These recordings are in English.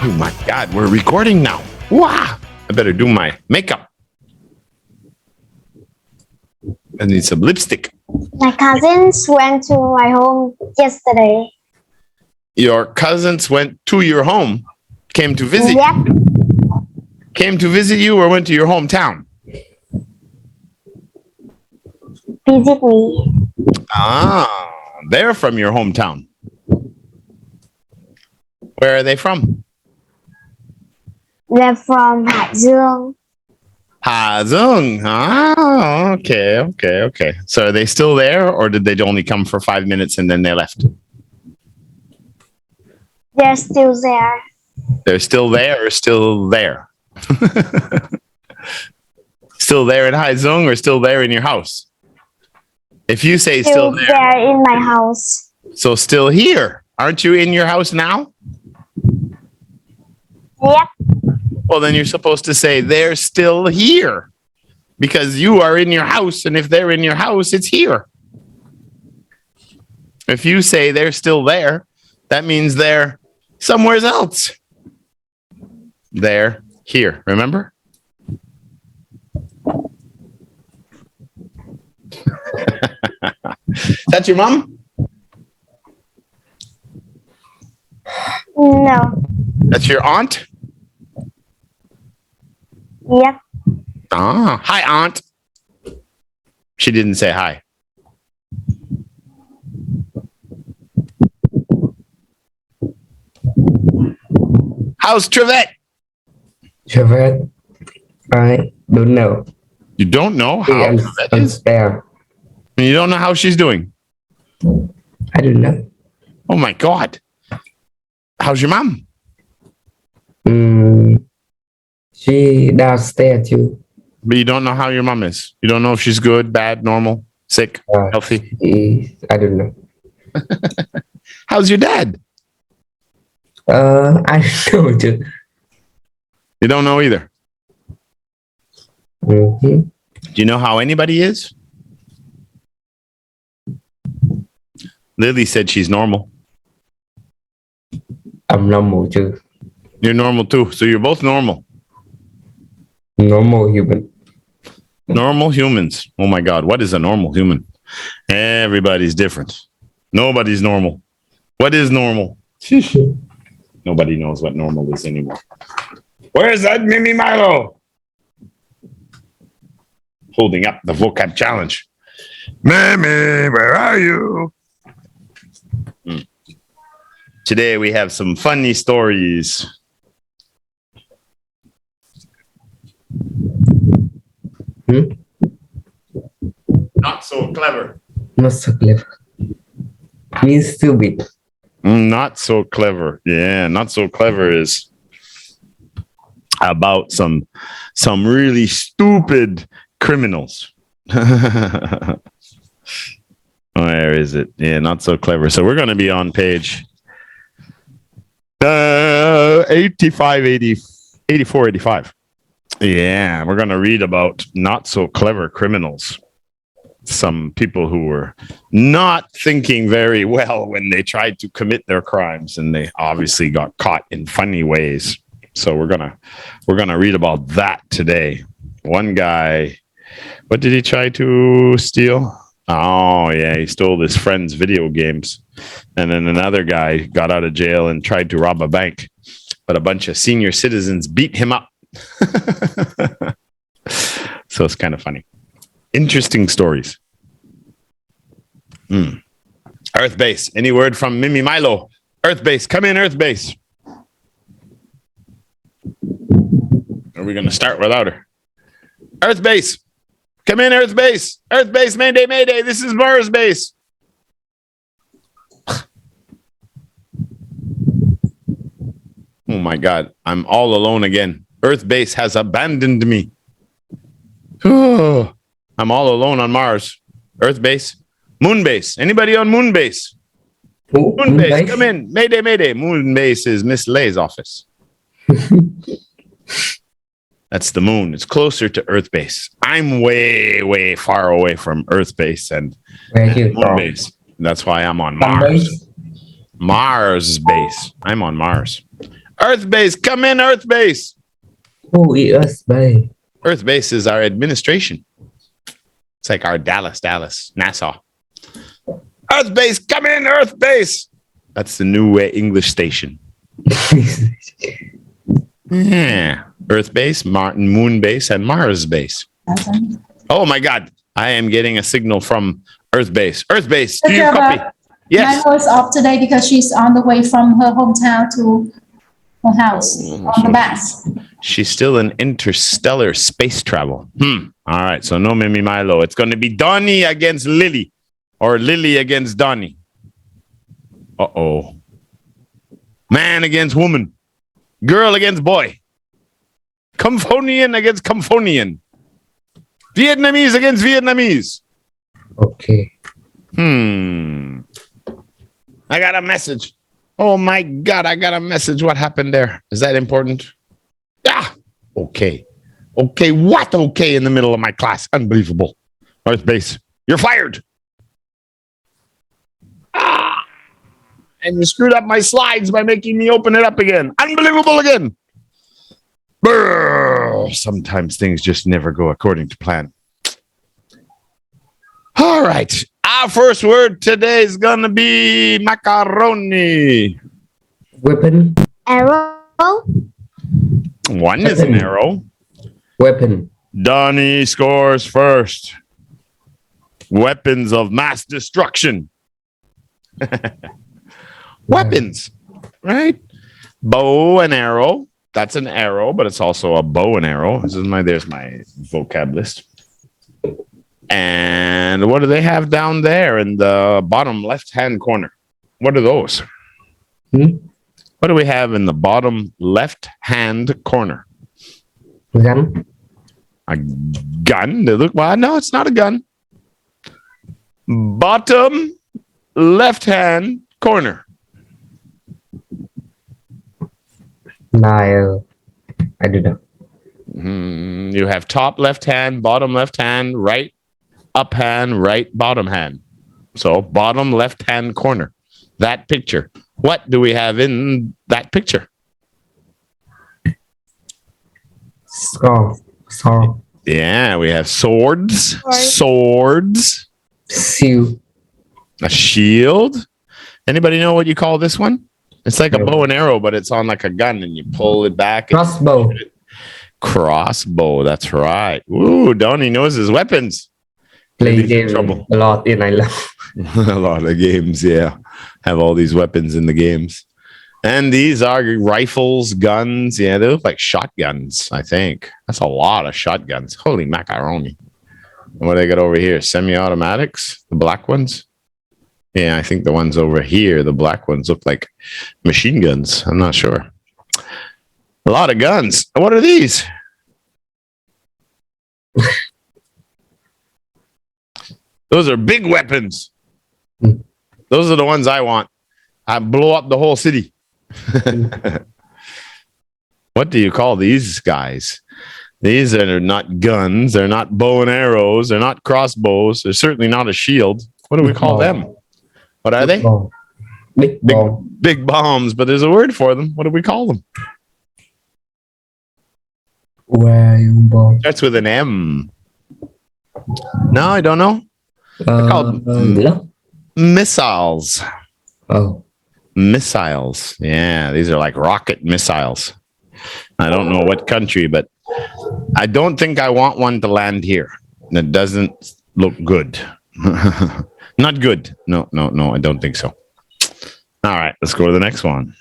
Oh my God, we're recording now. Wow. I better do my makeup. I need some lipstick. My cousins went to my home yesterday. Your cousins went to your home, came to visit Yep. you. Came to visit you or went to your hometown? Visit me. Ah, they're from your hometown. Where are they from? They're from Hải Dương. Hazung. Ah, okay. So are they still there or did they only come for 5 minutes and then they left? They're still there. They're still there or still there? Still there in Haizung or still there in your house? If you say still there in my house. So still here. Aren't you in your house now? Yep. Well, then you're supposed to say they're still here because you are in your house. And if they're in your house, it's here. If you say they're still there, that means they're somewhere else. They're here. Remember? Is that your mom? No. That's your aunt? Yep. Ah, hi, aunt. She didn't say hi. How's Trevor? Trevor, I don't know. You don't know how Trevor is? And you don't know how she's doing? I don't know. Oh my God. How's your mom? She downstairs too. But you don't know how your mom is. You don't know if she's good, bad, normal, sick, healthy. I don't know. How's your dad? I don't know too. You don't know either. Mm-hmm. Do you know how anybody is? Lily said she's normal. I'm normal too. You're normal too. So you're both normal. Normal human. Normal humans. Oh my God. What is a normal human? Everybody's different. Nobody's normal. What is normal? Nobody knows what normal is anymore. Where's that Mimi Milo? Holding up the vocab challenge. Mimi, where are you? Today we have some funny stories. Not so clever. Not so clever. Means stupid. Not so clever. Yeah, not so clever is about some really stupid criminals. Where is it? Yeah, not so clever. So we're going to be on page 85, 80, 84, 85. Yeah, we're going to read about not so clever criminals. Some people who were not thinking very well when they tried to commit their crimes, and they obviously got caught in funny ways. So we're gonna read about that today. One guy, what did he try to steal? Oh yeah, he stole his friend's video games. And then another guy got out of jail and tried to rob a bank, but a bunch of senior citizens beat him up. So it's kind of funny. Interesting stories. Earth base. Any word from Mimi Milo? Earth base. Come in, Earth base. Are we going to start without her? Earth base. Come in, Earth base. Earth base. Mayday, mayday. This is Mars base. Oh my God. I'm all alone again. Earth base has abandoned me. Oh, I'm all alone on Mars. Earth base. Moon base. Anybody on moon base? Moon base. Come in. Mayday, mayday. Moon base is Miss Lay's office. That's the moon. It's closer to Earth base. I'm way, way far away from Earth base and moon base. That's why I'm on Mars. Mars base. I'm on Mars. Earth base, come in, Earth base. Who is by? Earth base is our administration. It's like our Dallas, Nassau. Earth base, come in, Earth base. That's the Newway English station. Yeah. Earth base, Moon base, and Mars base. Oh my God. I am getting a signal from Earth base. Earth base, do you copy? Yes. Mine was off today because she's on the way from her hometown to her house on the bus. She's still in interstellar space travel. All right. So no Mimi Milo. It's going to be Donnie against Lily or Lily against Donnie. Uh-oh. Man against woman. Girl against boy. Comphonian against Comphonian. Vietnamese against Vietnamese. Okay. I got a message. Oh my God, I got a message. What happened there? Is that important? Okay. Okay, what okay in the middle of my class? Unbelievable. Earth base, you're fired. And you screwed up my slides by making me open it up again. Unbelievable again. Brr. Sometimes things just never go according to plan. All right. Our first word today is going to be macaroni. Weapon. Arrow. One is an arrow. Weapon. Donnie scores first. Weapons of mass destruction. Weapons, right? Bow and arrow. That's an arrow, but it's also a bow and arrow. There's my vocab list. And what do they have down there in the bottom left-hand corner? What are those? What do we have in the bottom left-hand corner? Gun. A gun? They look, well, no, it's not a gun. Bottom left-hand corner. Nile. I don't know. You have top left hand, bottom left hand, right up hand, right bottom hand. So bottom left hand corner. That picture. What do we have in that picture? Sword. Yeah, we have swords. Swords. Shield. A shield. Anybody know what you call this one? It's like a bow and arrow, but it's on like a gun and you pull it back. Crossbow. Crossbow. That's right. Ooh, Donnie knows his weapons. Play game trouble. A lot in Ireland. A lot of games, yeah. Have all these weapons in the games. And these are rifles, guns. Yeah, they look like shotguns, I think. That's a lot of shotguns. Holy macaroni. And what do they got over here? Semi-automatics? The black ones? Yeah, I think the ones over here, the black ones, look like machine guns. I'm not sure. A lot of guns. What are these? Those are big weapons. Those are the ones I want. I blow up the whole city. What do you call these guys? These are not guns. They're not bow and arrows. They're not crossbows. They're certainly not a shield. What do we call them? What are they? Big bomb. Big bombs, but there's a word for them. What do we call them? Bomb. Starts with an M. No, I don't know. They're called missiles. Oh. Missiles. Yeah, these are like rocket missiles. I don't know what country, but I don't think I want one to land here. That doesn't look good. Not good. No, I don't think so. All right, let's go to the next one.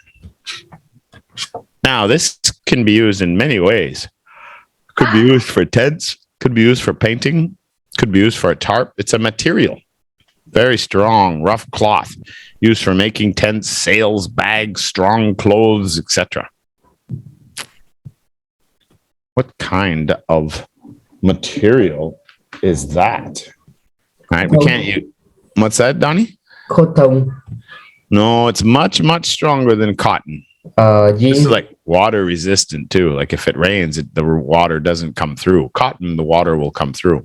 Now, this can be used in many ways. Could be used for tents, could be used for painting, could be used for a tarp. It's a material. Very strong, rough cloth used for making tents, sails, bags, strong clothes, etc. What kind of material is that? All right, we can't use. What's that, Donnie? Cotton. No, it's much, much stronger than cotton. This is like water resistant too. Like if it rains, the water doesn't come through. Cotton, the water will come through.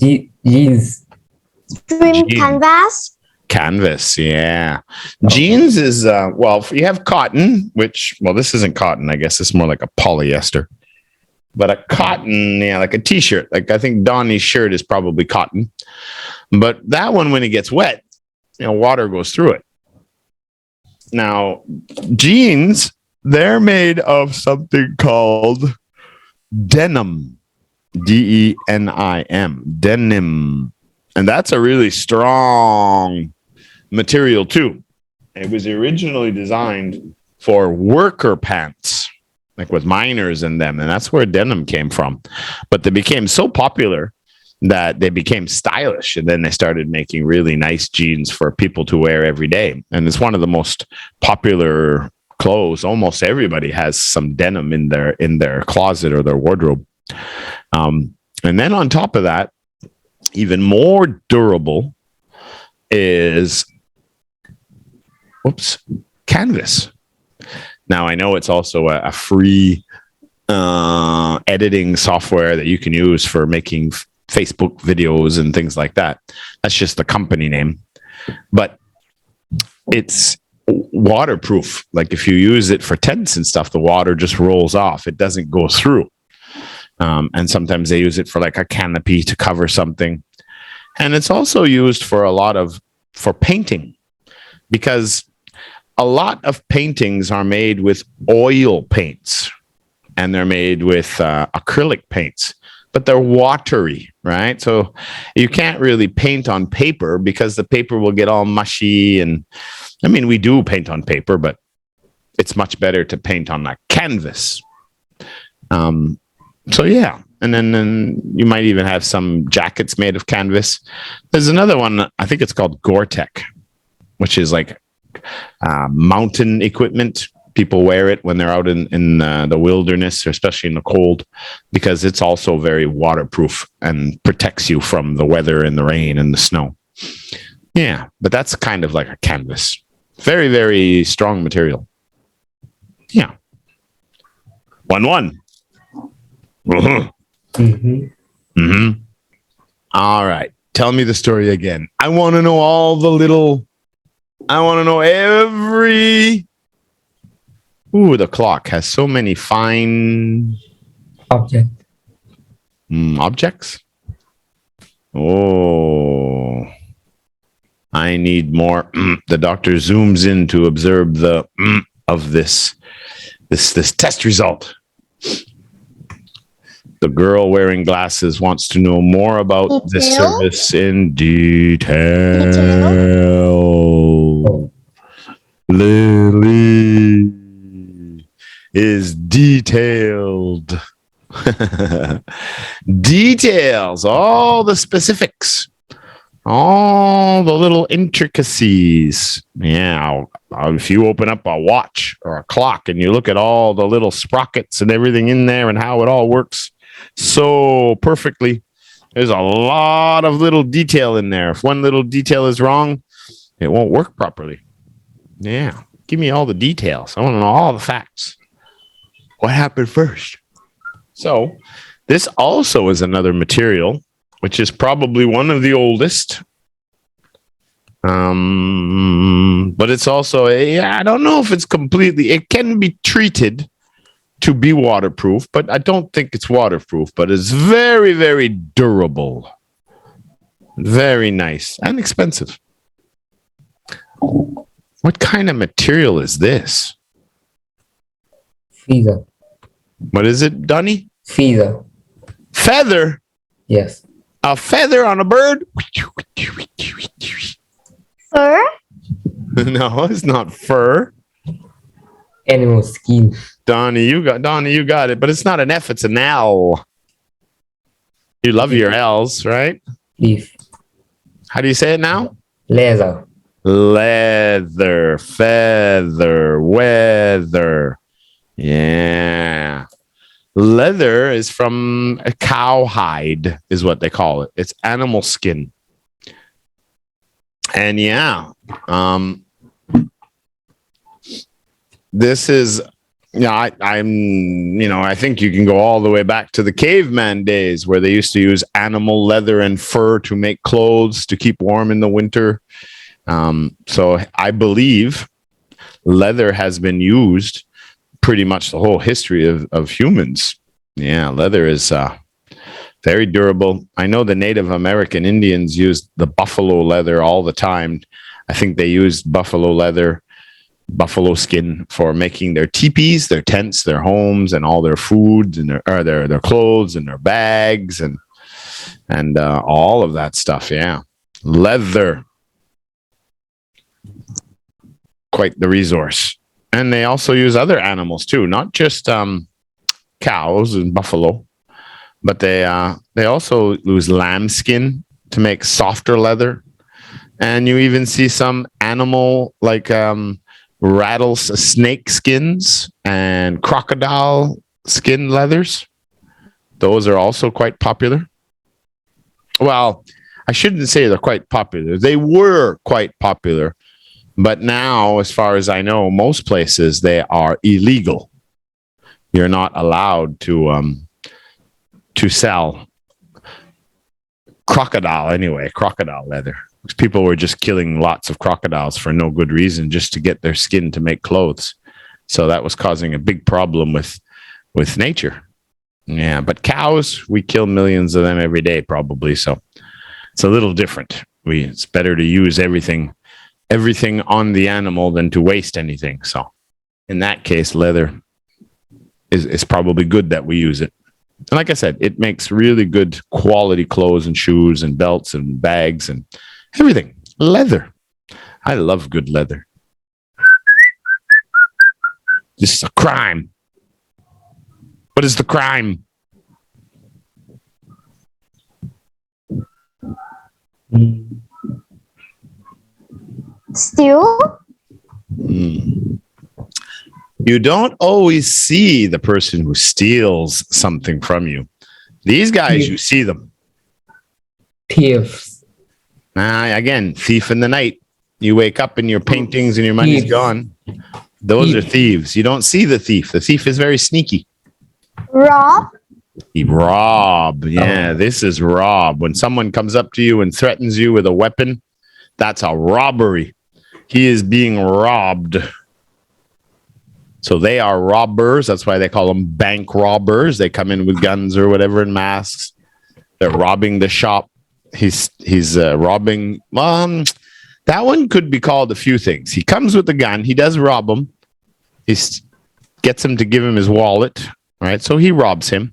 Jeans. Trim canvas. Canvas, yeah. Jeans is well, you have cotton, which this isn't cotton. I guess it's more like a polyester. But a cotton, yeah, like a t-shirt. Like I think Donnie's shirt is probably cotton. But that one, when it gets wet, water goes through it. Now, jeans, they're made of something called denim. D-E-N-I-M. Denim. And that's a really strong material too. It was originally designed for worker pants, like with miners in them, and that's where denim came from. But they became so popular that they became stylish, and then they started making really nice jeans for people to wear every day. And it's one of the most popular clothes. Almost everybody has some denim in their closet or their wardrobe. And then on top of that, even more durable is canvas. Now, I know it's also a free editing software that you can use for making Facebook videos and things like that. That's just the company name. But it's waterproof. Like if you use it for tents and stuff, the water just rolls off. It doesn't go through. And sometimes they use it for like a canopy to cover something. And it's also used for painting, because a lot of paintings are made with oil paints and they're made with acrylic paints, but they're watery, right? So you can't really paint on paper because the paper will get all mushy. And I mean, we do paint on paper, but it's much better to paint on a canvas. So yeah. And then you might even have some jackets made of canvas. There's another one, I think it's called Gore-Tex, which is like mountain equipment. People wear it when they're out in the wilderness, especially in the cold, because it's also very waterproof and protects you from the weather and the rain and the snow. Yeah, but that's kind of like a canvas. Very, very strong material. Yeah. 1-1. Uh-huh. All right. Tell me the story again. I want to know I want to know every... Ooh, the clock has so many fine... Objects? Oh. I need more. The doctor zooms in to observe the of this test result. The girl wearing glasses wants to know more about this service in detail. Lily is detailed. Details, all the specifics, all the little intricacies. Yeah, if you open up a watch or a clock and you look at all the little sprockets and everything in there and how it all works so perfectly, there's a lot of little detail in there. If one little detail is wrong, it won't work properly. Yeah, give me all the details. I want to know all the facts. What happened first? So this also is another material, which is probably one of the oldest. But it's also I don't know if it's completely, it can be treated to be waterproof, but I don't think it's waterproof, but it's very, very durable. Very nice and expensive. What kind of material is this? Feather. What is it, Donnie? Feather. Feather? Yes. A feather on a bird? Fur? No, it's not fur. Animal skin. Donnie, you got it, but it's not an F, it's an L. You love your L's, right? Leaf. How do you say it now? Leather. Leather, feather, weather. Yeah. Leather is from a cowhide, is what they call it. It's animal skin. And yeah, this is, I think you can go all the way back to the caveman days where they used to use animal leather and fur to make clothes to keep warm in the winter. So I believe leather has been used pretty much the whole history of humans. Yeah, leather is very durable. I know the Native American Indians used the buffalo leather all the time. I think they used buffalo skin for making their teepees, their tents, their homes, and all their food and their clothes and their bags and all of that stuff. Yeah, leather, quite the resource. And they also use other animals too, not just cows and buffalo, but they also use lamb skin to make softer leather. And you even see some animal like snake skins and crocodile skin leathers. Those are also quite popular. Well, I shouldn't say they're quite popular. They were quite popular, but now, as far as I know, most places they are illegal. You're not allowed to sell crocodile leather. People were just killing lots of crocodiles for no good reason, just to get their skin to make clothes. So that was causing a big problem with nature. Yeah, but cows, we kill millions of them every day, probably. So it's a little different. It's better to use everything on the animal than to waste anything. So in that case, leather is probably good that we use it. And like I said, it makes really good quality clothes and shoes and belts and bags and everything. Leather. I love good leather. This is a crime. What is the crime? Steal? You don't always see the person who steals something from you. These guys, you see them. Thieves. Again, thief in the night. You wake up and your paintings and your money's gone. Those are thieves. You don't see the thief. The thief is very sneaky. Rob? Rob. Yeah, this is rob. When someone comes up to you and threatens you with a weapon, that's a robbery. He is being robbed. So they are robbers. That's why they call them bank robbers. They come in with guns or whatever and masks. They're robbing the shop. He's robbing. That one could be called a few things. He comes with a gun. He does rob him. He gets him to give him his wallet. Right. So he robs him.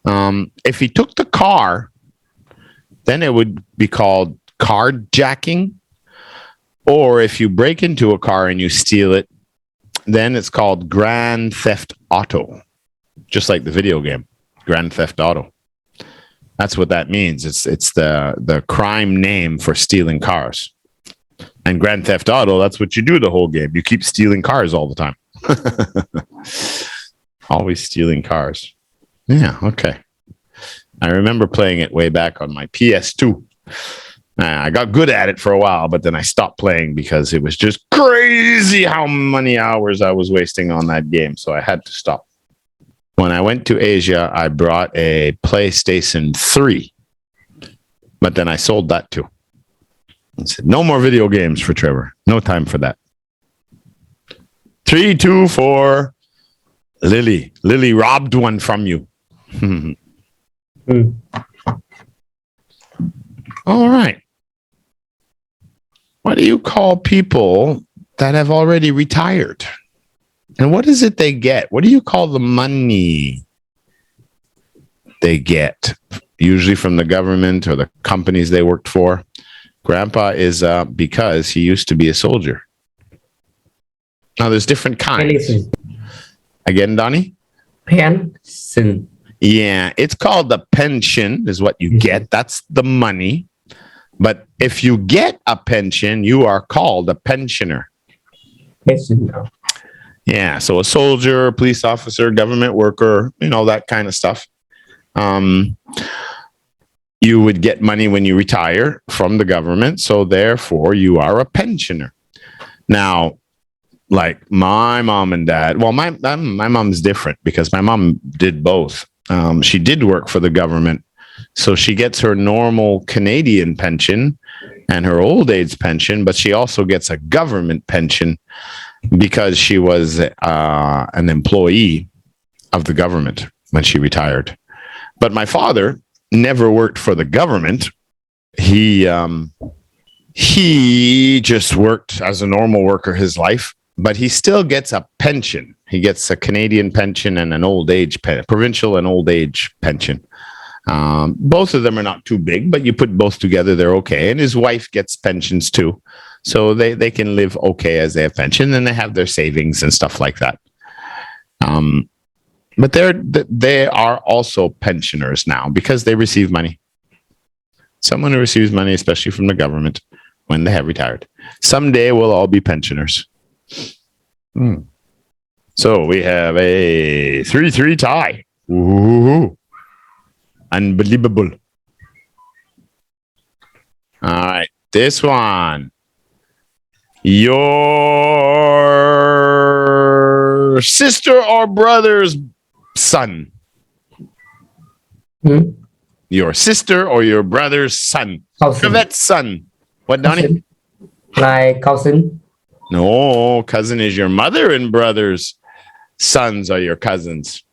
If he took the car, then it would be called carjacking. Or if you break into a car and you steal it, then it's called Grand Theft Auto, just like the video game, Grand Theft Auto. That's what that means. It's the crime name for stealing cars. And Grand Theft Auto, that's what you do the whole game. You keep stealing cars all the time. Always stealing cars. Yeah, okay. I remember playing it way back on my PS2. I got good at it for a while, but then I stopped playing because it was just crazy how many hours I was wasting on that game. So I had to stop. When I went to Asia, I brought a PlayStation 3, but then I sold that too. I said, no more video games for Trevor. No time for that. 3, 2, 4. Lily. Lily robbed one from you. All right. What do you call people that have already retired? And what is it they get? What do you call the money they get? Usually from the government or the companies they worked for. Grandpa is because he used to be a soldier. Now there's different kinds. Again, Donnie? Pension. Yeah, it's called the pension is what you get. That's the money. But if you get a pension, you are called a pensioner. Pension. Yeah, so a soldier, police officer, government worker, that kind of stuff. You would get money when you retire from the government. So therefore, you are a pensioner. Now, like my mom and dad, well, my mom's different because my mom did both. She did work for the government. So she gets her normal Canadian pension, and her old age pension, but she also gets a government pension because she was an employee of the government when she retired. But my father never worked for the government. He just worked as a normal worker his life, but he still gets a pension. He gets a Canadian pension and an old age provincial and old age pension. Both of them are not too big, but you put both together, they're okay. And his wife gets pensions too. So they can live okay as they have pension, and they have their savings and stuff like that. But they are also pensioners now because they receive money. Someone who receives money, especially from the government, when they have retired. Someday we'll all be pensioners. So we have a 3-3 tie. Ooh. Unbelievable. All right. This one. Your sister or brother's son. Your sister or your brother's son. Cousin. Trevette's son. What, Donnie? Cousin. My cousin. No, cousin is your mother and brother's sons are your cousins.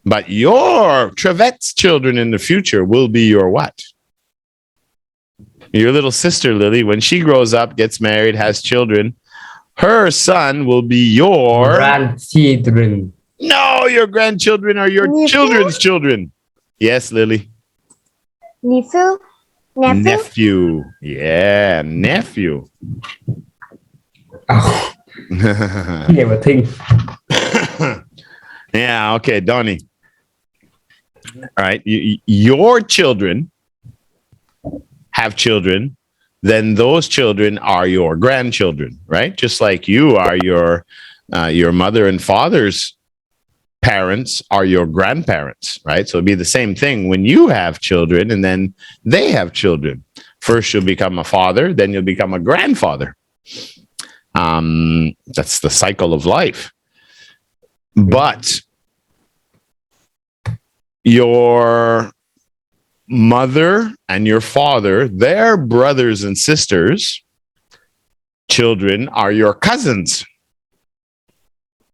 But your Trevette's children in the future will be your what? Your little sister, Lily, when she grows up, gets married, has children, her son will be your... Grandchildren. No, your grandchildren are your Nephew? children's children. Yes, Lily. Nephew? Nephew. Yeah, nephew. Oh, never think. Yeah, okay, Donnie. All right, your children have children, then those children are your grandchildren, right? Just like you are your mother and father's parents are your grandparents, right? So it'd be the same thing when you have children and then they have children. First, you'll become a father, then you'll become a grandfather. That's the cycle of life. But your mother and your father, their brothers and sisters, children are your cousins.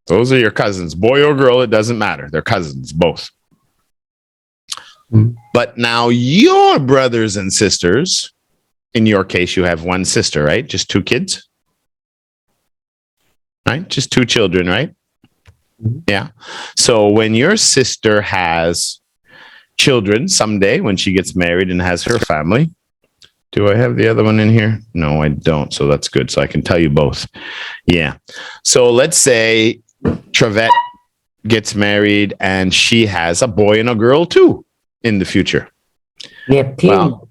Those are your cousins. Boy or girl, it doesn't matter. They're cousins, both. But now your brothers and sisters, in your case, you have one sister, right? Just two kids? Right? Just two children, right? Yeah. So when your sister has children someday, when she gets married and has her family, do I have the other one in here? No, I don't. So that's good. So I can tell you both. Yeah. So let's say Trevette gets married and she has a boy and a girl too in the future. Nephew. Well,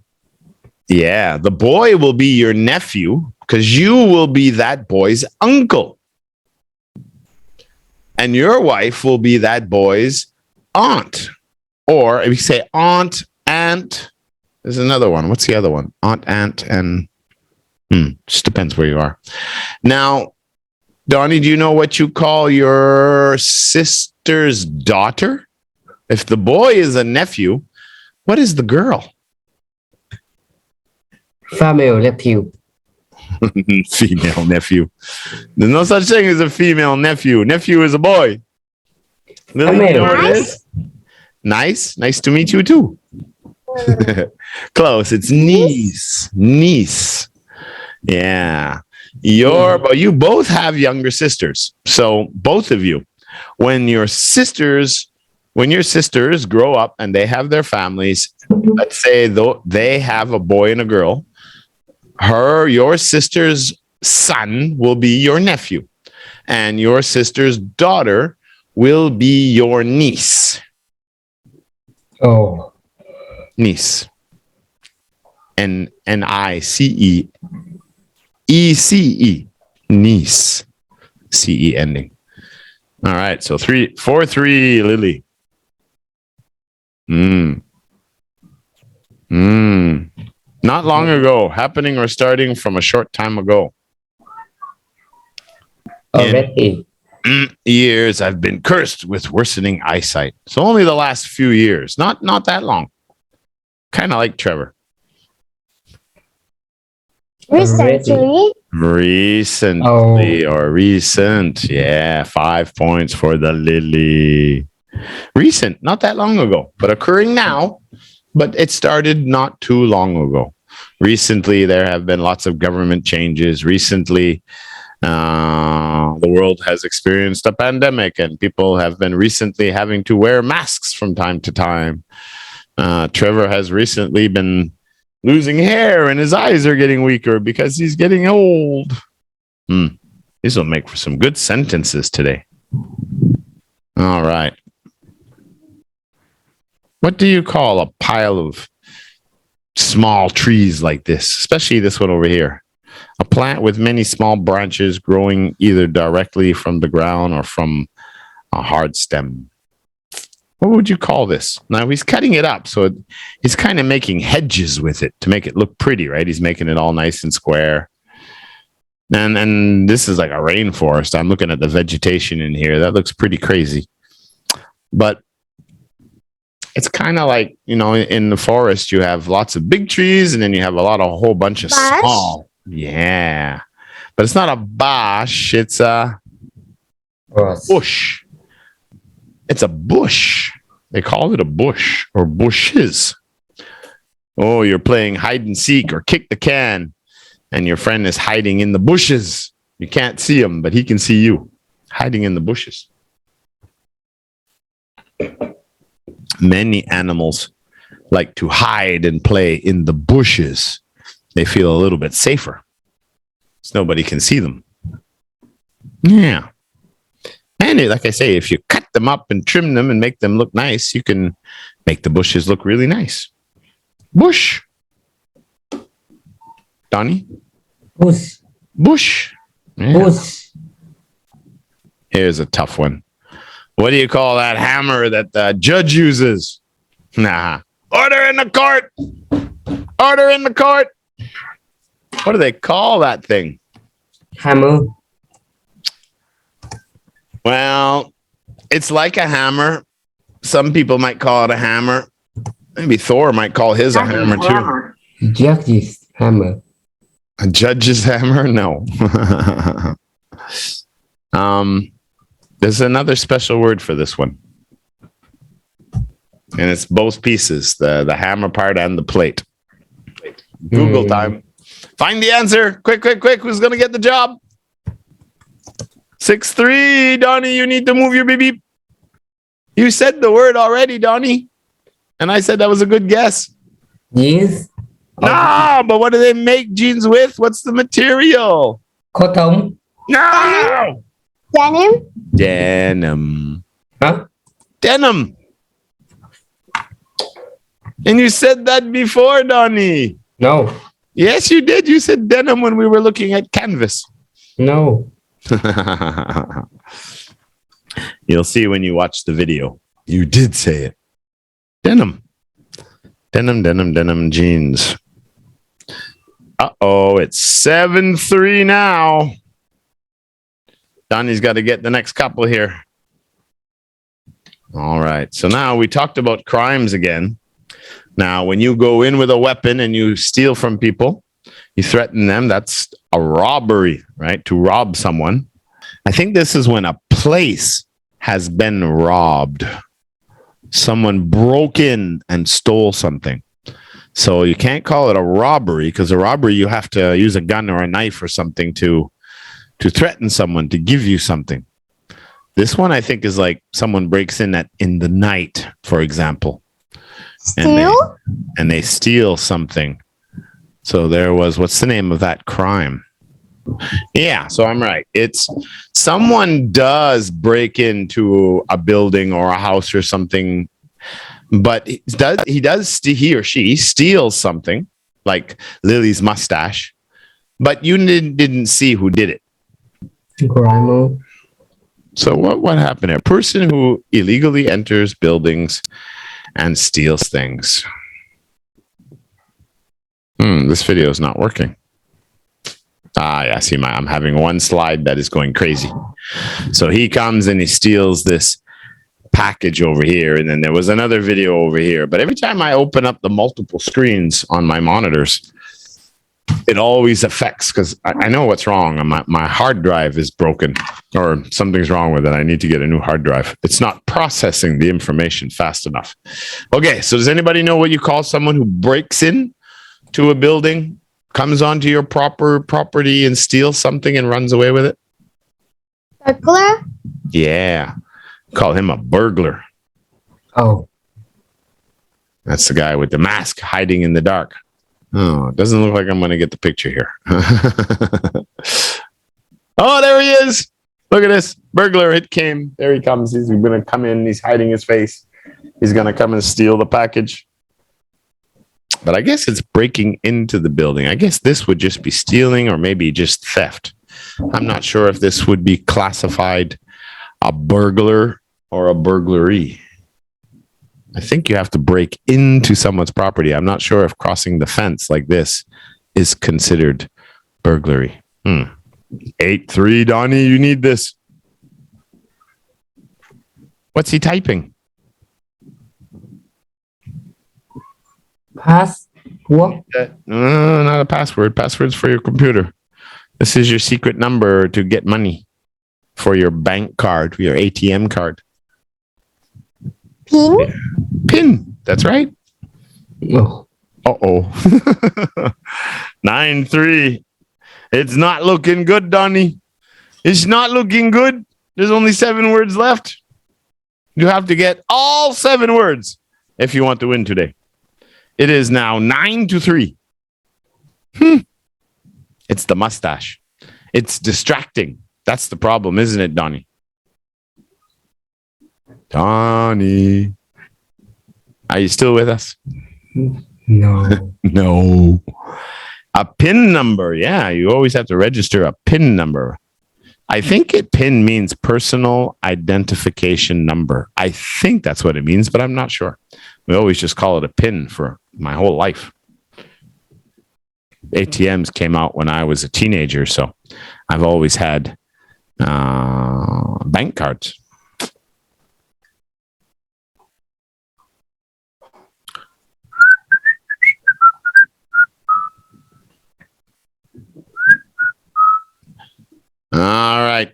yeah, the boy will be your nephew because you will be that boy's uncle. And your wife will be that boy's aunt. Or if you say aunt, there's another one. What's the other one? Aunt, and just depends where you are. Now, Donnie, do you know what you call your sister's daughter? If the boy is a nephew, what is the girl? Female nephew. Female nephew. There's no such thing as a female nephew. Nephew is a boy. Lily, you know what it is? Nice. Nice to meet you too. Close. It's niece. Niece. Yeah. But you both have younger sisters. So both of you, when your sisters grow up and they have their families, let's say they have a boy and a girl, your sister's son will be your nephew, and your sister's daughter will be your niece. Oh. Niece. N-I-C-E. E-C-E. Niece. C-E ending. All right. So 4-3, Lily. Not long ago, happening or starting from a short time ago. Already. Years I've been cursed with worsening eyesight. So only the last few years, not that long. Kind of like Trevor. Recently. Recently or recent. Yeah, 5 points for the Lily. Recent, not that long ago, but occurring now. But it started not too long ago. Recently, there have been lots of government changes. Recently, the world has experienced a pandemic, and people have been recently having to wear masks from time to time. Trevor has recently been losing hair, and his eyes are getting weaker because he's getting old. These will make for some good sentences today. All right. What do you call a pile of small trees like this, especially this one over here? A plant with many small branches growing either directly from the ground or from a hard stem. What would you call this? Now he's cutting it up, so he's kind of making hedges with it to make it look pretty, right? He's making it all nice and square. And this is like a rainforest. I'm looking at the vegetation in here. That looks pretty crazy. But it's kind of like, in the forest, you have lots of big trees and then you have a whole bunch of small. Yeah. But it's not a bush. It's a bush. It's a bush. They call it a bush or bushes. Oh, you're playing hide and seek or kick the can and your friend is hiding in the bushes. You can't see him, but he can see you hiding in the bushes. Many animals like to hide and play in the bushes. They feel a little bit safer, so nobody can see them. Yeah. And like I say, if you cut them up and trim them and make them look nice, you can make the bushes look really nice. Bush. Donnie? Bush. Yeah. Bush. Here's a tough one. What do you call that hammer that the judge uses? Nah. Order in the court. Order in the court. What do they call that thing? Hammer. Well, it's like a hammer. Some people might call it a hammer. Maybe Thor might call his a hammer too. Judge's hammer. A judge's hammer? No. There's another special word for this one. And it's both pieces, the hammer part and the plate. Google time. Find the answer. Quick. Who's going to get the job? 6-3. Donnie, you need to move your baby. You said the word already, Donnie. And I said that was a good guess. Jeans. No, but what do they make jeans with? What's the material? Cotton. No! Denim. Huh? Denim. And you said that before, Donnie. No. Yes, you did. You said denim when we were looking at canvas. No. You'll see when you watch the video. You did say it. Denim. Denim jeans. Uh-oh, it's 7-3 now. Donnie's got to get the next couple here. All right. So now we talked about crimes again. Now, when you go in with a weapon and you steal from people, you threaten them, that's a robbery, right? To rob someone. I think this is when a place has been robbed. Someone broke in and stole something. So you can't call it a robbery, because a robbery, you have to use a gun or a knife or something to threaten someone to give you something. This one, I think, is like someone breaks in in the night, for example. Steal? And they steal something. So there was, what's the name of that crime? Yeah, so I'm right. It's someone does break into a building or a house or something, but he or she steals something, like Lily's mustache, but you didn't see who did it. Grimo. So what happened there? A person who illegally enters buildings and steals things. This video is not working. Yeah, see, I'm having one slide that is going crazy. So he comes and he steals this package over here, and then there was another video over here. But every time I open up the multiple screens on my monitors, it always affects, because I know what's wrong. My hard drive is broken or something's wrong with it. I need to get a new hard drive. It's not processing the information fast enough. Okay, so does anybody know what you call someone who breaks in to a building, comes onto your property and steals something and runs away with it? Burglar? Yeah, call him a burglar. Oh, That's the guy with the mask hiding in the dark. Oh, it doesn't look like I'm going to get the picture here. Oh, there he is. Look at this. Burglar, it came. There he comes. He's going to come in. He's hiding his face. He's going to come and steal the package. But I guess it's breaking into the building. I guess this would just be stealing or maybe just theft. I'm not sure if this would be classified a burglar or a burglary. I think you have to break into someone's property. I'm not sure if crossing the fence like this is considered burglary. 8-3, Donnie, you need this. What's he typing? password. No, not a password. Password's for your computer. This is your secret number to get money for your bank card, your ATM card. Pin? PIN. That's right. Oh, Uh-oh. 9-3. It's not looking good, Donnie. It's not looking good. There's only 7 words left. You have to get all 7 words if you want to win today. It is now 9-3. It's the mustache. It's distracting. That's the problem, isn't it, Donnie? Donnie. Are you still with us? no. No. A PIN number. Yeah, you always have to register a PIN number. I think PIN means personal identification number. I think that's what it means, but I'm not sure. We always just call it a PIN for my whole life. ATMs came out when I was a teenager, so I've always had bank cards. All right.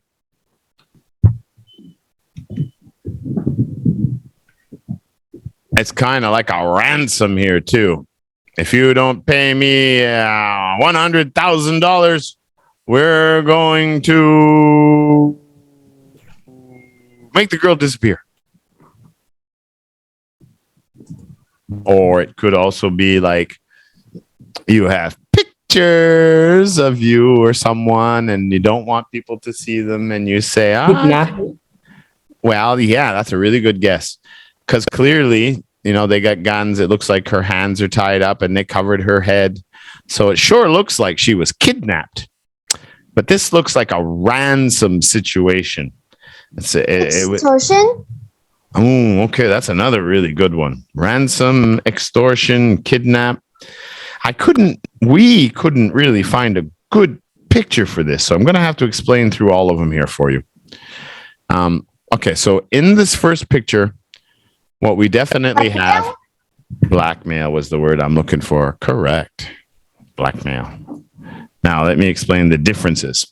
It's kind of like a ransom here, too. If you don't pay me $100,000, we're going to make the girl disappear. Or it could also be like you have pictures of you or someone and you don't want people to see them and you say, Kidnap. well, yeah, that's a really good guess. Because clearly, they got guns. It looks like her hands are tied up and they covered her head. So it sure looks like she was kidnapped. But this looks like a ransom situation. Extortion? Oh, okay. That's another really good one. Ransom, extortion, kidnap. We couldn't really find a good picture for this. So I'm going to have to explain through all of them here for you. Okay. So in this first picture, what we definitely have, blackmail was the word I'm looking for. Correct. Blackmail. Now, let me explain the differences.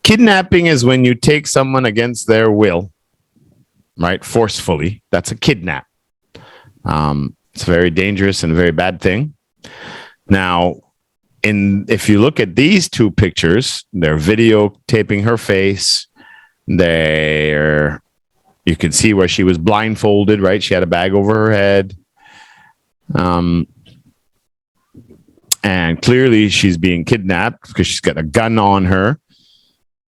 Kidnapping is when you take someone against their will, right? Forcefully. That's a kidnap. It's a very dangerous and a very bad thing. Now, if you look at these two pictures, they're videotaping her face. You can see where she was blindfolded, right? She had a bag over her head. And clearly she's being kidnapped because she's got a gun on her.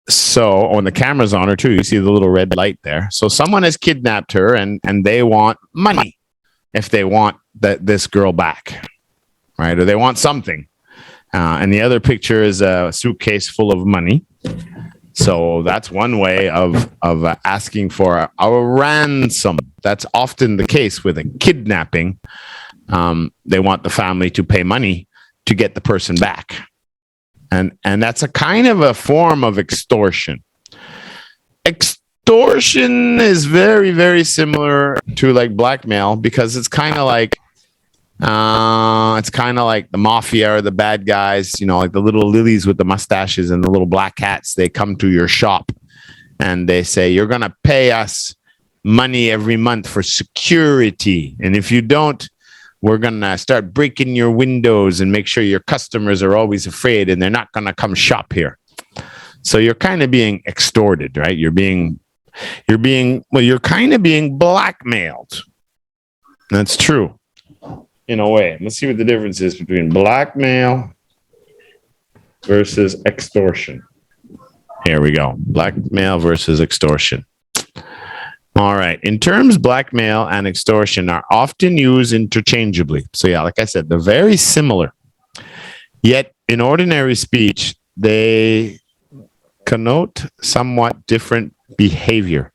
So when the camera's on her too, you see the little red light there. So someone has kidnapped her and they want money if they want this girl back, right? Or they want something. And the other picture is a suitcase full of money. So that's one way of asking for a ransom. That's often the case with a kidnapping. They want the family to pay money to get the person back. And that's a kind of a form of extortion. Extortion is very, very similar to like blackmail because it's kind of like It's kind of like the mafia or the bad guys, like the little lilies with the mustaches and the little black hats. They come to your shop and they say, you're going to pay us money every month for security. And if you don't, we're going to start breaking your windows and make sure your customers are always afraid and they're not going to come shop here. So you're kind of being extorted, right? You're kind of being blackmailed. That's true. In a way. Let's see what the difference is between blackmail versus extortion. Here we go. Blackmail versus extortion. All right. In terms, blackmail and extortion are often used interchangeably. So yeah, like I said, they're very similar. Yet in ordinary speech, they connote somewhat different behavior.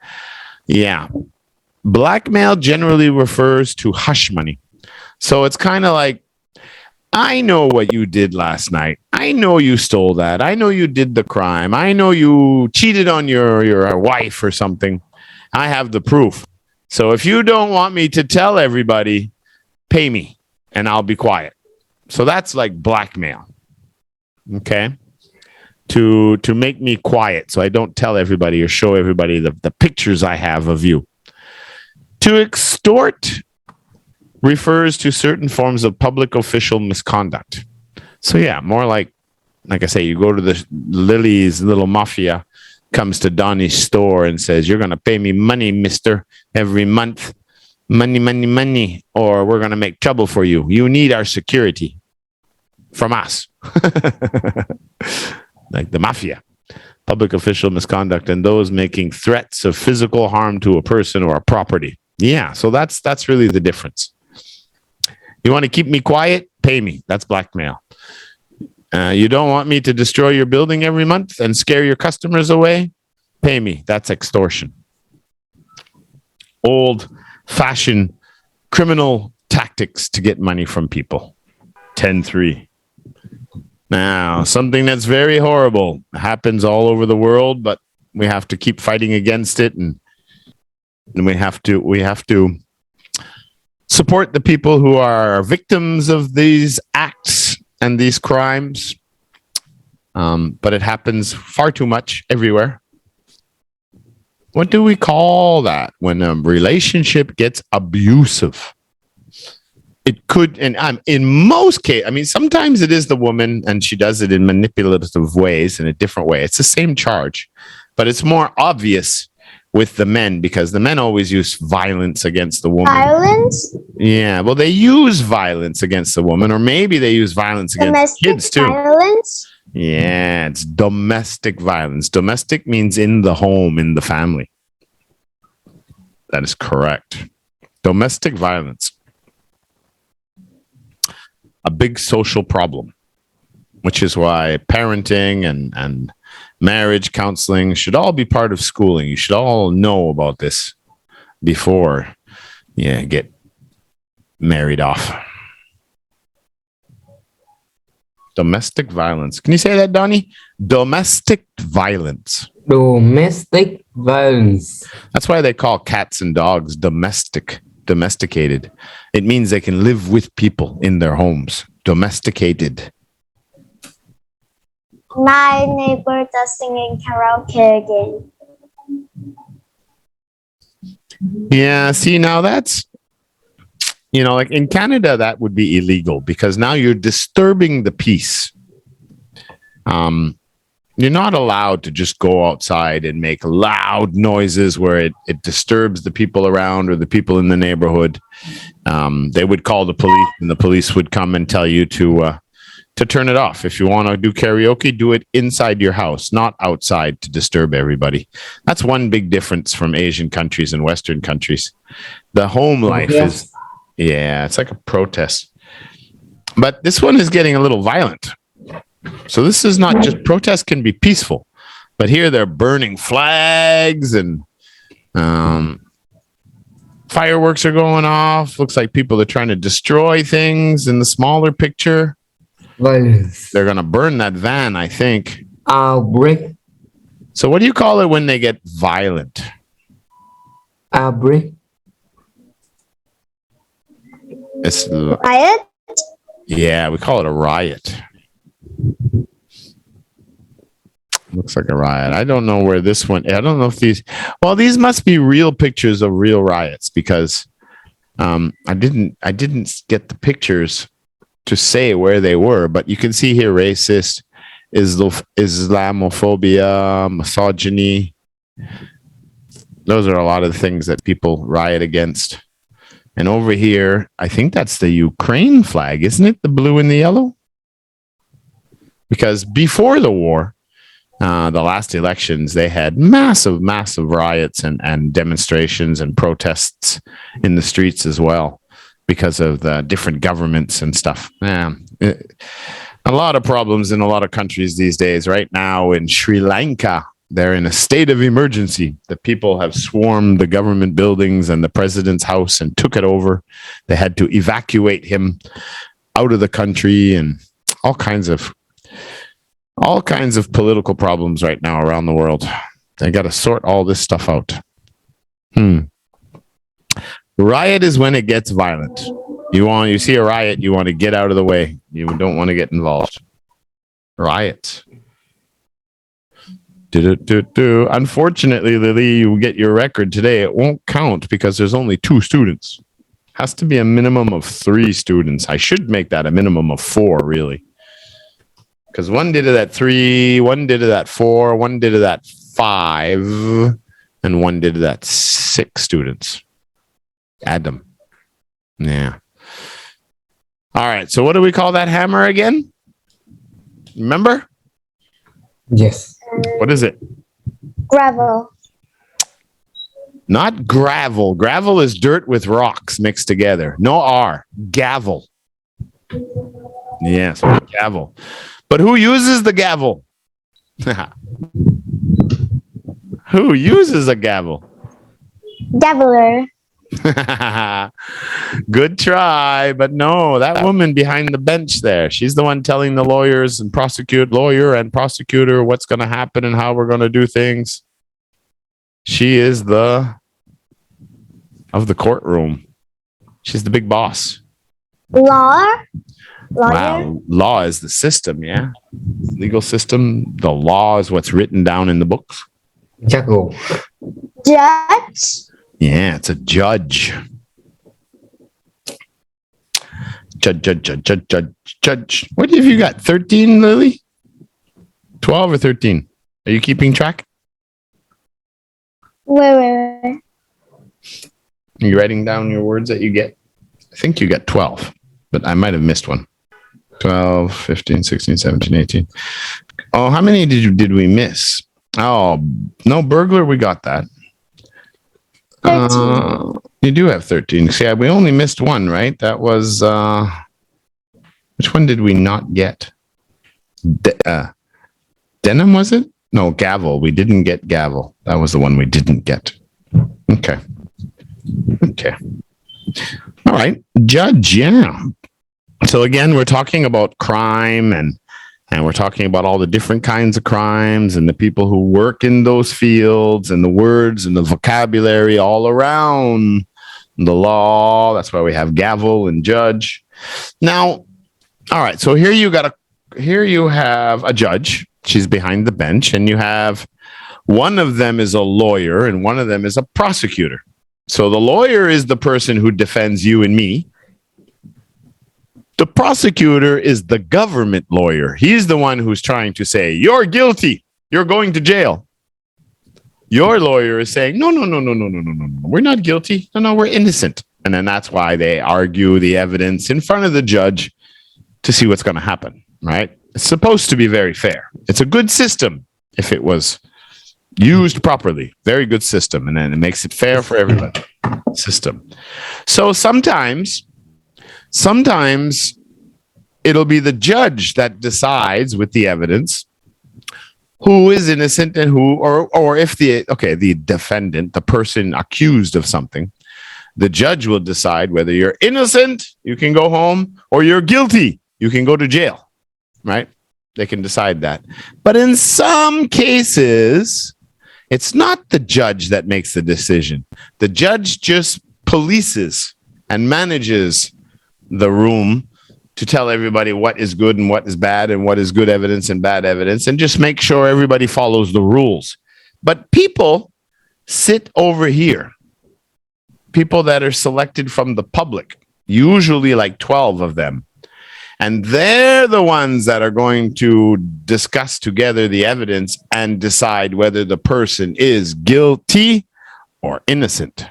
Yeah. Blackmail generally refers to hush money. So it's kind of like, I know what you did last night. I know you stole that. I know you did the crime. I know you cheated on your wife or something. I have the proof. So if you don't want me to tell everybody, pay me and I'll be quiet. So that's like blackmail. Okay? To make me quiet so I don't tell everybody or show everybody the pictures I have of you. To extort refers to certain forms of public official misconduct. So yeah, more like I say, you go to the Lily's little mafia, comes to Donnie's store and says, you're going to pay me money, mister, every month. Money, money, money, or we're going to make trouble for you. You need our security from us. Like the mafia. Public official misconduct and those making threats of physical harm to a person or a property. Yeah, so that's really the difference. You want to keep me quiet? Pay me. That's blackmail. You don't want me to destroy your building every month and scare your customers away? Pay me. That's extortion. Old-fashioned criminal tactics to get money from people. 10-3. Now, something that's very horrible happens all over the world, but we have to keep fighting against it, and we have to support the people who are victims of these acts and these crimes. But it happens far too much everywhere. What do we call that when a relationship gets abusive? It could, and in most cases, sometimes it is the woman and she does it in manipulative ways, in a different way. It's the same charge, but it's more obvious with the men because the men always use violence against the woman. Violence? Yeah, well, they use violence against the woman, or maybe they use violence against Domestic kids too. Violence? Yeah, it's domestic violence. Domestic means in the home, in the family. That is correct. Domestic violence. A big social problem, which is why parenting and marriage counseling should all be part of schooling. You should all know about this before you get married off. Domestic violence. Can you say that, Donnie? Domestic violence. Domestic violence. That's why they call cats and dogs domesticated. It means they can live with people in their homes. Domesticated. My neighbor does singing karaoke again. Yeah, see, now that's, like in Canada, that would be illegal because now you're disturbing the peace. You're not allowed to just go outside and make loud noises where it disturbs the people around or the people in the neighborhood. They would call the police and the police would come and tell you to turn it off. If you want to do karaoke, do it inside your house, not outside to disturb everybody. That's one big difference from Asian countries and Western countries. The home life is, it's like a protest. But this one is getting a little violent. So this is not just, protests can be peaceful, but here they're burning flags and fireworks are going off. Looks like people are trying to destroy things in the smaller picture. Violence. They're going to burn that van, I think. Outbreak. So what do you call it when they get violent? Outbreak. It's Riot? yeah, we call it a riot. Looks like a riot. I don't know where this one. I don't know if these must be real pictures of real riots because I didn't get the pictures to say where they were, but you can see here racist, Islamophobia, misogyny. Those are a lot of the things that people riot against. And over here, I think that's the Ukraine flag, isn't it? The blue and the yellow? Because before the war, the last elections, they had massive riots and demonstrations and protests in the streets as well because of the different governments and stuff. A lot of problems in a lot of countries these days. Right now in Sri Lanka, they're in a state of emergency. The people have swarmed the government buildings and the president's house and took it over. They had to evacuate him out of the country and all kinds of political problems right now around the world. They got to sort all this stuff out. Riot is when it gets violent. You see a riot, you want to get out of the way. You don't want to get involved. Riot. Unfortunately, Lily, you get your record today. It won't count because there's only 2 students. Has to be a minimum of 3 students. I should make that a minimum of 4, really. Because one did it at 3, one did it at 4, one did it at 5, and one did it at 6 students. Add them. Yeah. All right. So what do we call that hammer again? Remember? Yes. What is it? Gravel. Not gravel. Gravel is dirt with rocks mixed together. No R. Gavel. Yes, gavel. But who uses the gavel? Who uses a gavel? Gaveler. Good try, but no, that woman behind the bench there, she's the one telling the lawyer and prosecutor what's going to happen and how we're going to do things. She is of the courtroom. She's the big boss. Lawyer? Wow. Law is the system, yeah. Legal system. The law is what's written down in the books. Jago. Judge? Yeah, it's a judge. Judge. What have you got? 13, Lily? 12 or 13? Are you keeping track? Wait. Are you writing down your words that you get? I think you got 12, but I might have missed one. 12, 15, 16, 17, 18. Oh, how many did we miss? Oh, no, burglar, we got that. 13. You do have 13. See, we only missed one, right? That was, which one did we not get? Denim, was it? No, gavel. We didn't get gavel. That was the one we didn't get. Okay. All right. Judge, yeah. So again, we're talking about crime and we're talking about all the different kinds of crimes and the people who work in those fields and the words and the vocabulary all around the law. That's why we have gavel and judge. Now, all right. So here you have a judge. She's behind the bench, and you have one of them is a lawyer and one of them is a prosecutor. So the lawyer is the person who defends you and me. The prosecutor is the government lawyer. He's the one who's trying to say, you're guilty. You're going to jail. Your lawyer is saying, no. We're not guilty. No, we're innocent. And then that's why they argue the evidence in front of the judge to see what's going to happen, right? It's supposed to be very fair. It's a good system if it was used properly. Very good system. And then it makes it fair for everybody. System. So sometimes it'll be the judge that decides with the evidence who is innocent and who, or if the defendant, the person accused of something, the judge will decide whether you're innocent, you can go home, or you're guilty, you can go to jail, right? They can decide that. But in some cases, it's not the judge that makes the decision. The judge just polices and manages the room to tell everybody what is good and what is bad and what is good evidence and bad evidence, and just make sure everybody follows the rules. But people sit over here, people that are selected from the public, usually like 12 of them. And they're the ones that are going to discuss together the evidence and decide whether the person is guilty or innocent.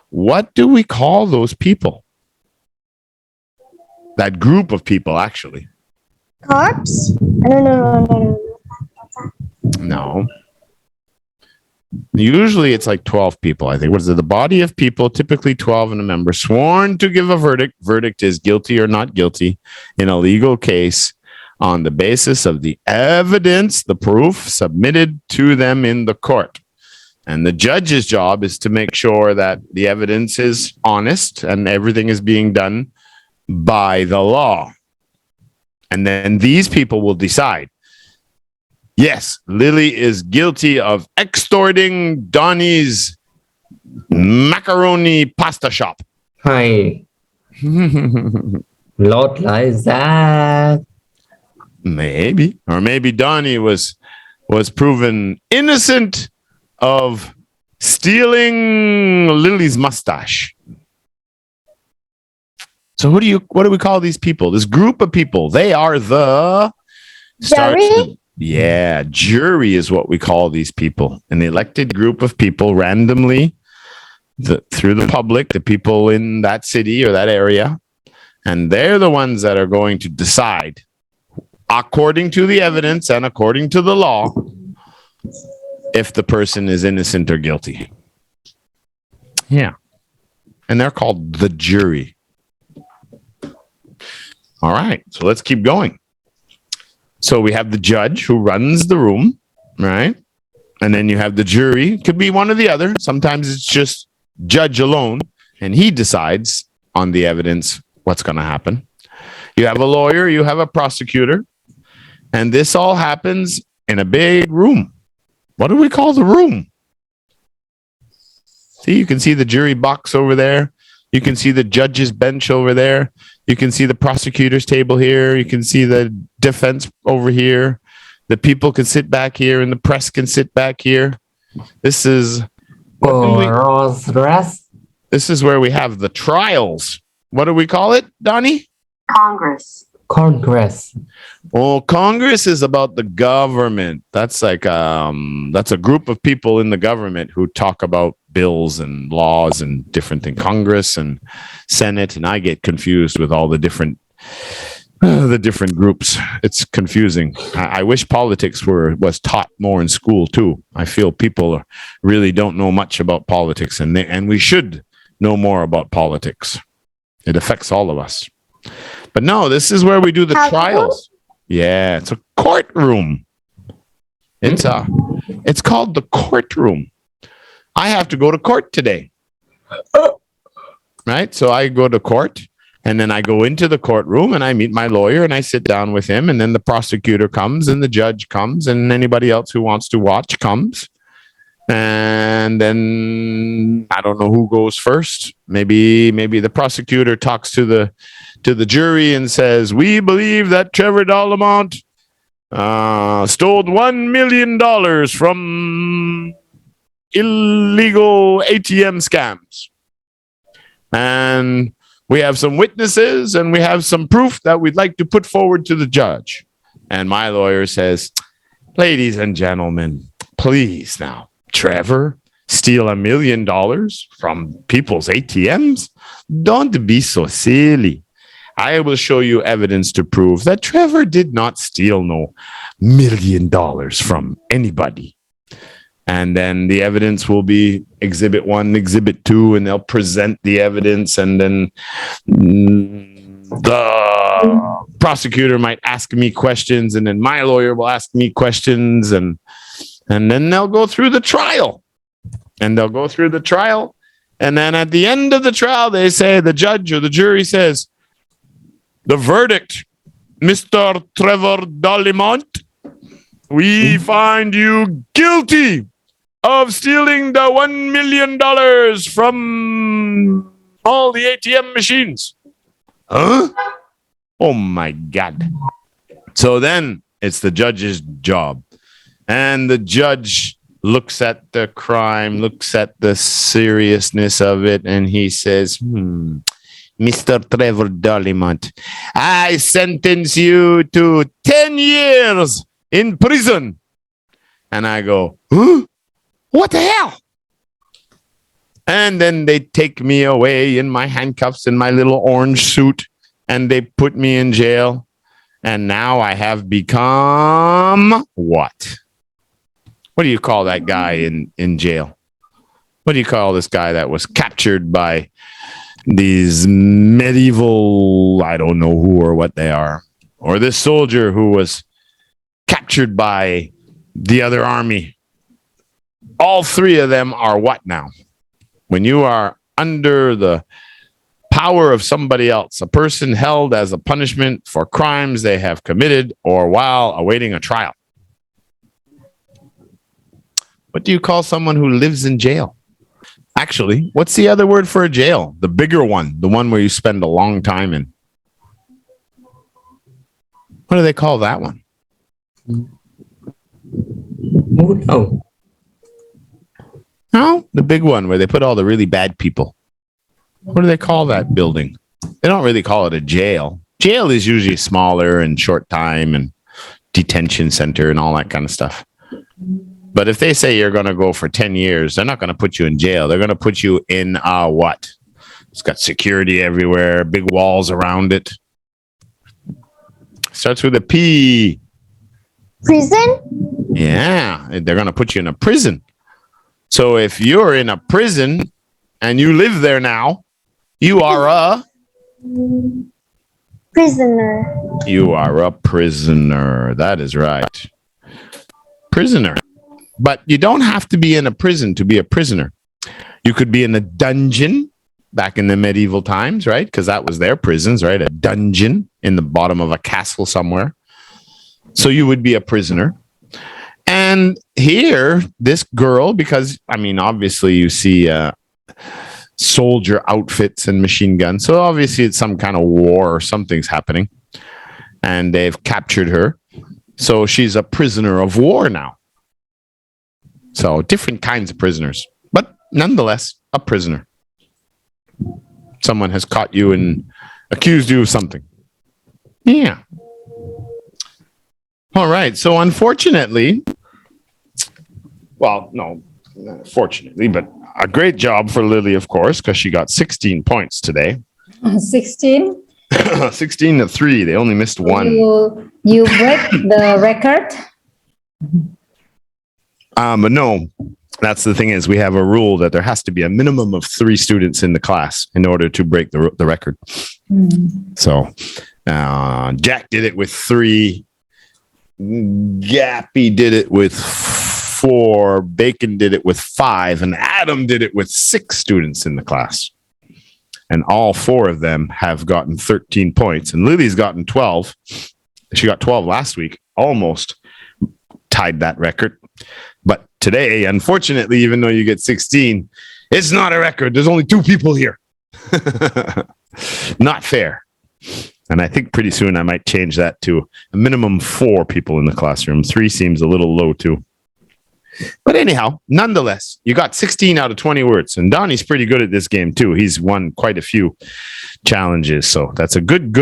What do we call those people? That group of people, actually. Corpse? No. No. Usually it's like 12 people, I think. What is it? The body of people, typically 12 and a member, sworn to give a verdict. Verdict is guilty or not guilty in a legal case on the basis of the evidence, the proof submitted to them in the court. And the judge's job is to make sure that the evidence is honest and everything is being done by the law. And then these people will decide, yes, Lily is guilty of extorting Donnie's macaroni pasta shop. Hi. Lot like that. Maybe. Or maybe Donnie was proven innocent of stealing Lily's mustache. So what do we call these people? This group of people, they are the Jury? Yeah, jury is what we call these people. An elected group of people randomly through the public, the people in that city or that area. And they're the ones that are going to decide, according to the evidence and according to the law, if the person is innocent or guilty. Yeah. And they're called the jury. All right, so let's keep going. So we have the judge who runs the room, right? And then you have the jury. Could be one or the other. Sometimes it's just judge alone, and he decides on the evidence what's going to happen. You have a lawyer, you have a prosecutor, and this all happens in a big room. What do we call the room? See, you can see the jury box over there. You can see the judge's bench over there. You can see the prosecutor's table here. You can see the defense over here. The people can sit back here and the press can sit back here. This is this is where we have the trials. What do we call it, Donnie? Congress. Well, Congress is about the government. That's like that's a group of people in the government who talk about bills and laws and different things. Congress and Senate, and I get confused with all the different groups. It's confusing. I wish politics was taught more in school too. I feel people really don't know much about politics, and we should know more about politics. It affects all of us. But no, this is where we do the trials. Yeah, it's a courtroom. It's called the courtroom. I have to go to court today. Right? So I go to court, and then I go into the courtroom and I meet my lawyer and I sit down with him, and then the prosecutor comes and the judge comes and anybody else who wants to watch comes. And then I don't know who goes first. Maybe the prosecutor talks to the jury and says, "We believe that Trevor Dollemont stole $1 million from illegal ATM scams. And we have some witnesses and we have some proof that we'd like to put forward to the judge." And my lawyer says, "Ladies and gentlemen, please now, Trevor, steal $1 million from people's ATMs? Don't be so silly. I will show you evidence to prove that Trevor did not steal no $1 million from anybody." And then the evidence will be Exhibit 1, Exhibit 2, and they'll present the evidence. And then the prosecutor might ask me questions, and then my lawyer will ask me questions, and then they'll go through the trial. And then at the end of the trial, they say, the judge or the jury says, "The verdict, Mr. Trevor Dollemont, we find you guilty of stealing the $1 million from all the ATM machines." Huh? Oh my God. So then it's the judge's job. And the judge looks at the crime, looks at the seriousness of it, and he says, Mr. Trevor Dollemont, I sentence you to 10 years in prison. And I go, huh? What the hell? And then they take me away in my handcuffs in my little orange suit, and they put me in jail. And now I have become what? What do you call that guy in jail? What do you call this guy that was captured by these medieval, I don't know who or what they are, or this soldier who was captured by the other army? All three of them are what now? When you are under the power of somebody else, a person held as a punishment for crimes they have committed or while awaiting a trial. What do you call someone who lives in jail? Actually, what's the other word for a jail? The bigger one, the one where you spend a long time in. What do they call that one? Oh, No, the big one where they put all the really bad people. What do they call that building? They don't really call it a jail. Jail is usually smaller and short time and detention center and all that kind of stuff. But if they say you're going to go for 10 years, they're not going to put you in jail. They're going to put you in what? It's got security everywhere, big walls around it. Starts with a P. Prison? Yeah, they're going to put you in a prison. So if you're in a prison and you live there now, you are a Prisoner. You are a prisoner. That is right. Prisoner. But you don't have to be in a prison to be a prisoner. You could be in a dungeon back in the medieval times, right? Because that was their prisons, right? A dungeon in the bottom of a castle somewhere. So you would be a prisoner. And here, this girl, because, I mean, obviously you see soldier outfits and machine guns. So obviously it's some kind of war or something's happening. And they've captured her. So she's a prisoner of war now. So different kinds of prisoners, but nonetheless, a prisoner. Someone has caught you and accused you of something. Yeah. All right. So unfortunately, well, no, fortunately, but a great job for Lily, of course, because she got 16 points today. 16. 16-3. They only missed one. You break the record. But no, that's the thing is we have a rule that there has to be a minimum of 3 students in the class in order to break the record. So Jack did it with 3. Gappy did it with 4. Bacon did it with 5. And Adam did it with 6 students in the class. And all 4 of them have gotten 13 points. And Lily's gotten 12. She got 12 last week. Almost tied that record. But today, unfortunately, even though you get 16, it's not a record. There's only 2 people here. Not fair. And I think pretty soon I might change that to a minimum 4 people in the classroom. 3 seems a little low too. But anyhow, nonetheless, you got 16 out of 20 words. And Donnie's pretty good at this game too. He's won quite a few challenges. So that's a good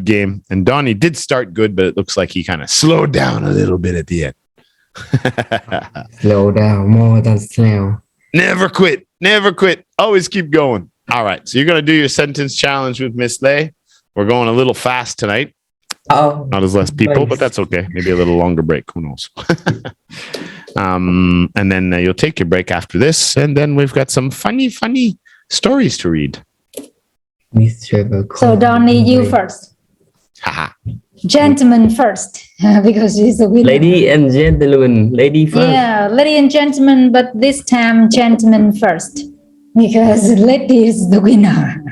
game. And Donnie did start good, but it looks like he kind of slowed down a little bit at the end. slow down, more than slow. Never quit. Always keep going. All right. So you're going to do your sentence challenge with Miss Lay. We're going a little fast tonight. Oh, Not as less people, but that's okay. Maybe a little longer break. Who knows? And then you'll take your break after this. And then we've got some funny stories to read. Miss Trevor. So Donnie, you first. Haha. Gentleman first, because he's the winner. Lady and gentlemen, lady first. Yeah, lady and gentlemen, but this time gentleman first, because lady is the winner.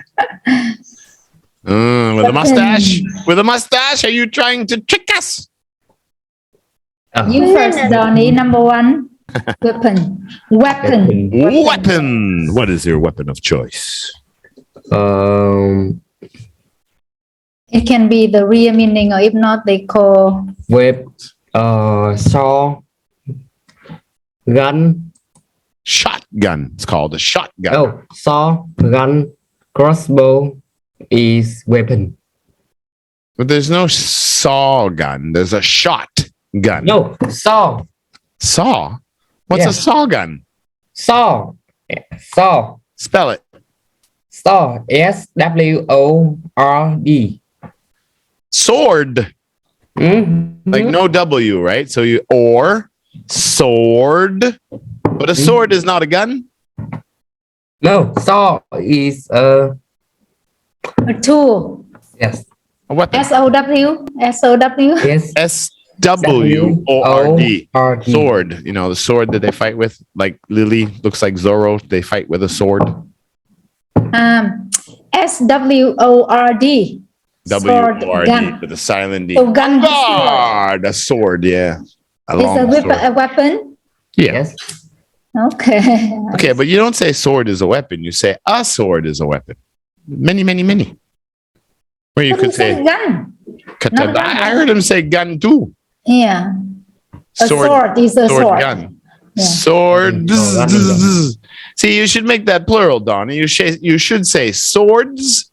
With a mustache? With a mustache? Are you trying to trick us? You first, Donnie. Number 1, weapon. Weapon. What is your weapon of choice? It can be the real meaning, or if not, they call With saw, gun. Shotgun. It's called a shotgun. Oh, saw, gun, crossbow is weapon. But there's no saw gun. There's a shotgun. No, saw. Saw? What's Yeah. a saw gun? Saw. Saw. Spell it. Saw. SWORD. Sword. Like no W, right? So you or sword. But a sword is not a gun. No, saw is a tool. yes. A weapon. SOW. Yes. SWORD. SWORD. Sword. You know, the sword that they fight with, like Lily looks like Zorro. They fight with a sword. SWORD. Sword, WORD gun. with a silent D. So gun is Sword. A sword, yeah. A long sword. a weapon. Yeah. Yes. Okay. Okay, but you don't say sword is a weapon. You say a sword is a weapon. Many, many, many. Or you But could he said say gun. katana. Not a gun. I heard him say gun too. Yeah. A sword is a sword. gun. Yeah. Sword. Gun. See, you should make that plural, Donnie. You should say swords,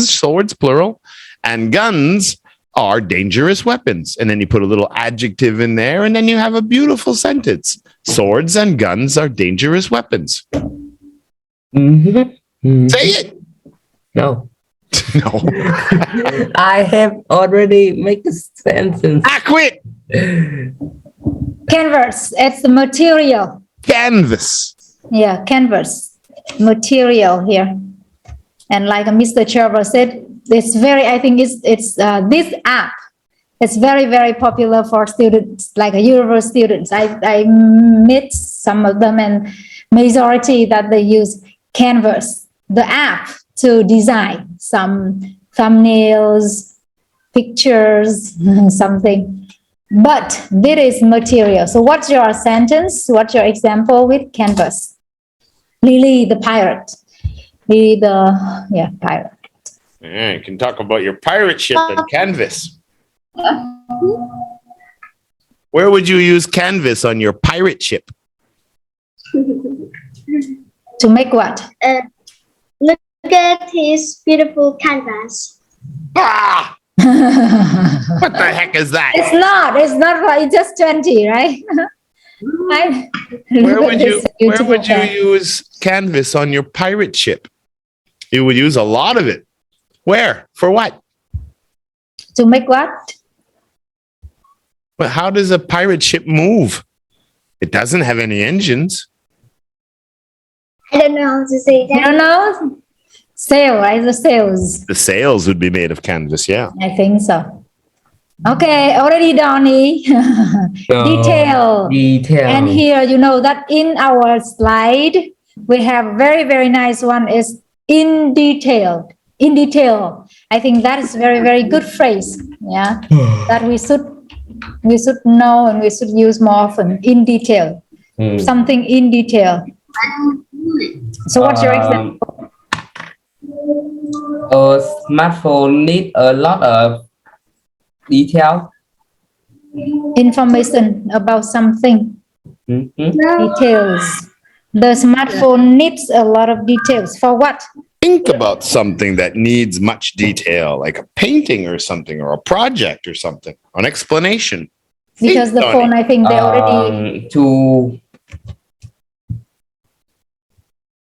swords plural, and guns are dangerous weapons. And then you put a little adjective in there, and then you have a beautiful sentence. Swords and guns are dangerous weapons. Mm-hmm. Say it. No. No. I have already made a sentence. I quit. Canvas. It's the material. Canvas. Yeah, canvas material here. And like Mr. Trevor said, it's very, I think it's this app. It's very, very popular for students, like university students. I met some of them, and majority that they use Canvas, the app, to design some thumbnails, pictures, something. But this is material. So what's your sentence? What's your example with Canvas? Lily the pirate. Lily the pirate. Yeah, you can talk about your pirate ship and canvas. Where would you use canvas on your pirate ship? To make what? Look at his beautiful canvas. Ah! What the heck is that? It's not right. It's just 20, right? Where would you use canvas on your pirate ship? You would use a lot of it. Where? For what? To make what? But how does a pirate ship move? It doesn't have any engines. I don't know how to say You that. don't know? Sail, right? The sails. The sails would be made of canvas, yeah. I think so. Okay, already Donnie. Detail. Detail. And here, you know that in our slide, we have very, very nice one is in detail. In detail. I think that is very, very good phrase. Yeah. That we should know and we should use more often. In detail. Something in detail. So what's your example? A smartphone need a lot of detail. Information about something. Mm-hmm. Details. The smartphone needs a lot of details. For what? Think about something that needs much detail, like a painting or something, or a project or something, an explanation. Because the phone, I think they already...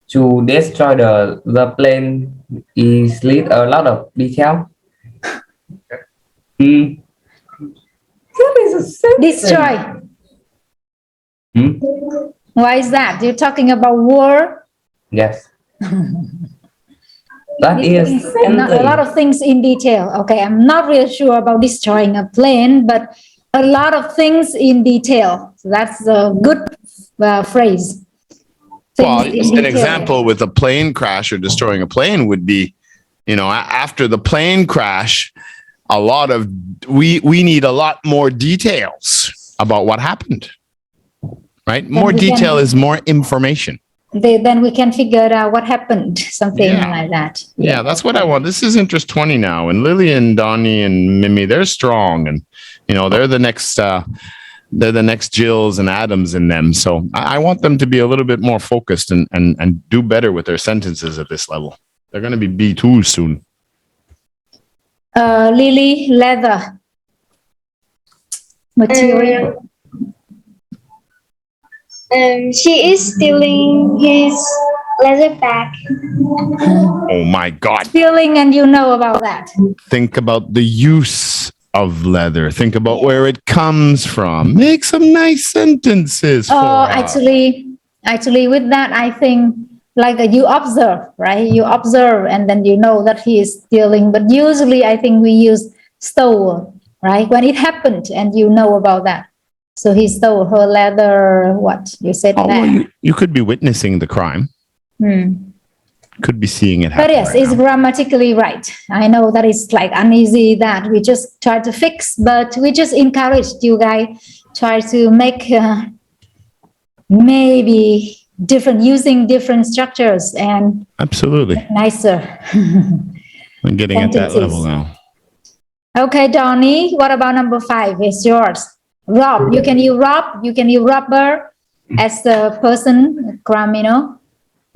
To destroy the plane is need a lot of detail. That is a sentence. Destroy. Why is that? You're talking about war? Yes. That is a lot of things in detail. Okay, I'm not real sure about destroying a plane, but a lot of things in detail. So that's a good phrase. Well, an example with a plane crash or destroying a plane would be, you know, after the plane crash, we need a lot more details about what happened, right? More detail is more information. then we can figure out what happened, something Yeah. like that. Yeah, that's what I want. This is interest 20 now. And Lily and Donnie and Mimi, they're strong. And, they're the next Jills and Adams in them. So I want them to be a little bit more focused and do better with their sentences at this level. They're going to be B2 soon. Lily, leather. Material. She is stealing his leather bag. Oh my God. Stealing, and you know about that. Think about the use of leather. Think about where it comes from. Make some nice sentences. Oh, actually, with that, I think like you observe, right? You observe, and then you know that he is stealing. But usually, I think we use stole, right? When it happened, and you know about that. So he stole her leather. What you said? Oh, that. well, you could be witnessing the crime. Could be seeing it happen. But yes, right it's now. grammatically right. I know that it's like uneasy that we just try to fix, but we just encouraged you guys try to make maybe using different structures and Absolutely. nicer. I'm getting at that sentences. level now. Okay, Donnie, what about number 5? It's yours. Rob. You can use rob. You can use robber as the person, criminal,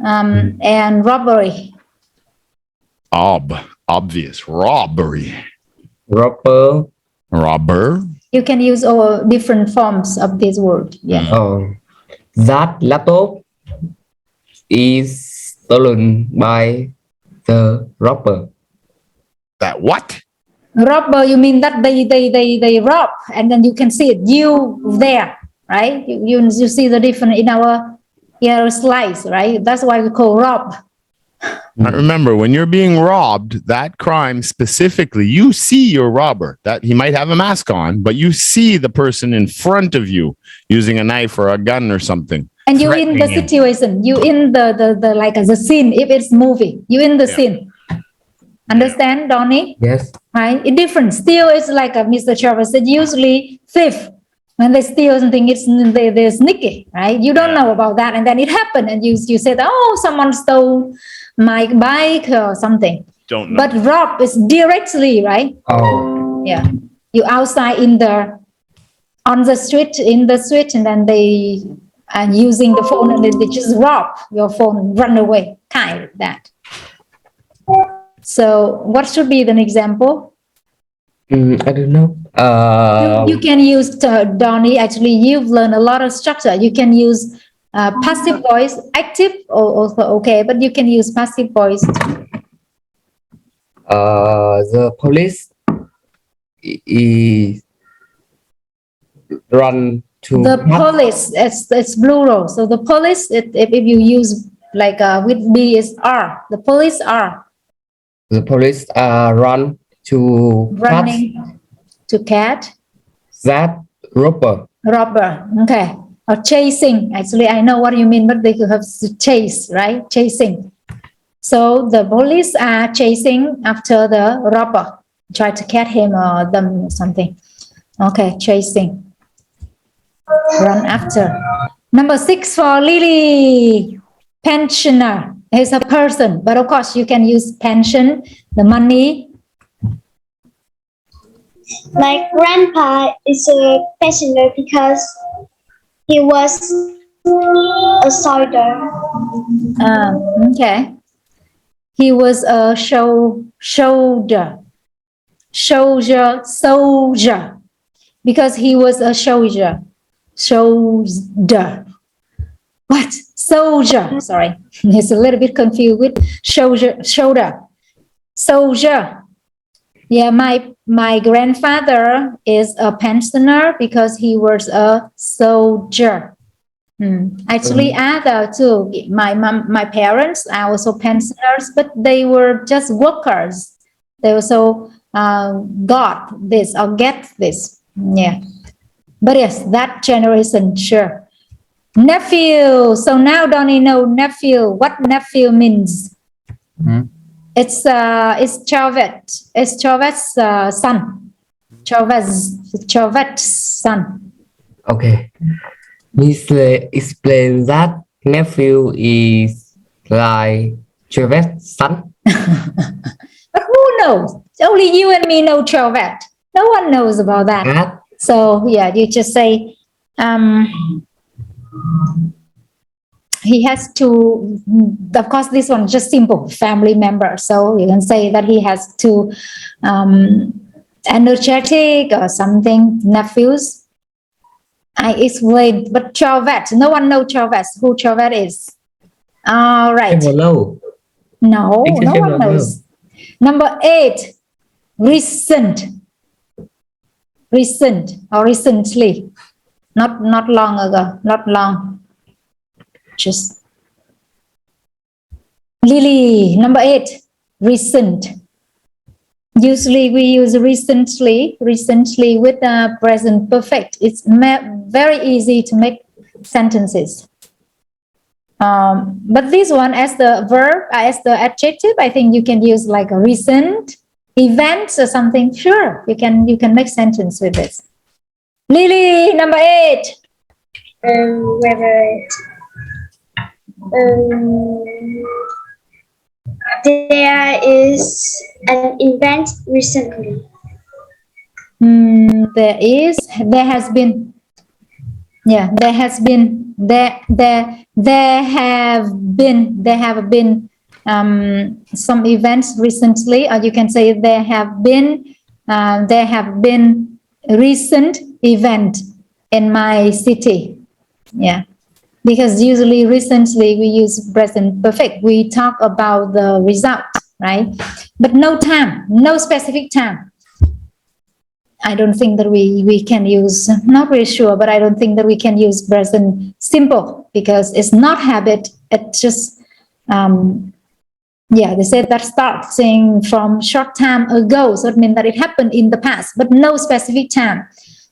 and robbery. Obvious. Robbery. Robber. Robber. You can use all different forms of this word. Yeah. That laptop is stolen by the robber. That what? Robber, you mean that they rob, and then you can see it. You there, right? You see the difference in our slides, right? That's why we call rob. I remember when you're being robbed, that crime specifically, you see your robber. That he might have a mask on, but you see the person in front of you using a knife or a gun or something. And you in the situation, you in the like the scene. If it's movie, you in the scene. Understand, Donnie? Yes. Right? It's different. Steal is like Mr. Trevor said. Usually, thief. When they steal something, they're sneaky, right? You don't know about that, and then it happened, and you said, "Oh, someone stole my bike or something." Don't know. But rob is directly, right? Oh. Yeah, you outside on the street, and then they are using the phone, and they just rob your phone and run away, kind of that. So, what should be an example? I don't know. You can use Donnie. Actually, you've learned a lot of structure. You can use passive voice, active also okay, but you can use passive voice. The police is run to The police. It's plural. So the police. If you use like with B is R. The police are. The police run to Running to cat. that robber. Robber. Okay. Or chasing. Actually, I know what you mean, but they could have to chase, right? Chasing. So the police are chasing after the robber. Try to catch him or them or something. Okay, chasing. Run after. Number 6 for Lily. Pensioner is a person, but of course you can use pension, the money. Like grandpa is a pensioner because he was a soldier. Okay. He was a soldier, because he was a soldier. What? Soldier. Sorry. It's a little bit confused with shoulder. Soldier. Yeah, my grandfather is a pensioner because he was a soldier. Actually, other too. My parents are also pensioners, but they were just workers. They also got this or get this. Yeah. But yes, that generation, sure. Nephew. So now Donnie know nephew. What nephew means? It's Chauvet. It's Chauvet's son. Chauvet's son. Okay. Please explain that Nephew is like Juliet's son. But who knows? Only you and me know Trevor. No one knows about that. At So yeah, you just say he has to. Of course, this one just simple family member. So you can say that he has two energetic or something nephews. I explained, but Trevor. No one knows Trevor. Who Trevor is? All right. Hello. No, It's no one Trevor. knows. Number 8, recent. Recent or recently. Not long ago. Not long. Just Lily. Number 8, recent. Usually we use recently with present perfect. It's very easy to make sentences. But this one as the verb, as the adjective, I think you can use like a recent events or something. Sure, you can make sentence with this. Lily, number 8. There is an event recently. There has been some events recently, or you can say there have been recent event in my city. Yeah, because usually recently we use present perfect. We talk about the result, right? But no time, no specific time. I don't think that we can use, not really sure, but I don't think that we can use present simple because it's not habit. It's just, they said that starting from short time ago. So it means that it happened in the past, but no specific time.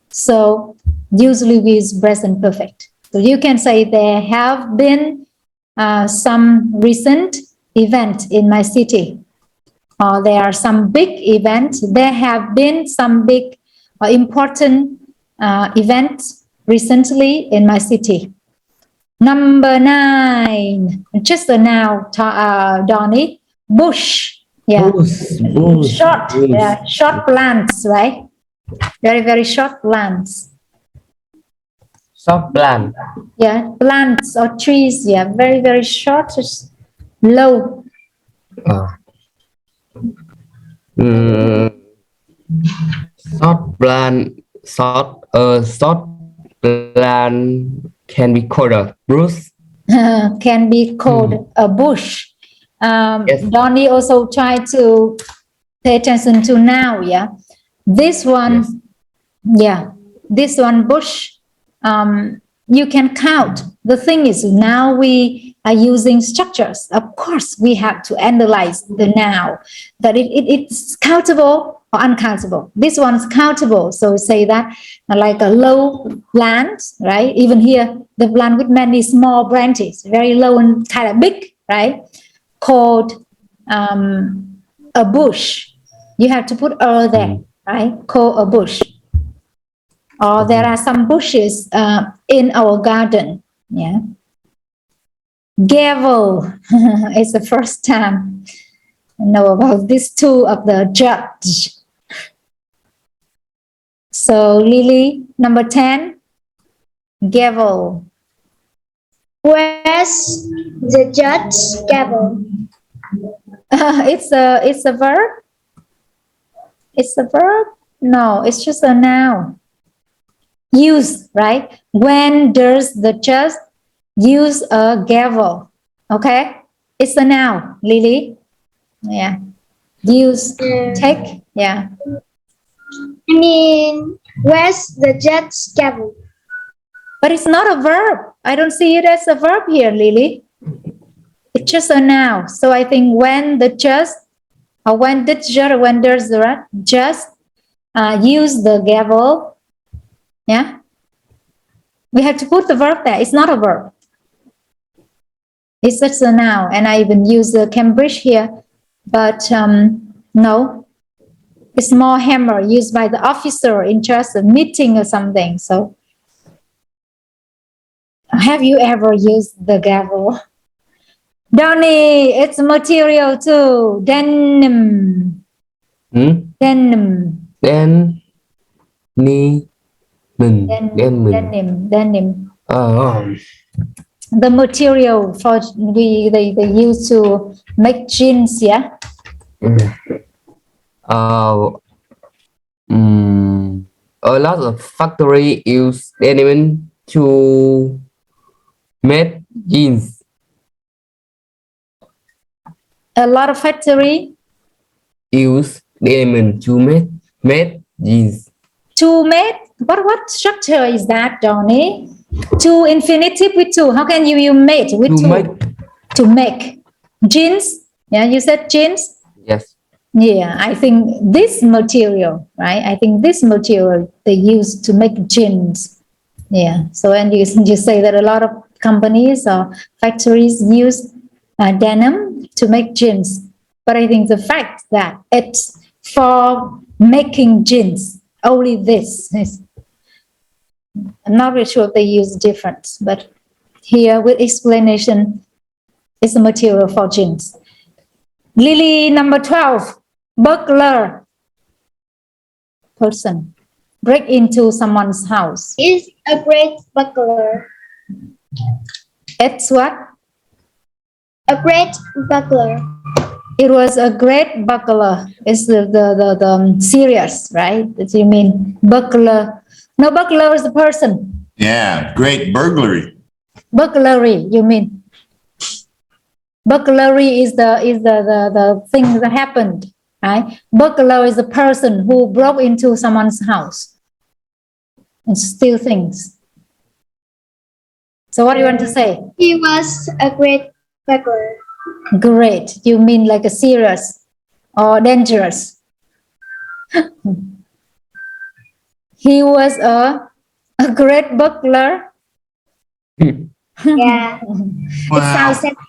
So usually we use present perfect. So you can say there have been some recent event in my city. Or there are some big events. There have been some big important events recently in my city. Number 9, just a noun, Donnie. Bush. Yeah. Bush. Short. Yeah. Short plants, right? Very, very short plants. Short plant. Yeah. Plants or trees. Yeah. Very, very short. Just low. Short plant can be called a bush. Can be called a bush. Yes. Donnie also tried to pay attention to now. Yeah, this one. Yes. This one bush. You can count. The thing is, now we are using structures. Of course, we have to analyze the now, that it's countable or uncountable. This one's countable. So say that like a low plant, right? Even here, the plant with many small branches, very low and kind of big, right? Called a bush. You have to put there, right? Called a bush. Or there are some bushes in our garden. Yeah. Gavel. It's the first time I know about these two of the judge. So Lily, number 10. Gavel. Where's the judge's gavel? It's a verb. It's a verb. No, it's just a noun. Use, right? When does the judge use a gavel? Okay, it's a noun, Lily. Yeah. Use, take, yeah. I mean, where's the judge's gavel? But it's not a verb. I don't see it as a verb here, Lily. It's just a noun. So I think when the judge, or when the judge, or when there's the judge use the gavel, yeah, we have to put the verb there. It's not a verb. It's just a noun. And I even use Cambridge here, but no, it's more hammer used by the officer in just a meeting or something. So Have you ever used the gavel? Donnie, it's material too. Denim. Denim. Then ni mình Denim. uh, The material for they use to make jeans, yeah. A lot of factory use denim to make jeans. A lot of factory Use denim to make jeans. to make what structure is that, Donnie? To infinitive with two. How can you make with To two? make. To make jeans. Yeah, you said jeans. Yes. Yeah, I think this material, right? I think this material they use to make jeans. Yeah. So and you say that a lot of companies or factories use denim to make jeans, but I think the fact that it's for making jeans, only this is. I'm not really sure if they use different, but here with explanation, it's a material for jeans. Lily, number 12, burglar. Person. Break into someone's house. Is a great burglar. It's what? A great burglar. It was a great burglar. It's the serious, right? That you mean burglar. No, burglar is the person. Yeah, great burglary. Burglary, you mean? Burglary is the thing that happened, right? Burglar is the person who broke into someone's house and steal things. So what do you want to say? He was a great burglar. Great. You mean like a serious or dangerous? He was a great burglar. Yeah.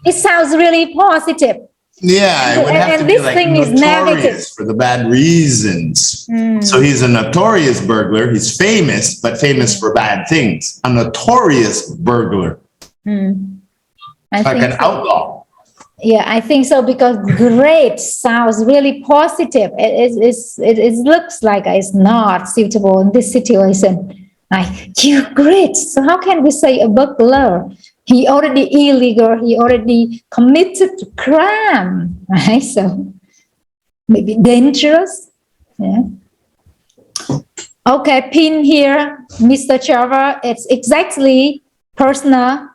It sounds really positive. Yeah, it would have And to be this like thing is negative. notorious for the bad reasons. So he's a notorious burglar. He's famous, but famous for bad things. A notorious burglar, I like think an so. outlaw. Yeah, I think so because great sounds really positive. It looks like it's not suitable in this situation. Like, you're great. So how can we say a burglar? He already illegal. He already committed crime, right? So maybe dangerous. Yeah. Okay, pin here, Mr. Trevor. It's exactly personal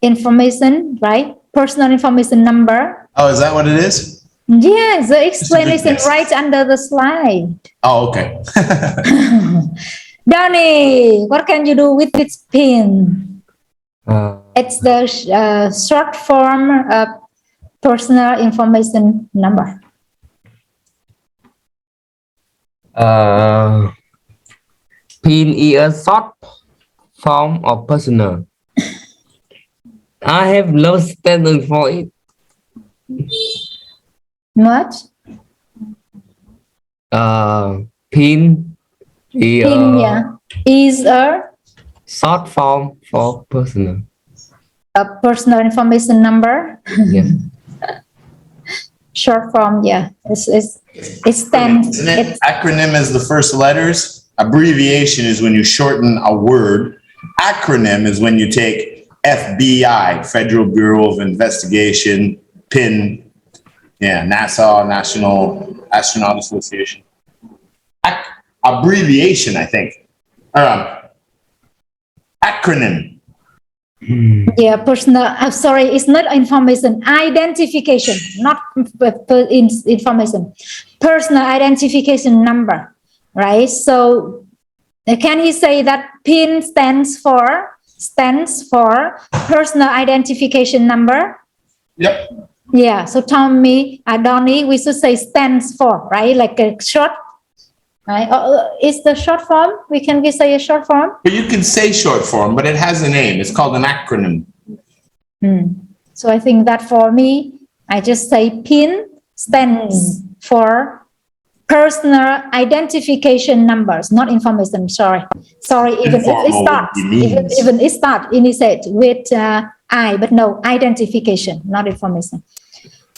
information, right? Personal information number. Oh, is that what it is? Yes, the explanation guess. right under the slide. Oh, okay. Danny, what can you do with this pin? It's the short form of personal information number. PIN is a short form of personal. I have no standard for it. What? PIN is Pin, yeah, is a short form for personal. personal information number. Yes. Short form, yeah. It stands. Isn't it? Acronym is the first letters. Abbreviation is when you shorten a word. Acronym is when you take FBI, Federal Bureau of Investigation, PIN, yeah, NASA, National Astronaut Association. Abbreviation, I think. Acronym. Yeah, personal. I'm sorry, it's not information. Identification, not information. Personal identification number, right? So, can he say that PIN stands for personal identification number? Yep. Yeah. So, Tommy, Donnie, we should say stands for, right? Like a short. Right? Is the short form? We say a short form? But you can say short form, but it has a name. It's called an acronym. So I think that for me, I just say PIN stands for personal identification numbers, not information. Sorry. Even if it Informal starts, means. even it starts initiate with I, but no identification, not information.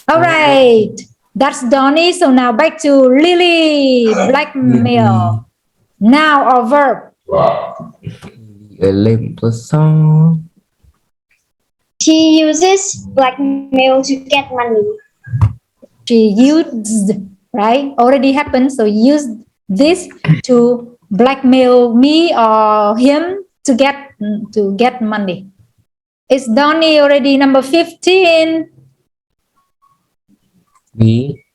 All right, that's Donnie. So now back to Lily. Blackmail. Noun or verb? Lên plus song. She uses blackmail to get money. She used, right? Already happened. So use this to blackmail me or him to get money. It's Donnie already number 15. Me.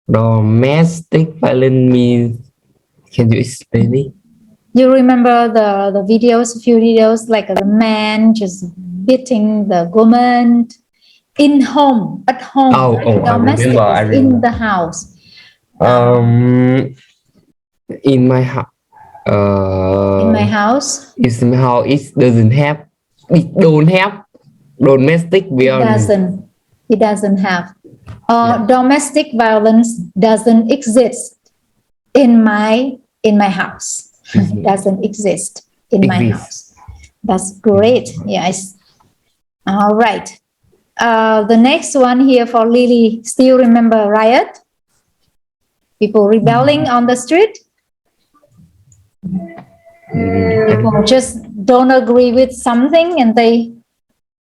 Domestic violence means. Can you explain it? You remember the videos, a few videos, like the man just beating the woman at home. Domestic I is remember. in the house. In my house. In my house. It's in my house. It don't have domestic violence. It doesn't have. Domestic violence doesn't exist in my house. It doesn't exist in my house. That's great. Yes. All right. The next one here for Lily. Still remember riot? People rebelling on the street? People just don't agree with something and they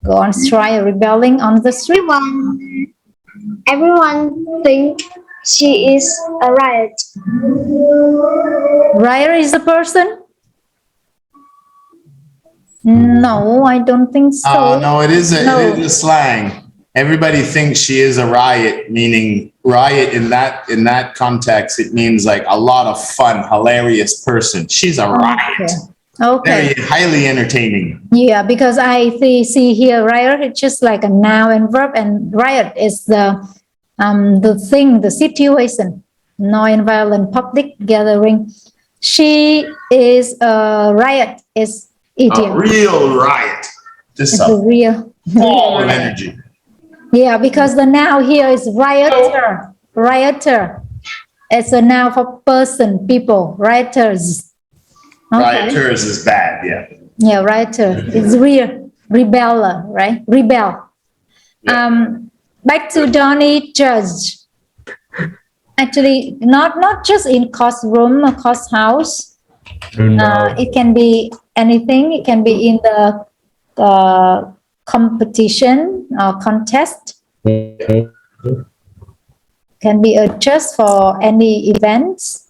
go on strike, rebelling on the street. Everyone think she is a riot. Riot is a person? No, I don't think so. No, it is No. it is a slang. Everybody thinks she is a riot, meaning riot in that context, it means like a lot of fun, hilarious person. She's a riot. Okay. Very highly entertaining. Yeah, because I see here riot, it's just like a noun and verb, and riot is the thing, the situation, non-violent public gathering. She is a riot, is idiom. A real riot. Just It's a real ball of energy. Yeah, because the noun here is rioter. Rioter. It's a noun for person, people, rioters. Okay. Rioters is bad, yeah. Yeah, rioter. It's real, rebeller, right? Rebel. Back to Donnie Judge. Actually, not just in course room or course house. It can be anything. It can be in the competition or contest. Can be a just for any events.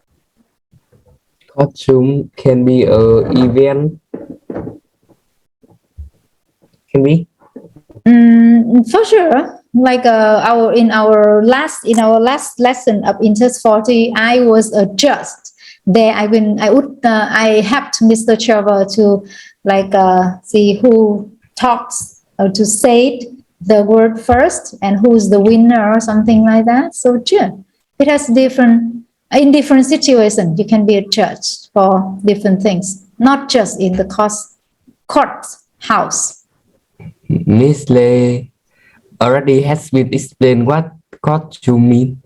Costume can be a event. Can be. For sure. Like in our last lesson of Interest 40, I was a judge. There I helped Mr. Trevor to see who talks or to say the word first and who's the winner or something like that. So sure, it has different situations. You can be a judge for different things, not just in the court house. Miss Lay already has been explained what costume mean.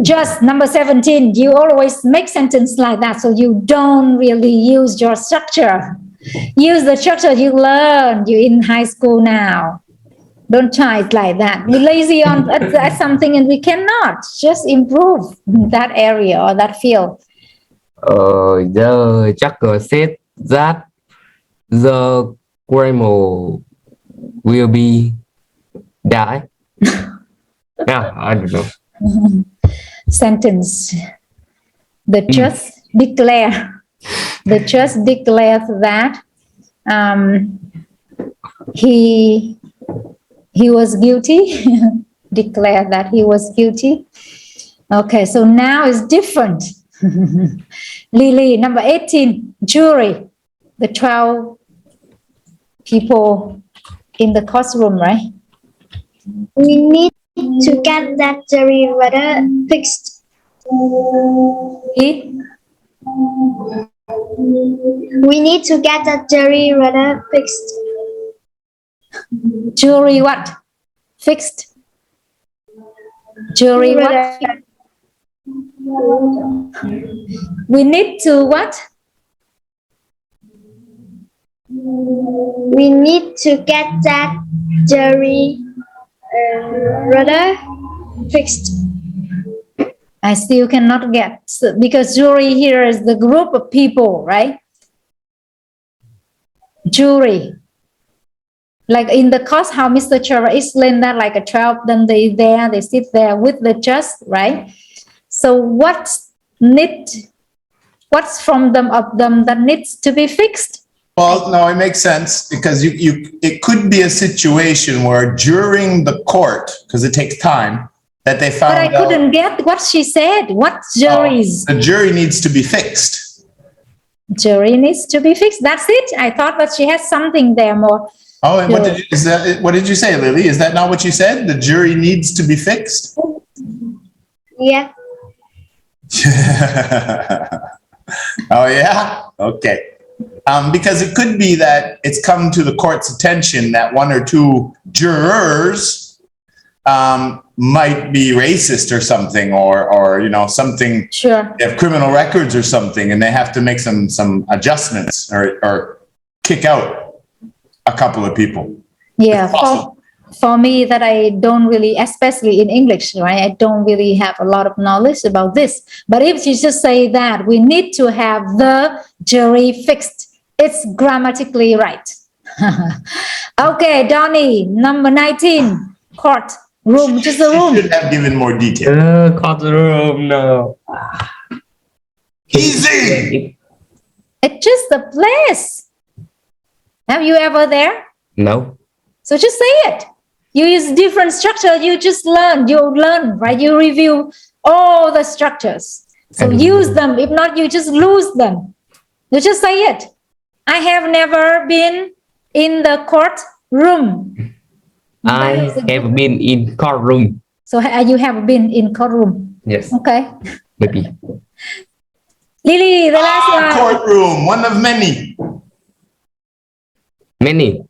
Just number 17, you always make sentence like that, so you don't really use your structure. Use the structure you learn you in high school now. Don't try it like that. We're lazy at something and we cannot just improve that area or that field. The Jacker said that the grammar will be die. Yeah, I don't know. Sentence. The judge declare that he was guilty. Declare that he was guilty. Okay, so now it's different. Lily, number 18, jury. The 12 people in the courtroom, right? We need to get that jury rather fixed. We need to get that jury rather fixed. Jury what? Fixed. Jury what? Rudder. We need to what? We need to get that jury rudder fixed. I still cannot get, because jury here is the group of people, right? Jury. Like in the course, how Mr. Trevor explained that, like a 12, then they sit there with the judge, right? So what's from them of them that needs to be fixed? Well, no, it makes sense because it could be a situation where during the court, because it takes time, that they found But I couldn't get what she said. What juries? The jury needs to be fixed. Jury needs to be fixed. That's it. I thought that she had something there more. Oh, and what did you say, Lily? Is that not what you said? The jury needs to be fixed? Yeah. Oh, yeah? Okay. Because it could be that it's come to the court's attention that one or two jurors might be racist or something, or something. Sure. They have criminal records or something, and they have to make some adjustments or kick out a couple of people. Yeah. For me, that I don't really, especially in English, right? I don't really have a lot of knowledge about this. But if you just say that we need to have the jury fixed, it's grammatically right. Okay, Donnie, number 19, court room, just a room. You should have given more detail. Courtroom, no. Easy. It's just a place. Have you ever there? No. So just say it. You use different structure. You learn, right? You review all the structures. So use them. If not, you just lose them. You just say it. I have never been in the courtroom. I have been in courtroom. So you have been in courtroom. Yes. Okay. Maybe. Lily, the last one. Courtroom, one of many. Many.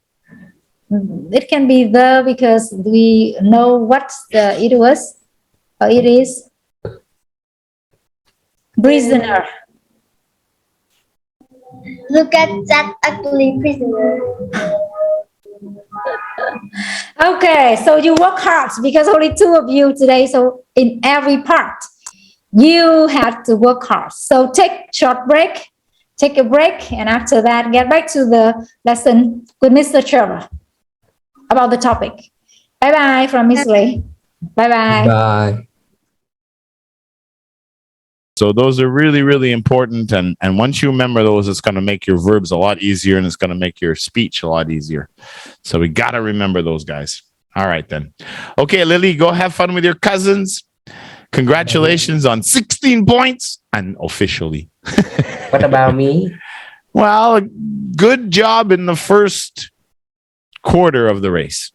It can be the, because we know what it was, or it is. Prisoner. Look at that ugly prisoner. Okay, so you work hard because only two of you today. So in every part, you have to work hard. So take a break, and after that, get back to the lesson with Mr. Trevor about the topic. Bye-bye from Miss Lee. Bye-bye. Bye. So those are really, really important. And once you remember those, it's going to make your verbs a lot easier, and it's going to make your speech a lot easier. So we got to remember those guys. All right, then. Okay, Lily, go have fun with your cousins. Congratulations on 16 points unofficially. What about me? Well, good job in the first quarter of the race.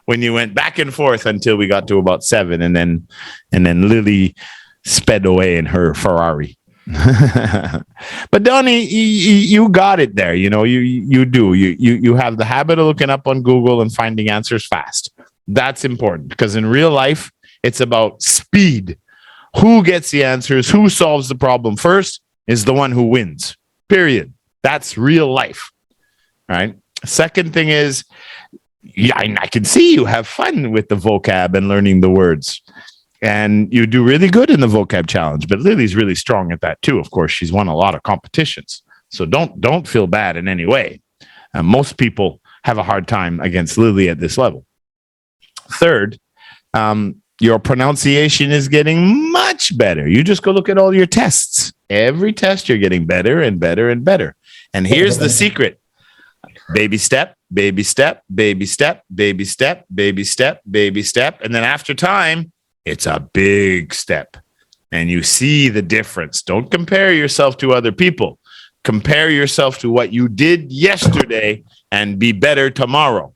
When you went back and forth until we got to about 7, and then Lily sped away in her Ferrari. But Donnie, you got it there. You do. You have the habit of looking up on Google and finding answers fast. That's important, because in real life, it's about speed. Who gets the answers, who solves the problem first is the one who wins. Period. That's real life. All right. Second thing is, yeah, I can see you have fun with the vocab and learning the words. And you do really good in the vocab challenge, but Lily's really strong at that too. Of course, she's won a lot of competitions. So don't feel bad in any way. Most people have a hard time against Lily at this level. Third, your pronunciation is getting much better. You just go look at all your tests. Every test you're getting better and better and better. And here's the secret. Baby step, baby step, baby step, baby step, baby step, baby step. And then after time, it's a big step. And you see the difference. Don't compare yourself to other people. Compare yourself to what you did yesterday and be better tomorrow.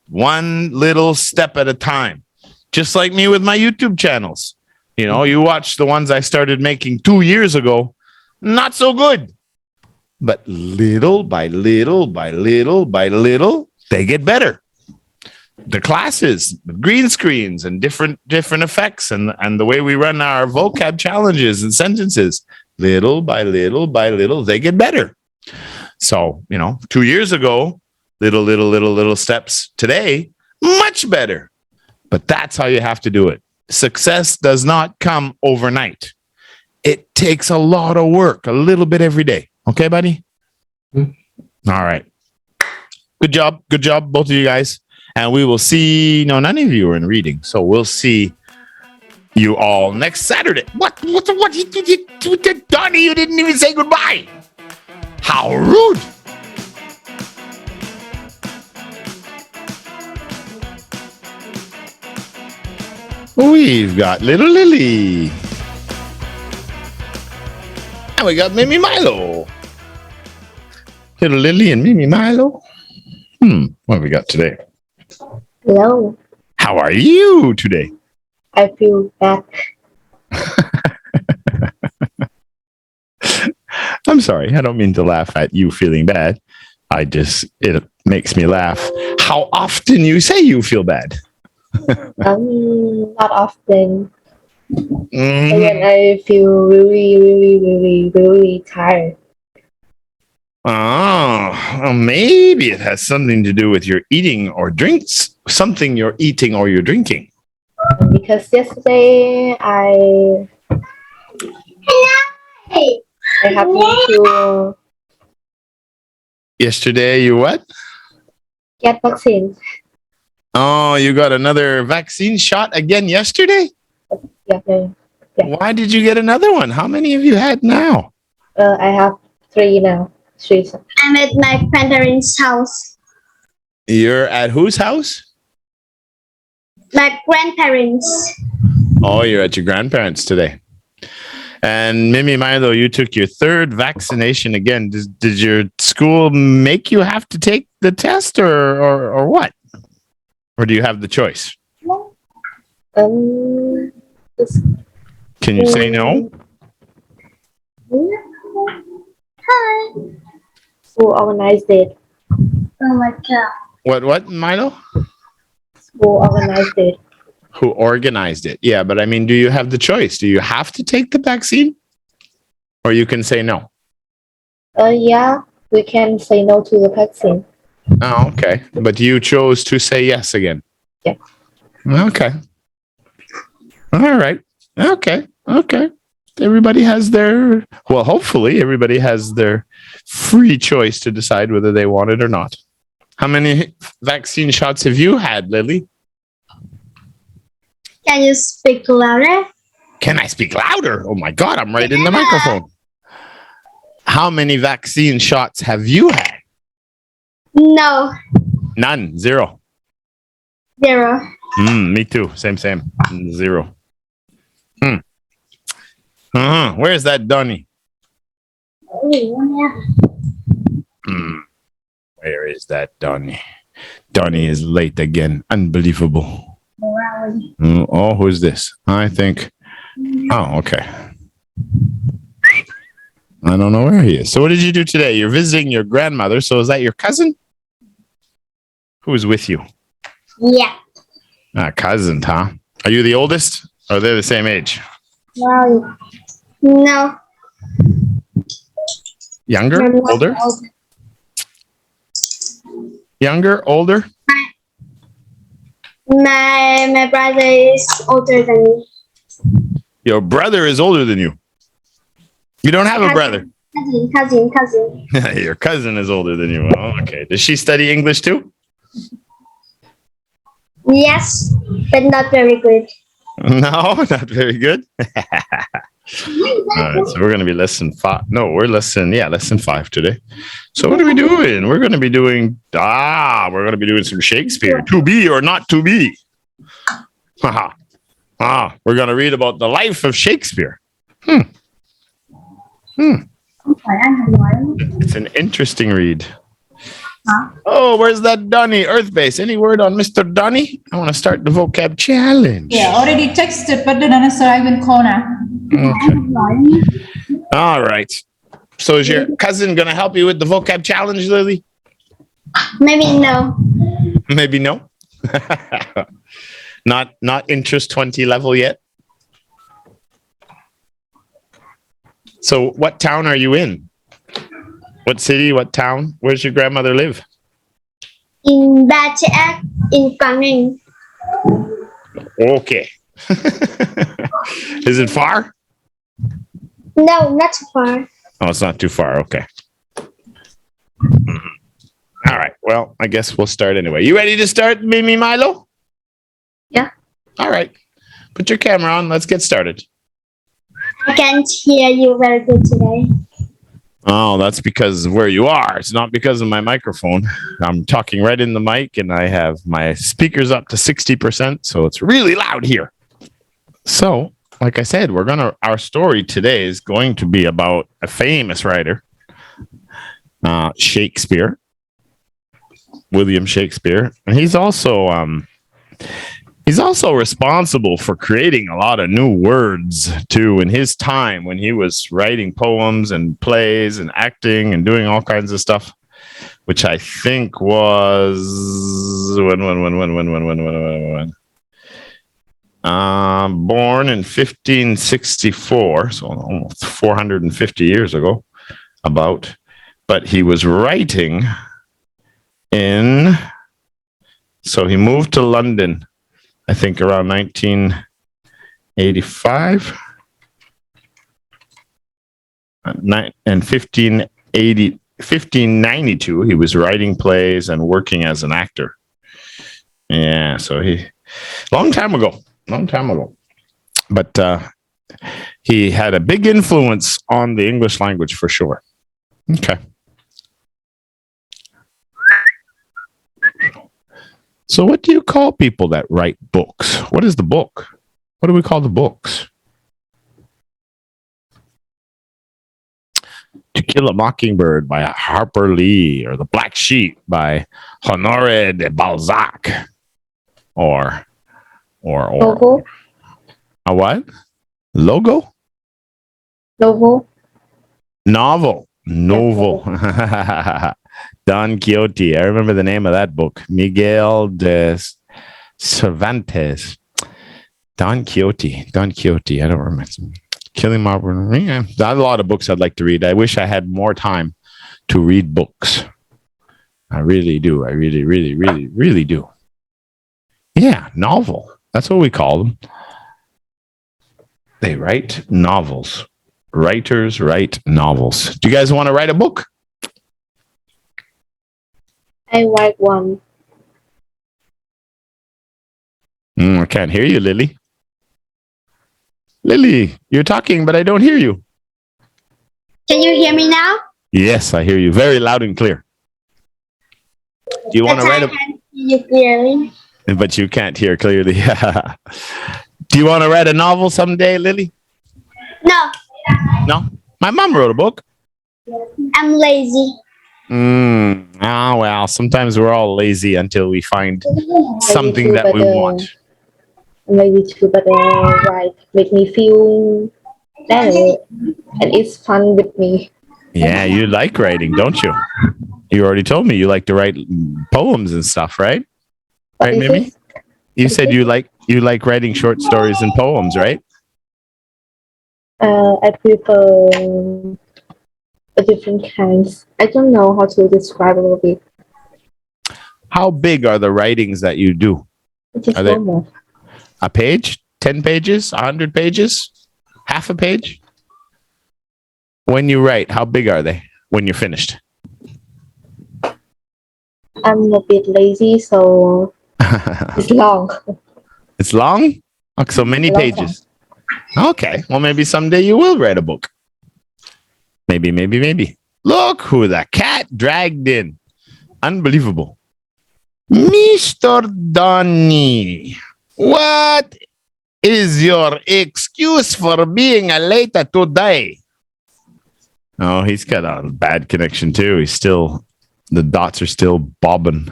One little step at a time. Just like me with my YouTube channels. You watch the ones I started making 2 years ago. Not so good. But little by little by little by little, they get better. the classes, the green screens and different effects and the way we run our vocab challenges and sentences, little by little, they get better. So, 2 years ago, little steps. Today, much better. But that's how you have to do it. Success does not come overnight. It takes a lot of work, a little bit every day. Okay, buddy? All right. Good job, both of you guys. And we will see, none of you are in reading. So we'll see you all next Saturday. What? Donnie, you didn't even say goodbye. How rude. We've got little Lily. And we got Mimi Milo. Little Lily and Mimi Milo. What have we got today? Hello. How are you today? I feel bad. I'm sorry. I don't mean to laugh at you feeling bad. It makes me laugh. How often you say you feel bad? Not often. Mhm. When I feel really tired. Oh, maybe it has something to do with your eating or drinks. Something you're eating or you're drinking. Because yesterday I happened to Yesterday, you what? get vaccine. Oh, you got another vaccine shot again yesterday? Yeah. Why did you get another one? How many have you had now? I have 3 now. 3. I'm at my grandparents' house. You're at whose house? My grandparents. Oh, you're at your grandparents today. And Mimi Milo, you took your 3rd vaccination again. Did your school make you have to take the test or what? Or do you have the choice? Can you say no? Hi. Who organized it? Oh my God. What, Milo? Who organized it? Who organized it? Yeah, but I mean, do you have the choice? Do you have to take the vaccine? Or you can say no? Yeah, we can say no to the vaccine. Oh, okay. But you chose to say yes again. Yeah. Okay. All right. Okay. Everybody has hopefully everybody has their free choice to decide whether they want it or not. How many vaccine shots have you had, Lily? Can you speak louder? Can I speak louder? Oh my God, I'm right in the microphone. How many vaccine shots have you had? No. None. 0. 0. Me too. Same. 0. Where's that Donnie? Where is that Donnie? Donnie is late again. Unbelievable. Oh, who's this? I think. Oh, okay. I don't know where he is. So what did you do today? You're visiting your grandmother. So is that your cousin? Who's with you? Yeah. Cousins, huh? Are you the oldest? Or are they the same age? No. Younger? Older? Younger? Older? My brother is older than me. Your brother is older than you. You don't have a brother. Cousin. Your cousin is older than you. Oh, okay. Does she study English too? Yes, but not very good. No, not very good. All right, so we're going to be lesson 5. No, we're lesson 5 today. So what are we doing? We're going to be doing some Shakespeare. To be or not to be. We're going to read about the life of Shakespeare. It's an interesting read. Oh, where's that Donnie? Earthbase. Any word on Mr. Donnie? I want to start the vocab challenge. Yeah, already texted, but the answer I will call now. Okay. All right. So is your cousin going to help you with the vocab challenge, Lily? Maybe no. Maybe no. Not interest 20 level yet. So what town are you in? What city, what town? Where's your grandmother live? In Bacheak, in Quảng Ninh. Okay. Is it far? No, not too far. Oh, it's not too far. Okay. Mhm. All right. Well, I guess we'll start anyway. You ready to start, Mimi Milo? Yeah. All right. Put your camera on. Let's get started. I can't hear you very good today. Oh, that's because of where you are. It's not because of my microphone. I'm talking right in the mic and I have my speakers up to 60%. So it's really loud here. So, like I said, our story today is going to be about a famous writer, Shakespeare, William Shakespeare. And he's also responsible for creating a lot of new words too in his time when he was writing poems and plays and acting and doing all kinds of stuff, which I think was when. Born in 1564, so almost 450 years ago, but he was writing so he moved to London, I think around 1985, and 1592, he was writing plays and working as an actor. Yeah, so long time ago. But he had a big influence on the English language for sure. Okay. So what do you call people that write books? What is the book? What do we call the books? To Kill a Mockingbird by Harper Lee, or The Black Sheep by Honoré de Balzac, or Logo. A what? Logo? Logo. Novel. Don Quixote. I remember the name of that book. Miguel de Cervantes. Don Quixote. I don't remember. Killing Mockingbird. Yeah. There's a lot of books I'd like to read. I wish I had more time to read books. I really do. I really do. Yeah, novel. That's what we call them. They write novels. Writers write novels. Do you guys want to write a book? I write one. I can't hear you, Lily. Lily, you're talking, but I don't hear you. Can you hear me now? Yes, I hear you very loud and clear. Do you want to write I can hear you clearly. But you can't hear clearly. Do you want to write a novel someday, Lily? No, No? My mom wrote a book. I'm lazy. Well, sometimes we're all lazy until we find something that we want. Maybe too, but right, make me feel better, and it's fun with me. Yeah, you like writing, don't you? You already told me you like to write poems and stuff, right? What Right, is Mimi? it? You said you like writing short stories and poems, right? I prefer different kinds. I don't know how to describe a little bit. How big are the writings that you do? It is Are they- normal. A page? 10 pages? 100 pages? Half a page? When you write, how big are they when you're finished? I'm a bit lazy, so it's long. It's long? Oh, so many Long pages. Okay. Well, maybe someday you will write a book. Maybe. Look who the cat dragged in. Unbelievable. Mr. Donny, what is your excuse for being late today? Oh, he's got a bad connection too. The dots are still bobbing.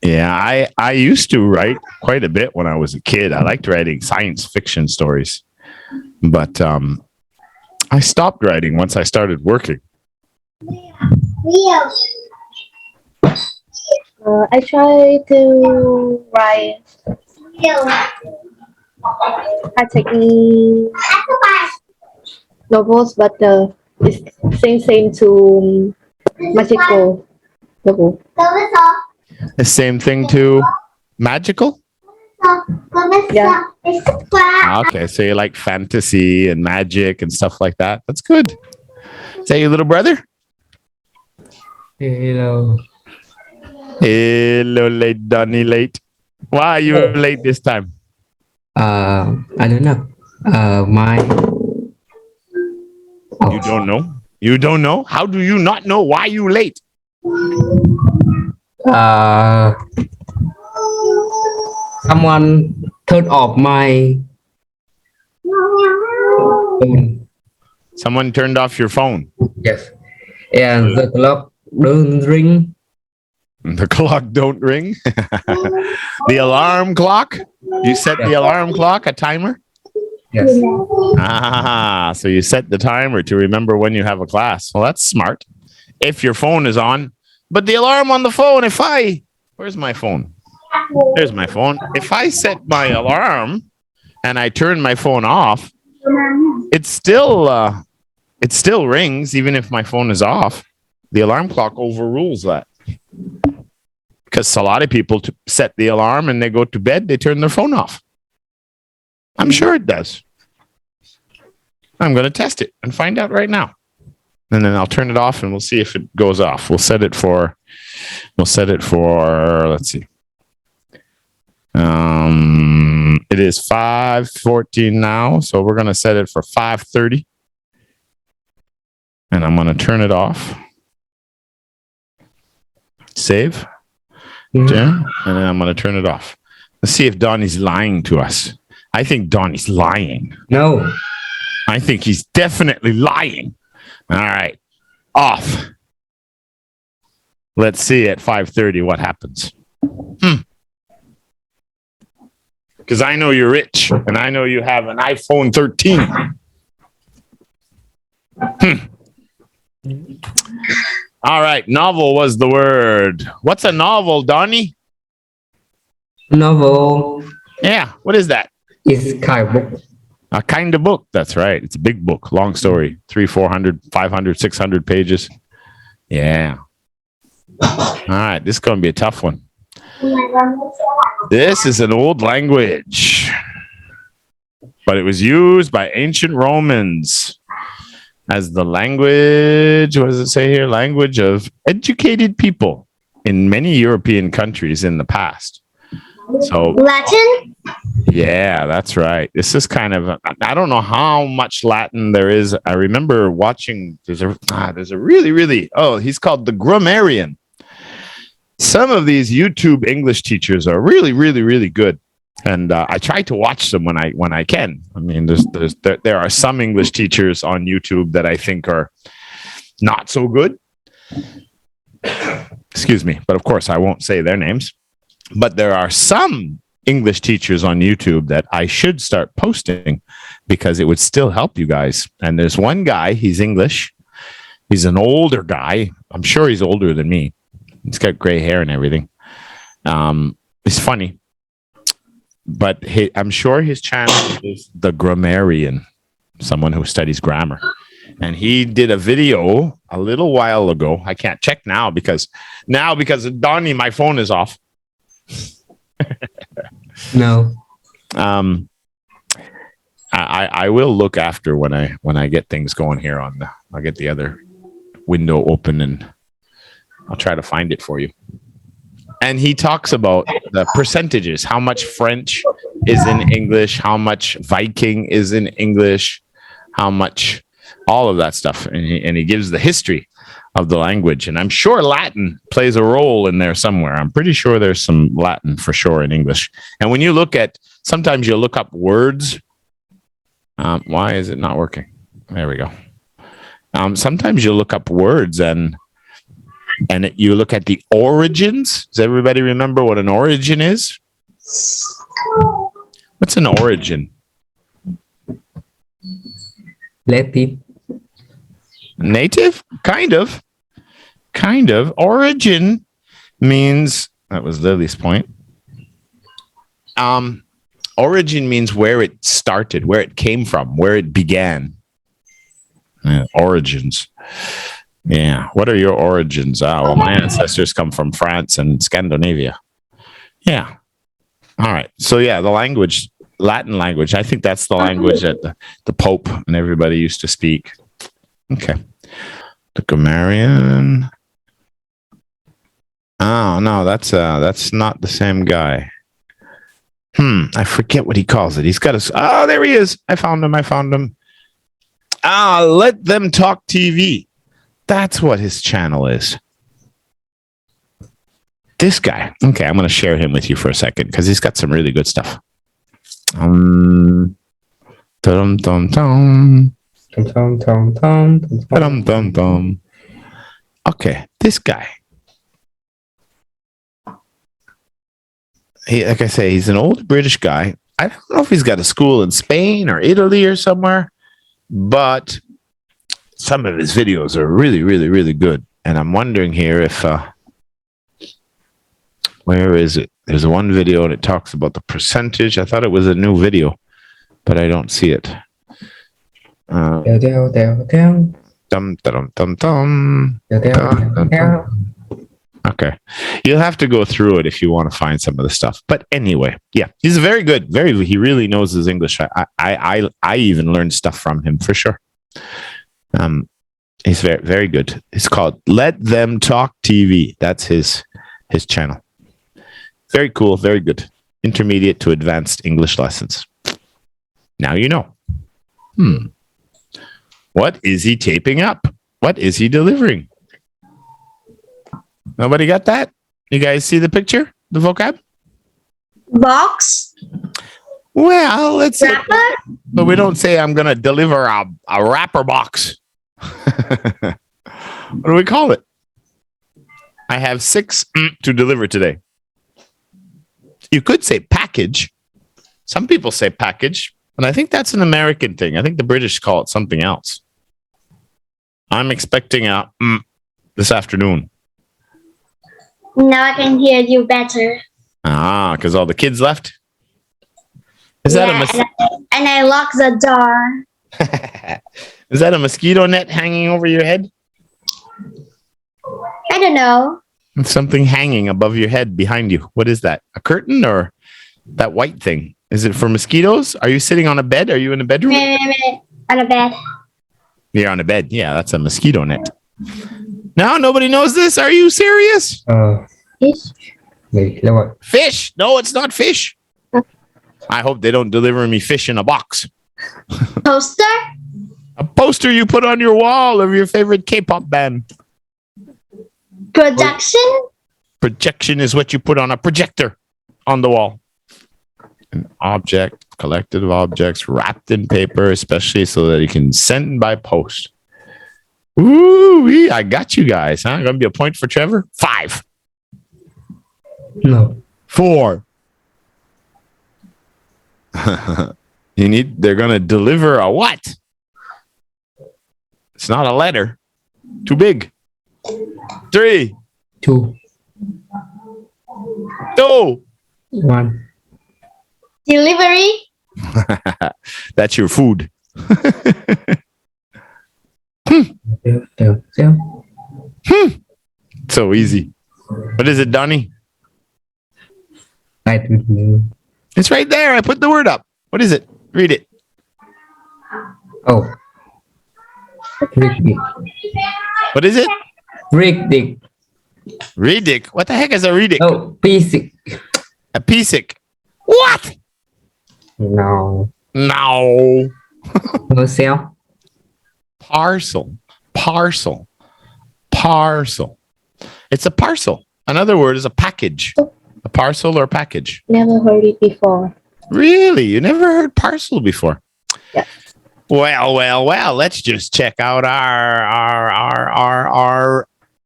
Yeah, I used to write quite a bit when I was a kid. I liked writing science fiction stories. But I stopped writing once I started working. I try to write high-tech novels, but it's same to magical novel. The same thing to magical? Yeah. Okay, so you like fantasy and magic and stuff like that. That's good. Is that your little brother? Hello. Hello, late Donny, late. Why are you late this time? I don't know. You don't know? You don't know? How do you not know why you late? Someone turned off my phone. Someone turned off your phone. Yes. And the clock don't ring. The clock don't ring. The alarm clock. You set the alarm clock, a timer? Yes. Ah, so you set the timer to remember when you have a class. Well, that's smart. If your phone is on, but the alarm on the phone, where's my phone? There's my phone. If I set my alarm and I turn my phone off, it still rings even if my phone is off. The alarm clock overrules that. Because a lot of people set the alarm and they go to bed, they turn their phone off. I'm sure it does. I'm going to test it and find out right now. And then I'll turn it off and we'll see if it goes off. We'll set it for, let's see. It is 5:14 now. So we're going to set it for 5:30. And I'm going to turn it off. Save. Yeah. And then I'm going to turn it off. Let's see if Donnie's lying to us. I think Donnie's lying. No. I think he's definitely lying. All right. Off. Let's see at 5:30 what happens. Because I know you're rich and I know you have an iPhone 13. All right. Novel was the word. What's a novel, Donnie? Novel Yeah. What is that? is kind of book. A kind of book. That's right. It's a big book. Long story. 300, 400, 500, 600 pages. Yeah. All right. This is going to be a tough one. This is an old language, but it was used by ancient Romans as the language. What does it say here? Language of educated people in many European countries in the past. So Latin? Yeah, that's right. This is kind of, I don't know how much Latin there is. I remember watching, there's a really, he's called the grammarian. Some of these YouTube English teachers are really good. And I try to watch them when I can. I mean, there are some English teachers on YouTube that I think are not so good. Excuse me. But of course, I won't say their names. But there are some English teachers on YouTube that I should start posting because it would still help you guys. And there's one guy, he's English. He's an older guy. I'm sure he's older than me. He's got gray hair and everything. He's funny. But I'm sure his channel is The Grammarian, someone who studies grammar. And he did a video a little while ago. I can't check now because of Donnie, my phone is off. No. I will look after when I get things going here I'll get the other window open and I'll try to find it for you. And he talks about the percentages, how much French is in English, how much Viking is in English, how much all of that stuff. And he gives the history of the language. And I'm sure Latin plays a role in there somewhere. I'm pretty sure there's some Latin for sure in English. And when you sometimes you look up words. Why is it not working? There we go. Sometimes you look up words and you look at the origins. Does everybody remember what an origin is? What's an origin? Latin. Native? Kind of. Origin means That was Lily's point. Origin means where it started, where it came from, where it began. Origins. Yeah. What are your origins? Well, my ancestors come from France and Scandinavia. Yeah. All right. So yeah, the language, Latin language. I think that's the language that the Pope and everybody used to speak. Okay. The grammarian. Oh no, that's not the same guy. I forget what he calls it. He's got a. Oh, there he is. I found him. Let them talk TV. That's what his channel is. This guy. Okay, I'm going to share him with you for a second because he's got some really good stuff. Dum dum dum. Dum dum dum dum. Okay, this guy. Like I say, he's an old British guy. I don't know if he's got a school in Spain or Italy or somewhere, but some of his videos are really, really, really good. And I'm wondering here if, where is it? There's one video and it talks about the percentage. I thought it was a new video, but I don't see it. Dum, dum, dum, dum. Okay. You'll have to go through it if you want to find some of the stuff. But anyway, yeah, he's very good. He really knows his English. I even learned stuff from him for sure. He's very, very good. It's called Let Them Talk TV. That's his channel. Very cool. Very good. Intermediate to advanced English lessons. Now you know. What is he taping up? What is he delivering? Nobody got that? You guys see the picture? The vocab? Box. Well, let's say, Wrapper. but we don't say I'm going to deliver a wrapper box. What do we call it? I have 6 to deliver today. You could say package. Some people say package, and I think that's an American thing. I think the British call it something else. I'm expecting a this afternoon. Now I can hear you better. Because all the kids left? Is that and I locked the door. Is that a mosquito net hanging over your head? I don't know. It's something hanging above your head behind you. What is that? A curtain or that white thing? Is it for mosquitoes? Are you sitting on a bed? Are you in a bedroom? On a bed. You're on a bed. Yeah, that's a mosquito net. Now nobody knows this. Are you serious? Fish. Fish? No, it's not fish. I hope they don't deliver me fish in a box. Poster. A poster you put on your wall of your favorite K-pop band. Projection. Projection is what you put on a projector on the wall. An object, collective objects wrapped in paper, especially so that you can send by post. Ooh, I got you guys, huh? Gonna be a point for Trevor? 5. No. 4. They're gonna deliver a what? It's not a letter. Too big. 3. 2. 2. 1. Delivery. That's your food. So easy. What is it, Donnie? It's right there. I put the word up. What is it? Read it. Oh. What is it? Ridic. Redic. What the heck is a redic? Oh, basic. A pisic. What? No. No. No sell. Parcel. Parcel. Parcel. It's a parcel. Another word is a package. A parcel or package. Never heard it before. Really? You never heard parcel before? Yeah. Well. Let's just check out our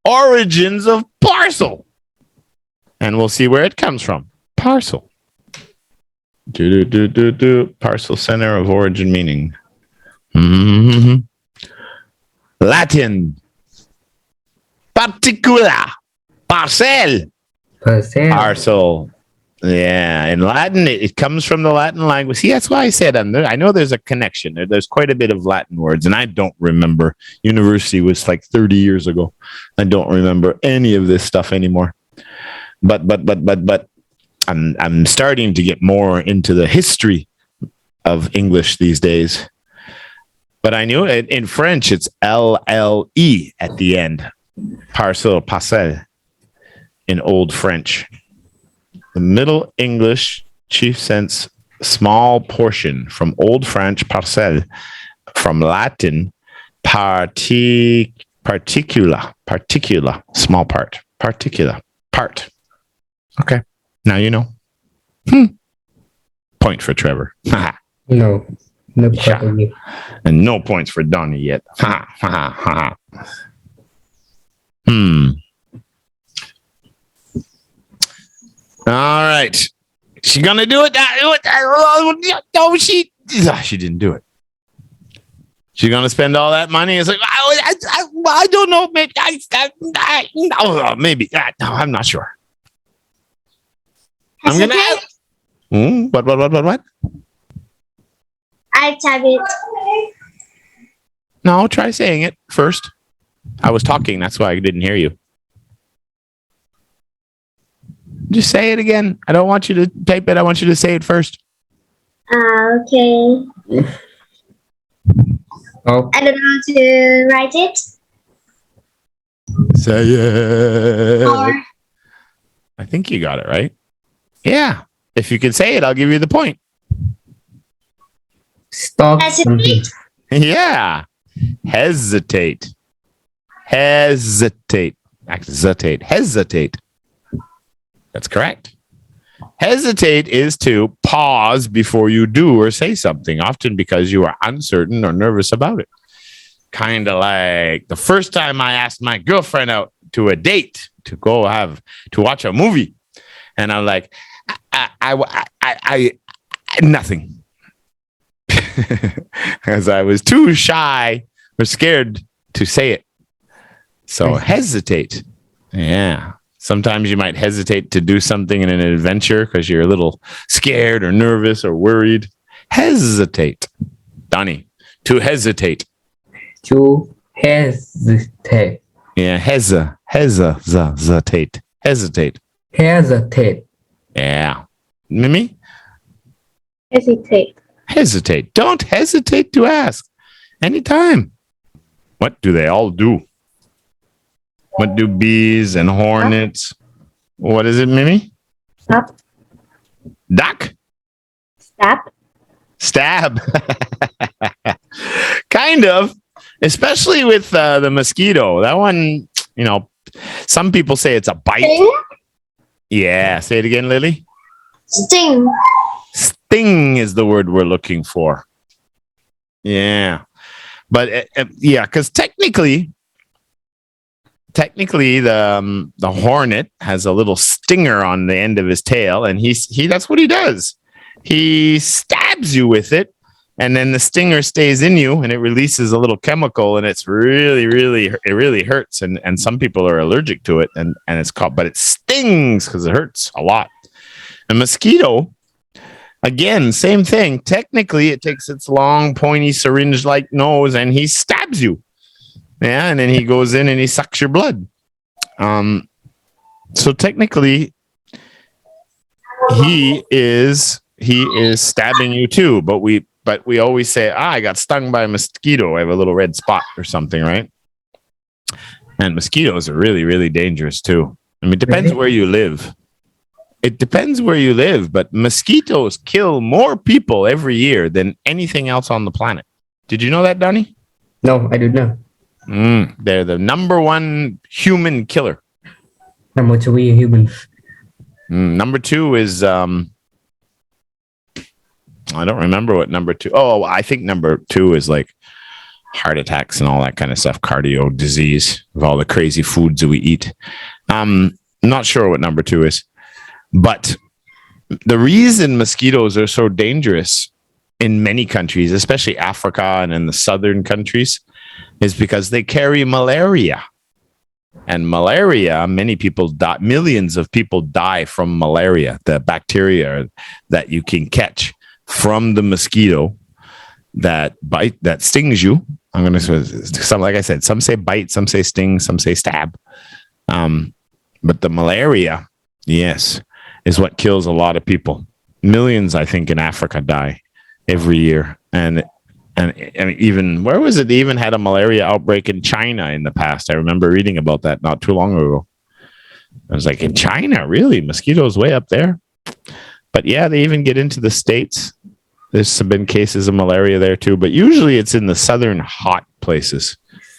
origins of parcel. And we'll see where it comes from. Parcel. Parcel, center of origin, meaning. Latin. Particular. Parcel. Parcel. Parcel. Yeah, in Latin, it comes from the Latin language. See, that's why I said I know there's a connection. There's quite a bit of Latin words, and I don't remember. University was like 30 years ago. I don't remember any of this stuff anymore. But I'm starting to get more into the history of English these days. But I knew it in French. It's LLE at the end. Parcel. In Old French. The Middle English chief sense small portion from Old French parcelle, from Latin particula, small part, particular, part. Okay, now you know. Point for Trevor. No point Yeah. for me. And no points for Donnie yet. All right. She gonna do it? No, she didn't do it. She's gonna spend all that money. It's like I don't know. Maybe maybe. No, I'm not sure. I'm gonna. What? I type it. No, try saying it first. I was talking. That's why I didn't hear you. Just say it again. I don't want you to type it. I want you to say it first. Okay. Oh, I don't know how to write it. Say it. Or I think you got it right. Yeah. If you can say it, I'll give you the point. stop something. hesitate. Yeah. Hesitate. Hesitate. That's correct. Hesitate is to pause before you do or say something, often because you are uncertain or nervous about it. Kind of like the first time I asked my girlfriend out to a date to go to watch a movie, and I'm like, I nothing, because I was too shy or scared to say it. So hesitate. Yeah. Sometimes you might hesitate to do something in an adventure because you're a little scared or nervous or worried. Hesitate. Donnie, to hesitate. To hesitate. Yeah, hesitate. Hesitate. Hesitate. Yeah. Mimi? Hesitate. Hesitate. Don't hesitate to ask. Anytime. What do they all do? What do bees and hornets? What is it, Mimi? Stop. Duck? Stop. Stab. Kind of, especially with the mosquito. That one, some people say it's a bite. Sting. Yeah. Say it again, Lily. Sting. Sting is the word we're looking for. Yeah. But yeah, because technically the hornet has a little stinger on the end of his tail, and he that's what he does. He stabs you with it, and then the stinger stays in you, and it releases a little chemical, and it's really hurts. And some people are allergic to it, and it's called, but it stings because it hurts a lot. A mosquito, again, same thing. Technically, it takes its long, pointy syringe-like nose, and he stabs you. Yeah, and then he goes in and he sucks your blood. So technically, he is stabbing you too. But we always say, I got stung by a mosquito. I have a little red spot or something, right? And mosquitoes are really, really dangerous too. I mean, it depends where you live. It depends where you live, but mosquitoes kill more people every year than anything else on the planet. Did you know that, Donnie? No, I don't know. They're the number one human killer. Number 3 humans. Number 2 is I don't remember what number 2. Oh, I think number 2 is like heart attacks and all that kind of stuff, cardio disease of all the crazy foods that we eat. Not sure what number 2 is, but the reason mosquitoes are so dangerous in many countries, especially Africa and in the southern countries, is because they carry malaria. And malaria, many people die, millions of people die from malaria, the bacteria that you can catch from the mosquito that stings you. I'm going to say, like I said, some say bite, some say sting, some say stab. But the malaria, yes, is what kills a lot of people. Millions, I think, in Africa die every year. And even, where was it? They even had a malaria outbreak in China in the past. I remember reading about that not too long ago. I was like, in China, really? Mosquitoes way up there? But yeah, they even get into the States. There's been cases of malaria there too, but usually it's in the southern hot places.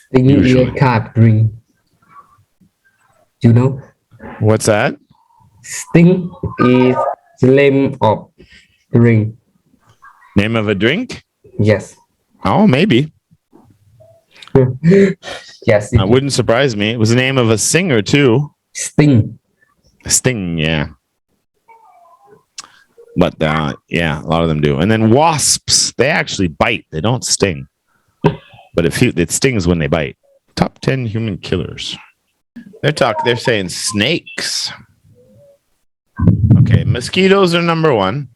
Sting ear carp ring. Do you know? What's that? Sting is the name of the ring. Name of a drink? Yes. Oh, maybe. Yes. That wouldn't surprise me. It was the name of a singer too. Sting. Sting, yeah. But yeah, a lot of them do. And then wasps, they actually bite. They don't sting. But it stings when they bite. Top 10 human killers. They're saying snakes. Okay, mosquitoes are number 1.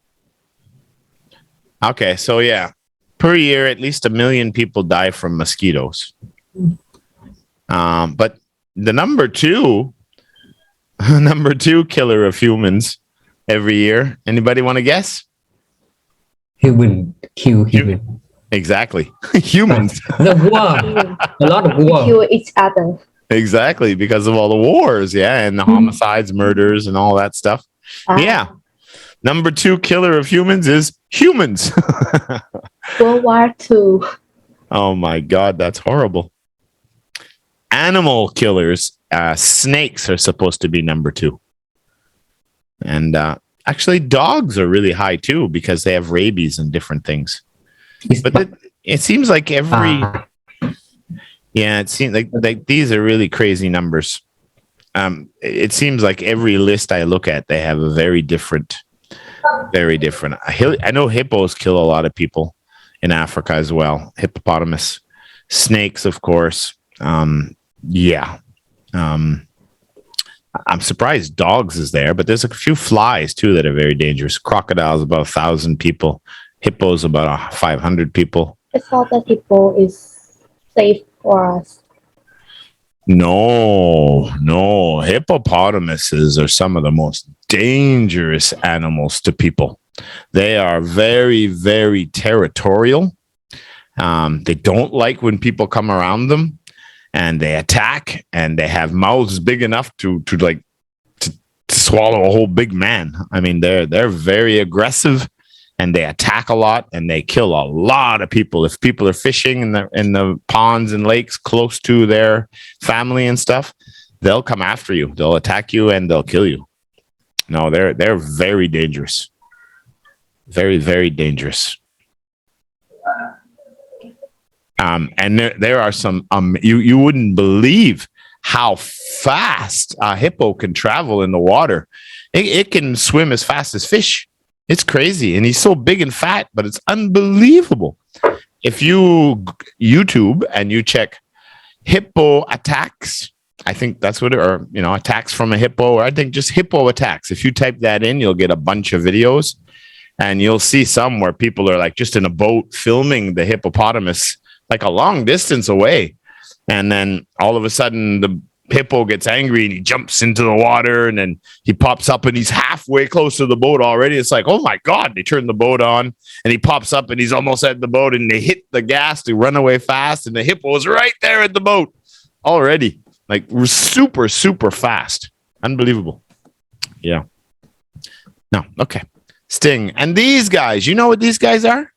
Okay, so yeah. Per year, at least 1 million people die from mosquitoes. But the number 2 killer of humans every year. Anybody want to guess? Human. Kill human. Exactly. Humans. The war. A lot of war. Kill each other. Exactly. Because of all the wars. Yeah. And the homicides, murders, and all that stuff. Yeah. Number 2 killer of humans is humans. World War II. Oh my God. That's horrible. Animal killers. Snakes are supposed to be number 2. And actually, dogs are really high too because they have rabies and different things. But it seems like it seems like these are really crazy numbers. It seems like every list I look at, they have a very different. I know hippos kill a lot of people in Africa as well. Hippopotamus, snakes, of course. Yeah. I'm surprised dogs is there, but there's a few flies too that are very dangerous. Crocodiles about 1,000 people. Hippos about 500 people. I thought that hippo is safe for us. No. Hippopotamuses are some of the most dangerous animals to people. They are very, very territorial. They don't like when people come around them. And they attack, and they have mouths big enough to swallow a whole big man. I mean, they're very aggressive, and they attack a lot, and they kill a lot of people. If people are fishing in the ponds and lakes close to their family and stuff, they'll come after you. They'll attack you, and they'll kill you. No, they're very dangerous. Very, very dangerous. And there are some, you wouldn't believe how fast a hippo can travel in the water. It can swim as fast as fish. It's crazy. And he's so big and fat, but it's unbelievable. If you YouTube and you check hippo attacks, I think that's what attacks from a hippo, or I think just hippo attacks. If you type that in, you'll get a bunch of videos, and you'll see some where people are like just in a boat filming the hippopotamus like a long distance away. And then all of a sudden the hippo gets angry and he jumps into the water, and then he pops up and he's halfway close to the boat already. It's like, oh my God, they turn the boat on, and he pops up and he's almost at the boat, and they hit the gas to run away fast, and the hippo is right there at the boat already. Like super, super fast. Unbelievable. Yeah. No. Okay. Sting. And these guys, you know what these guys are?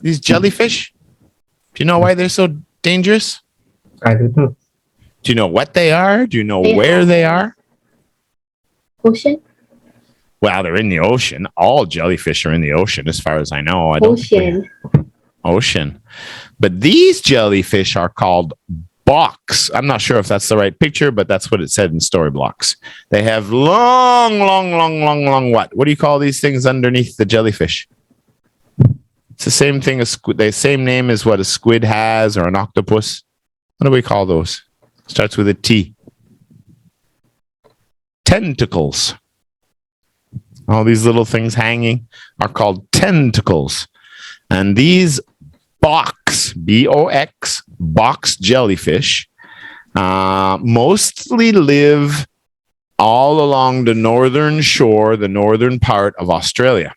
These jellyfish? Do you know why they're so dangerous? I don't know. Do you know what they are? Do you know where they are? Ocean? Well, they're in the ocean. All jellyfish are in the ocean, as far as I know. Ocean. But these jellyfish are called box. I'm not sure if that's the right picture, but that's what it said in story blocks. They have long what? What do you call these things underneath the jellyfish? It's the same thing as squid. The same name as what a squid has, or an octopus. What do we call those? Starts with a T. tentacles. All these little things hanging are called tentacles. And these B-O-X, box jellyfish, mostly live all along the northern shore, the northern part of Australia,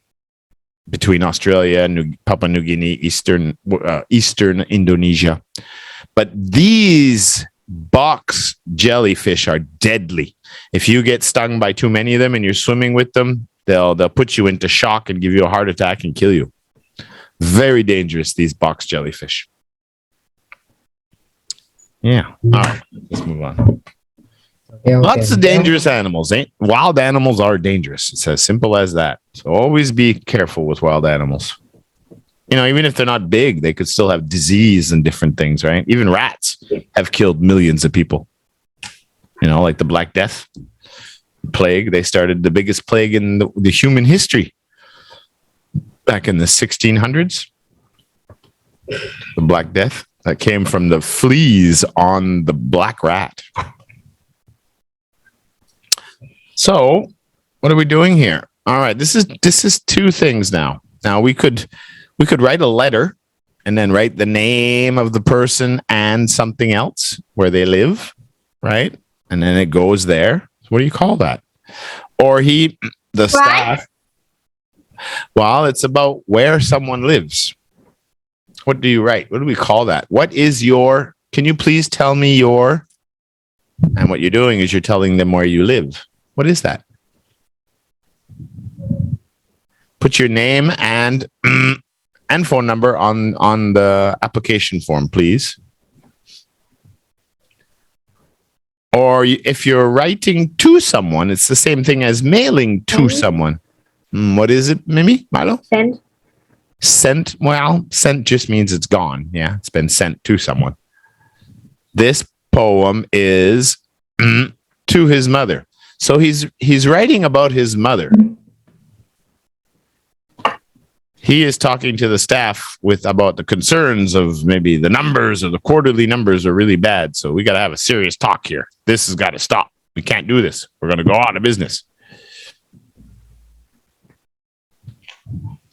between Australia and Papua New Guinea, eastern Indonesia. But these box jellyfish are deadly. If you get stung by too many of them and you're swimming with them, they'll put you into shock and give you a heart attack and kill you. Very dangerous, these box jellyfish. Yeah. All right. Let's move on. Lots of dangerous animals. Wild animals are dangerous. It's as simple as that. So always be careful with wild animals. Even if they're not big, they could still have disease and different things, right? Even rats have killed millions of people. Like the Black Death plague. They started the biggest plague in the human history back in the 1600s. The Black Death that came from the fleas on the black rat. So, what are we doing here? All right, this is two things now. Now we could write a letter and then write the name of the person and something else where they live, right? And then it goes there. What do you call that? Or the staff. Well, it's about where someone lives. What do you write? What do we call that? Can you please tell me and what you're doing is you're telling them where you live. What is that? Put your name and phone number on the application form, please. Or if you're writing to someone, it's the same thing as mailing to someone. What is it, Mimi? Milo? Send. Sent. Well, sent just means it's gone. Yeah, it's been sent to someone. This poem is to his mother. So he's writing about his mother. He is talking to the staff about the concerns of maybe the numbers or the quarterly numbers are really bad. So we got to have a serious talk here. This has got to stop. We can't do this. We're going to go out of business.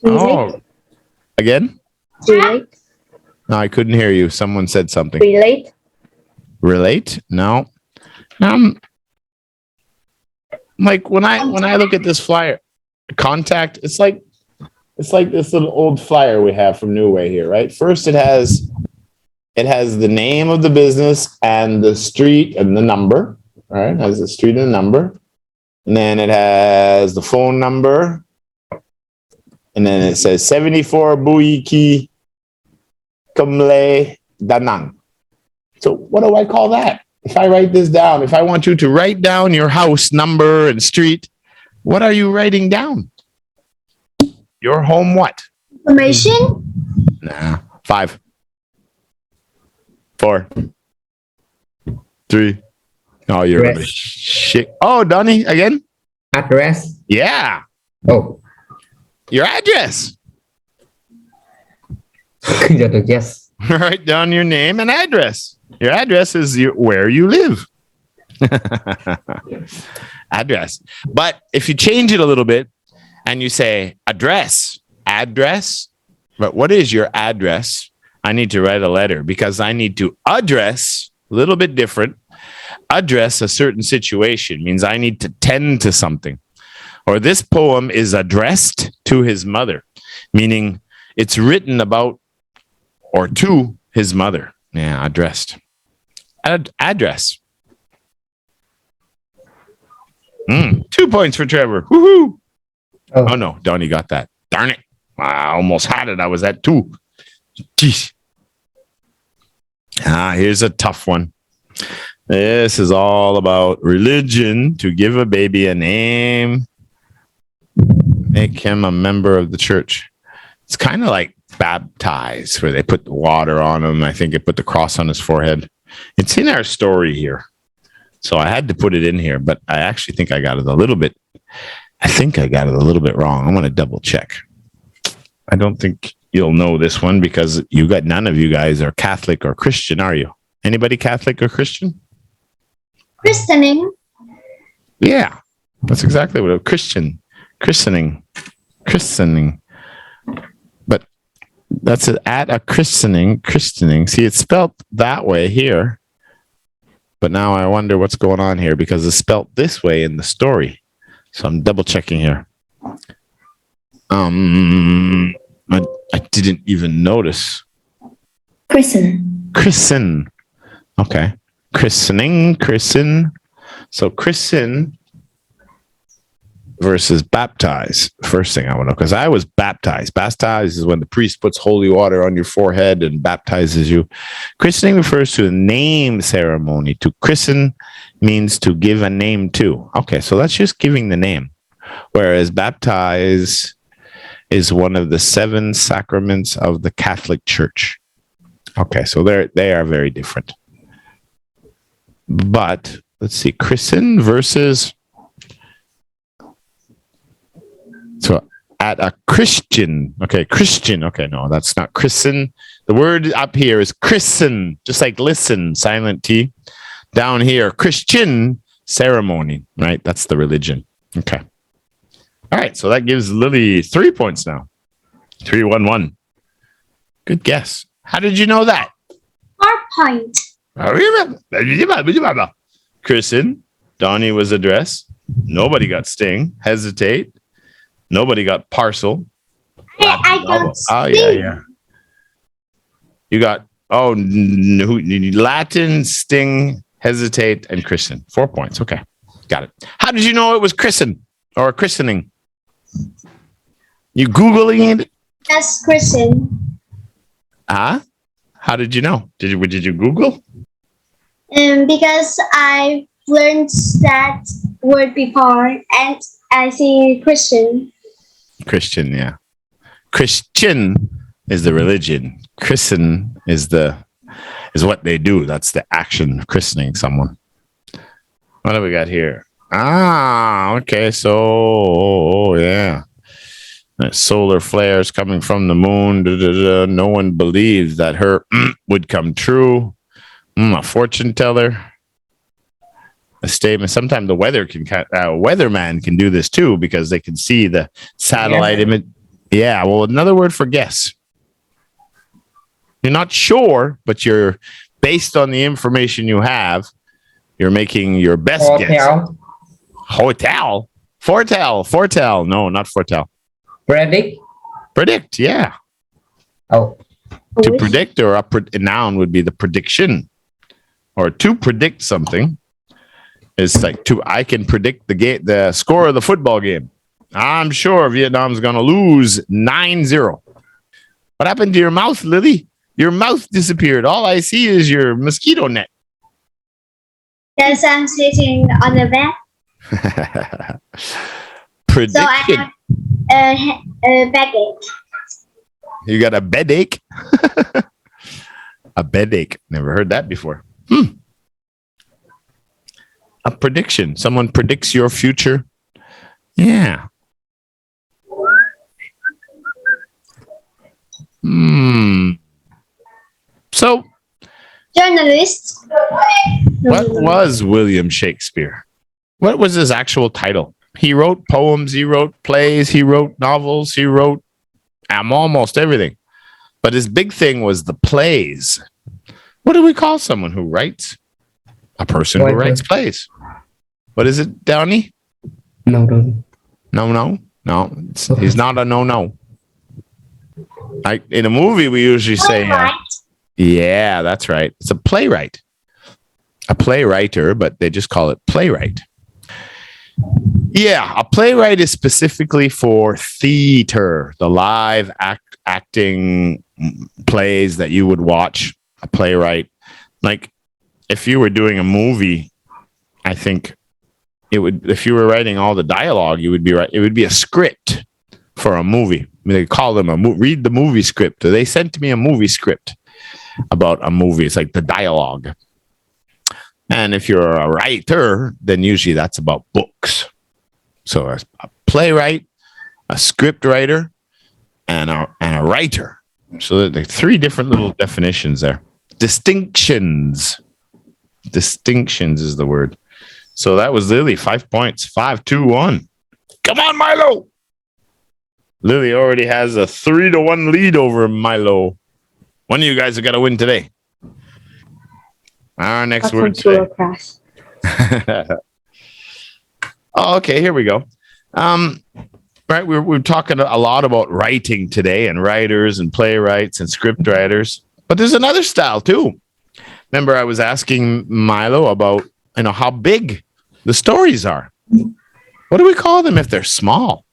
Oh, again? Relate. No, I couldn't hear you. Someone said something. Relate. Relate? No. Like when I look at this flyer, contact, it's like this little old flyer we have from Newway here, right? First it has the name of the business and the street and the number, right? It has the street and the number. And then it has the phone number. And then it says 74 Buiki Kumle Danang. So what do I call that? If I write this down, if I want you to write down your house number and street, what are you writing down? Your home what? Information? Nah. 5, 4, 3. Oh, you're Address. shit. Oh, Donnie, again? Address. Yeah. Oh. Your address. Yes. Write down your name and address. Your address is where you live. Address. But if you change it a little bit and you say address, but what is your address? I need to write a letter because I need to address, a little bit different, address a certain situation means I need to tend to something. Or this poem is addressed to his mother, meaning it's written about or to his mother. Yeah, addressed. Address. 2 points for Trevor. Woohoo! Oh no, Donnie got that. Darn it. I almost had it. I was at 2. Jeez. Here's a tough one. This is all about religion. To give a baby a name, make him a member of the church. It's kind of like baptize, where they put the water on him. I think they put the cross on his forehead. It's in our story here. So I had to put it in here, but I actually think I got it a little bit. I think I got it a little bit wrong. I want to double check. I don't think you'll know this one because none of you guys are Catholic or Christian, are you? Anybody Catholic or Christian? Christening? Yeah. That's exactly what a Christian, christening. But that's it, at a christening. See, it's spelled that way here. But now I wonder what's going on here because it's spelled this way in the story. So I'm double checking here. I didn't even notice. Christen. Okay. Christen. So christen versus baptize. First thing I want to know, because I was baptized. Baptized is when the priest puts holy water on your forehead and baptizes you. Christening refers to a name ceremony. To christen means to give a name to. Okay, so that's just giving the name. Whereas baptize is one of the 7 sacraments of the Catholic Church. Okay, so they are very different. But let's see, christen versus. So at a Christian. Okay, Christian. Okay, no, that's not christen. The word up here is christen, just like listen, silent T. Down here, Christian ceremony, right? That's the religion. Okay. All right, so that gives Lily 3 points now. 3-1-1. Good guess. How did you know that? 4 point. Christen, Donnie was address. Nobody got sting. Hesitate. Nobody got parcel. I got Oh, yeah. You got, Latin, sting, hesitate, and christen. 4 points. Okay. Got it. How did you know it was christen or christening? You Googling it? That's Christian. How did you know? Did you Google? Because I learned that word before, and I see Christian. Christian, yeah. Christian is the religion. Christen is what they do. That's the action of christening someone. What do we got here? Okay. So, yeah. Solar flares coming from the moon. No one believed that her would come true. A fortune teller. A statement. Sometimes the weatherman can do this too because they can see the satellite image. Yeah. Well, another word for guess. You're not sure, but you're based on the information you have. You're making your best guess. Hotel. Foretell. No, not foretell. Predict, yeah. Oh. To predict or a noun would be the prediction. Or to predict something is like I can predict the score of the football game. I'm sure Vietnam's going to lose 9-0. What happened to your mouth, Lily? Your mouth disappeared. All I see is your mosquito net. Because I'm sitting on the bed. Prediction. So I have a backache. You got a bed-ache? A bed-ache. Never heard that before. A prediction. Someone predicts your future. Yeah. So, Journalist. what was William Shakespeare? What was his actual title? He wrote poems, he wrote plays, he wrote novels, he wrote almost everything. But his big thing was the plays. What do we call someone who writes? A person who writes plays. What is it, Downey? No. He's not a no. In a movie, we usually say, yeah, that's right. It's a playwright. A playwriter, but they just call it playwright. Yeah, a playwright is specifically for theater, the live acting plays that you would watch. A playwright, like if you were doing a movie, I think it would. If you were writing all the dialogue, you would be right. It would be a script for a movie. They call them read the movie script. They sent me a movie script about a movie. It's like the dialogue. And if you're a writer, then usually that's about books. So a playwright, a script writer, and a writer. So there are 3 different little definitions there. Distinctions is the word. So that was Lily, 5 points, 5-2-1. Come on, Milo. Lily already has a 3-1 lead over Milo. One of you guys have got to win today. Our next word today. Crash. Oh, okay, here we go. Right, we're talking a lot about writing today and writers and playwrights and script writers, but there's another style too. Remember, I was asking Milo about how big the stories are. What do we call them if they're small?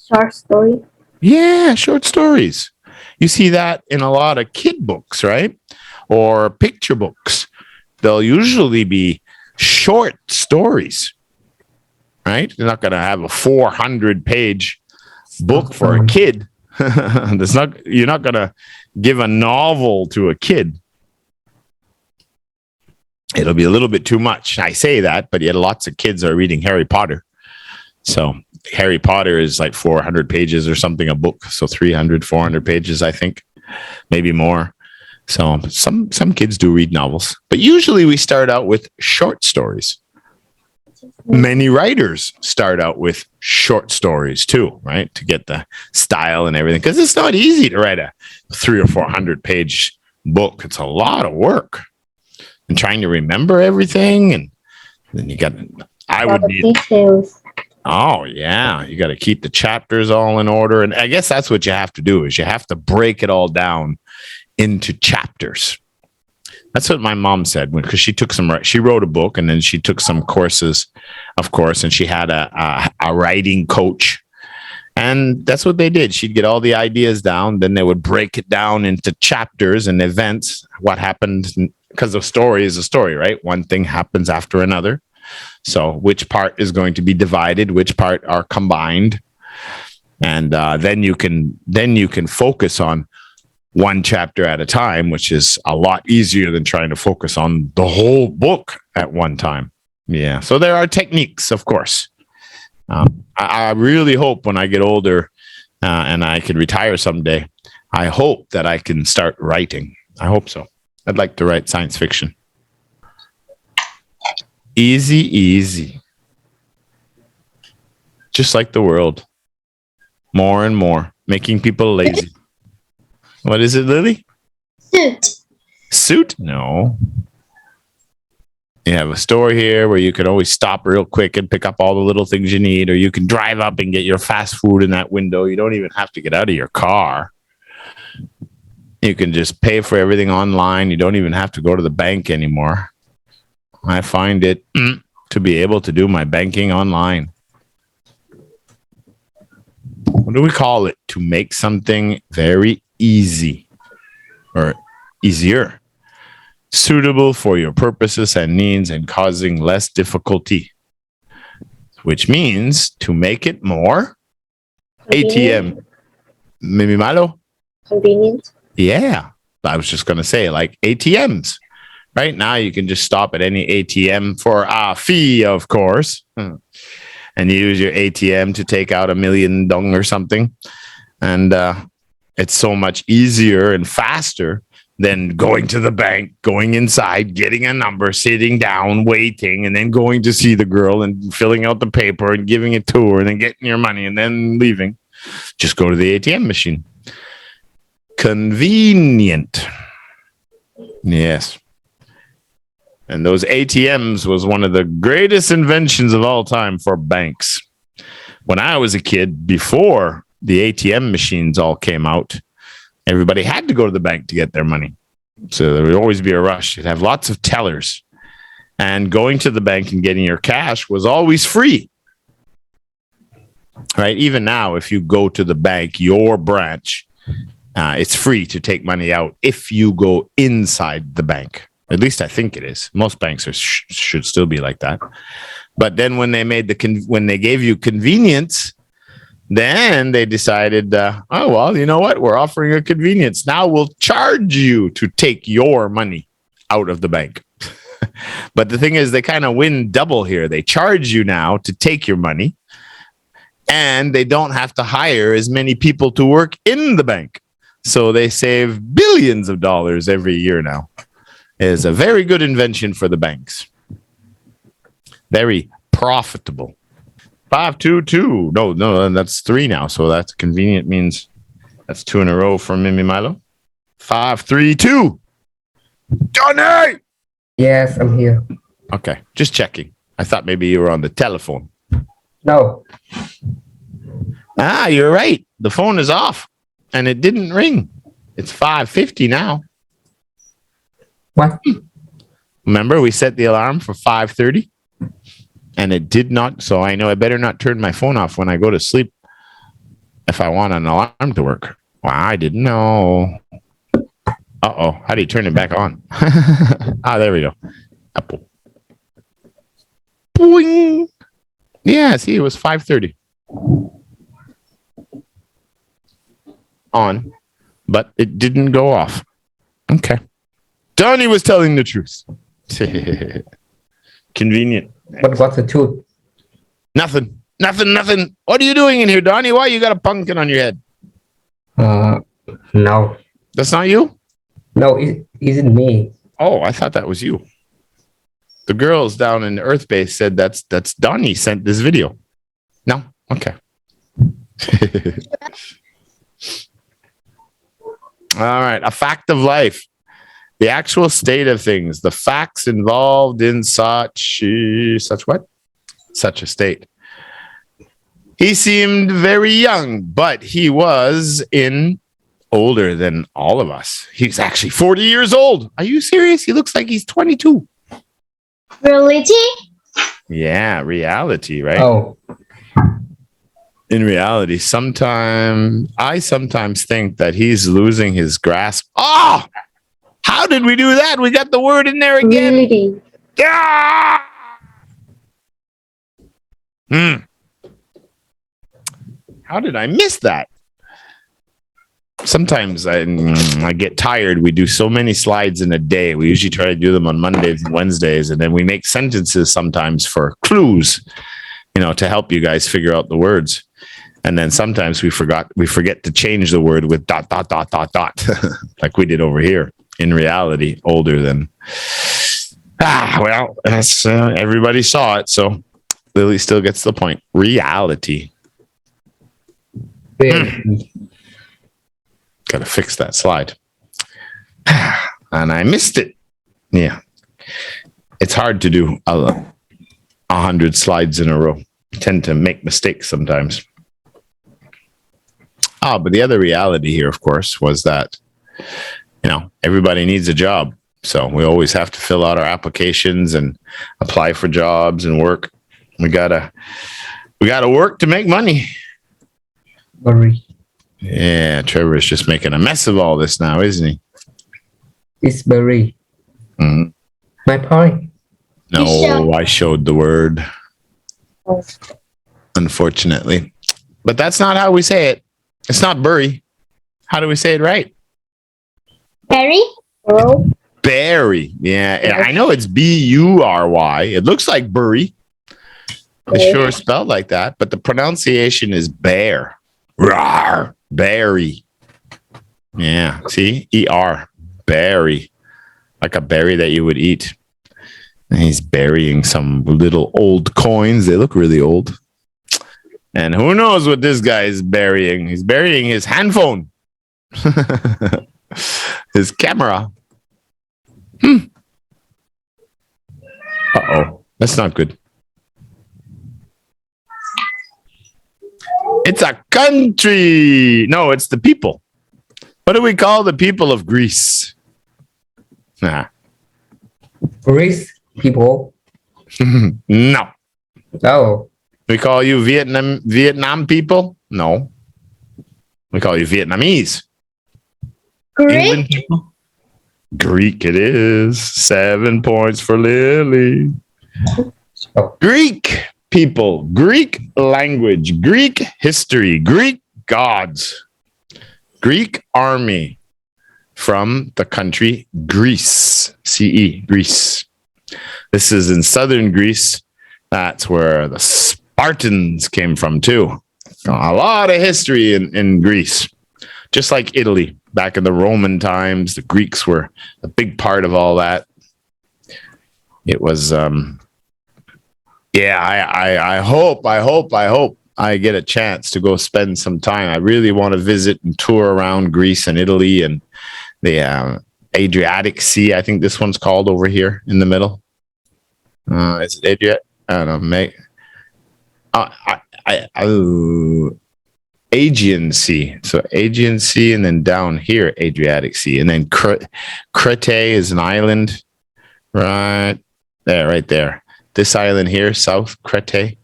Short story. Yeah, short stories. You see that in a lot of kid books, right? Or picture books. They'll usually be short stories, right? They're not going to have a 400-page book for a kid. You're not going to give a novel to a kid. It'll be a little bit too much. I say that, but yet lots of kids are reading Harry Potter. So Harry Potter is like 400 pages or something a book. So 300, 400 pages, I think, maybe more. So some kids do read novels, but usually we start out with short stories. Many writers start out with short stories too, right? To get the style and everything, because it's not easy to write a 300 or 400 page book. It's a lot of work and trying to remember everything. And then you got, I would need details. Oh yeah, you got to keep the chapters all in order, and I guess that's what you have to do is you have to break it all down into chapters. That's what my mom said because she wrote a book and then she took some courses, of course, and she had a writing coach, and that's what they did. She'd get all the ideas down, then they would break it down into chapters and events. What happened, because a story is a story, right? One thing happens after another. So which part is going to be divided, which part are combined, and then you can focus on one chapter at a time, which is a lot easier than trying to focus on the whole book at one time. Yeah. So there are techniques, of course. I really hope when I get older and I can retire someday, I hope that I can start writing. I hope so. I'd like to write science fiction. Easy. Just like the world. More and more. Making people lazy. What is it, Lily? Suit? No. You have a store here where you can always stop real quick and pick up all the little things you need, or you can drive up and get your fast food in that window. You don't even have to get out of your car. You can just pay for everything online. You don't even have to go to the bank anymore. I find it to be able to do my banking online. What do we call it? To make something very easy or easier, suitable for your purposes and needs and causing less difficulty, which means to make it more ATM. Maybe Malo? Convenient. Yeah. I was just going to say like ATMs. Right now, you can just stop at any ATM for a fee, of course, and use your ATM to take out $1 million dong or something. And it's so much easier and faster than going to the bank, going inside, getting a number, sitting down, waiting, and then going to see the girl and filling out the paper and giving it to her and then getting your money and then leaving. Just go to the ATM machine. Convenient. Yes. And those ATMs was one of the greatest inventions of all time for banks. When I was a kid, before the ATM machines all came out, everybody had to go to the bank to get their money. So there would always be a rush. You'd have lots of tellers. And going to the bank and getting your cash was always free. Right? Even now, if you go to the bank, your branch, it's free to take money out if you go inside the bank. At least I think it is. Most banks should still be like that. But then when they made when they gave you convenience, then they decided, oh, well, you know what? We're offering a convenience. Now we'll charge you to take your money out of the bank. But the thing is, they kind of win double here. They charge you now to take your money, and they don't have to hire as many people to work in the bank. So they save billions of dollars every year now. is a very good invention for the banks. Very profitable. 522. No, that's 3 now. So that's convenient, means that's 2 in a row for Mimi Milo. 532. Johnny! Yes, I'm here. Okay, just checking. I thought maybe you were on the telephone. No. Ah, you're right. The phone is off and it didn't ring. It's 5:50 now. What? Remember, we set the alarm for 5:30 and it did not. So I know I better not turn my phone off when I go to sleep if I want an alarm to work. Well, I didn't know. Uh-oh. How do you turn it back on? There we go. Apple. Boing. Yeah, see, it was 5:30. On, but it didn't go off. Okay. Donnie was telling the truth. Convenient. What's the truth? Nothing. What are you doing in here, Donnie? Why you got a pumpkin on your head? No. That's not you? No, it isn't me. Oh, I thought that was you. The girls down in the Earth Base said that's Donnie sent this video. No? Okay. All right. A fact of life. The actual state of things. The facts involved in such what? Such a state. He seemed very young, but he was older than all of us. He's actually 40 years old. Are you serious? He looks like he's 22. Reality? Yeah, reality, right? Oh, In reality, I sometimes think that he's losing his grasp. Oh, how did we do that? We got the word in there again. Really? Ah! How did I miss that? Sometimes I get tired. We do so many slides in a day. We usually try to do them on Mondays and Wednesdays, and then we make sentences sometimes for clues, to help you guys figure out the words. And then sometimes we forget to change the word with ... like we did over here. In reality, older than. Well, that's everybody saw it, so Lily still gets the point. Reality. Got to fix that slide. And I missed it. Yeah. It's hard to do 100 slides in a row. I tend to make mistakes sometimes. But the other reality here, of course, was that, everybody needs a job. So we always have to fill out our applications and apply for jobs and work. We gotta work to make money. worry. Yeah, Trevor is just making a mess of all this now, isn't he? It's berry. Mhm. My point. No, I showed the word. Unfortunately. But that's not how we say it. It's not bury. How do we say it right? Berry? Hello? Berry. Yeah, I know it's Bury. It looks like bury. It's sure spelled like that, but the pronunciation is bear. Rawr. Berry. Yeah, see? E-R. Berry. Like a berry that you would eat. And he's burying some little old coins. They look really old. And who knows what this guy is burying? He's burying his handphone. His camera. Uh-oh. That's not good. It's a country. No, it's the people. What do we call the people of Greece? Nah. Greece people. No. Oh, We call you Vietnam people? No. We call you Vietnamese. England Greek? people? Greek it is. 7 points for Lily. oh, Greek people, Greek language, Greek history, Greek gods, Greek army from the country Greece, CE, Greece. This is in southern Greece. That's where the Spartans came from too. A lot of history in Greece. just like Italy back in the Roman times. The Greeks were a big part of all that. It was, I hope I get a chance to go spend some time. I really want to visit and tour around Greece and Italy and the Adriatic Sea. I think this one's called over here in the middle. Is it Adriatic? I don't know, mate. Aegean Sea. So Aegean Sea, and then down here, Adriatic Sea. And then Crete is an island. Right there. This island here, South Crete.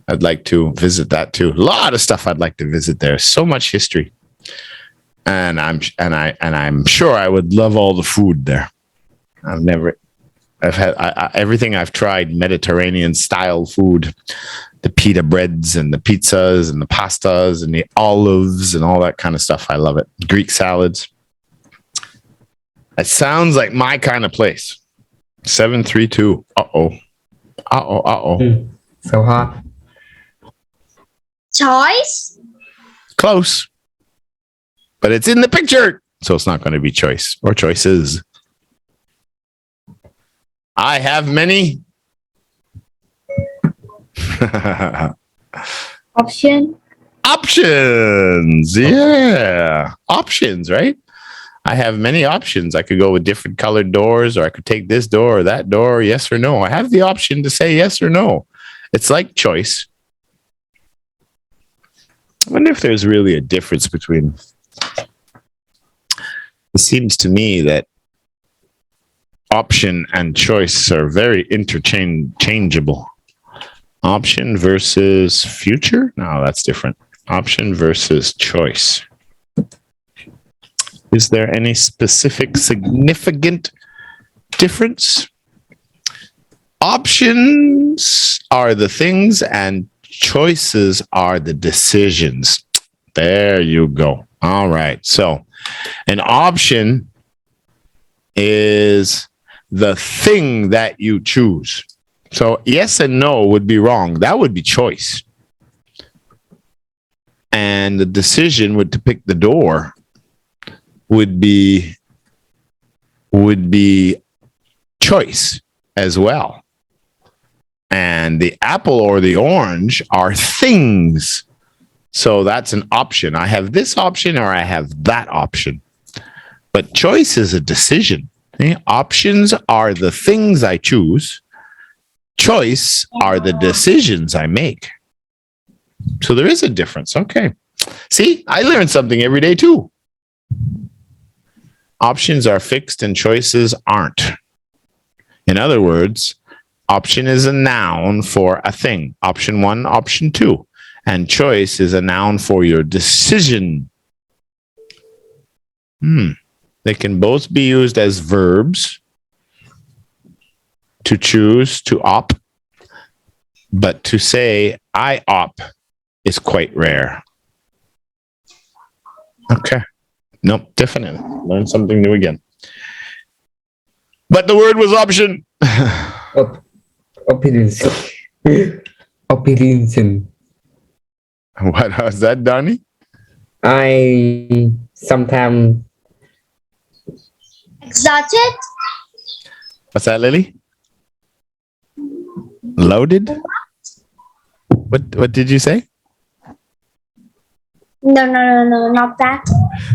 I'd like to visit that too. A lot of stuff I'd like to visit there. So much history. And I'm sure I would love all the food there. I've had everything I've tried, Mediterranean style food, the pita breads and the pizzas and the pastas and the olives and all that kind of stuff. I love it. Greek salads. It sounds like my kind of place. 732. Uh-oh. So hard. Choice. Close. But it's in the picture. So it's not going to be choice or choices. I have many. Options. Yeah. Options, right? I have many options. I could go with different colored doors, or I could take this door or that door, yes or no. I have the option to say yes or no. It's like choice. I wonder if there's really a difference between. It seems to me that option and choice are very interchangeable. Option versus future? No, that's different. Option versus choice. Is there any specific significant difference? Options are the things and choices are the decisions. There you go. All right. So an option is the thing that you choose. So yes and no would be wrong. That would be choice. And the decision to pick the door would be choice as well. And the apple or the orange are things. So that's an option. I have this option or I have that option. But choice is a decision. Okay? Options are the things I choose. Choice are the decisions I make. So there is a difference. Okay. See, I learn something every day too. Options are fixed and choices aren't. In other words, option is a noun for a thing. Option 1, option 2. And choice is a noun for your decision. They can both be used as verbs. To choose, to opt. But to say, I opt, is quite rare. Okay. Nope, definitely. Learn something new again. But the word was option. Opinions. Opinion. What was that, Donnie? I sometimes Exalted. What's that, Lily? Loaded? What did you say? No, not that.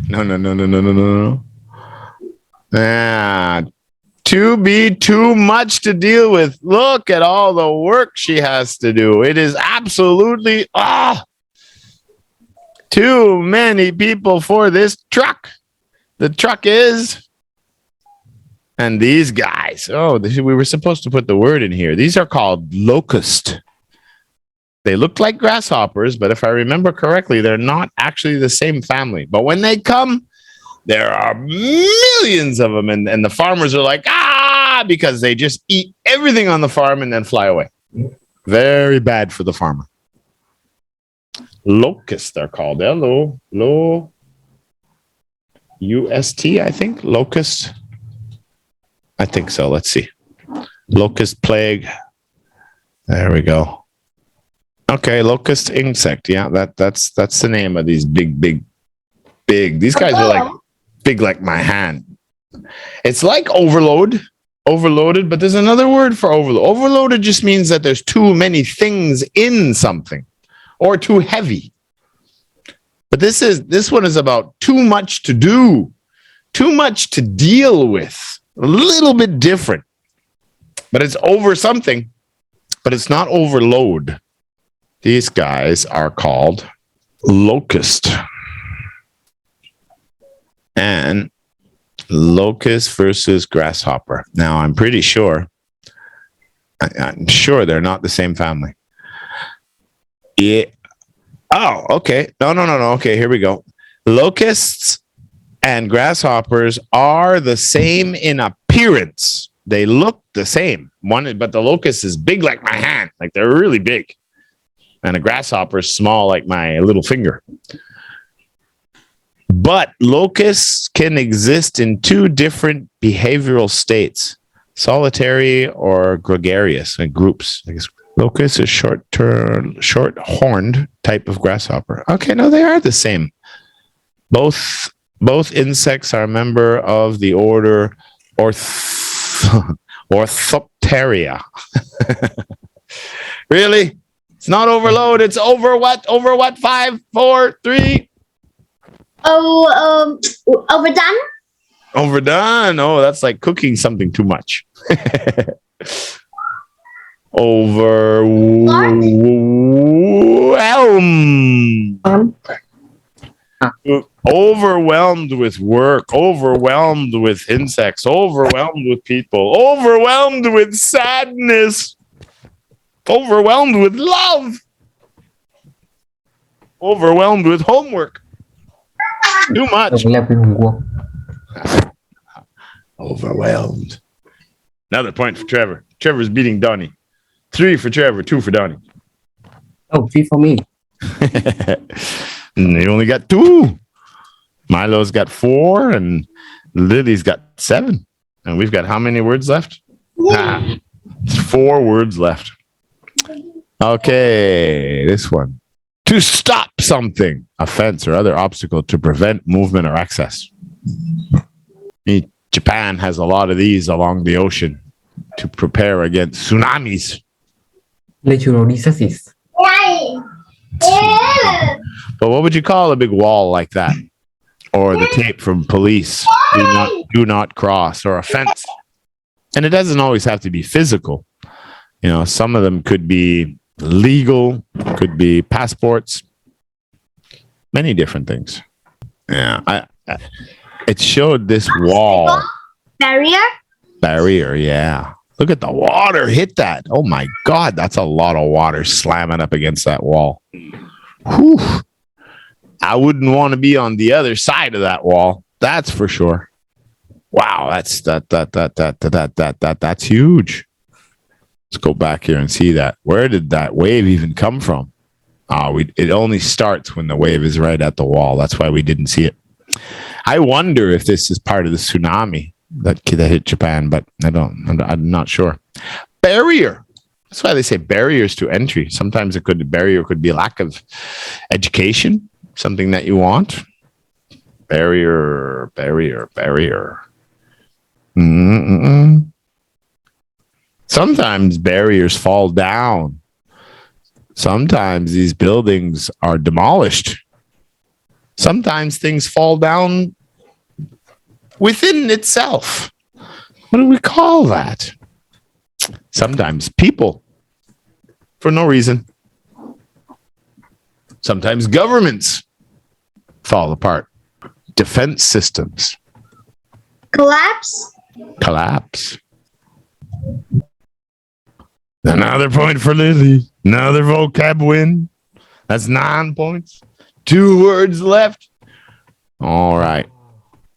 No. To be too much to deal with. Look at all the work she has to do. It is absolutely too many people for this truck. The truck is, and these guys. We were supposed to put the word in here. These are called locust. They look like grasshoppers, but if I remember correctly, they're not actually the same family. But when they come, there are millions of them. And the farmers are like, because they just eat everything on the farm and then fly away. Very bad for the farmer. Locusts, they're called. L-O-U-S-T, I think. Locust. I think so. Let's see. Locust plague. There we go. Okay, locust insect. Yeah, that's the name of these big big. These guys are like big like my hand. It's like overloaded, but there's another word for overload. Overloaded just means that there's too many things in something or too heavy. But this one is about too much to do, too much to deal with, a little bit different. But it's over something, but it's not overload. These guys are called locust. And locust versus grasshopper. Now, I'm pretty sure, I'm sure they're not the same family. Yeah. Oh, okay. No. Okay, here we go. Locusts and grasshoppers are the same in appearance. They look the same. But the locust is big like my hand. Like they're really big. And a grasshopper is small like my little finger. But locusts can exist in two different behavioral states, solitary or gregarious, in groups. I guess locust is short-horned type of grasshopper. Okay, no, they are the same. Both insects are a member of the order Orthopteria. Really? It's not overload. It's over what? Over what? 5, 4, 3. Overdone. Overdone. Oh, that's like cooking something too much. Overwhelmed. Overwhelmed with work, overwhelmed with insects, overwhelmed with people, overwhelmed with sadness, overwhelmed with love, overwhelmed with homework. Too much. Overwhelmed. Another point for Trevor. Trevor's beating Donnie. 3 for Trevor, 2 for Donnie. Oh, 3 for me. You only got 2. Milo's got 4 and Lily's got 7. And we've got how many words left? 4 words left. Okay, this one. To stop something, a fence or other obstacle to prevent movement or access. Japan has a lot of these along the ocean to prepare against tsunamis. Natural disasters. But what would you call a big wall like that? Or the tape from police, do not cross, or a fence? And it doesn't always have to be physical. You know, some of them could be legal, could be passports, many different things. Yeah, it showed this wall. Barrier, yeah. Look at the water hit that. Oh my God, that's a lot of water slamming up against that wall. Whew. I wouldn't want to be on the other side of that wall. That's for sure. Wow, that's huge. Let's go back here and see that. Where did that wave even come from? It only starts when the wave is right at the wall. That's why we didn't see it. I wonder if this is part of the tsunami that hit Japan, but I'm not sure. Barrier. That's why they say barriers to entry. Sometimes barrier could be lack of education, something that you want. Barrier. Sometimes barriers fall down. Sometimes these buildings are demolished. Sometimes things fall down within itself. What do we call that? Sometimes people, for no reason. Sometimes governments fall apart. Defense systems. Collapse. Another point for Lily. Another vocab win. That's 9 points. 2 words left. All right.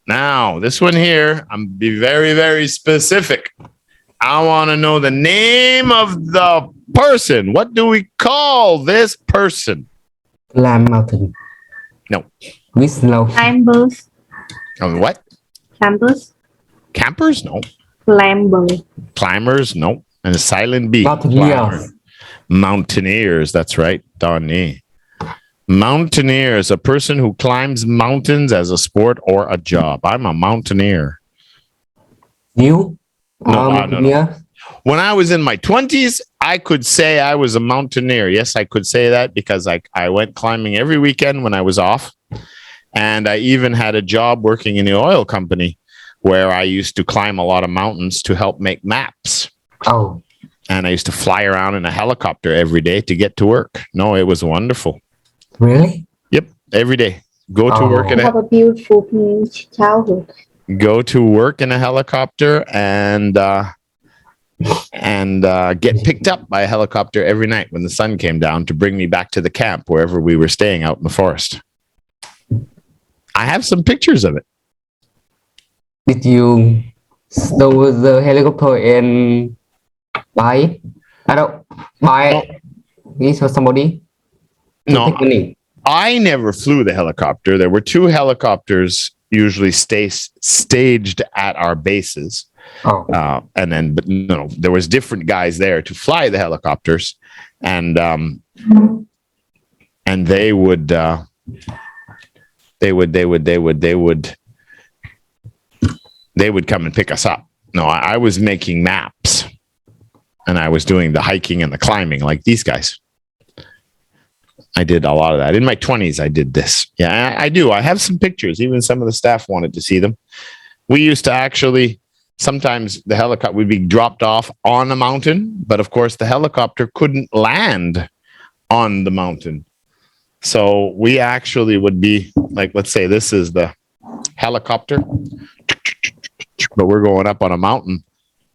Now, this one here, I'm be very, very specific. I want to know the name of the person. What do we call this person? Climb mountain. No. With snow. Climbers. What? Campers. Campers? No. Climber. Climbers? No. And a silent B. Mountaineers. Mountaineers. That's right. Donnie. Mountaineer is a person who climbs mountains as a sport or a job. I'm a mountaineer. You No, are no. mountaineer. When I was in my 20s, I could say I was a mountaineer. Yes, I could say that because I went climbing every weekend when I was off. And I even had a job working in the oil company where I used to climb a lot of mountains to help make maps. Oh, And I used to fly around in a helicopter every day to get to work. No, it was wonderful. really? Yep, every day. Go to work in You have a beautiful childhood. go to work in a helicopter and get picked up by a helicopter every night when the sun came down to bring me back to the camp wherever we were staying out in the forest. I have some pictures of it. Did you stow the helicopter and buy it? I don't buy it for somebody. to No, take money. I never flew the helicopter. There were two helicopters usually staged at our bases. Oh, And then, but no, there was different guys there to fly the helicopters, and they would come and pick us up. No, I was making maps, and I was doing the hiking and the climbing like these guys. I did a lot of that in my 20s. I did this. Yeah, I do. I have some pictures. Even some of the staff wanted to see them. We used to actually. Sometimes the helicopter would be dropped off on a mountain, but of course the helicopter couldn't land on the mountain. So we actually would be like, let's say this is the helicopter, but we're going up on a mountain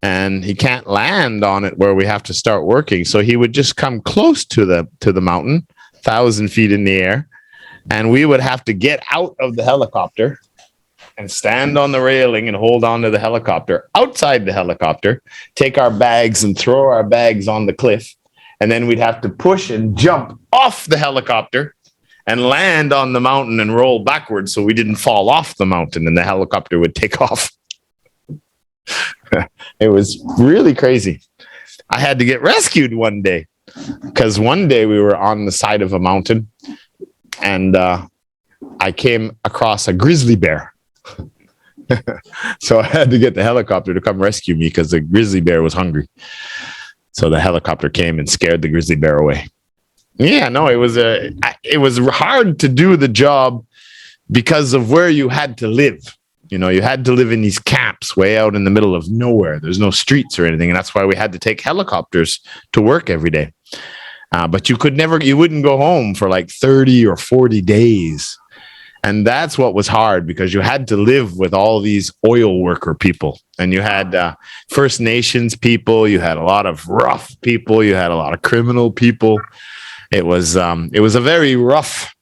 and he can't land on it where we have to start working. So he would just come close to the mountain, 1,000 feet in the air, and we would have to get out of the helicopter and stand on the railing and hold on to the helicopter outside the helicopter, take our bags and throw our bags on the cliff. And then we'd have to push and jump off the helicopter and land on the mountain and roll backwards so we didn't fall off the mountain and the helicopter would take off. It was really crazy. I had to get rescued one day because one day we were on the side of a mountain and I came across a grizzly bear. So I had to get the helicopter to come rescue me because the grizzly bear was hungry. So the helicopter came and scared the grizzly bear away. Yeah, no, it was hard to do the job because of where you had to live. You know, you had to live in these camps way out in the middle of nowhere. There's no streets or anything. And that's why we had to take helicopters to work every day. But you wouldn't go home for like 30 or 40 days. And that's what was hard because you had to live with all these oil worker people and you had First Nations people. You had a lot of rough people. You had a lot of criminal people. It was a very rough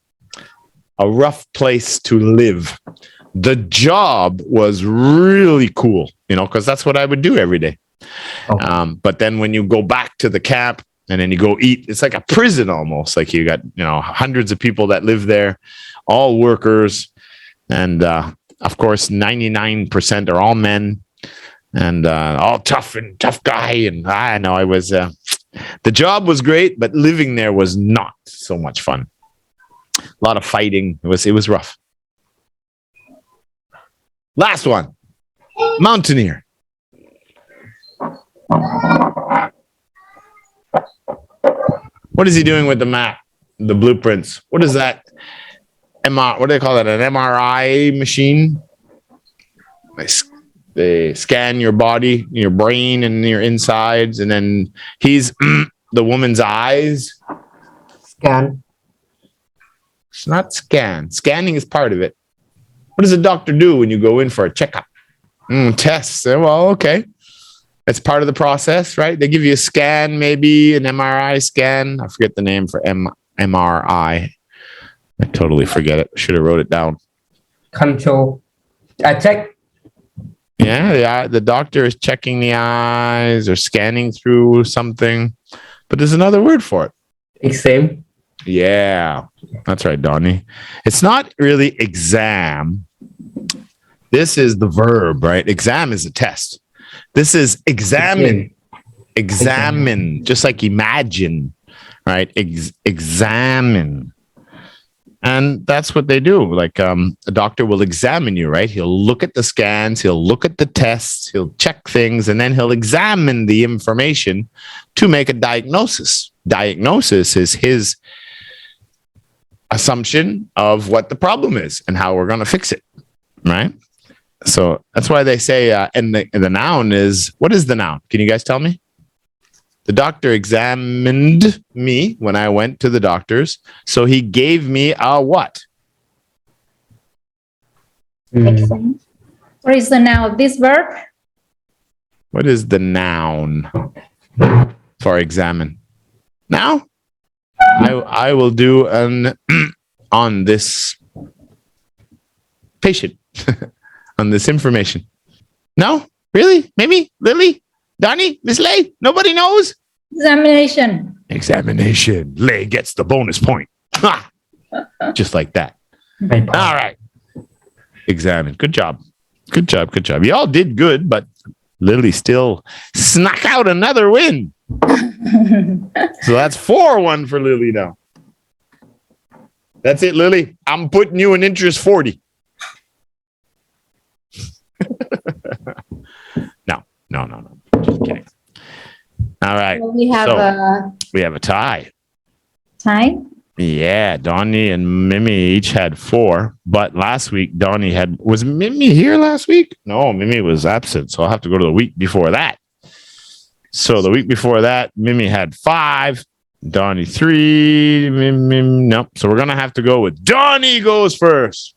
place to live. The job was really cool, you know, because that's what I would do every day. Oh. But then when you go back to the camp and then you go eat, it's like a prison almost. Like you got, you know, hundreds of people that live there. All workers, and of course, 99% are all men, and all tough guy. And I know I was. The job was great, but living there was not so much fun. A lot of fighting. It was rough. Last one, mountaineer. What is he doing with the map, the blueprints? What is that? What do they call that? An MRI machine? They scan your body, your brain, and your insides, and then he's the woman's eyes. Scan. It's not scan. Scanning is part of it. What does a doctor do when you go in for a checkup? Tests. Well, okay. That's part of the process, right? They give you a scan, maybe an MRI scan. I forget the name for MRI. I totally forget it. Should have wrote it down. Control. Check. Yeah, the doctor is checking the eyes or scanning through something. But there's another word for it. Exam. Yeah, that's right, Donnie. It's not really exam. This is the verb, right? Exam is a test. This is examine. Examine, just like imagine, right? Examine. And that's what they do. Like a doctor will examine you, right? He'll look at the scans, he'll look at the tests, he'll check things, and then he'll examine the information to make a diagnosis. Diagnosis is his assumption of what the problem is and how we're going to fix it, right? So that's why they say, and the noun is, what is the noun? Can you guys tell me? The doctor examined me when I went to the doctor's. So he gave me a what? Exam. What is the noun of this verb? What is the noun for examine? Now, I will do an on this patient, on this information. No? Really? Maybe? Lily? Donnie? Miss Lay? Nobody knows? Examination. Examination. Lay gets the bonus point. Ha! Just like that. All right. Examine. Good job. Good job. Good job. You all did good, but Lily still snuck out another win. So that's 4-1 for Lily now. That's it, Lily. I'm putting you in interest 40. No. Just kidding. All right. So we have We have a tie. time. Yeah, Donnie and Mimi each had 4, but last week Donnie was Mimi here last week? No, Mimi was absent, so I'll have to go to the week before that. So the week before that, Mimi had 5, Donnie 3, Mimi, nope. So we're gonna have to go with Donnie goes first.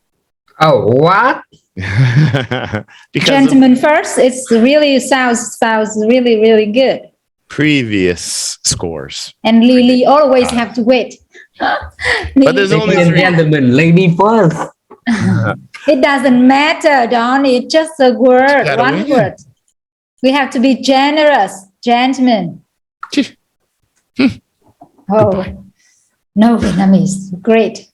Oh, what? Because Gentlemen first. It's really sounds really, really good. previous scores. And Lily always have to wait. But there's only Ladies and 3. gentlemen, lady first. It doesn't matter, Don. It's just a word, gotta one win. word. We have to be generous, gentlemen. Oh, no Vietnamese. Great.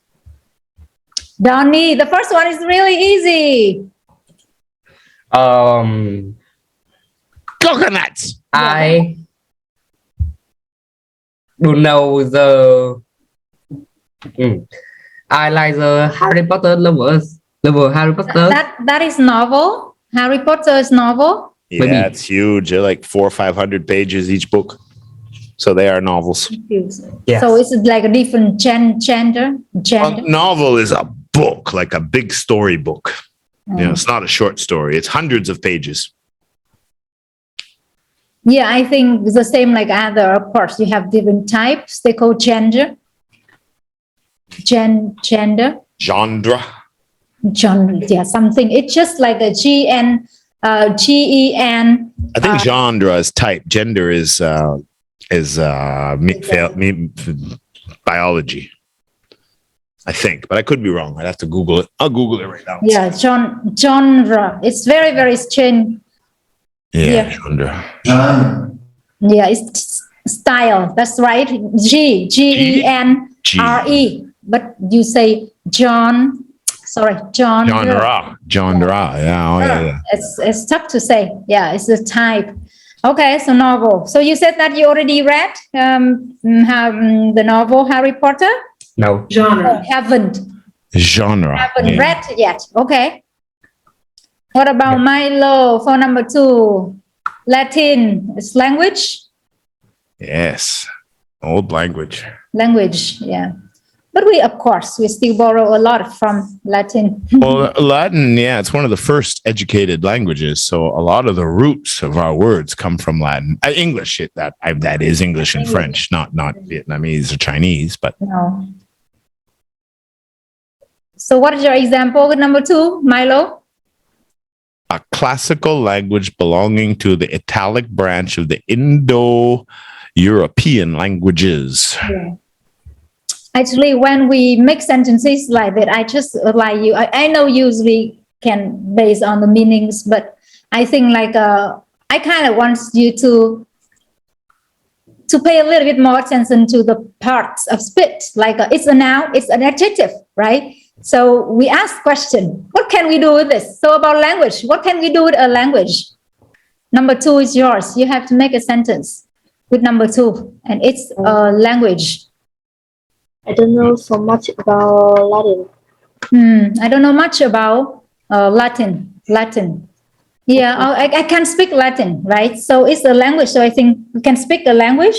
Donnie, the first one is really easy. Coconuts. I don't know the. I like the Harry Potter lovers. Lover Harry Potter. That is novel. Harry Potter is novel. Yeah, Maybe. it's huge. They're like 400 or 500 pages each book. So they are novels. Yes. So it's like a different gender. A novel is a book, like a big story book. You know, it's not a short story. It's hundreds of pages. Yeah, I think it's the same like other. Of course, you have different types. They call gender. Gender. Genre. Genre. Yeah, something. It's just like a GEN. I think genre is type. Gender is biology. I think, but I could be wrong. I'd have to Google it. I'll Google it right now. Yeah, genre. It's very, very strange. Yeah, genre. Yeah, it's style. That's right. GENRE. But you say genre. Genre. Yeah. Oh, yeah. It's tough to say. Yeah, it's the type. Okay, so novel. So you said that you already read the novel Harry Potter? No. Oh, haven't read yet. Okay. What about Milo for number 2? Latin is language. Yes. Old language. Yeah. But we still borrow a lot from Latin. Well, Latin, yeah, it's one of the first educated languages. So a lot of the roots of our words come from Latin. English, that is English and French, not Vietnamese or Chinese, but No. So what is your example with number 2, Milo? a classical language belonging to the Italic branch of the Indo-European languages. Yeah. Actually, when we make sentences like that, I just like you. I know usually can base on the meanings, but I think like I kind of want you to pay a little bit more attention to the parts of speech. Like it's a noun, it's an adjective, right? So we ask question, what can we do with this? So about language, what can we do with a language? Number 2 is yours. You have to make a sentence with number 2, and it's a language. I don't know so much about Latin. I don't know much about Latin. Yeah, I can speak Latin, right? So it's a language. So I think we can speak a language.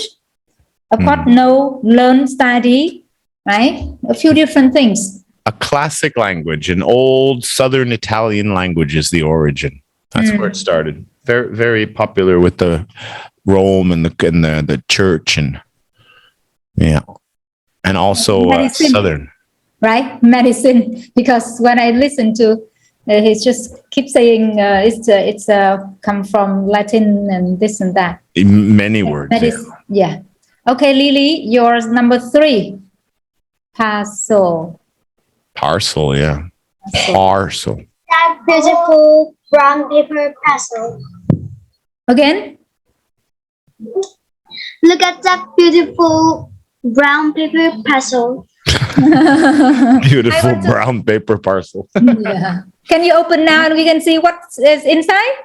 Of course, know, learn, study, right? A few different things. A classic language, an old Southern Italian language is the origin. That's where it started. Very, very popular with the Rome and the church and and also Southern. Right, medicine. Because when I listen to, he just keeps saying it's come from Latin and this and that. Many words. Yeah. Okay, Lily, yours number 3. Parcel. Parcel, yeah. Parcel. That beautiful brown paper parcel. Again? Look at that beautiful brown paper parcel. Beautiful brown paper parcel. Yeah. Can you open now and we can see what is inside?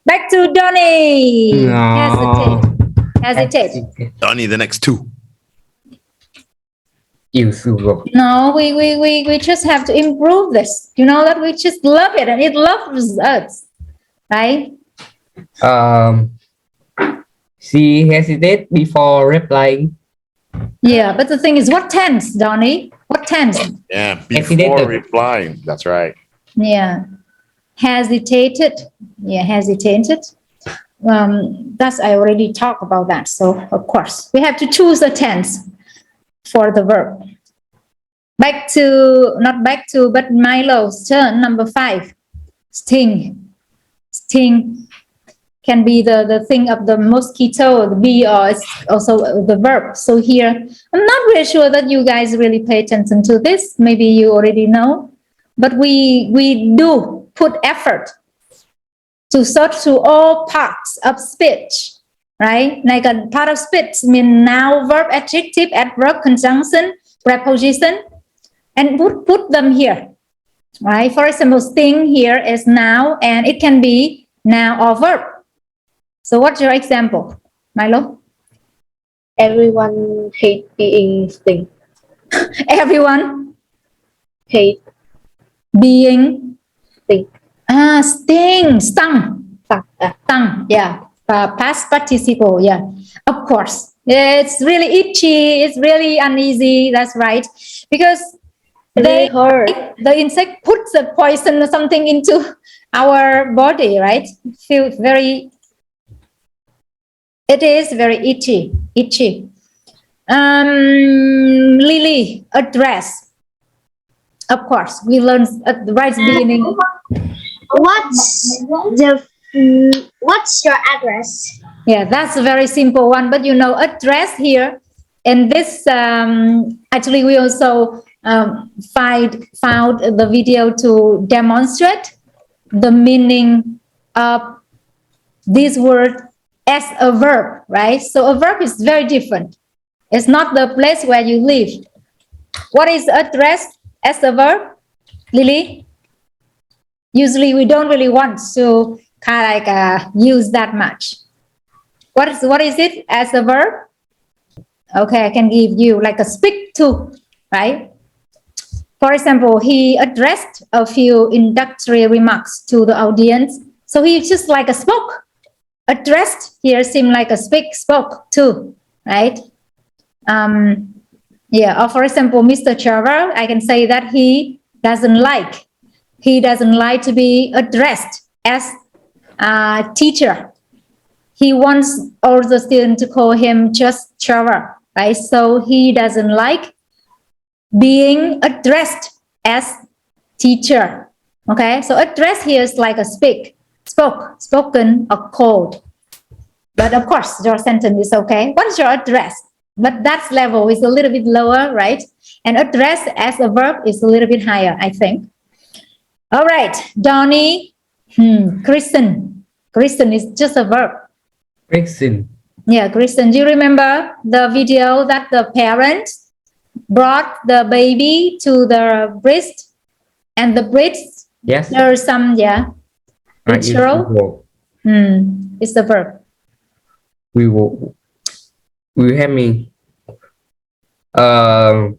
Back to Donnie. No. Hesitate. Donnie, the next 2. Yêu sử dụng. No, we just have to improve this. You know that we just love it and it loves us, right? She hesitated before replying. Yeah, but the thing is, what tense, Donnie? What tense? Yeah, Hesitated. before replying. That's right. Yeah, hesitated. Yeah, hesitated. That's I already talked about that. So of course we have to choose a tense for the verb. Not back to, but Milo's turn. Number 5. Sting. Sting can be the thing of the mosquito, the bee, or it's also the verb. So here, I'm not really sure that you guys really pay attention to this. Maybe you already know, but we do put effort to search through all parts of speech, right? Like a part of speech mean noun, verb, adjective, adverb, conjunction, preposition, and put them here, right? For example, sting here is noun, and it can be noun or verb. So what's your example, Milo? Everyone hate being sting. Everyone Hate being sting. Sting, stung. Stung. Yeah. Past participle. Yeah, of course. It's really itchy. It's really uneasy. That's right. Because Really hurt. the insect puts a poison or something into our body, right? Feel very. It is very itchy. Lily, address. Of course, we learned at the right beginning. What's your address? Yeah, that's a very simple one. But address here, and this actually we also found the video to demonstrate the meaning of this word as a verb, right? So a verb is very different. It's not the place where you live. What is address as a verb, Lily? Usually we don't really want to use that much. What is it as a verb? Okay, I can give you like a speak to, right? For example, he addressed a few introductory remarks to the audience. So he just like a spoke. Addressed here seem like a spoke to, right? Or for example, Mr. Trevor, I can say that he doesn't like to be addressed as a teacher. He wants all the students to call him just Trevor, right? So he doesn't like being addressed as teacher. Okay, so address here is like a spoken or called. But of course, your sentence is okay. What is your address? But that level is a little bit lower, right? And address as a verb is a little bit higher, I think. All right, Donnie, Kristen. Kristen is just a verb. Kristen. Yeah, Kristen. Do you remember the video that the parents brought the baby to the breast, and the breast? Yes. There's some, ritual. It's a verb. We will have me. To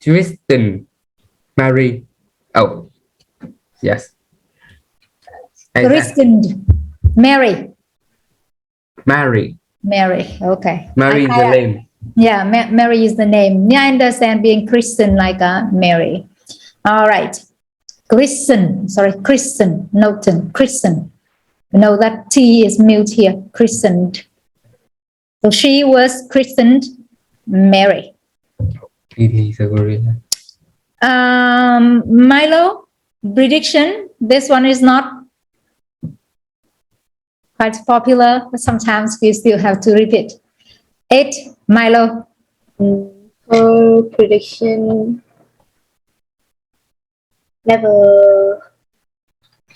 Tristan Mary. Oh, yes. Kristen, Mary. Mary. Mary. Okay. Mary is the name. Yeah, Mary is the name. Yeah, I understand being Christian like Mary. All right. Christian, Norton, Christian. You know that T is mute here, christened. So she was christened Mary. It is a gorilla. Milo, prediction. This one is not quite popular, but sometimes we still have to repeat. 8, Milo. Her prediction never.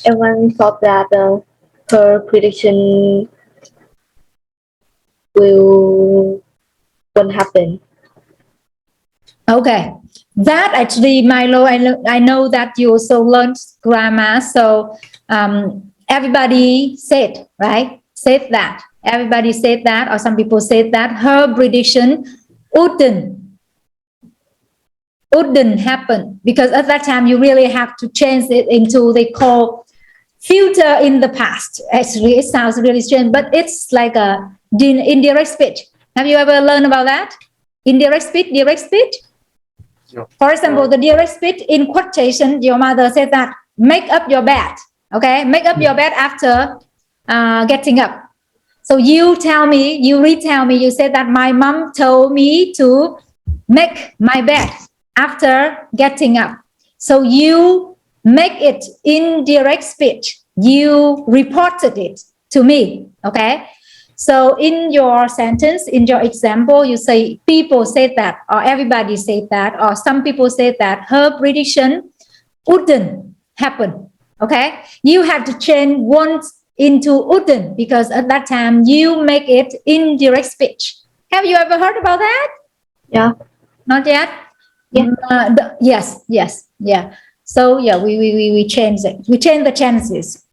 Everyone thought that her prediction won't happen. Okay, that actually, Milo, I know that you also learned grammar. So everybody said, right? Said that. Everybody said that, or some people said that her prediction wouldn't happen, because at that time you really have to change it into, they call future in the past. Actually, it sounds really strange, but it's like a indirect speech. Have you ever learned about that? Indirect speech, direct speech? No. For example, the direct speech in quotation, your mother said that, make up your bed. Okay, make up your bed after getting up. So you retell me, you said that my mom told me to make my bed after getting up. So you make it in direct speech. You reported it to me. Okay. So in your sentence, in your example, you say people said that, or everybody said that, or some people said that her prediction wouldn't happen. Okay. You have to change once into wouldn't, because at that time you make it in direct speech. Have you ever heard about that? Yeah. Not yet? Yeah. Yes. Yeah. So yeah, we change it. We change the chances.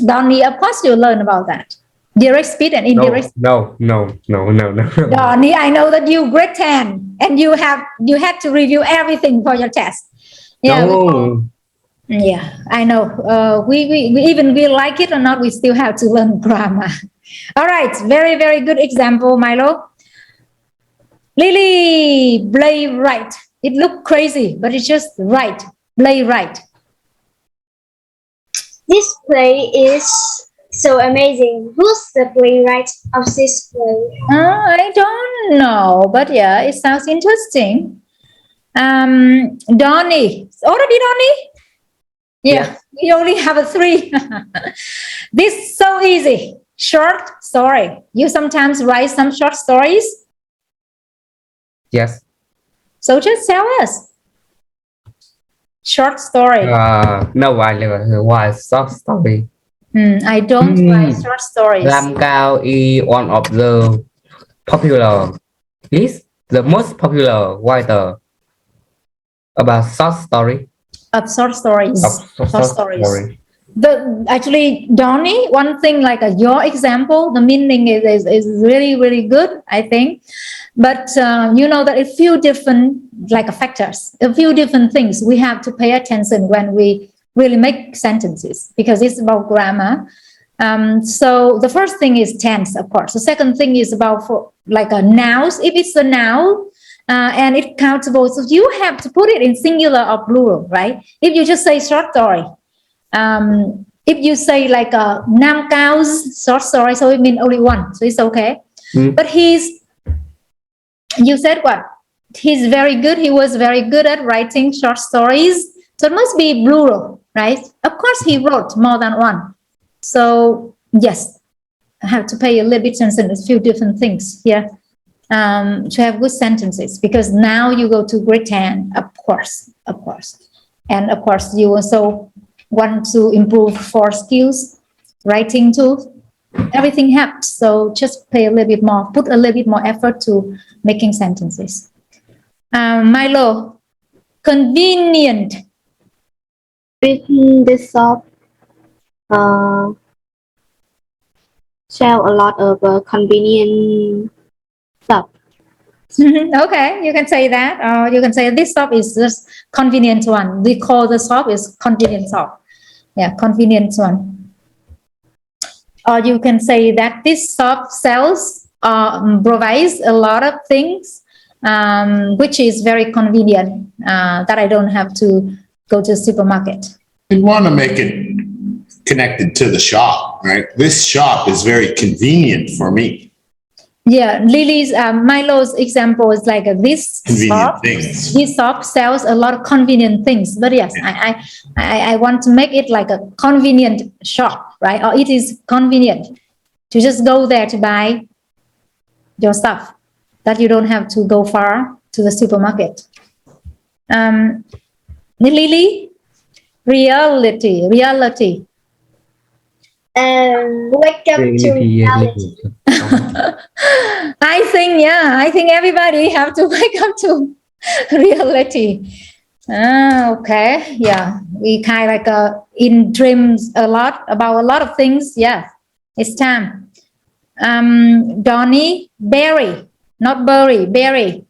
Donnie, of course you learn about that. Direct speech and indirect. No. Donnie, I know that you grade 10 and you had to review everything for your test. Yeah. No. Yeah, I know. We even we like it or not, we still have to learn grammar. All right, very, very good example, Milo. Lily, play right. It looked crazy, but it's just right. Play right. This play is so amazing. Who's the playwright of this play? I don't know, but yeah, it sounds interesting. Donnie, already Donnie? Yeah, we only have a 3. This is so easy. Short story. You sometimes write some short stories. Yes. So just tell us. Short story. No, I never write short story. I don't write short stories. Lam Cao is one of the popular, at least the most popular writer about short story. Of short stories. Short story. Actually, Donnie, one thing like your example, the meaning is really, really good, I think. But you know that a few different factors, a few different things we have to pay attention when we really make sentences, because it's about grammar. So the first thing is tense, of course. The second thing is about a noun. If it's a noun, and it's countable, so you have to put it in singular or plural, right? If you just say short story, if you say like a Nam Cao's short story, so it means only one, so it's okay. But you said what? He's very good. He was very good at writing short stories, so it must be plural, right? Of course, he wrote more than one. So yes, I have to pay a little bit attention to a few different things here. To have good sentences, because now you go to grade 10, of course. And of course, you also want to improve 4 skills, writing too. Everything helps. So just pay a little bit more, put a little bit more effort to making sentences. Milo, convenient. Within this shop, sell a lot of convenient Okay, you can say that, or you can say this shop is just convenient one. We call the shop is convenient shop. Yeah, convenient one. Or you can say that this shop sells provides a lot of things, which is very convenient, that I don't have to go to the supermarket. You want to make it connected to the shop, right? This shop is very convenient for me. Yeah, Lily's Milo's example is like this Convenient shop. things. This shop sells a lot of convenient things, but yes, I want to make it like a convenient shop, right? Or it is convenient to just go there to buy your stuff, that you don't have to go far to the supermarket. Lily, reality. Welcome to reality. I think everybody have to wake up to reality. Okay, yeah, we kind of like in dreams a lot about a lot of things. Yeah, it's time. Donnie, berry, not berry, berry.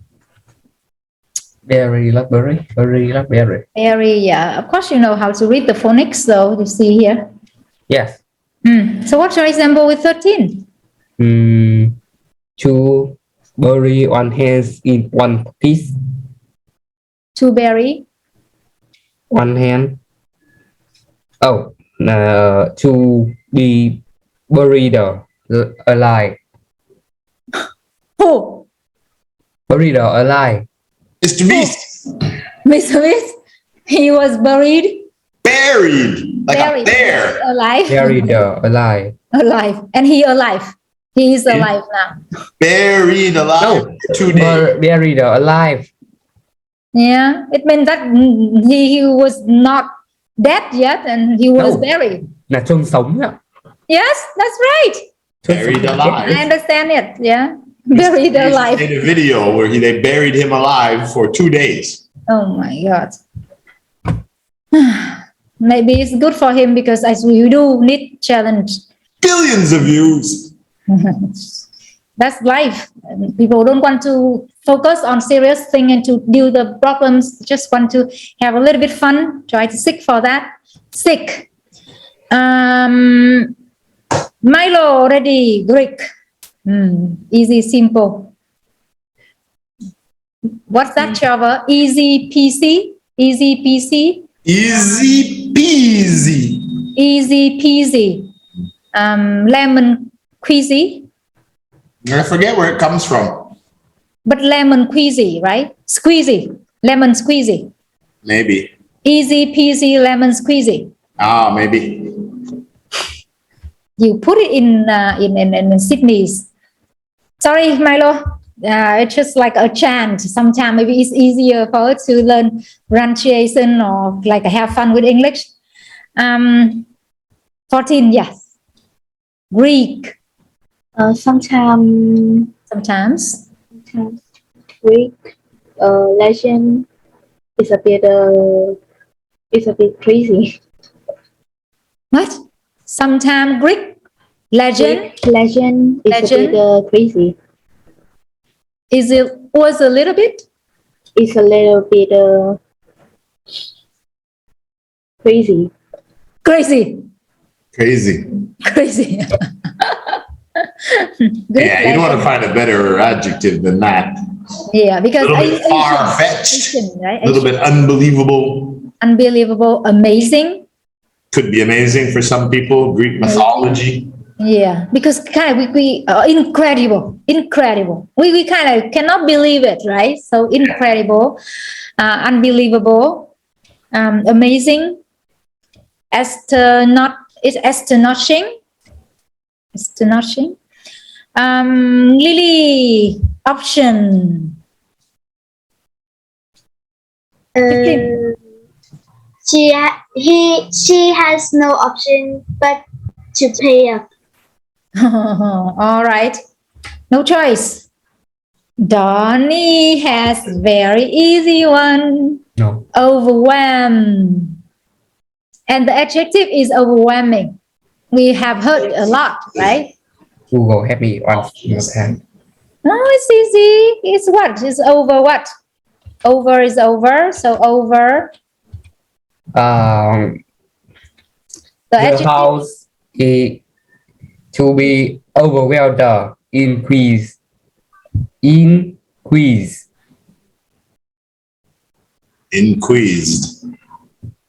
Berry, blackberry, berry, blackberry. Berry, yeah. Of course, you know how to read the phonics, though. You see here. Yes. So what's your example with 13? Two berry, one hands in one piece. Two berry. One hand. Oh, to be buried alive. Who? Buried alive. Mr. Beast, Mr. Smith. He was buried. buried like Buried. up there. Alive. Buried alive. Alive. And he alive. He is alive now. Buried alive No, for 2 days. buried alive. Yeah. It means that he was not dead yet and he was No. buried. Là chôn sống ạ. Yes, that's right. Buried I alive. understand it. Yeah. Buried They alive. did a video where they buried him alive for 2 days. Oh my God. Maybe it's good for him because as we do need challenge. Billions of views. That's life. And people don't want to focus on serious thing and to deal the problems. Just want to have a little bit fun. Try to seek for that. Sick. Milo already Greek. Easy, simple. What's that, Trevor? Easy peasy. Easy peasy. Easy peasy. Easy peasy. Lemon queasy. I forget where it comes from. But lemon queasy, right? Squeezy. Lemon squeezy. Maybe. Easy peasy lemon squeezy. Maybe. You put it in Sydney's. Sorry, Milo. It's just like a chant. Sometimes maybe it's easier for us to learn pronunciation or like have fun with English. 14, yes. Greek. Sometimes Greek legend is a bit crazy. What? Sometimes Greek legend. Greek legend is a bit crazy. Was a little bit? It's a little bit crazy. Crazy. Crazy. Yeah, you don't want to find a better adjective than that. Yeah, because A little bit far-fetched, right? a little bit unbelievable. Unbelievable, amazing. Could be amazing for some people. Greek mythology. Yeah, because kind of we incredible. We kind of cannot believe it, right? So incredible, unbelievable, amazing, astonishing. Lily, option. She has no option but to pay up. All right, no choice. Donnie has very easy one. No. Overwhelmed. And the adjective is overwhelming. We have heard a lot, right? Google help me one more time. No, it's easy. It's what? It's over what? Over is over. So over Um, the the adjective. house is to be overwhelmed. Increase. Increase. Increased.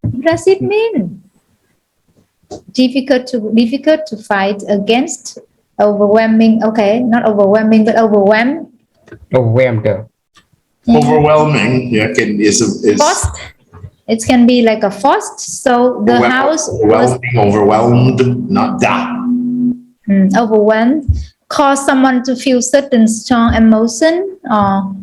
What does it mean? Difficult to fight against. Overwhelming. Okay, not overwhelming, but overwhelmed. Overwhelmed. Yeah. Overwhelming. Yeah, is Forced. It can be like a forced. So the house was overwhelmed, not that. overwhelmed. Cause someone to feel certain strong emotion or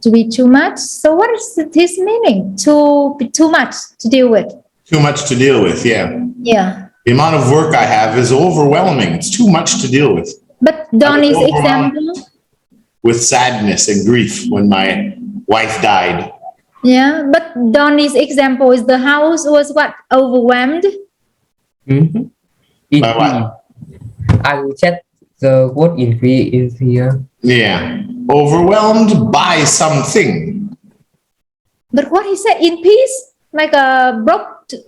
to be too much. So what is his meaning? To be too much to deal with. Too much to deal with. Yeah. Yeah. The amount of work I have is overwhelming. It's too much to deal with. But Donnie's example. With sadness and grief when my wife died. Yeah, but Donnie's example is the house was what? Overwhelmed? Mm-hmm. By what? I will check the word increase is here. Yeah. Overwhelmed by something. But what he said, in peace? Like a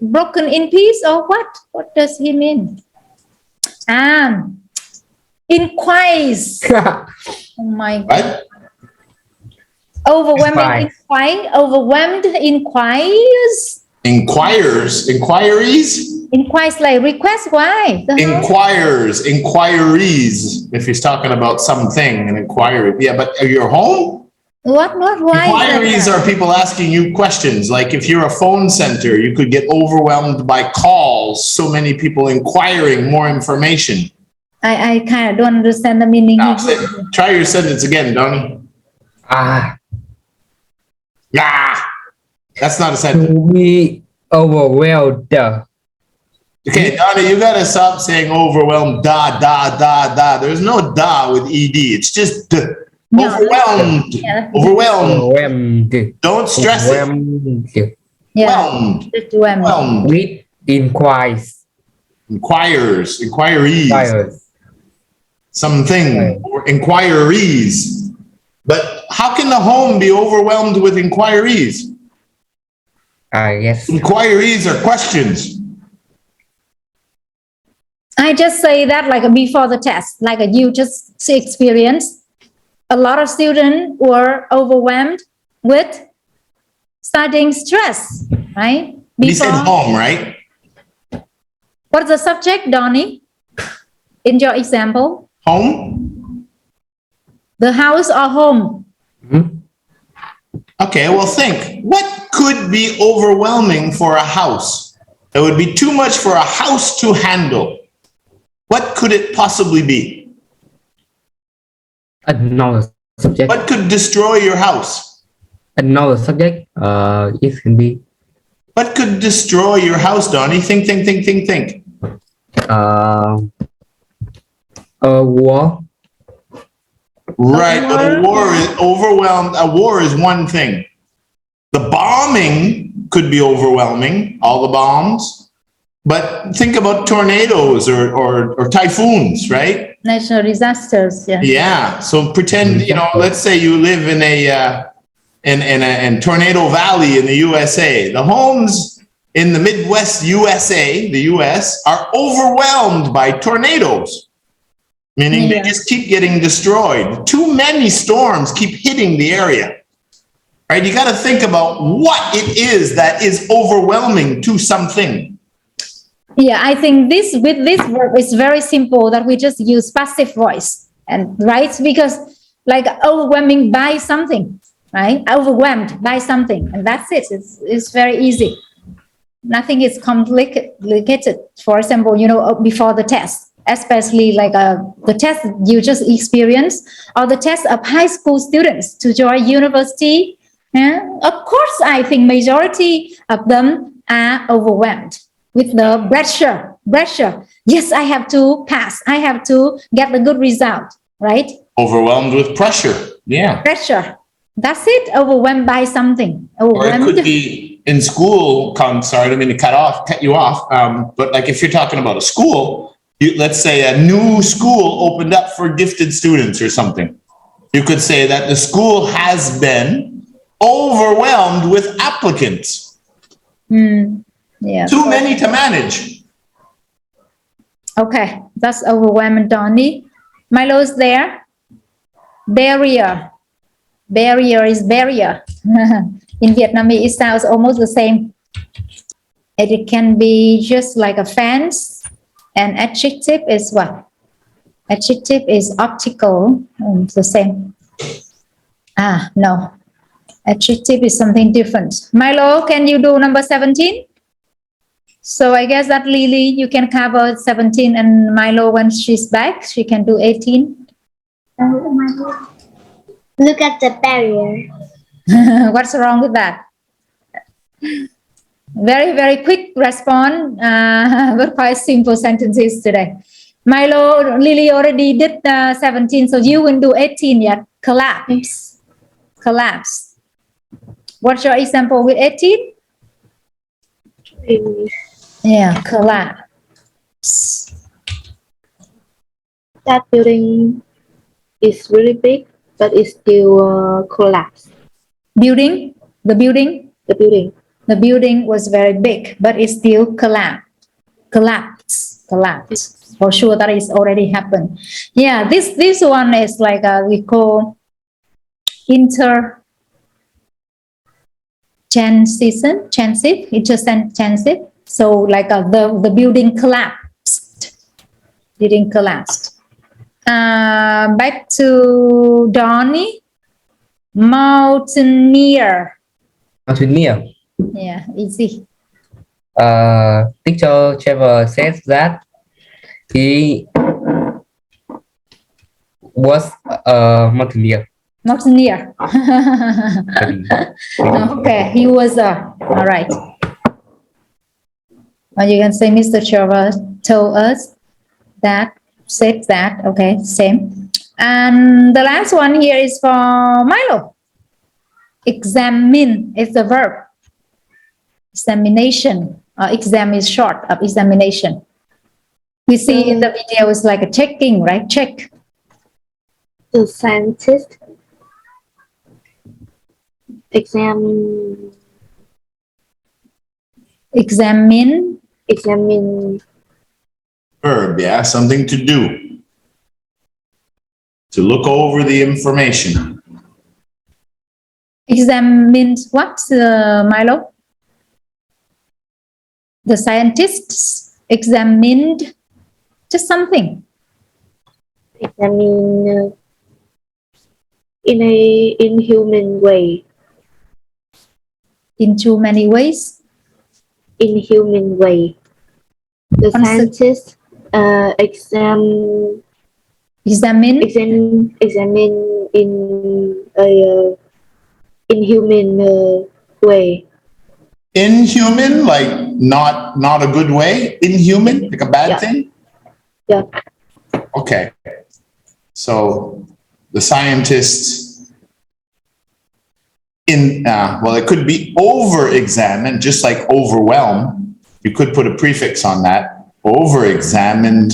broken in peace or what? What does he mean? Inquires. Oh my God. What? Overwhelming inquire. Overwhelmed inquires. Inquires. Inquiries? Inquires like request. Why? Inquires. Inquiries. If he's talking about something, an inquiry. Yeah, but your home? What? Why? Inquiries are people asking you questions. Like if you're a phone center, you could get overwhelmed by calls. So many people inquiring more information. I kind of don't understand the meaning. Try your sentence again, Donnie. That's not a sentence. To be overwhelmed. Okay, Donnie, you gotta stop saying overwhelmed. Da. There's no da with ed. It's just overwhelmed. Yeah. Overwhelmed. Don't stress it. Yeah. Overwhelmed. With inquires. Inquires. Inquiries. Something. Or inquiries. But how can the home be overwhelmed with inquiries? Yes. Inquiries are questions. I just say that like before the test, like you just experienced. A lot of students were overwhelmed with studying stress, right? He said home, right? What's the subject, Donnie? In your example? Home? The house or home? Mm-hmm. Okay, well think. What could be overwhelming for a house? It would be too much for a house to handle. What could it possibly be? Another subject. What could destroy your house? Another subject. It can be. What could destroy your house, Donnie? Think. A war. Right, but a war is overwhelmed. A war is one thing. The bombing could be overwhelming, all the bombs. But think about tornadoes or typhoons, right? Natural disasters, yeah. Yeah. So pretend, let's say you live in in Tornado Valley in the USA. The homes in the Midwest USA, the US, are overwhelmed by tornadoes. Meaning they just keep getting destroyed. Too many storms keep hitting the area. Right? You got to think about what it is that is overwhelming to something. Yeah, I think with this verb it's very simple that we just use passive voice, and right, because like overwhelming by something, right? Overwhelmed by something, and that's it. It's very easy. Nothing is complicated. For example, before the test, especially like the test you just experienced, or the test of high school students to join university. Of course, I think majority of them are overwhelmed with the pressure. Yes, I have to pass. I have to get the good result, right? Overwhelmed with pressure. Yeah. Pressure. That's it. Overwhelmed by something. Or it could be in school. Sorry, I didn't mean to cut you off. But like if you're talking about a school, let's say a new school opened up for gifted students or something. You could say that the school has been overwhelmed with applicants. Yeah. Too many to manage. Okay, that's overwhelming, Donnie. Milo's there. Barrier. Barrier is barrier. In Vietnamese, it sounds almost the same. It can be just like a fence. And adjective is what? Adjective is optical. The same. No. Adjective is something different. Milo, can you do number 17? So I guess that Lily, you can cover 17, and Milo, when she's back, she can do 18. Look at the barrier. What's wrong with that? Very, very quick response, but quite simple sentences today. Milo, Lily already did 17, so you will do 18 yet. Collapse. Collapse. What's your example with 18? Yeah, collapse. That building is really big, but it's still collapsed. Building? The building? The building. The building was very big, but it still collapsed. Collapsed. For sure, that is already happened. Yeah, this one is like we call intertransitive. So like the building collapsed. Building collapsed. Back to Donnie. Mountaineer. Mountaineer. Yeah, easy. Teacher Trevor says that he was a mountaineer. Mountaineer. Okay, he was all right. Or you can say Mr. Trevor told us that, said that. Okay, same. And the last one here is for Milo. Examine is the verb. Examination. Exam is short of examination. We see in the video it's like a checking, right? Check. The scientist examine Verb, yeah, something to do. To look over the information. Examined what, Milo? The scientists examined just something. examine in a inhuman way. In too many ways. Inhuman way. The scientists examine in a inhuman way. Inhuman, like not a good way? Inhuman, like a bad thing? Yeah. Okay. So the scientists it could be over-examined, just like overwhelm. You could put a prefix on that. Over-examined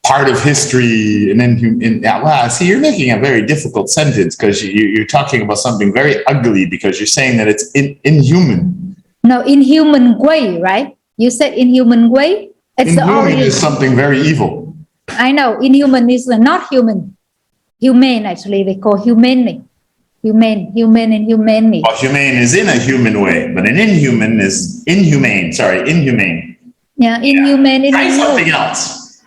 part of history and see, you're making a very difficult sentence because you're talking about something very ugly because you're saying that it's inhuman. No, inhuman way, right? You said inhuman way. It's inhuman is something very evil. I know. Inhuman is not human. Humane, actually, they call humane. Humane and humane. Well, humane is in a human way, but an inhuman is inhumane. Sorry, inhumane. Yeah, inhumane. Try something else.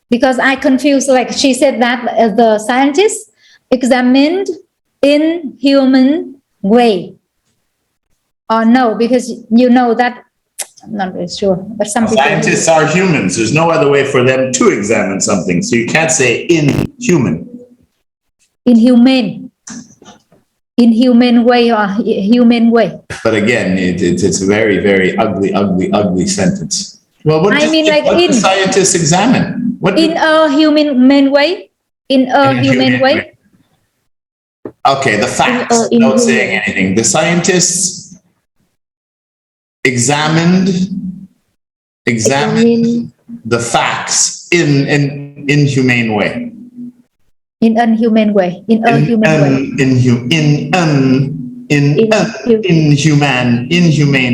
Because I confused, like she said that the scientists examined in human way. Or no, because you know that, I'm not really sure, but some people... Scientists are humans. There's no other way for them to examine something. So you can't say inhuman. Inhumane. Inhumane way or human way. But again, it's a very, very ugly sentence. Well, what the scientists examine? In a human way? In a human way? Okay, the facts, not saying anything. The scientists examined the facts in an inhumane way. In unhuman way. In a human way. Inhumane In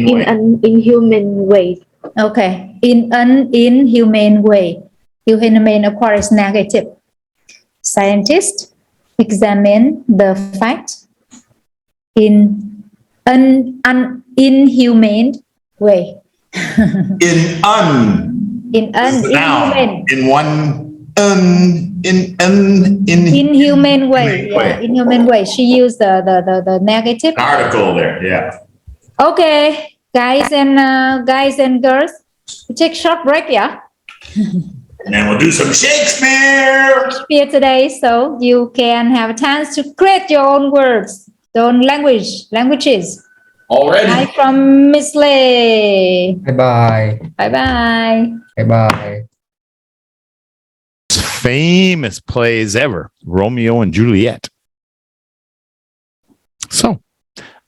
way. an inhuman way. Okay. In an inhumane way. Inhumane, of course, is negative. Scientists examine the fact in an inhumane way. In inhumane. In one Inhumane way. Yeah, inhumane way. She used the negative article there. Yeah. Okay, guys and girls, we take short break, yeah. And then we'll do some Shakespeare. Here today, so you can have a chance to create your own words, your own languages. Already. Hi from Miss Lay. Bye-bye. Bye-bye. Bye-bye. Famous plays ever, Romeo and Juliet. So,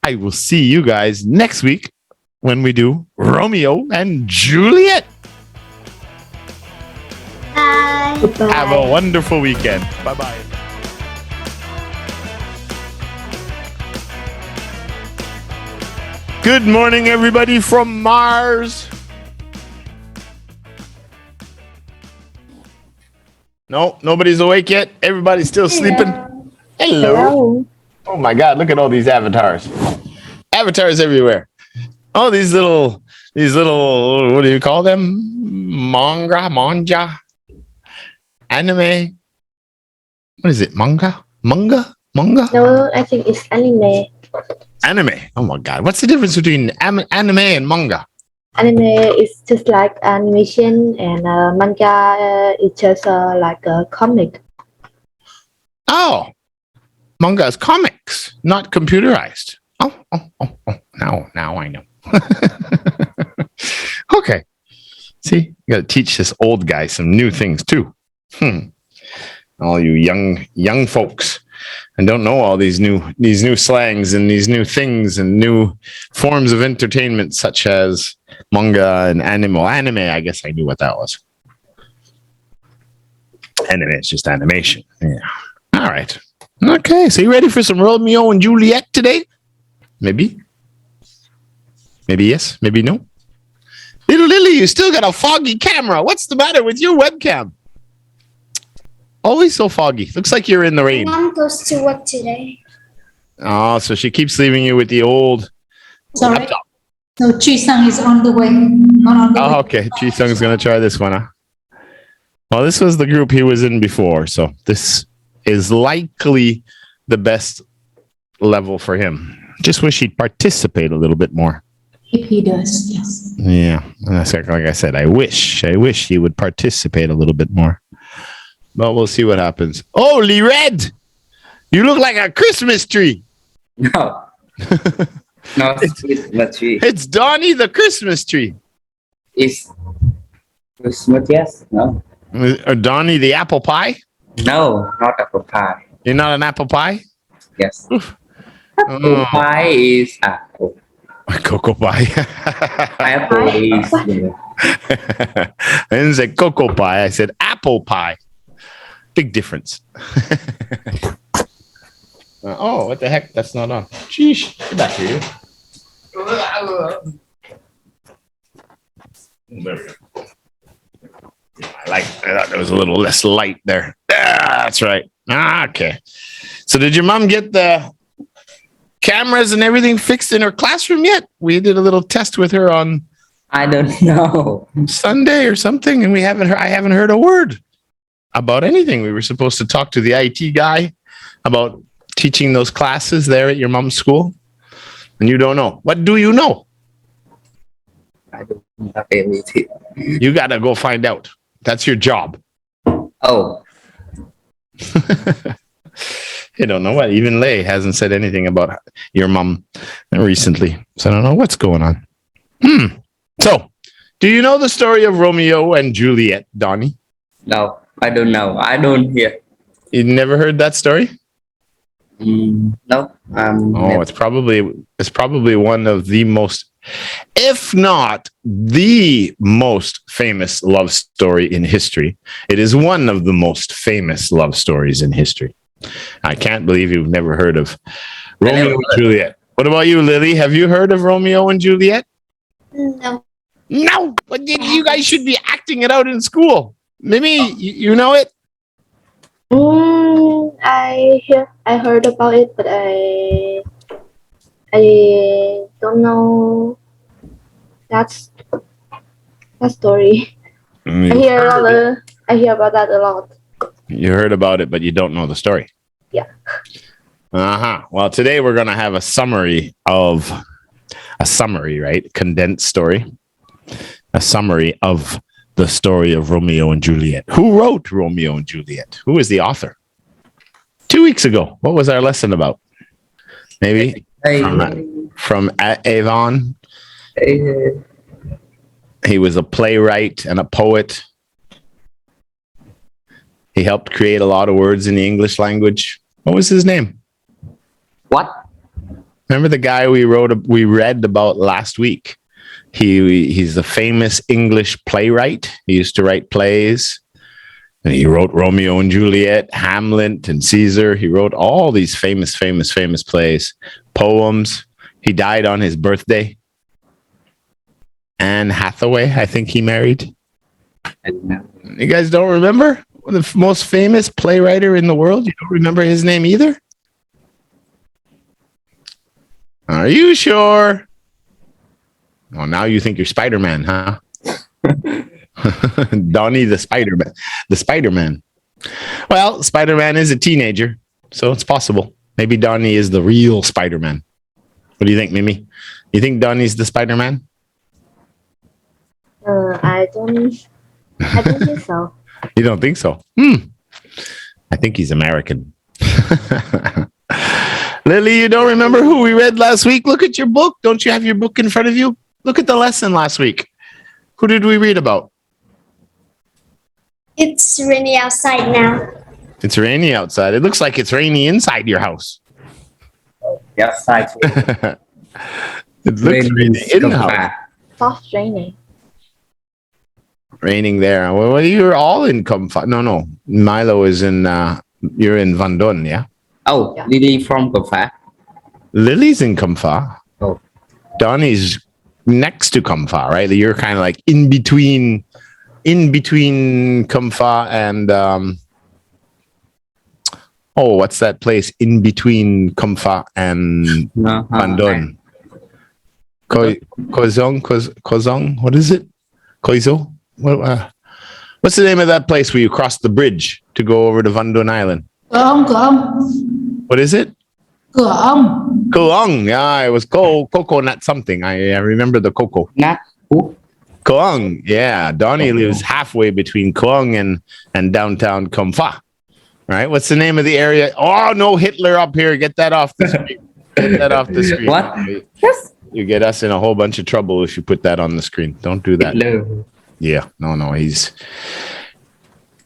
I will see you guys next week when we do Romeo and Juliet. Bye. Goodbye. Have a wonderful weekend. Bye-bye. Good morning, everybody from Mars. No, nobody's awake yet. Everybody's still sleeping. Hello. Oh my God, look at all these avatars. Avatars everywhere. Oh, these little, what do you call them? Manga? Anime? What is it? Manga? No, I think it's anime. Anime. Oh my God. What's the difference between anime and manga? Anime is just like animation, and manga is just like a comic. Oh, manga is comics, not computerized. Oh. Now I know. Okay. See, you got to teach this old guy some new things too. All you young folks, and don't know all these new slangs and these new things and new forms of entertainment, such as manga and anime. Well, anime, I guess I knew what that was. Anime is just animation. Yeah. All right. Okay. So you ready for some Romeo and Juliet today? Maybe. Maybe yes. Maybe no. Little Lily, you still got a foggy camera. What's the matter with your webcam? Always so foggy. Looks like you're in the rain. Mom goes to work today. Oh, so she keeps leaving you with the old Sorry. laptop. So Chi-Sang is on the way, not on the way. Oh, okay. Chi-Sung's going to try this one, huh? Well, this was the group he was in before, so this is likely the best level for him. Just wish he'd participate a little bit more. If he does, yes. Yeah, and that's like I said, I wish he would participate a little bit more. But we'll see what happens. Oh, Lee Red, you look like a Christmas tree. No. No, it's Christmas tree. It's Donnie the Christmas tree. It's Christmas, yes? No. Or Donnie the apple pie. No, not apple pie. You're not an apple pie. Yes. Apple pie is apple. Cocoa pie. Apple is... I didn't say cocoa pie. I said apple pie. Big difference. Oh, what the heck? That's not on. Sheesh. Get back here. There we go. I thought there was a little less light there. That's right. Okay. So did your mom get the cameras and everything fixed in her classroom yet? We did a little test with her on I don't know. Sunday or something, and I haven't heard a word about anything. We were supposed to talk to the IT guy about teaching those classes there at your mom's school, and you don't know. What do you know? I don't have anything. You got to go find out. That's your job. Oh, I don't know what. Even Lay hasn't said anything about your mom recently, so I don't know what's going on. So, do you know the story of Romeo and Juliet, Donnie? no, I don't know. I don't hear. You never heard that story? No. Oh, it's probably one of the most if not the most famous love story in history. It is one of the most famous love stories in history. I can't believe you've never heard of Romeo and Juliet. What about you, Lily? Have you heard of Romeo and Juliet? No. No, but you guys should be acting it out in school. Maybe you know it. I heard about it, but I don't know that story. I hear about that a lot. You heard about it, but you don't know the story. Yeah. Well, today we're going to have a summary, right? Condensed story. A summary of the story of Romeo and Juliet. Who wrote Romeo and Juliet? Who is the author? 2 weeks ago, what was our lesson about? Maybe from Avon. He was a playwright and a poet. He helped create a lot of words in the English language. What was his name? What? Remember the guy we read about last week? He's a famous English playwright. He used to write plays. And he wrote Romeo and Juliet, Hamlet, and Caesar. He wrote all these famous plays, poems. He died on his birthday. Anne Hathaway, I think he married. You guys don't remember? The most famous playwright in the world? You don't remember his name either? Are you sure? Oh, now you think you're Spider-Man, huh? Donnie the Spider-Man. Well, Spider-Man is a teenager, so it's possible. Maybe Donnie is the real Spider-Man. What do you think, Mimi? You think Donnie's the Spider-Man? I don't think so. You don't think so? I think he's American. Lily, you don't remember who we read last week? Look at your book. Don't you have your book in front of you? Look at the lesson last week. Who did we read about? It's rainy outside now. It's rainy outside. It looks like it's rainy inside your house. Outside. It looks rainy in the house. Soft raining. Raining there. Well, you're all in Comfa. No. Milo is in, you're in Van Don, yeah? Oh, Yeah. Lily from Comfa. Lily's in Comfa. Oh. Donnie's next to Comfa, right? You're kind of like in between Comfa and, what's that place in between Comfa and Van Don? Kozong? What is it? Koizo? What's the name of that place where you cross the bridge to go over to Van Don Island? Cửa ông. What is it? Cửa ông. Koong. Yeah, it was coconut something. I remember the cocoa. Nat. Koong. Yeah, Donnie lives halfway between Koong and downtown Comfa. Right? What's the name of the area? Oh, no Hitler up here. Get that off the screen. Get that off the screen. What? Yes. You get us in a whole bunch of trouble if you put that on the screen. Don't do that. Hitler. Yeah, no, he's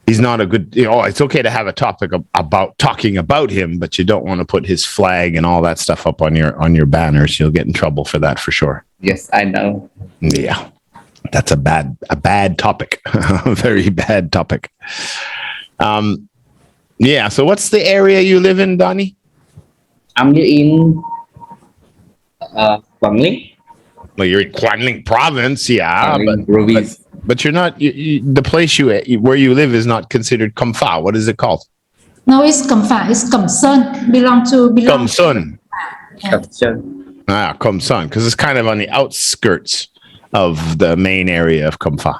not a good. It's okay to have a topic about talking about him, but you don't want to put his flag and all that stuff up on your banners. You'll get in trouble for that for sure. Yes, I know. Yeah, that's a bad topic, a very bad topic. Yeah. So, what's the area you live in, Donnie? I'm in Quảng Ninh. Well, you're in Quảng Ninh province, yeah, province. but you're not. The place where you live is not considered Comfa. What is it called? No, it's Cẩm Phả. It's Cẩm Sơn. Belong Cẩm Sơn. Cẩm Sơn. Cẩm Sơn, because it's kind of on the outskirts of the main area of Comfa.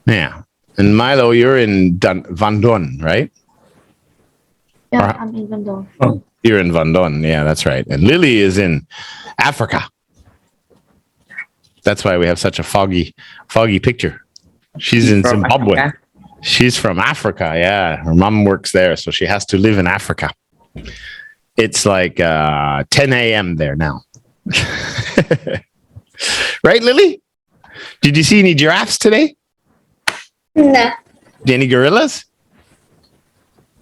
Yeah. And Milo, you're in Van Don, right? Yeah, I'm in Van Don. You're in Van Don. Yeah, that's right. And Lily is in Africa. That's why we have such a foggy picture. She's in From Zimbabwe. Africa. She's from Africa. Yeah. Her mom works there, so she has to live in Africa. It's like 10 a.m. there now. Right, Lily? Did you see any giraffes today? No. Any gorillas?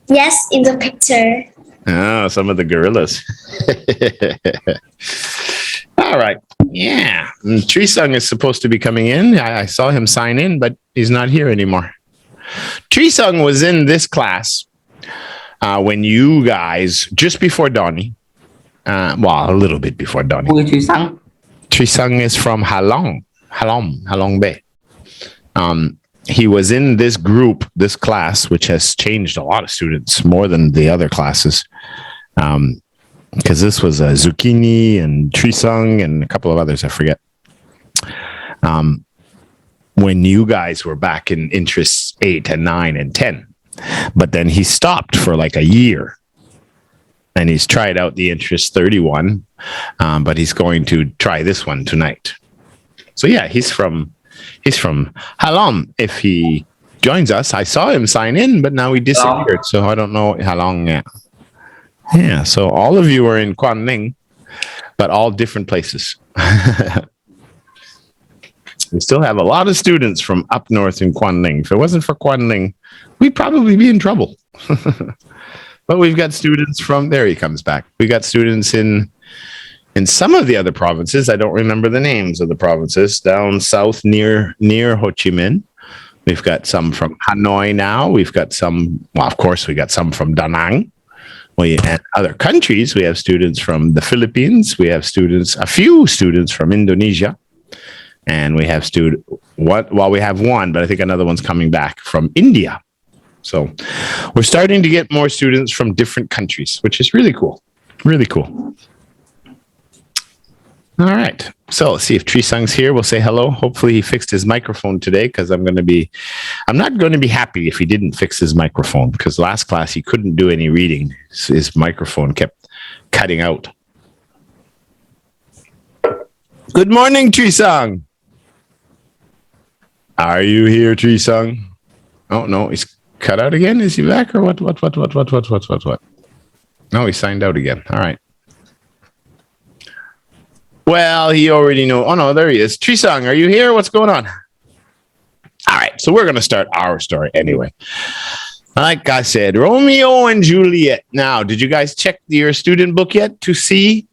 Yes, in the picture. Oh, some of the gorillas. All right. Yeah. Tree Sung is supposed to be coming in. I saw him sign in, but he's not here anymore. Tree Sung was in this class when you guys, just before Donnie, well, a little bit before Donnie. Who is Tree Sung? Tree Sung is from Halong Bay. He was in this group, this class, which has changed a lot of students, more than the other classes. Because this was Zucchini and Tree Sung and a couple of others, I forget. When you guys were back in interests 8 and 9 and 10. But then he stopped for like a year. And he's tried out the interest 31. But he's going to try this one tonight. So yeah, he's from Halong. If he joins us, I saw him sign in, but now he disappeared. So I don't know how long yet. Yeah, so all of you are in Quang Ninh, but all different places. We still have a lot of students from up north in Quang Ninh. If it wasn't for Quang Ninh, we'd probably be in trouble. But we've got students from, there he comes back. We got students in some of the other provinces. I don't remember the names of the provinces. Down south near Ho Chi Minh. We've got some from Hanoi now. We've got some, well, of course, we got some from Da Nang. And other countries, we have students from the Philippines. We have a few students from Indonesia. And we have we have one, but I think another one's coming back from India. So we're starting to get more students from different countries, which is really cool. Really cool. All right. So let's see if Tree Sung's here. We'll say hello. Hopefully he fixed his microphone today, because I'm not going to be happy if he didn't fix his microphone, because last class he couldn't do any reading. His microphone kept cutting out. Good morning, Tree Sung. Are you here, Tree Sung? Oh, no, he's cut out again. Is he back or what? No, he signed out again. All right. Well, he already knew. Oh, no, there he is. Tree Sung, are you here? What's going on? All right, so we're going to start our story anyway. Like I said, Romeo and Juliet. Now, did you guys check your student book yet to see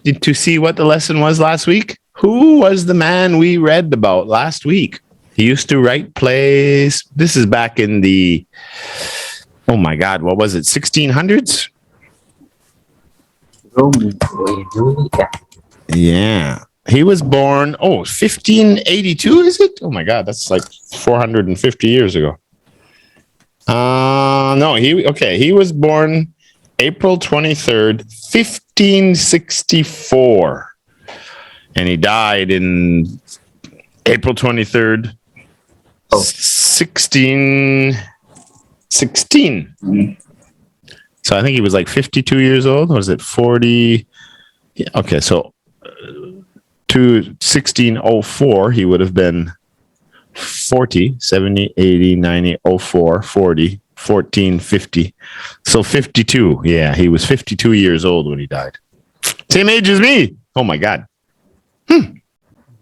what the lesson was last week? Who was the man we read about last week? He used to write plays. This is back in the, oh my God, what was it, 1600s? Romeo and Juliet. Yeah. He was born, 1582, is it? Oh my God, that's like 450 years ago. No, he was born April 23rd, 1564. And he died in April 23rd, 1616. So I think he was like 52 years old. Or was it 40? Yeah, okay, so to 1604, he would have been 40, 70, 80, 90, 04, 40, 14, 50. So 52. Yeah, he was 52 years old when he died. Same age as me. Oh my God.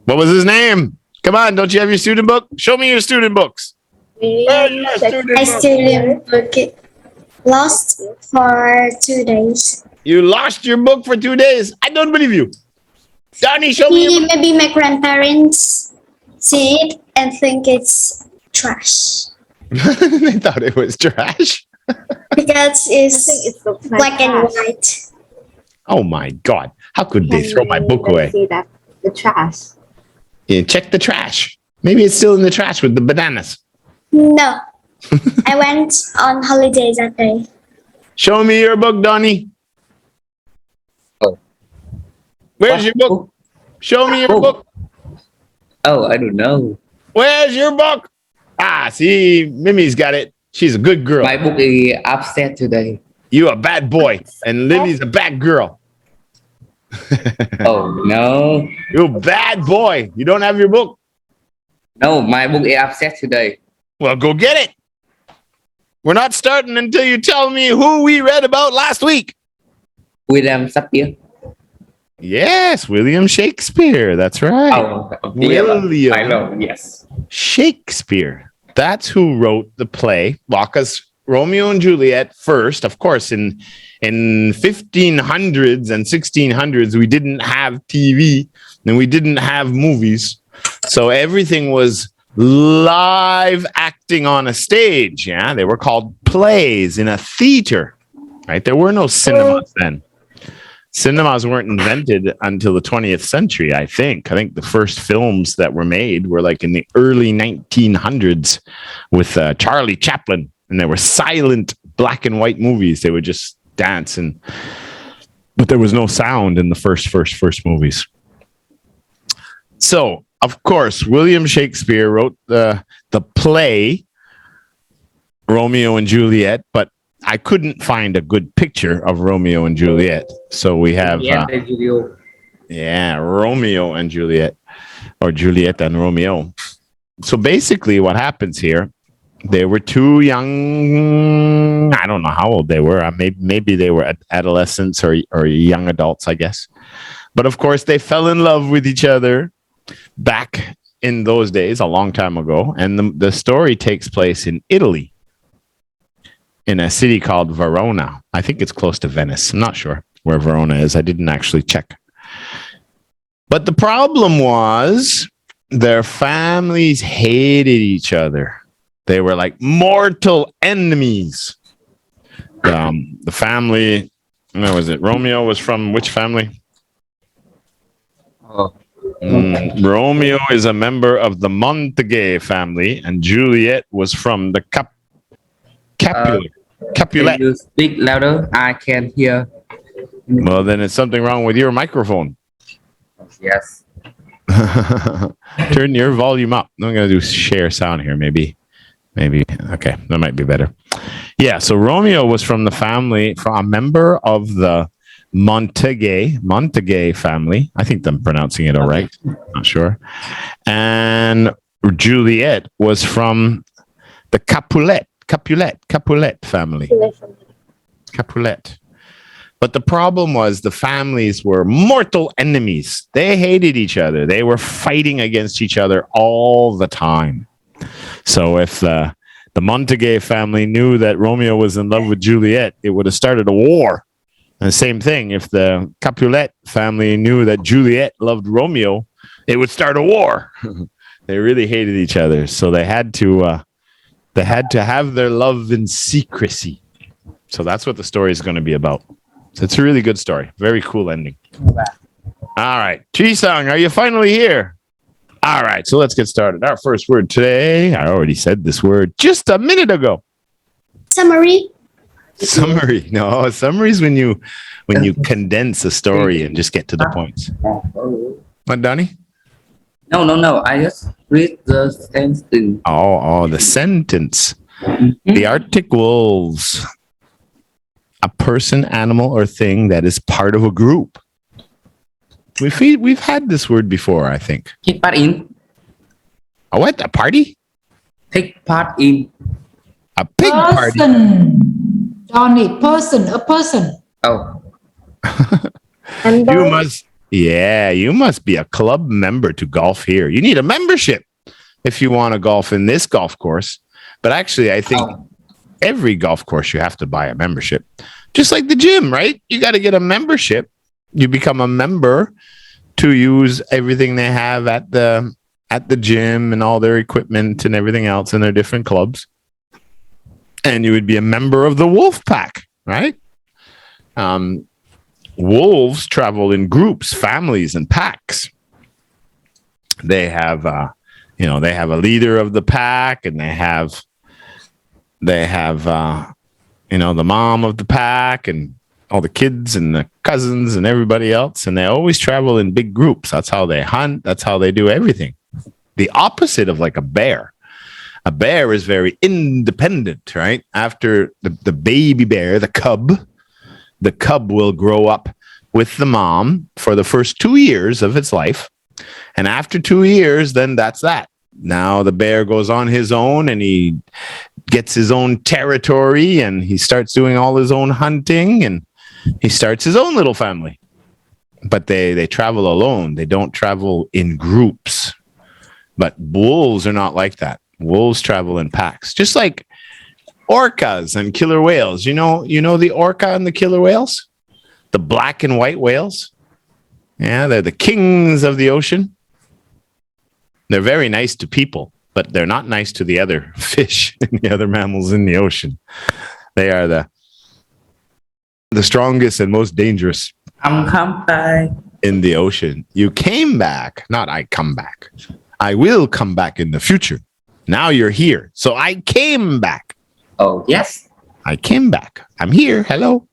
What was his name? Come on, don't you have your student book? Show me your student books. My student book lost for 2 days. You lost your book for 2 days. I don't believe you. Donnie, show me your book. Maybe my grandparents see it and think it's trash. They thought it was trash. Because it's looks black and white. Oh my God. How could they throw my book away? See that the trash. Yeah, check the trash. Maybe it's still in the trash with the bananas. No. I went on holiday that day. Show me your book, Donnie. Oh. Where's your book? Show me your book. Oh, I don't know. Where's your book? Ah, see, Mimi's got it. She's a good girl. My book is upset today. You a bad boy, and Lily's a bad girl. Oh, no. You a bad boy. You don't have your book. No, my book is upset today. Well, go get it. We're not starting until you tell me who we read about last week. William Shakespeare. Yes, William Shakespeare. That's right. Oh, William. I know, yes. Shakespeare. That's who wrote the play. Walk us Romeo and Juliet first, of course, in 1500s and 1600s, we didn't have TV and we didn't have movies. So everything was live acting on a stage. Yeah, they were called plays in a theater, right? There were no cinemas then. Cinemas weren't invented until the 20th century, I think. I think the first films that were made were like in the early 1900s with Charlie Chaplin, and they were silent black and white movies. They would just dance, but there was no sound in the first movies. So, of course, William Shakespeare wrote the play Romeo and Juliet, but I couldn't find a good picture of Romeo and Juliet. So we have Romeo and Juliet, or Juliet and Romeo. So basically what happens here, they were two young, I don't know how old they were. Maybe they were adolescents or young adults, I guess. But of course they fell in love with each other back in those days, a long time ago. And the story takes place in Italy, in a city called Verona. I think it's close to Venice. I'm not sure where Verona is. I didn't actually check. But the problem was their families hated each other. They were like mortal enemies. The family, where was it? Romeo was from which family? Romeo is a member of the Montague family, and Juliet was from the Capulet. Can you speak louder? I can't hear. Well, then it's something wrong with your microphone. Yes. Turn your volume up. I'm going to do share sound here. Maybe. Okay, that might be better. Yeah, so Romeo was from the family, from a member of the Montague family. I think I'm pronouncing it all right. Not sure. And Juliet was from the Capulet family. Capulet. But the problem was the families were mortal enemies. They hated each other. They were fighting against each other all the time. So if the Montague family knew that Romeo was in love with Juliet, it would have started a war. And the same thing, if the Capulet family knew that Juliet loved Romeo, it would start a war. They really hated each other. So they had to have their love in secrecy. So that's what the story is going to be about. So it's a really good story. Very cool ending. All right. Chi-Sung, are you finally here? All right. So let's get started. Our first word today. I already said this word just a minute ago. Summary. Summary. No, summary is when you condense a story and just get to the points. What, Donnie? No. I just read the sentence. Oh, the sentence. The articles. A person, animal, or thing that is part of a group. We've had this word before, I think. Take part in. A what? A party? Take part in. A pig party. Person. Johnny, a person. Oh. You must be a club member to golf here. You need a membership if you want to golf in this golf course. But actually, I think every golf course you have to buy a membership. Just like the gym, right? You got to get a membership. You become a member to use everything they have at the gym and all their equipment and everything else in their different clubs. And you would be a member of the wolf pack, right? Wolves travel in groups, families, and packs. They have, they have a leader of the pack, and they have, the mom of the pack, and all the kids and the cousins and everybody else. And they always travel in big groups. That's how they hunt. That's how they do everything. The opposite of like a bear. A bear is very independent, right? After the baby bear, the cub will grow up with the mom for the first 2 years of its life. And after 2 years, then that's that. Now the bear goes on his own and he gets his own territory and he starts doing all his own hunting and he starts his own little family. But they travel alone. They don't travel in groups. But wolves are not like that. Wolves travel in packs. Just like orcas and killer whales. You know the orca and the killer whales? The black and white whales? Yeah, they're the kings of the ocean. They're very nice to people, but they're not nice to the other fish and the other mammals in the ocean. They are the strongest and most dangerous in the ocean. You came back, not I come back. I will come back in the future. Now you're here. So I came back. Oh, yes. I came back. I'm here. Hello.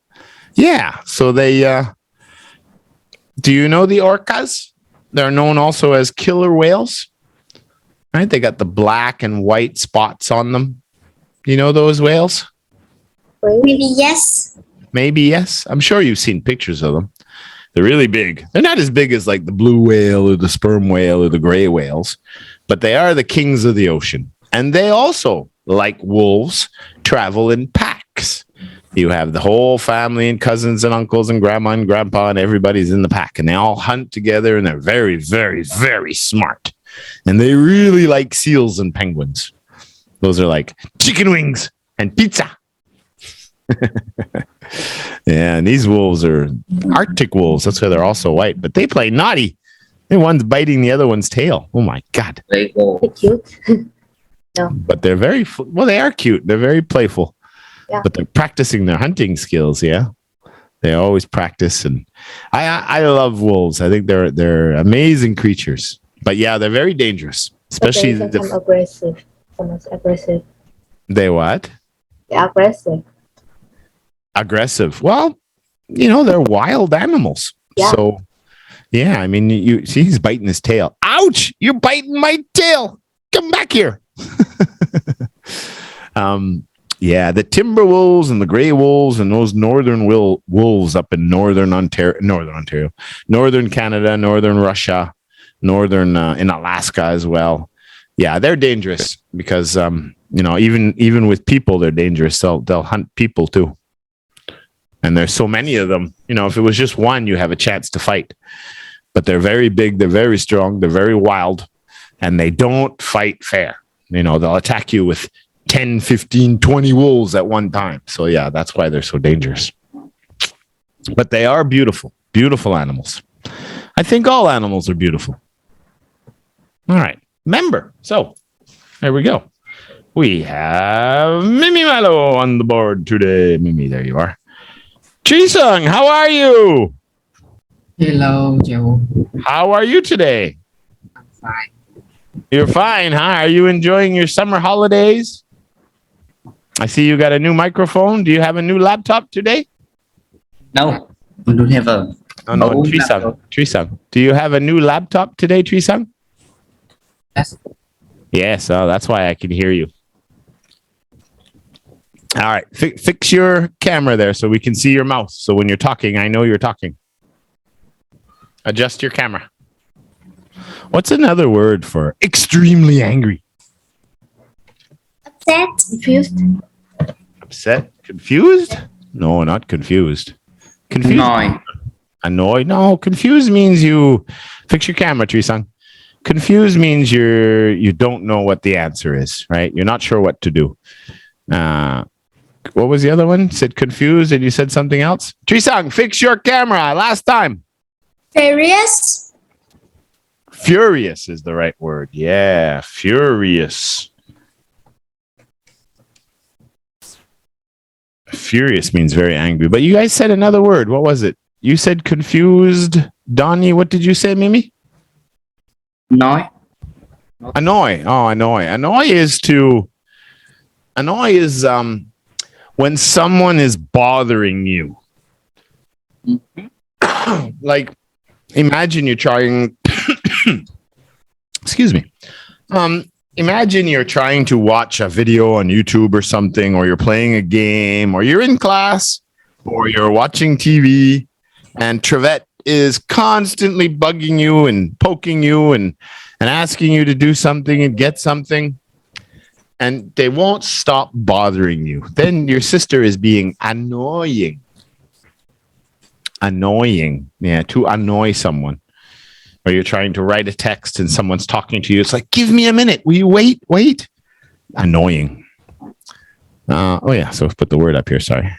Yeah. So they, do you know the orcas? They're known also as killer whales, right? They got the black and white spots on them. You know those whales? Maybe yes. Maybe yes. I'm sure you've seen pictures of them. They're really big. They're not as big as like the blue whale or the sperm whale or the gray whales, but they are the kings of the ocean. And they also, like wolves, travel in packs. You have the whole family and cousins and uncles and grandma and grandpa and everybody's in the pack. And they all hunt together and they're very, very, very smart. And they really like seals and penguins. Those are like chicken wings and pizza. Yeah, and these wolves are Arctic wolves. That's why they're also white. But they play naughty. And one's biting the other one's tail. Oh my God. Cute. But they're very, well, they are cute. They're very playful. Yeah. But they're practicing their hunting skills. Yeah. They always practice. And I love wolves. I think they're amazing creatures. But yeah, they're very dangerous. Especially Some aggressive. Sometimes aggressive. They what? They're aggressive. Aggressive. Well, they're wild animals. Yeah. So, yeah, I mean, you see, he's biting his tail. Ouch! You're biting my tail. Come back here. Yeah, the timber wolves and the gray wolves and those northern wolves up in northern Canada, northern Russia, northern in Alaska as well. Yeah, they're dangerous because even with people, they're dangerous. They'll hunt people too. And there's so many of them. If it was just one, you have a chance to fight. But they're very big, they're very strong, they're very wild, and they don't fight fair. They'll attack you with 10, 15, 20 wolves at one time. So yeah, that's why they're so dangerous. But they are beautiful, beautiful animals. I think all animals are beautiful. All right. Member. So there we go. We have Mimi Mallow on the board today. Mimi, there you are. Chisung, how are you? Hello, Joe. How are you today? I'm fine. You're fine, huh? Are you enjoying your summer holidays? I see you got a new microphone. Do you have a new laptop today? No, I don't have a. Oh, no, old Trisang. laptop. Trisang. Do you have a new laptop today, Trisang? Yes. Yes, that's why I can hear you. All right, fix your camera there so we can see your mouth. So when you're talking, I know you're talking. Adjust your camera. What's another word for extremely angry? Upset. Confused. Upset? Confused? No, not confused. Confused? Annoyed. Annoyed? No, confused means you fix your camera, Trisang. Confused means you don't know what the answer is, right? You're not sure what to do. What was the other one? Said confused and you said something else? Trisang, fix your camera. Last time. Furious. Furious is the right word. Yeah, furious. Furious means very angry. But you guys said another word. What was it? You said confused. Donnie, what did you say, Mimi? Annoyed. Annoy. Oh, annoy. Annoy is when someone is bothering you. Like, imagine you're trying, excuse me. Imagine you're trying to watch a video on YouTube or something, or you're playing a game, or you're in class, or you're watching TV, and Trevette is constantly bugging you and poking you and asking you to do something and get something, and they won't stop bothering you. Then your sister is being annoying. Annoying. Yeah, to annoy someone. Or you're trying to write a text and someone's talking to you. It's like, give me a minute. Will you wait? Annoying. Oh yeah, so put the word up here. Sorry.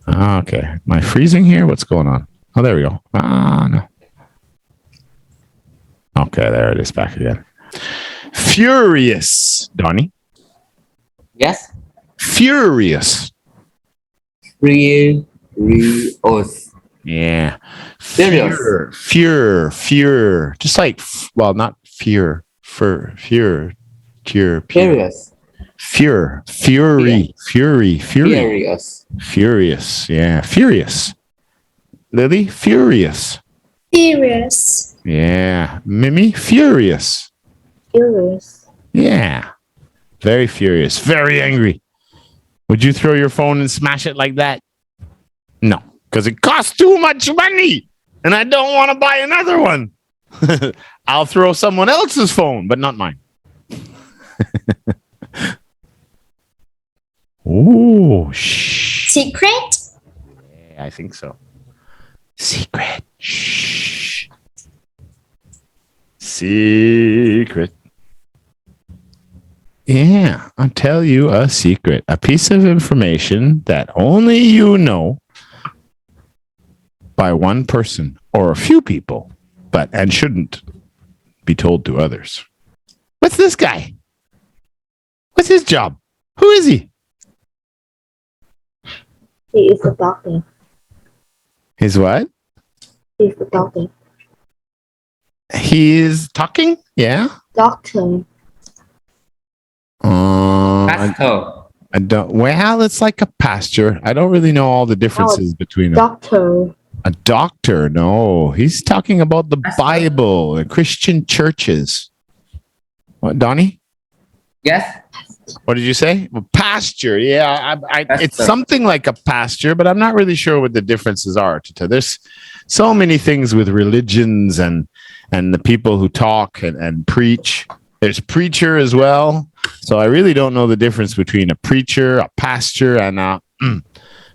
Okay. Am I freezing here? What's going on? Oh, there we go. No. Okay, there it is back again. Furious, Donnie. Yes. Furious. Furious. Yeah. Furious. Fear. Just like, well, not fear. Fear. Furious. Fear. Fury. Furious. Furious. Yeah. Furious. Lily, furious. Furious. Yeah. Mimi, furious. Furious. Yeah. Very furious. Very angry. Would you throw your phone and smash it like that? No, because it costs too much money and I don't want to buy another one. I'll throw someone else's phone, but not mine. Oh, shh. Secret. Yeah, I think so. Secret. Shh. Secret. Yeah, I'll tell you a secret, a piece of information that only you know by one person or a few people, and shouldn't be told to others. What's this guy? What's his job? Who is he? He is a doctor. His what? He's a doctor. He's talking? Yeah. Doctor. Pastor. I don't. Well, it's like a pastor. I don't really know all the differences between them. Doctor. A doctor? No, he's talking about the Bible and Christian churches. What, Donnie? Yes. What did you say? Well, pasture. Yeah, it's something like a pasture, but I'm not really sure what the differences are. There's so many things with religions and the people who talk and preach. There's preacher as well. So I really don't know the difference between a preacher, a pastor, and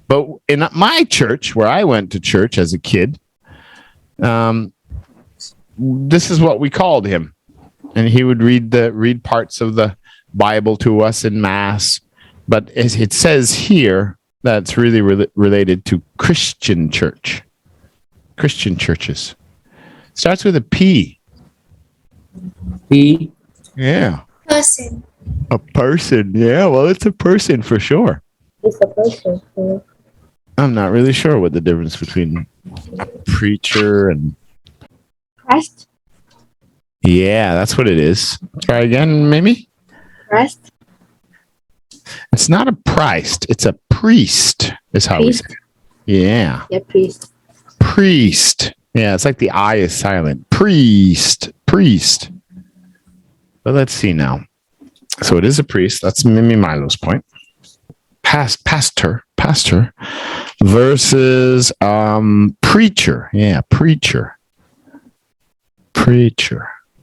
but in my church, where I went to church as a kid, this is what we called him, and he would read parts of the Bible to us in mass. But as it says here, that's really related to Christian church, Christian churches. Starts with a P. P. Yeah. Person. A person. Yeah, well, it's a person for sure. It's a person. I'm not really sure what the difference between a preacher and... Christ. Yeah, that's what it is. Try again, maybe? Christ. It's not a priest. It's a priest, is how we say it. Yeah. Yeah, priest. Priest. Yeah, it's like the I is silent. Priest. But let's see now. So it is a priest. That's Mimi Milo's point. Pastor versus preacher. Yeah, preacher.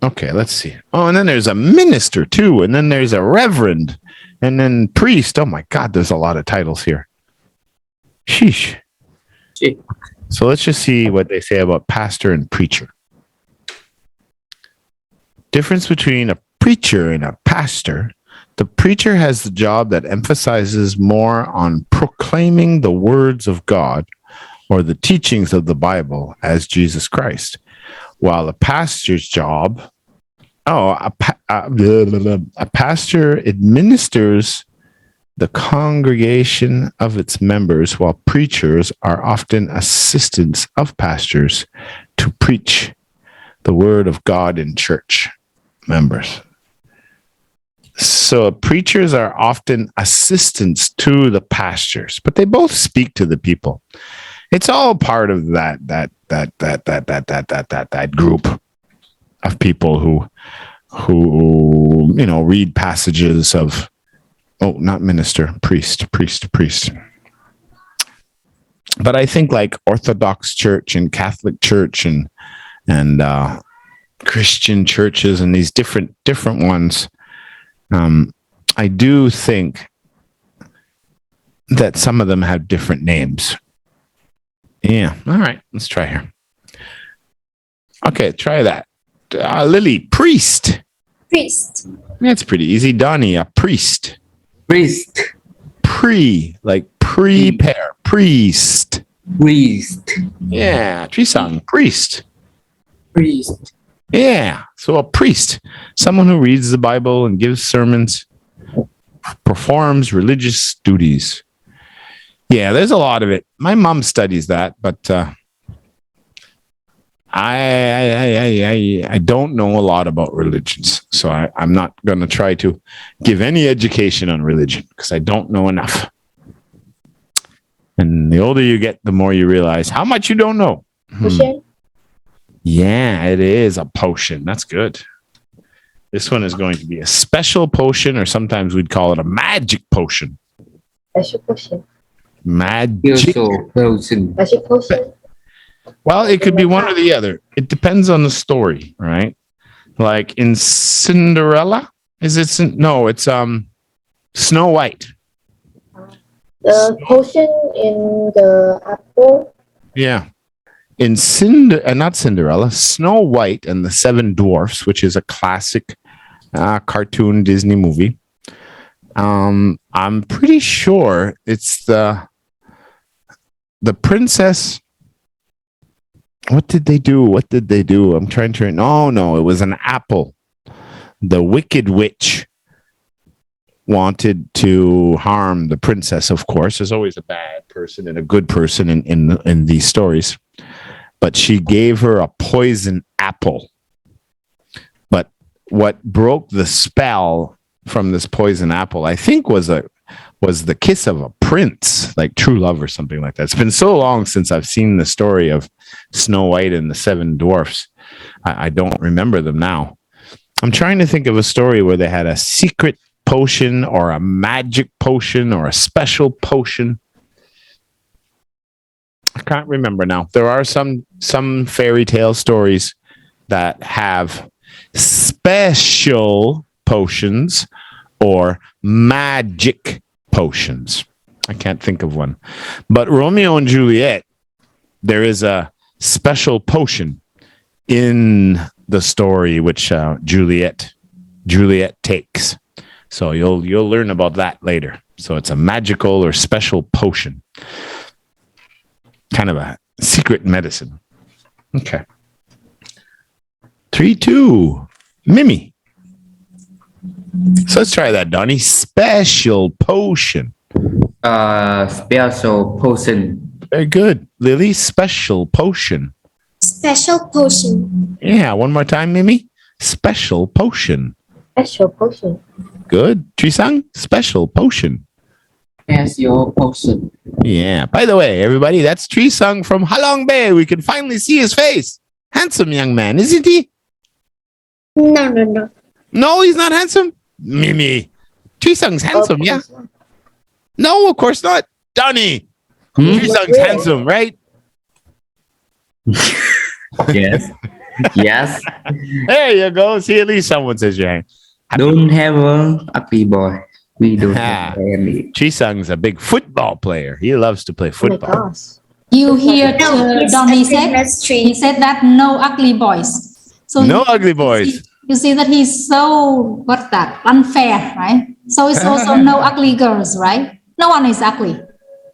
Okay, let's see. Oh, and then there's a minister too, and then there's a reverend, and then priest. Oh my God, there's a lot of titles here. Sheesh. So let's just see what they say about pastor and preacher. Difference between a preacher and a pastor. The preacher has the job that emphasizes more on proclaiming the words of God or the teachings of the Bible as Jesus Christ, while a pastor's job, a pastor administers the congregation of its members, while preachers are often assistants of pastors to preach the word of God in church members. So preachers are often assistants to the pastors, but they both speak to the people. It's all part of that group of people who read passages of, not minister, priest. But I think like Orthodox Church and Catholic Church and Christian churches and these different ones, I do think that some of them have different names. Yeah. All right. Let's try here. Okay. Try that. Lily, priest. Priest. That's pretty easy. Donnie, a priest. Priest. Like prepare. Priest. Priest. Yeah, Trisang, priest. Priest. Yeah, so a priest, someone who reads the Bible and gives sermons, performs religious duties. Yeah, there's a lot of it. My mom studies that, but I don't know a lot about religions, so I'm not going to try to give any education on religion because I don't know enough. And the older you get, the more you realize how much you don't know. Potion. Yeah, it is a potion. That's good. This one is going to be a special potion, or sometimes we'd call it a magic potion. Special potion. Magic. Spiritual person. Magic potion. Well, it could be one or the other. It depends on the story, right? Like in Cinderella, is it? No, it's Snow White. The potion in the apple. Yeah. In not Cinderella, Snow White and the Seven Dwarfs, which is a classic cartoon Disney movie. I'm pretty sure it's the princess. What did they do? I'm trying to. No, it was an apple. The Wicked Witch wanted to harm the princess, of course. There's always a bad person and a good person in these stories. But she gave her a poison apple. But what broke the spell from this poison apple, I think, was the kiss of a prince, like true love or something like that. It's been so long since I've seen the story of Snow White and the Seven Dwarfs. I don't remember them now. I'm trying to think of a story where they had a secret potion or a magic potion or a special potion. I can't remember now. There are some fairy tale stories that have special potions or magic potions. I can't think of one. But Romeo and Juliet, there is a special potion in the story which Juliet takes. So you'll learn about that later. So it's a magical or special potion. Kind of a secret medicine. Okay. 3-2. Mimi. So let's try that, Donnie. Special potion. Special potion. Very good. Lily, special potion. Special potion. Yeah, one more time, Mimi. Special potion. Special potion. Good. Trisang, special potion. As your potion. Yeah. By the way, everybody, that's Trisang from Halong Bay. We can finally see his face. Handsome young man, isn't he? No. No, he's not handsome. Mimi. Trisang's handsome, yeah. No, of course not. Donnie. Trisang's handsome, right? Yes. Yes. There you go. See, at least someone says you're handsome. Don't have a ugly boy. We don't have any. Chisang's a big football player. He loves to play Oh my football. gosh. You hear No, it's Donnie a said, Christmas he tree. said that no ugly boys. So No ugly boys. you see that he's so, what's that, unfair, right? So it's also no ugly girls, right? No one is ugly.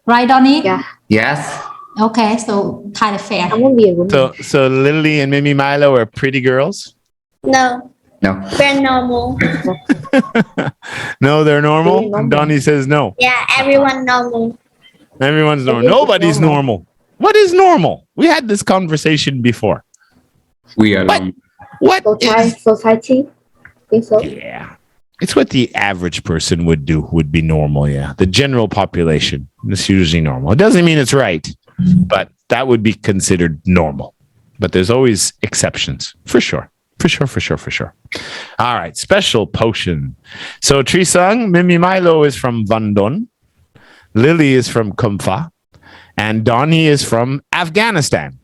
Right, Donnie? Yeah. Yes. Okay, so kind of fair. I won't be a woman. So Lily and Mimi Milo are pretty girls? No, No. we're normal. No, they're normal. Very normal. And Donnie says no. Yeah, everyone normal. Everyone's normal. Everyone's Nobody's normal. What is normal? We had this conversation before. We are What? wrong. What is... Society. Think so. Yeah. It's what the average person would do, would be normal, yeah. The general population is usually normal. It doesn't mean it's right, but that would be considered normal. But there's always exceptions, for sure. For sure. All right, special potion. So Trisang, Mimi Milo is from Vandon. Lily is from Kumpha. And Donnie is from Afghanistan.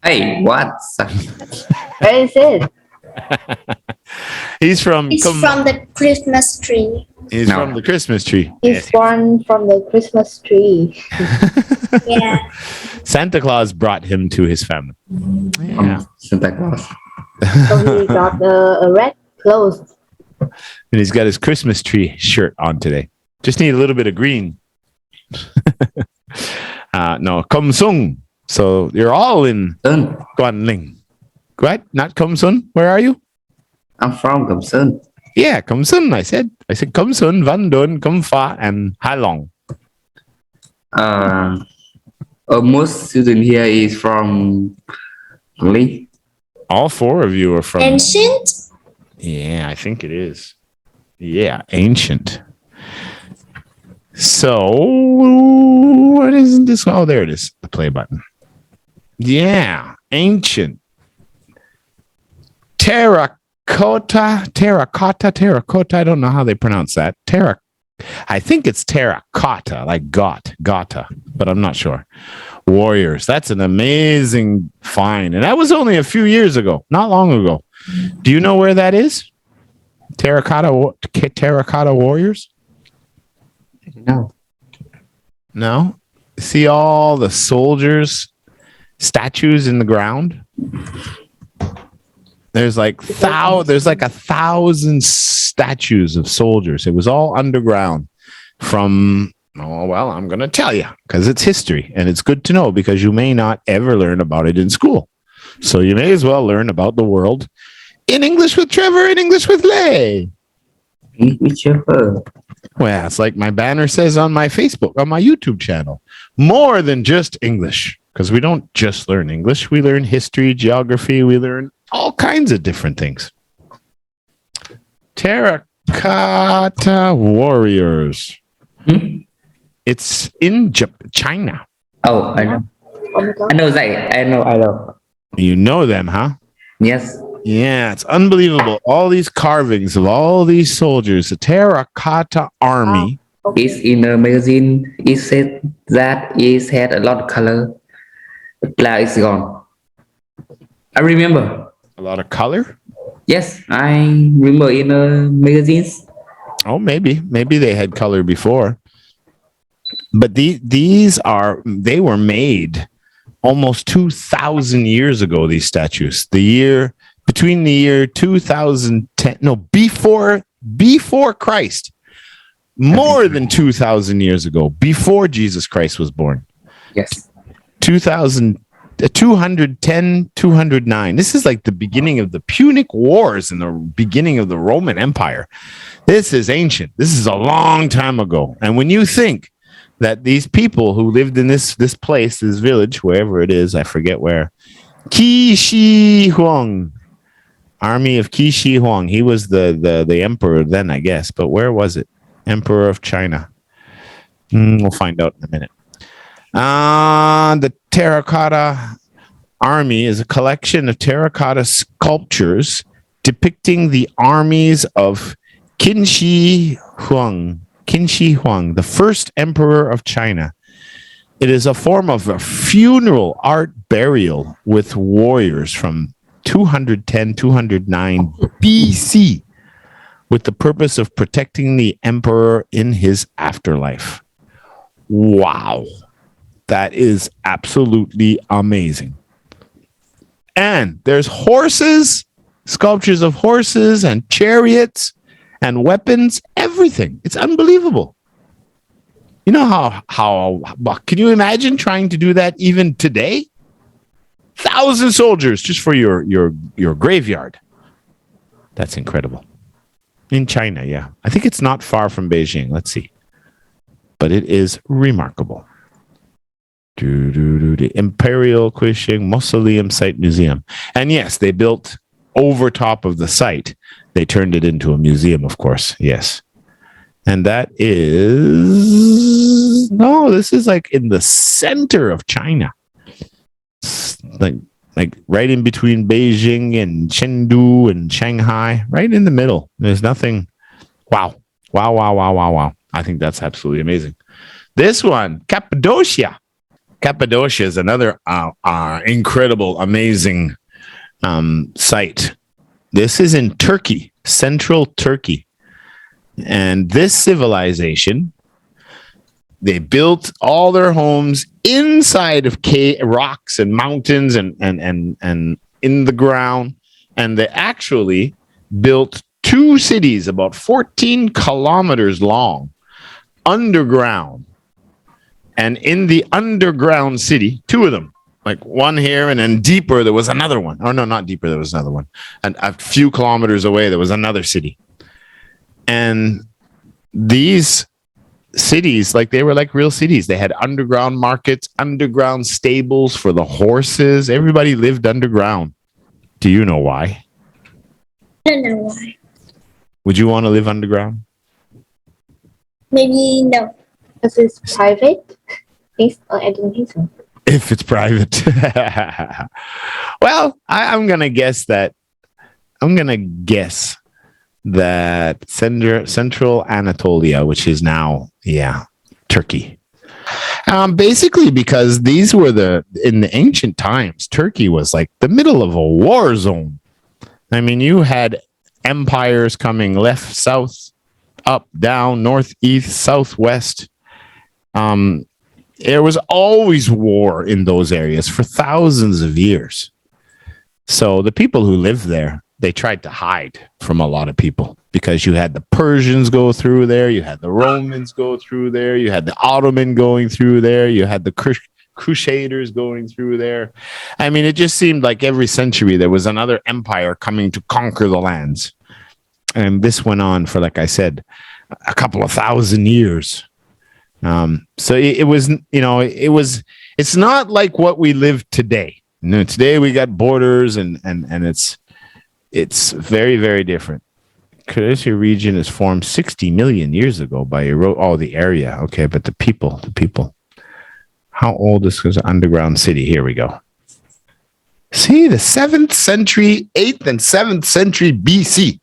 Hey, what? Where is it? He's from It's from the Christmas tree. He's No. from the Christmas tree. He's born from the Christmas tree. Yeah. Santa Claus brought him to his family. Yeah. Santa Claus. So he got a red clothes. And he's got his Christmas tree shirt on today. Just need a little bit of green. No, Kum Sung. So you're all in Sơn. Guanling. What? Not Kum Sun? Where are you? I'm from Cẩm Sơn. Yeah, Kum Sun, I said. I said Kum Sun, Van Dun, Kum Fa, and Hai Long. Most student here is from Lee. All four of you are from... Ancient? Yeah, I think it is. Yeah, ancient. So, what is this? Oh, there it is. The play button. Yeah, ancient. Terracotta. I don't know how they pronounce that. I think it's terracotta, like gata, but I'm not sure. Warriors. That's an amazing find. And that was only a few years ago, not long ago. Do you know where that is? Terracotta warriors? No. No? See all the soldiers' statues in the ground? There's like 1,000 statues of soldiers. It was all underground from, I'm going to tell you because it's history and it's good to know because you may not ever learn about it in school. So you may as well learn about the world in English with Trevor and English with Lay. Whichever. Well, it's like my banner says on my Facebook, on my YouTube channel. More than just English, because we don't just learn English. We learn history, geography. We learn all kinds of different things. Terracotta warriors. It's in China. Oh, I know. I know that. I know. You know them, huh? Yes. Yeah, it's unbelievable. All these carvings of all these soldiers, the terracotta army. It's in a magazine. It said that it had a lot of color. But now it's gone. I remember. A lot of color? Yes, I remember in magazines. Oh, maybe they had color before. But they were made almost 2,000 years ago, these statues. Between the year 2010, before Christ, more than 2,000 years ago, before Jesus Christ was born. Yes. 210, 209. This is like the beginning of the Punic Wars and the beginning of the Roman Empire. This is ancient. This is a long time ago. And when you think that these people who lived in this place, this village, wherever it is, I forget where, Qi Shi Huang, army of Qi Shi Huang. He was the emperor then, I guess. But where was it? Emperor of China. We'll find out in a minute. The terracotta army is a collection of terracotta sculptures depicting the armies of Qin Shi Huang, the first emperor of China. It is a form of a funeral art burial with warriors from 210, 209 BC with the purpose of protecting the emperor in his afterlife. Wow. That is absolutely amazing. And there's horses, sculptures of horses and chariots and weapons, everything. It's unbelievable. You know how can you imagine trying to do that even today? 1,000 soldiers just for your graveyard. That's incredible. In China, yeah. I think it's not far from Beijing. Let's see. But it is remarkable. The Imperial Kuishing Mausoleum Site Museum. And yes, they built over top of the site. They turned it into a museum, of course. Yes. And that is... No, this is like in the center of China. Like right in between Beijing and Chengdu and Shanghai. Right in the middle. There's nothing... Wow. Wow. I think that's absolutely amazing. This one, Cappadocia. Cappadocia is another incredible, amazing site. This is in Turkey, central Turkey. And this civilization, they built all their homes inside of rocks and mountains and in the ground. And they actually built 2 cities about 14 kilometers long underground. And in the underground city, two of them, like one here and then deeper, there was another one. Oh, no, not deeper. There was another one. And a few kilometers away, there was another city. And these cities, like they were like real cities. They had underground markets, underground stables for the horses. Everybody lived underground. Do you know why? I don't know why. Would you want to live underground? Maybe no. Because it's private. I don't think so. If it's private. Well, I'm going to guess that. Central Anatolia, which is now, Turkey. Basically because these were in the ancient times, Turkey was like the middle of a war zone. I mean, you had empires coming left, south, up, down, north, east, southwest. There was always war in those areas for thousands of years. So the people who lived there, they tried to hide from a lot of people because you had the Persians go through there, you had the Romans go through there, you had the Ottoman going through there, you had the Crusaders going through there. I mean, it just seemed like every century there was another empire coming to conquer the lands. And this went on for, like I said, a couple of thousand years. So it was, it's not like what we live today. Today we got borders and it's very, very different. Croatia region is formed 60 million years ago by the area. Okay, but the people. How old is this underground city? Here we go. See, the 7th century, 8th and 7th century BC.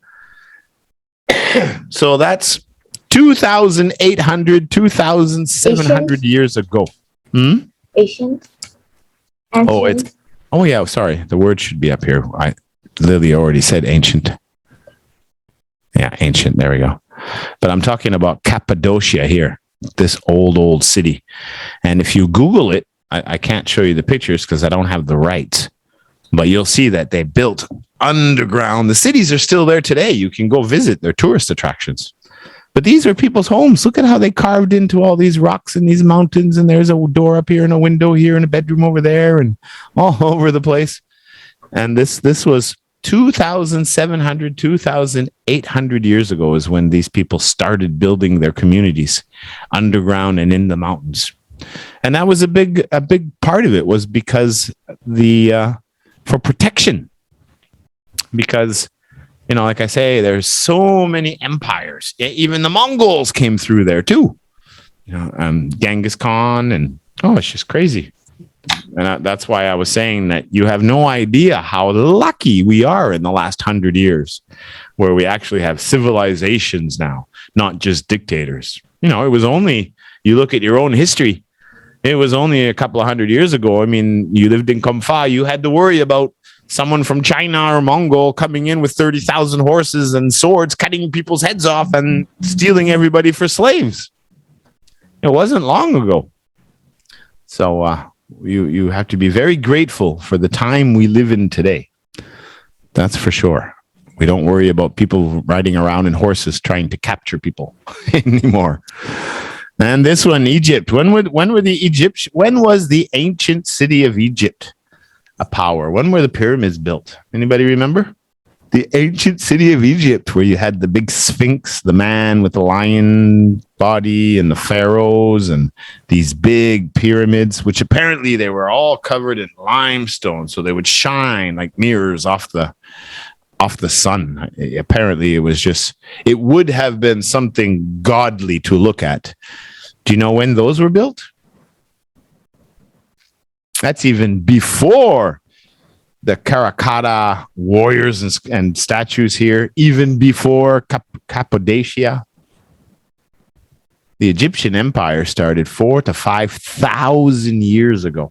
So that's 2,800, 2,700 years ago. Ancient. Oh, yeah, sorry. The word should be up here. Lily already said ancient. Yeah, ancient. There we go. But I'm talking about Cappadocia here, this old city. And if you Google it, I can't show you the pictures because I don't have the rights. But you'll see that they built underground. The cities are still there today. You can go visit their tourist attractions. But these are people's homes. Look at how they carved into all these rocks and these mountains. And there's a door up here and a window here and a bedroom over there and all over the place. And this was 2,700, 2,800 years ago is when these people started building their communities underground and in the mountains. And that was a big part of it was because for protection. Because, like I say, there's so many empires. Even the Mongols came through there too. Genghis Khan and it's just crazy. And that's why I was saying that you have no idea how lucky we are in the last 100 years, where we actually have civilizations now, not just dictators. It was only, you look at your own history, it was only a couple of 100 years ago. I mean, you lived in Kamfa, you had to worry about someone from China or Mongol coming in with 30,000 horses and swords, cutting people's heads off and stealing everybody for slaves. It wasn't long ago. So, you have to be very grateful for the time we live in today. That's for sure. We don't worry about people riding around in horses trying to capture people anymore. And this one, Egypt. When was the ancient city of Egypt a power? When were the pyramids built? Anybody remember? The ancient city of Egypt, where you had the big Sphinx, the man with the lion body, and the pharaohs, and these big pyramids, which apparently they were all covered in limestone, so they would shine like mirrors off the sun. Apparently, it would have been something godly to look at. Do you know when those were built? That's even before the Karakata warriors and statues here, even before Cappadocia. The Egyptian Empire started 4,000 to 5,000 years ago.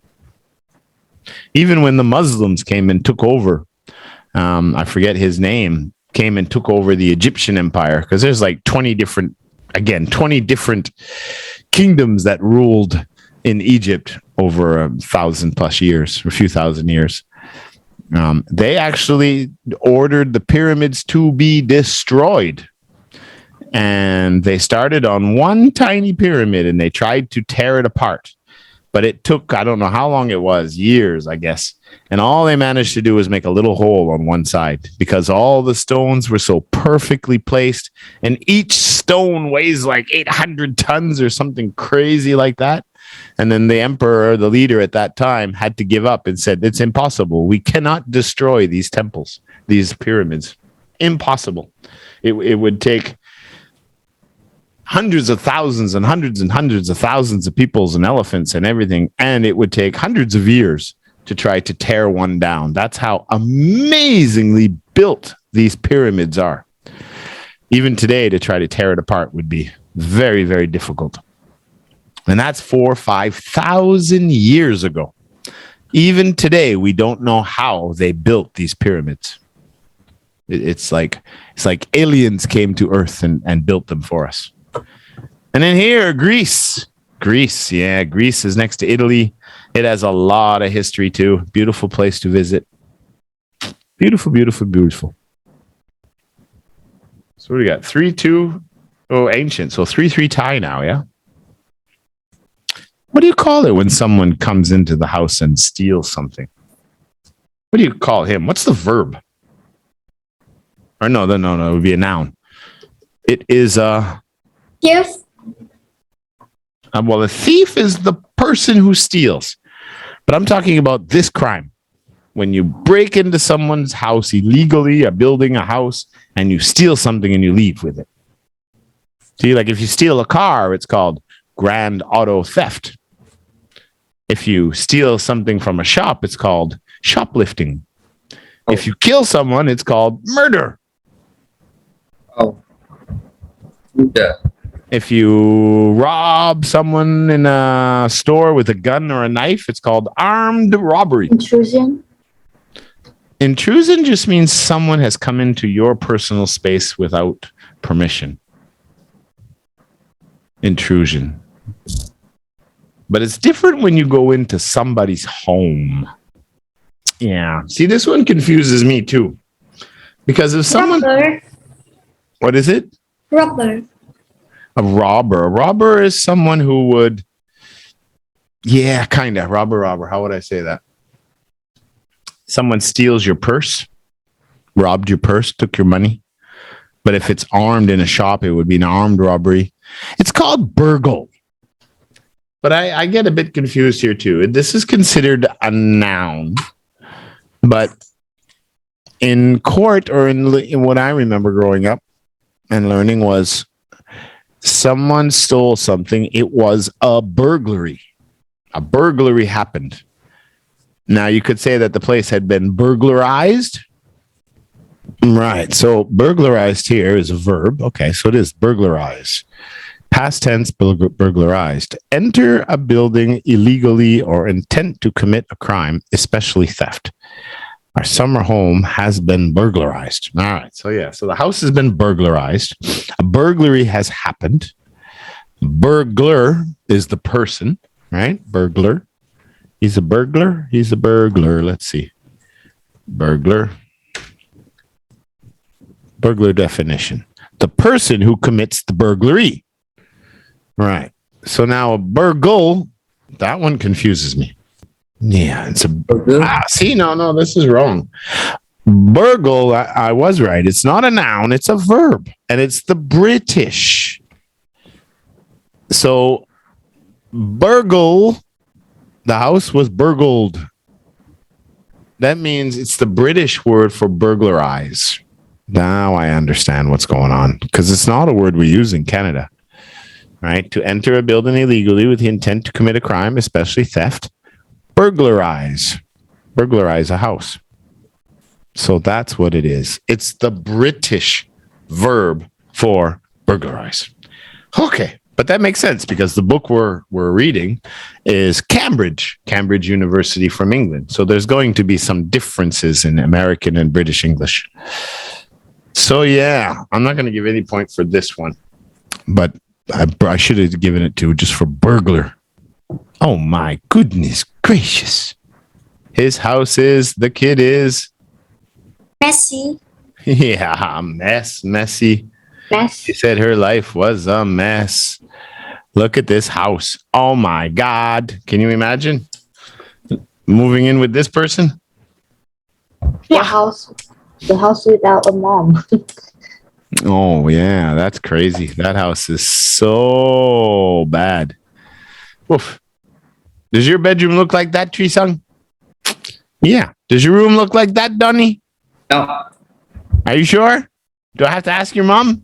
Even when the Muslims came and took over, I forget his name, came and took over the Egyptian Empire, because there's like 20 different kingdoms that ruled in Egypt over 1,000 plus years, a few thousand years. They actually ordered the pyramids to be destroyed. And they started on one tiny pyramid and they tried to tear it apart. But it took, I don't know how long it was, years, I guess. And all they managed to do was make a little hole on one side because all the stones were so perfectly placed. And each stone weighs like 800 tons or something crazy like that. And then the emperor, the leader at that time, had to give up and said, it's impossible. We cannot destroy these temples, these pyramids. Impossible. It would take hundreds of thousands and hundreds of thousands of peoples and elephants and everything. And it would take hundreds of years to try to tear one down. That's how amazingly built these pyramids are. Even today, to try to tear it apart would be very, very difficult. And that's 4,000 or 5,000 years ago. Even today, we don't know how they built these pyramids. It's like aliens came to Earth and built them for us. And then here, Greece. Greece is next to Italy. It has a lot of history too. Beautiful place to visit. Beautiful, beautiful, beautiful. So what do we got? 3-2. Oh, ancient. So 3-3 tie now, yeah? What do you call it when someone comes into the house and steals something? What do you call him? What's the verb? Or no, it would be a noun. It is Thief. Well, a thief is the person who steals. But I'm talking about this crime. When you break into someone's house illegally, a building, a house, and you steal something and you leave with it. See, like if you steal a car, it's called grand auto theft. If you steal something from a shop, it's called shoplifting. If you kill someone, it's called murder. Oh. Yeah. If you rob someone in a store with a gun or a knife, it's called armed robbery. Intrusion. Intrusion just means someone has come into your personal space without permission. Intrusion. But it's different when you go into somebody's home. Yeah. See, this one confuses me too. Because if someone... Robber. What is it? Robber. A robber. A robber is someone who would... Yeah, kind of. Robber. How would I say that? Someone steals your purse, robbed your purse, took your money. But if it's armed in a shop, it would be an armed robbery. It's called burgle. But I get a bit confused here too. This is considered a noun. But in court or in what I remember growing up and learning was someone stole something. It was a burglary. A burglary happened. Now, you could say that the place had been burglarized. Right. So burglarized here is a verb. Okay. So it is burglarize. Past tense, burglarized. Enter a building illegally or intent to commit a crime, especially theft. Our summer home has been burglarized. All right. So yeah. So the house has been burglarized. A burglary has happened. Burglar is the person, right? Burglar. He's a burglar. He's a burglar. Let's see. Burglar. Burglar definition. The person who commits the burglary. Right. So now a burgle, that one confuses me. Yeah, it's a... see, no, this is wrong. Burgle, I was right. It's not a noun. It's a verb. And it's the British. So, burgle... The house was burgled. That means it's the British word for burglarize. Now I understand what's going on because it's not a word we use in Canada, right? To enter a building illegally with the intent to commit a crime, especially theft, burglarize a house. So that's what it is. It's the British verb for burglarize. Okay. But that makes sense because the book we're reading is Cambridge University from England. So there's going to be some differences in American and British English. So yeah, I'm not going to give any point for this one, but I should have given it to just for burglar. Oh my goodness gracious. His house is, the kid is. Messy. Yeah, messy. Mess. She said her life was a mess. Look at this house. Oh my God. Can you imagine moving in with this person? The house without a mom. Oh, yeah. That's crazy. That house is so bad. Oof. Does your bedroom look like that, Trisang? Yeah. Does your room look like that, Donnie? No. Are you sure? Do I have to ask your mom?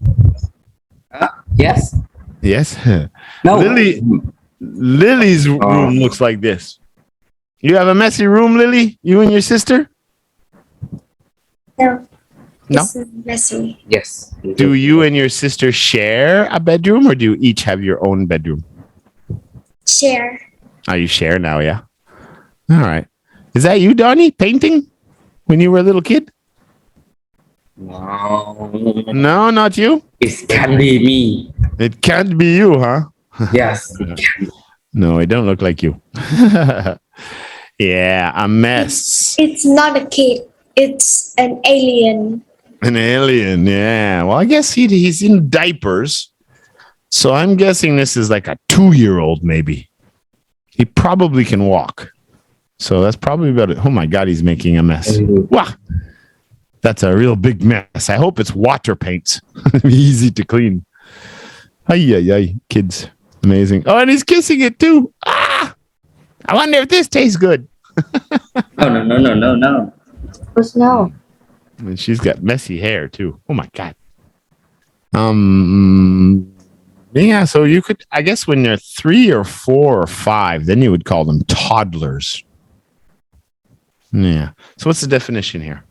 Yes. Yes. No. Lily's room looks like this. You have a messy room, Lily? You and your sister? No. No? It's messy. Yes. Do you and your sister share a bedroom or do you each have your own bedroom? Share. Oh, you share now, yeah? All right. Is that you, Donnie, painting when you were a little kid? No. No, not you. It can be me. It can't be you, huh? Yes. No, it don't look like you. Yeah, a mess. It's not a kid. It's an alien. An alien, yeah. Well, I guess he's in diapers. So I'm guessing this is like a 2-year-old, maybe. He probably can walk. So that's probably about it. Oh my God, he's making a mess. Wow. That's a real big mess. I hope it's water paint. Easy to clean. Ay, kids. Amazing. Oh, and he's kissing it too. Ah! I wonder if this tastes good. No. What's no? And she's got messy hair too. Oh my God. Yeah, so you could, I guess when they're 3 or 4 or 5, then you would call them toddlers. Yeah. So what's the definition here?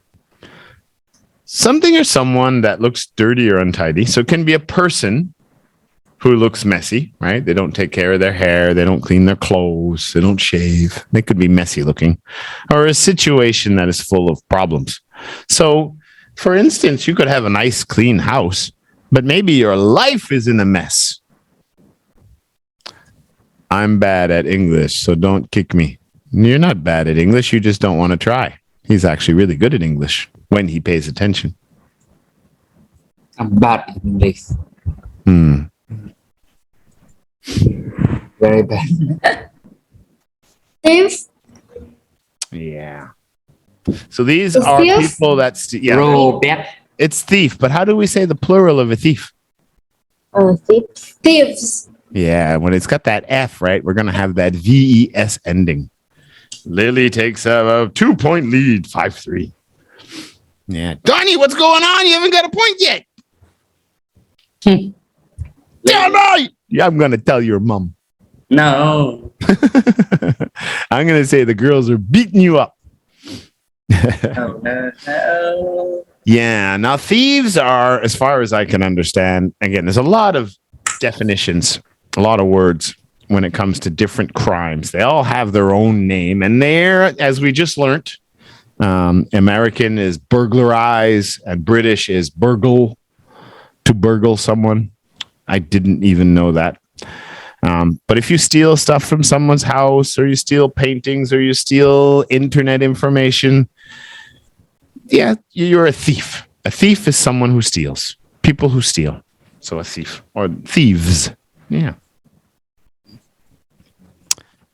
Something or someone that looks dirty or untidy. So it can be a person who looks messy, right? They don't take care of their hair. They don't clean their clothes. They don't shave. They could be messy looking. Or a situation that is full of problems. So, for instance, you could have a nice, clean house, but maybe your life is in a mess. I'm bad at English, so don't kick me. You're not bad at English. You just don't want to try. He's actually really good at English when he pays attention. I'm bad in this. Very bad. Thief. Yeah. So these It's are thief? people that yeah, Robert. it's thief, but how do we say the plural of a thief? Thieves. Thieves. Yeah, when it's got that F, right, we're going to have that VES ending. Lily takes a 2-point lead, 5-3. Yeah. Donnie, what's going on? You haven't got a point yet. Damn right. Yeah, I'm going to tell your mom. No. I'm going to say the girls are beating you up. No. Yeah. Now, thieves are, as far as I can understand, again, there's a lot of definitions, a lot of words when it comes to different crimes. They all have their own name. And they're, as we just learned, American is burglarize and British is burgle, to burgle someone. I didn't even know that. But if you steal stuff from someone's house or you steal paintings or you steal internet information, yeah, you're a thief. A thief is someone who steals. People who steal. So a thief or thieves. Yeah.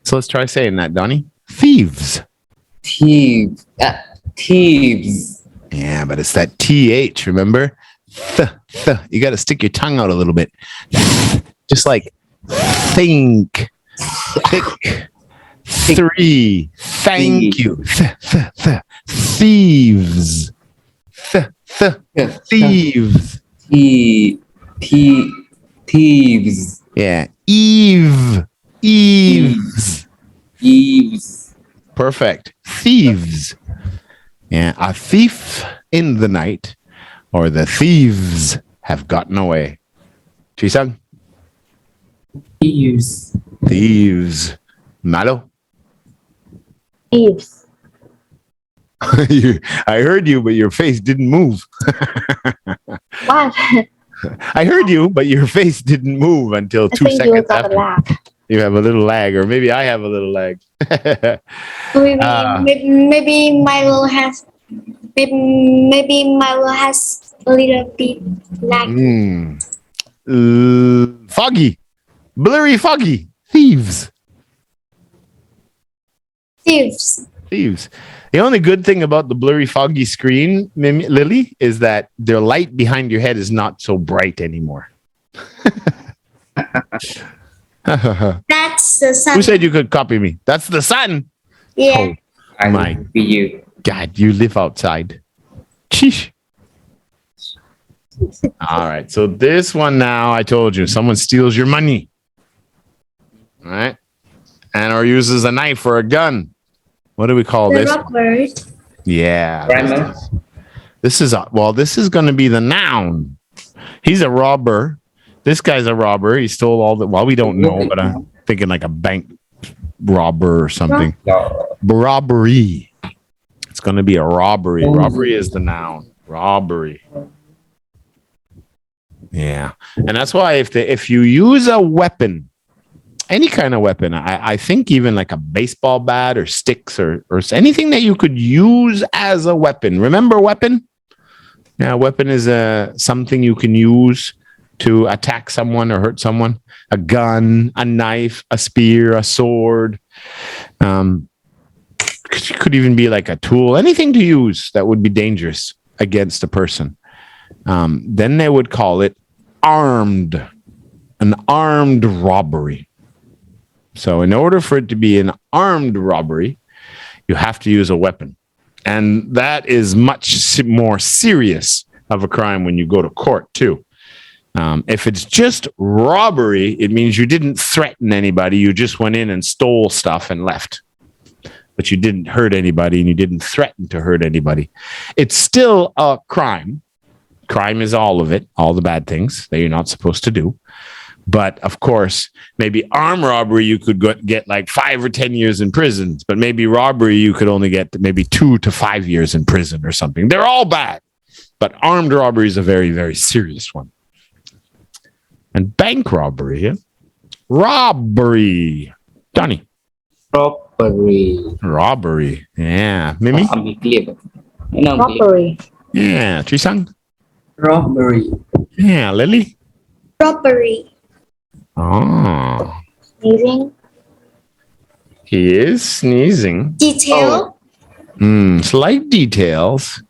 So let's try saying that, Donnie. Thieves. Thieves. Thieves. Yeah, but it's that TH, remember? You got to stick your tongue out a little bit. Just like think. Thick. 3. Thank you. Thieves. Thieves. Thieves. Yeah. Eaves. Perfect. Thieves. Yeah. A thief in the night, or the thieves have gotten away. Chisang? Thieves. Malo? Thieves. I heard you, but your face didn't move. What? I heard you, but your face didn't move until I 2 think you seconds got a after. lag. You have a little lag, or maybe I have a little lag. Maybe Milo has a little bit like Foggy. Blurry foggy. Thieves. thieves. Thieves. The only good thing about the blurry foggy screen, Lily, is that the light behind your head is not so bright anymore. That's the sun. Who said you could copy me? That's the sun. Yeah. Oh, my Be you. God, you live outside. Sheesh. All right. So this one now, I told you, someone steals your money. All right. And or uses a knife or a gun. What do we call The this? robber. Yeah. Grammar. This is going to be the noun. He's a robber. This guy's a robber. He stole all the, well, we don't know, but I'm thinking like a bank robber or something. Robbery. It's going to be a robbery. Robbery is the noun. Robbery. Yeah. And that's why if you use a weapon, any kind of weapon, I think even like a baseball bat or sticks or anything that you could use as a weapon. Remember weapon? Yeah, weapon is something you can use to attack someone or hurt someone. A gun, a knife, a spear, a sword. Could even be like a tool, anything to use that would be dangerous against a person. Then they would call it armed, an armed robbery. So in order for it to be an armed robbery, you have to use a weapon. And that is much more serious of a crime when you go to court too. If it's just robbery, it means you didn't threaten anybody. You just went in and stole stuff and left. But you didn't hurt anybody and you didn't threaten to hurt anybody. It's still a crime. Crime is all of it, all the bad things that you're not supposed to do. But of course, maybe armed robbery, you could get like 5 or 10 years in prison. But maybe robbery, you could only get maybe 2 to 5 years in prison or something. They're all bad. But armed robbery is a very, very serious one. And bank robbery, yeah? Robbery. Donnie. Robbery. Yeah. Mimi? Robbery. Yeah. Trisang? Robbery. Yeah. Lily? Robbery. Oh. Sneezing. He is sneezing. Detail. Slight details.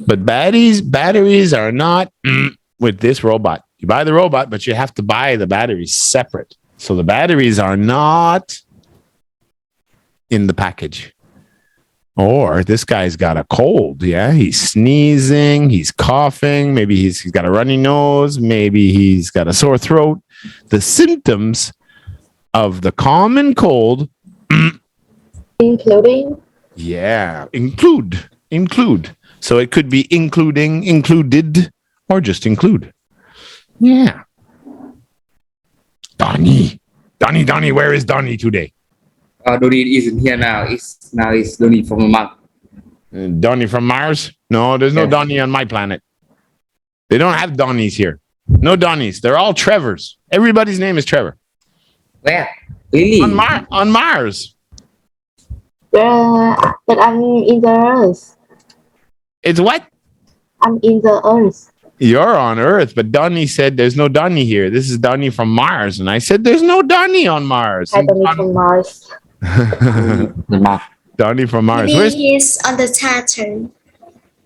But batteries are not with this robot. You buy the robot, but you have to buy the batteries separate. So the batteries are not in the package. Or this guy's got a cold. Yeah, he's sneezing, he's coughing, maybe he's got a runny nose, maybe he's got a sore throat. The symptoms of the common cold, Including. yeah, include. So it could be including, included, or just include. Yeah. Donnie, where is Donnie today? Donnie isn't here now. It's Donnie from Mars. Donnie from Mars? No, there's no Donnie on my planet. They don't have Donnies here. No Donnies. They're all Trevors. Everybody's name is Trevor. Where? Really? On Mars. But I'm in the Earth. It's what? I'm in the Earth. You're on Earth, but Donnie said there's no Donnie here. This is Donnie from Mars. And I said there's no Donnie on Mars. I don't need from Mars. Donnie from Mars. Maybe Where's he's on the Saturn.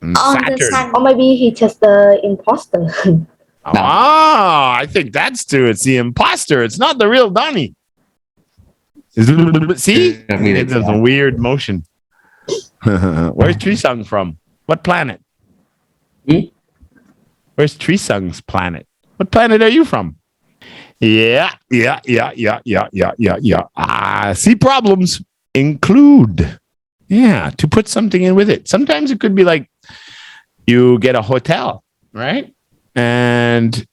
On the Saturn? sun. Or maybe he's just the imposter. Ah, I think that's true. It's the imposter. It's not the real Donnie. See? It's a weird motion. Where's Trisang from? What planet? Where's Trisang's planet? What planet are you from? Yeah. See problems. Include. Yeah, to put something in with it. Sometimes it could be like you get a hotel, right? And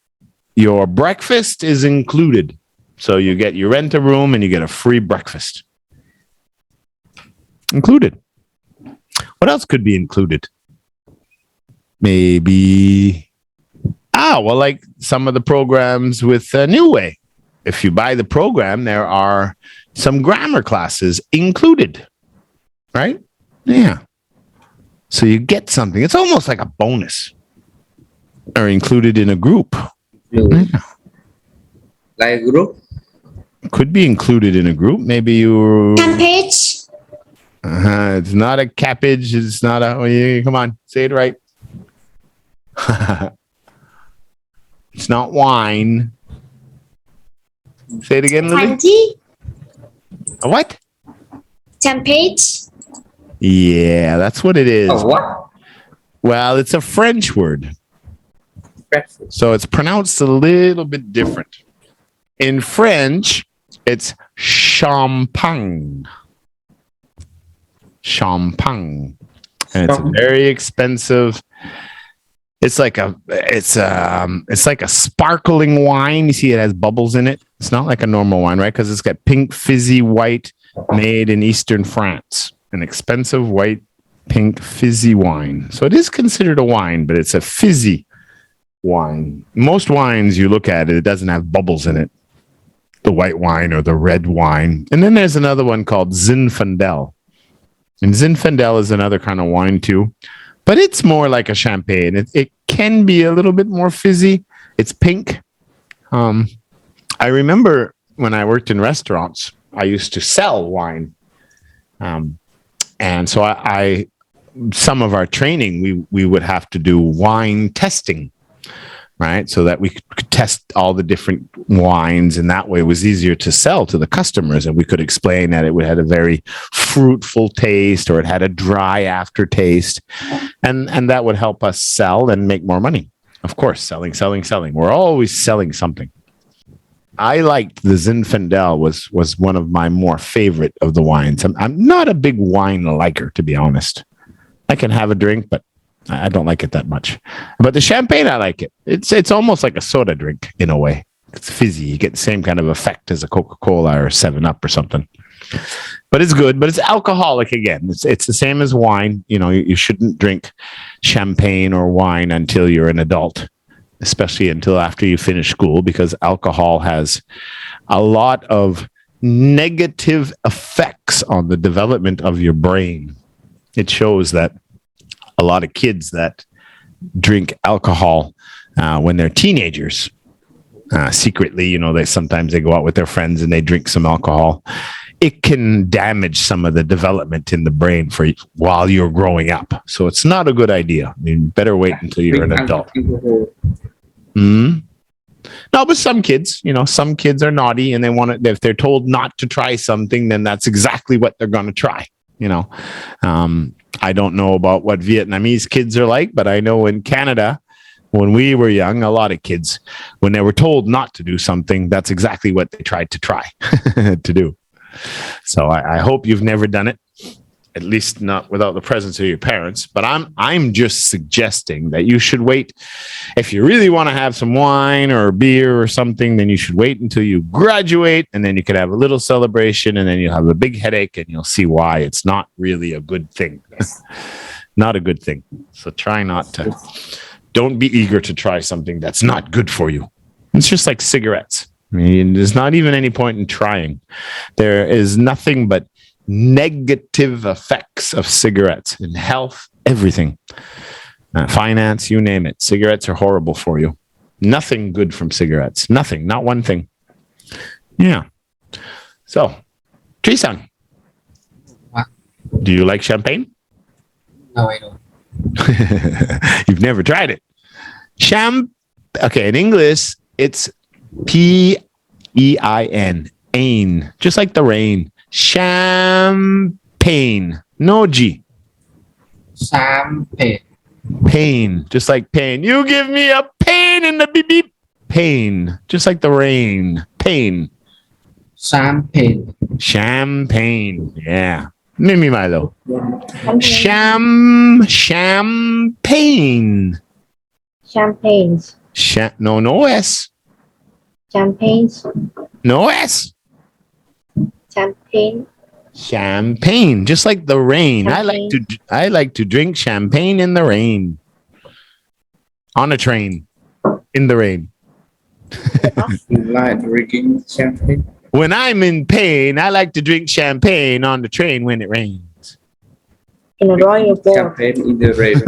your breakfast is included. So you rent a room and you get a free breakfast. Included. What else could be included? Maybe, like some of the programs with Newway. If you buy the program, there are some grammar classes included, right? Yeah. So you get something. It's almost like a bonus. Or included in a group. Include. Like group. Could be included in a group. Maybe you. Cabbage. It's not a cabbage. It's not a. Oh, yeah, come on, say it right. It's not wine. Say it again, Lily. Tangy. A what? Tempage. Yeah, that's what it is. Oh, what? Well, it's a French word. Breakfast. So it's pronounced a little bit different. In French, it's champagne. Champagne. And it's a very expensive. It's like a sparkling wine. You see, it has bubbles in it. It's not like a normal wine, right? Because it's got pink, fizzy white, made in Eastern France. An expensive white, pink, fizzy wine. So it is considered a wine, but it's a fizzy wine. Most wines you look at it doesn't have bubbles in it. The white wine or the red wine. And then there's another one called Zinfandel. And Zinfandel is another kind of wine too. But it's more like a champagne. It can be a little bit more fizzy. It's pink. I remember when I worked in restaurants, I used to sell wine. And so I some of our training, we would have to do wine testing, right? So that we could test all the different wines, and that way it was easier to sell to the customers. And we could explain that it had a very fruitful taste or it had a dry aftertaste. And that would help us sell and make more money. Of course, selling. We're always selling something. I liked the Zinfandel was one of my more favorite of the wines. I'm not a big wine liker, to be honest. I can have a drink, but I don't like it that much. But the champagne, I like it. It's almost like a soda drink in a way. It's fizzy. You get the same kind of effect as a Coca-Cola or 7-Up or something. But it's good. But it's alcoholic again. It's the same as wine. You know, you shouldn't drink champagne or wine until you're an adult, especially until after you finish school, because alcohol has a lot of negative effects on the development of your brain. It shows that a lot of kids that drink alcohol when they're teenagers, secretly, you know, they go out with their friends and they drink some alcohol. It can damage some of the development in the brain while you're growing up. So it's not a good idea. You better wait until you're an adult. No, but some kids are naughty and if they're told not to try something, then that's exactly what they're going to try. You know, I don't know about what Vietnamese kids are like, but I know in Canada, when we were young, a lot of kids, when they were told not to do something, that's exactly what they tried to try to do. So I hope you've never done it, at least not without the presence of your parents. But I'm just suggesting that you should wait. If you really want to have some wine or beer or something, then you should wait until you graduate, and then you could have a little celebration, and then you'll have a big headache, and you'll see why it's not really a good thing. Not a good thing. So don't be eager to try something that's not good for you. It's just like cigarettes. I mean, there's not even any point in trying. There is nothing but negative effects of cigarettes in health, everything, finance, you name it. Cigarettes are horrible for you. Nothing good from cigarettes. Nothing, not one thing. Yeah. So, Trisan, do you like champagne? No, I don't. You've never tried it. Okay, in English, it's P-E-I-N, ain, just like the rain. Champagne. No G. Champagne. Pain. Just like pain. You give me a pain in the beep beep. Pain. Just like the rain. Pain. Champagne. Champagne. Yeah. Mimi Milo. Champagne. Champagnes. No S. Champagnes. No S. Champagne. Champagne, just like the rain. Champagne. I like to drink champagne in the rain. On a train. In the rain. You like drinking champagne? When I'm in pain, I like to drink champagne on the train when it rains. in a royal boat. Champagne in the rain.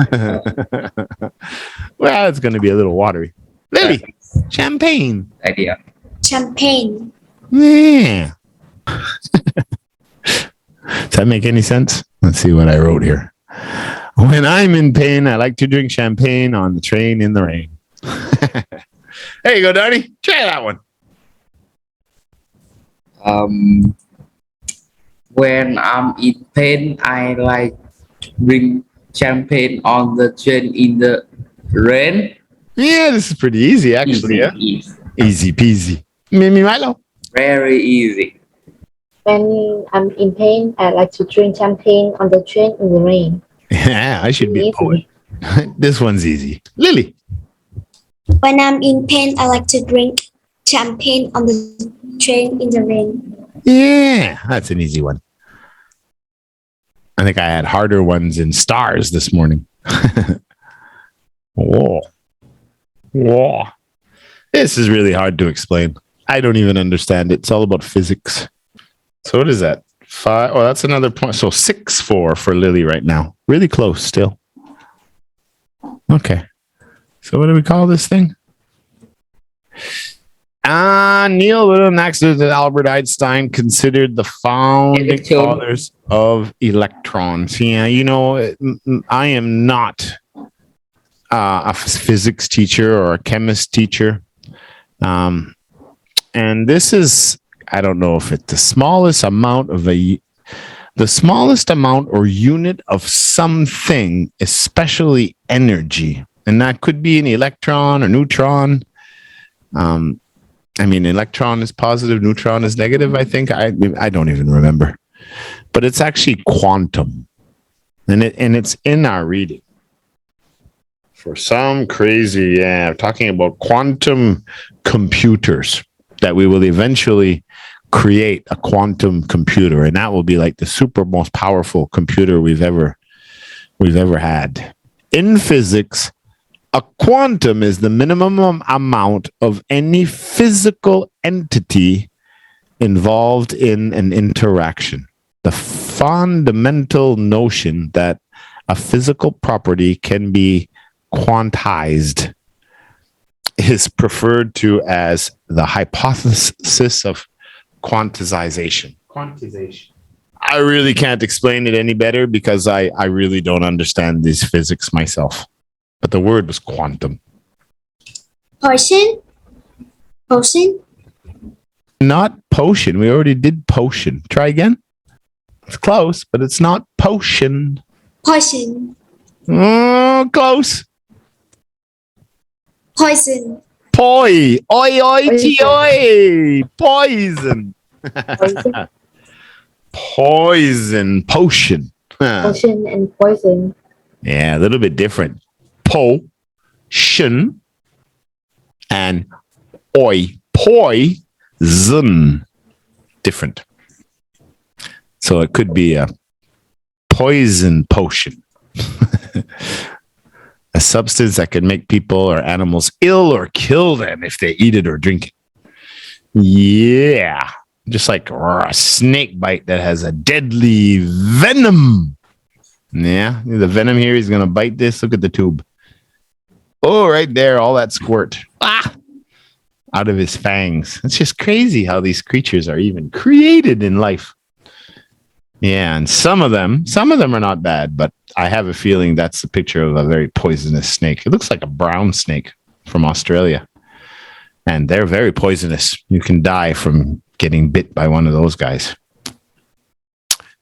Well, it's going to be a little watery. Lily, champagne. Idea. Champagne. Yeah. Does that make any sense? Let's see what I wrote here. When I'm in pain, I like to drink champagne on the train in the rain. There you go, Donnie. Try that one. When I'm in pain, I like drink champagne on the train in the rain. Yeah, this is pretty easy, actually. Yeah? Easy peasy. Mimi Milo. Very easy. When I'm in pain, I like to drink champagne on the train in the rain. Yeah, I should be a poet. This one's easy. Lily. When I'm in pain, I like to drink champagne on the train in the rain. Yeah, that's an easy one. I think I had harder ones in stars this morning. Whoa. Whoa. This is really hard to explain. I don't even understand it. It's all about physics. So what is that? 5. Oh, that's another point. So 6-4 for Lily right now. Really close still. Okay. So what do we call this thing? Neil William Maxwell and Albert Einstein considered the founding fathers of electrons. Yeah, you know, I am not a physics teacher or a chemist teacher. And this is, I don't know if it's the smallest amount or unit of something, especially energy. And that could be an electron or neutron. I mean, electron is positive, neutron is negative, I think. I don't even remember. But it's actually quantum. And it's in our reading. For some crazy, talking about quantum computers, that we will eventually create a quantum computer. And that will be like the super most powerful computer we've ever had. In physics, a quantum is the minimum amount of any physical entity involved in an interaction. The fundamental notion that a physical property can be quantized is referred to as the hypothesis of quantization. Quantization. I really can't explain it any better because I really don't understand this physics myself. But the word was quantum. Potion? Potion? Not potion. We already did potion. Try again. It's close, but it's not potion. Poison. Oh, close. Poison. Oi, oi. Poison. Poison. Potion. Potion and poison. Yeah, a little bit different. Potion and poison. Different. So it could be a poison potion. A substance that can make people or animals ill or kill them if they eat it or drink it. Yeah. Just like a snake bite that has a deadly venom. Yeah. The venom here, he's going to bite this. Look at the tube. Oh, right there. All that squirt. Out of his fangs. It's just crazy how these creatures are even created in life. Yeah, and some of them are not bad, but I have a feeling that's the picture of a very poisonous snake. It looks like a brown snake from Australia. And they're very poisonous. You can die from getting bit by one of those guys.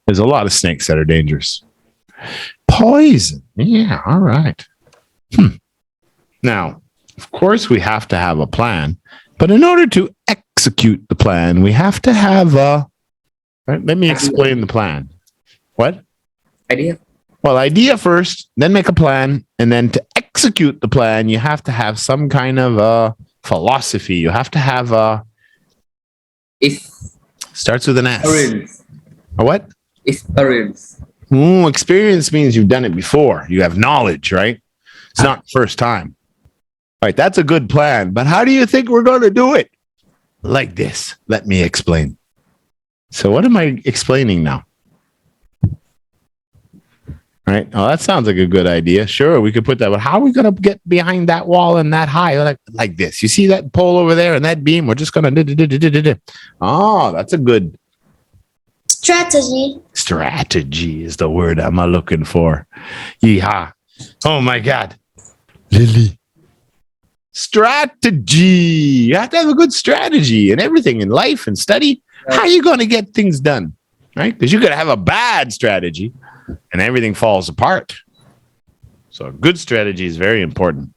There's a lot of snakes that are dangerous. Poison. Yeah, all right. Now, of course, we have to have a plan, but in order to execute the plan, we have to have a... Right, let me explain the plan. What? Idea. Well, idea first, then make a plan, and then to execute the plan, you have to have some kind of a philosophy. You have to have a... Starts with an S. Experience. A what? Experience. Experience means you've done it before. You have knowledge, right? It's not first time. All right, that's a good plan. But how do you think we're going to do it? Like this. Let me explain. So what am I explaining now? Right? Oh, that sounds like a good idea. Sure, we could put that. But how are we going to get behind that wall and that high like this? You see that pole over there and that beam? We're just going to. Oh, that's a good Strategy. strategy is the word I'm looking for. Yeehaw. Oh my God. Lily. Strategy. You have to have a good strategy in everything in life and study. How are you going to get things done? Right? Because you could have a bad strategy and everything falls apart. So a good strategy is very important.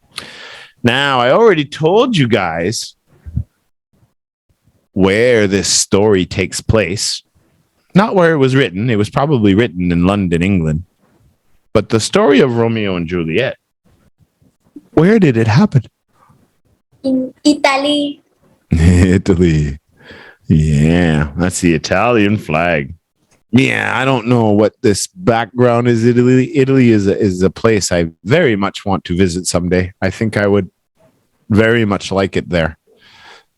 Now, I already told you guys where this story takes place. Not where it was written. It was probably written in London, England. But the story of Romeo and Juliet, where did it happen? In Italy. Italy. Yeah, that's the Italian flag. Yeah, I don't know what this background is. Italy is a place I very much want to visit someday. I think I would very much like it there,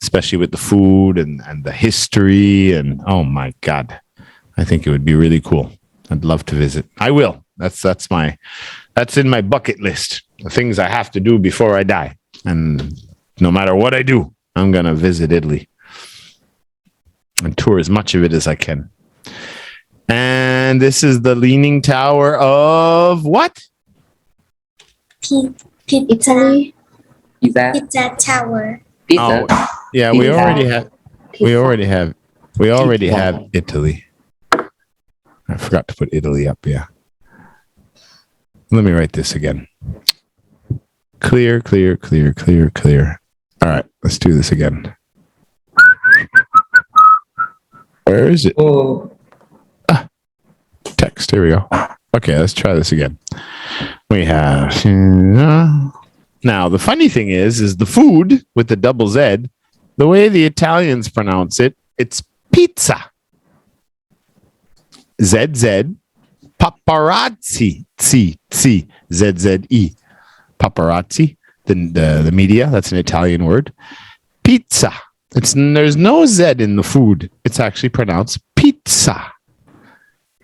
especially with the food and the history. And oh my God, I think it would be really cool. I'd love to visit. I will. That's in my bucket list. The things I have to do before I die. And no matter what I do, I'm going to visit Italy and tour as much of it as I can. And this is the Leaning Tower of what? Italy. Pizza. Pizza Tower. Pizza. Oh, yeah, we already have Italy. I forgot to put Italy up, yeah. Let me write this again. Clear, clear, clear, clear, clear. All right, let's do this again. Where is it? Oh, Text. Here we go. Okay, let's try this again. We have now the funny thing is the food with the double Z, the way the Italians pronounce it, it's pizza. ZZ paparazzi. ZZE. Paparazzi, the media, that's an Italian word. Pizza. There's no Z in the food. It's actually pronounced pizza.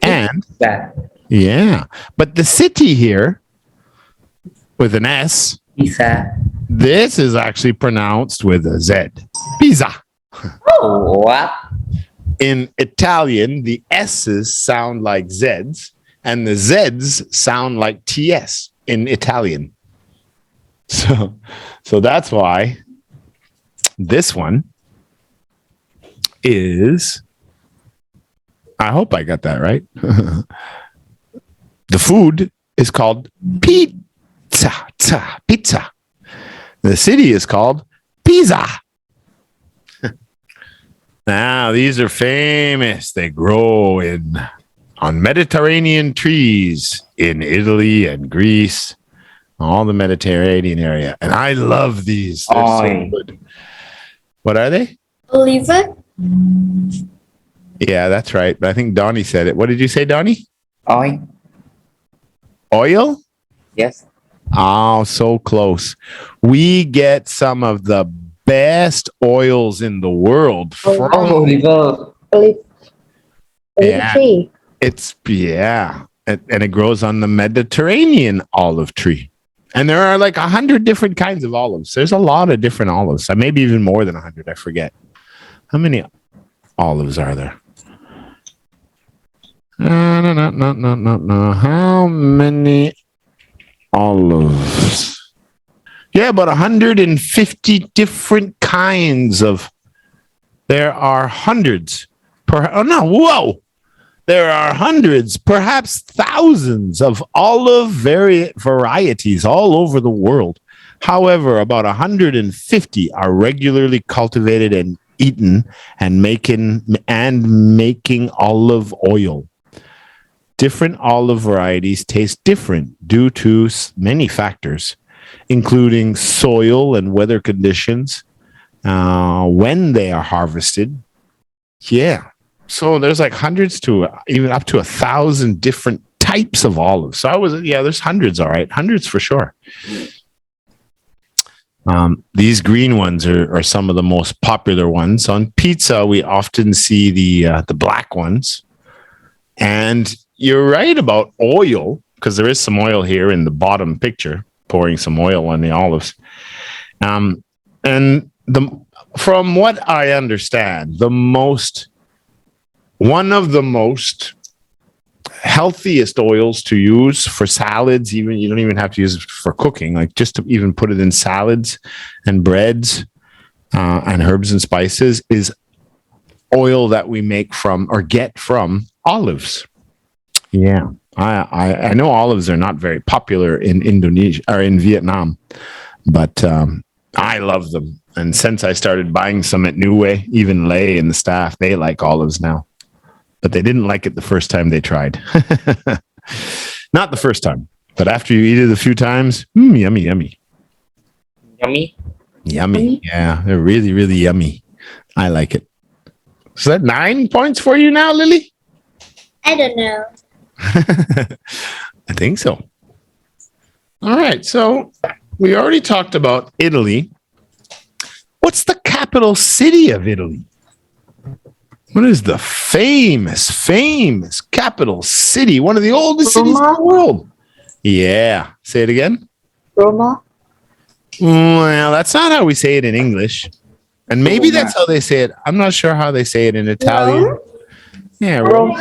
And Pizza. yeah, but the city here with an S, Pizza. this is actually pronounced with a Z. Pizza. Oh, what? In Italian, the S's sound like Z's and the Z's sound like TS in Italian. So that's why this one is, I hope I got that right. The food is called pizza. Pizza. The city is called Pisa. Now, these are famous. They grow on Mediterranean trees in Italy and Greece, all the Mediterranean area. And I love these. They're so good. What are they? Oliver. Yeah, that's right. But I think Donnie said it. What did you say, Donnie? Oil. Oil? Yes. Oh, so close. We get some of the best oils in the world from Oliver. Olive Yeah. tree. and it grows on the Mediterranean olive tree. And there are like 100 different kinds of olives. There's a lot of different olives. Maybe even more than 100. I forget. How many olives are there? No. How many olives? Yeah, about 150 different kinds of. There are hundreds. There are hundreds, perhaps thousands of olive varieties all over the world. However, about 150 are regularly cultivated and eaten and making olive oil. Different olive varieties taste different due to many factors, including soil and weather conditions, when they are harvested. Yeah. So there's like hundreds to even up to 1,000 different types of olives. So there's hundreds. All right. Hundreds for sure. These green ones are some of the most popular ones. On pizza, we often see the black ones. And you're right about oil. because there is some oil here in the bottom picture, pouring some oil on the olives. And from what I understand, one of the most healthiest oils to use for salads, even you don't even have to use it for cooking, like just to even put it in salads and breads and herbs and spices, is oil that we make from or get from olives. Yeah. I know olives are not very popular in Indonesia or in Vietnam, but I love them. And since I started buying some at Newway, even Lay and the staff, they like olives now. But they didn't like it the first time they tried. Not the first time, but after you eat it a few times, yummy, yummy. Yummy. Yummy. Yeah, they're really, really yummy. I like it. Is that 9 points for you now, Lily? I don't know. I think so. All right. So we already talked about Italy. What's the capital city of Italy? What is the famous capital city? One of the oldest cities in the world. Yeah. Say it again. Roma. Well, that's not how we say it in English. And maybe that's how they say it. I'm not sure how they say it in Italian. Yeah, Rome.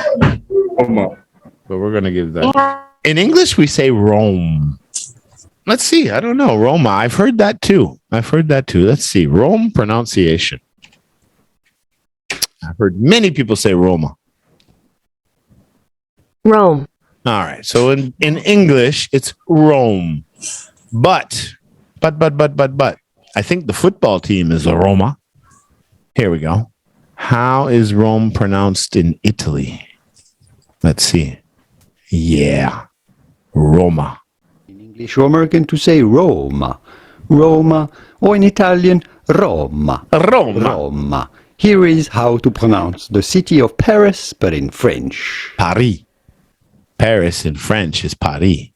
But we're going to give that. In English, we say Rome. Let's see. I don't know. Roma. I've heard that too. Let's see. Rome pronunciation. I've heard many people say Roma. Rome. All right. So in English, it's Rome. But. I think the football team is Roma. Here we go. How is Rome pronounced in Italy? Let's see. Yeah. Roma. In English or American to say Roma. Roma, or in Italian, Roma. Roma. Roma. Here is how to pronounce the city of Paris, but in French. Paris. Paris in French is Paris.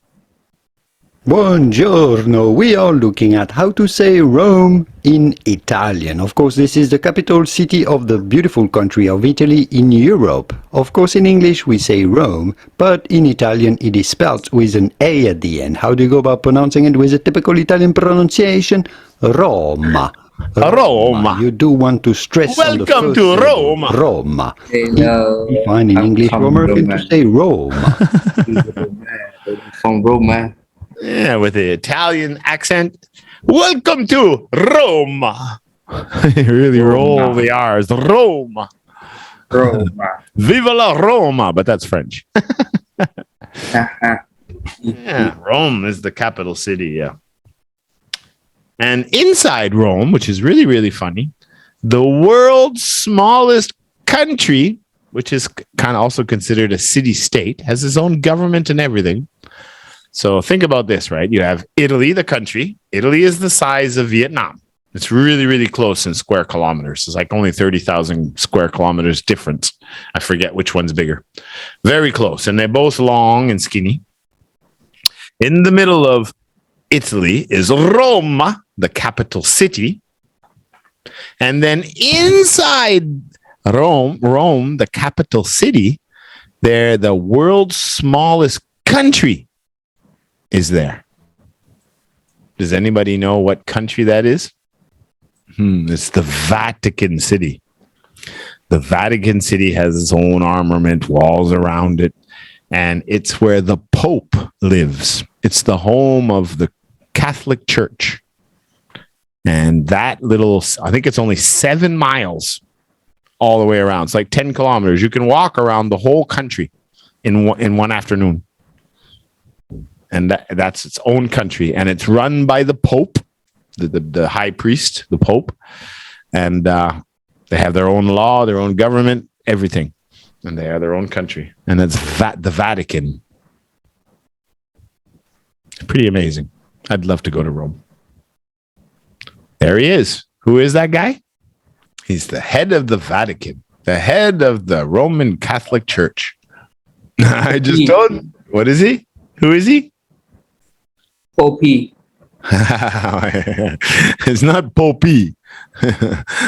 Buongiorno. We are looking at how to say Rome in Italian. Of course, this is the capital city of the beautiful country of Italy in Europe. Of course, in English we say Rome, but in Italian it is spelled with an A at the end. How do you go about pronouncing it with a typical Italian pronunciation? Roma. Roma. You do want to stress on the Welcome first to syllable. Roma. Roma. Hello. You find in English or American to say Roma. From Roma. Yeah, with the Italian accent. Welcome to Roma. You really roll the R's. Roma. Roma. Viva la Roma. But that's French. Yeah, Rome is the capital city. Yeah. And inside Rome, which is really, really funny, the world's smallest country, which is kind of also considered a city-state, has its own government and everything. So think about this, right? You have Italy, the country. Italy is the size of Vietnam. It's really, really close in square kilometers. It's like only 30,000 square kilometers difference. I forget which one's bigger. Very close. And they're both long and skinny. In the middle of Italy is Roma, the capital city. And then inside Rome, the capital city, they're the world's smallest country is there. Does anybody know what country that is? It's the Vatican City. The Vatican City has its own armament, walls around it, and it's where the Pope lives. It's the home of the Catholic Church. And that little, I think it's only 7 miles all the way around. It's like 10 kilometers. You can walk around the whole country in one afternoon. And that's its own country. And it's run by the Pope, the high priest, the Pope. And they have their own law, their own government, everything. And they are their own country. And it's the Vatican. Pretty amazing. I'd love to go to Rome. There he is. Who is that guy? He's the head of the Vatican, the head of the Roman Catholic Church. I just told you. What is he? Who is he? Poppy. It's not Popey.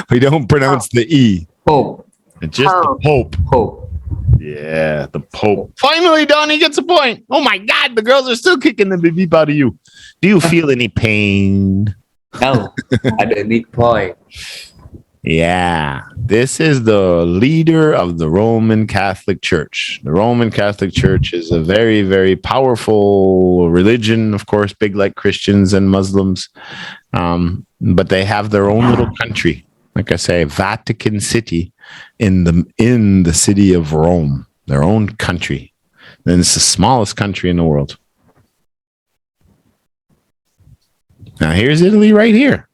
We don't pronounce the E. Pope. It's just the Pope. Pope. Yeah, the Pope. Finally, Donnie gets a point. Oh my God, the girls are still kicking the beep out of you. Do you feel any pain? No, I don't need point. Yeah, this is the leader of the Roman Catholic Church. The Roman Catholic Church is a very, very powerful religion, of course, big like Christians and Muslims. But they have their own little country. Like I say, Vatican City in the city of Rome, their own country. And it's the smallest country in the world. Now here's Italy right here.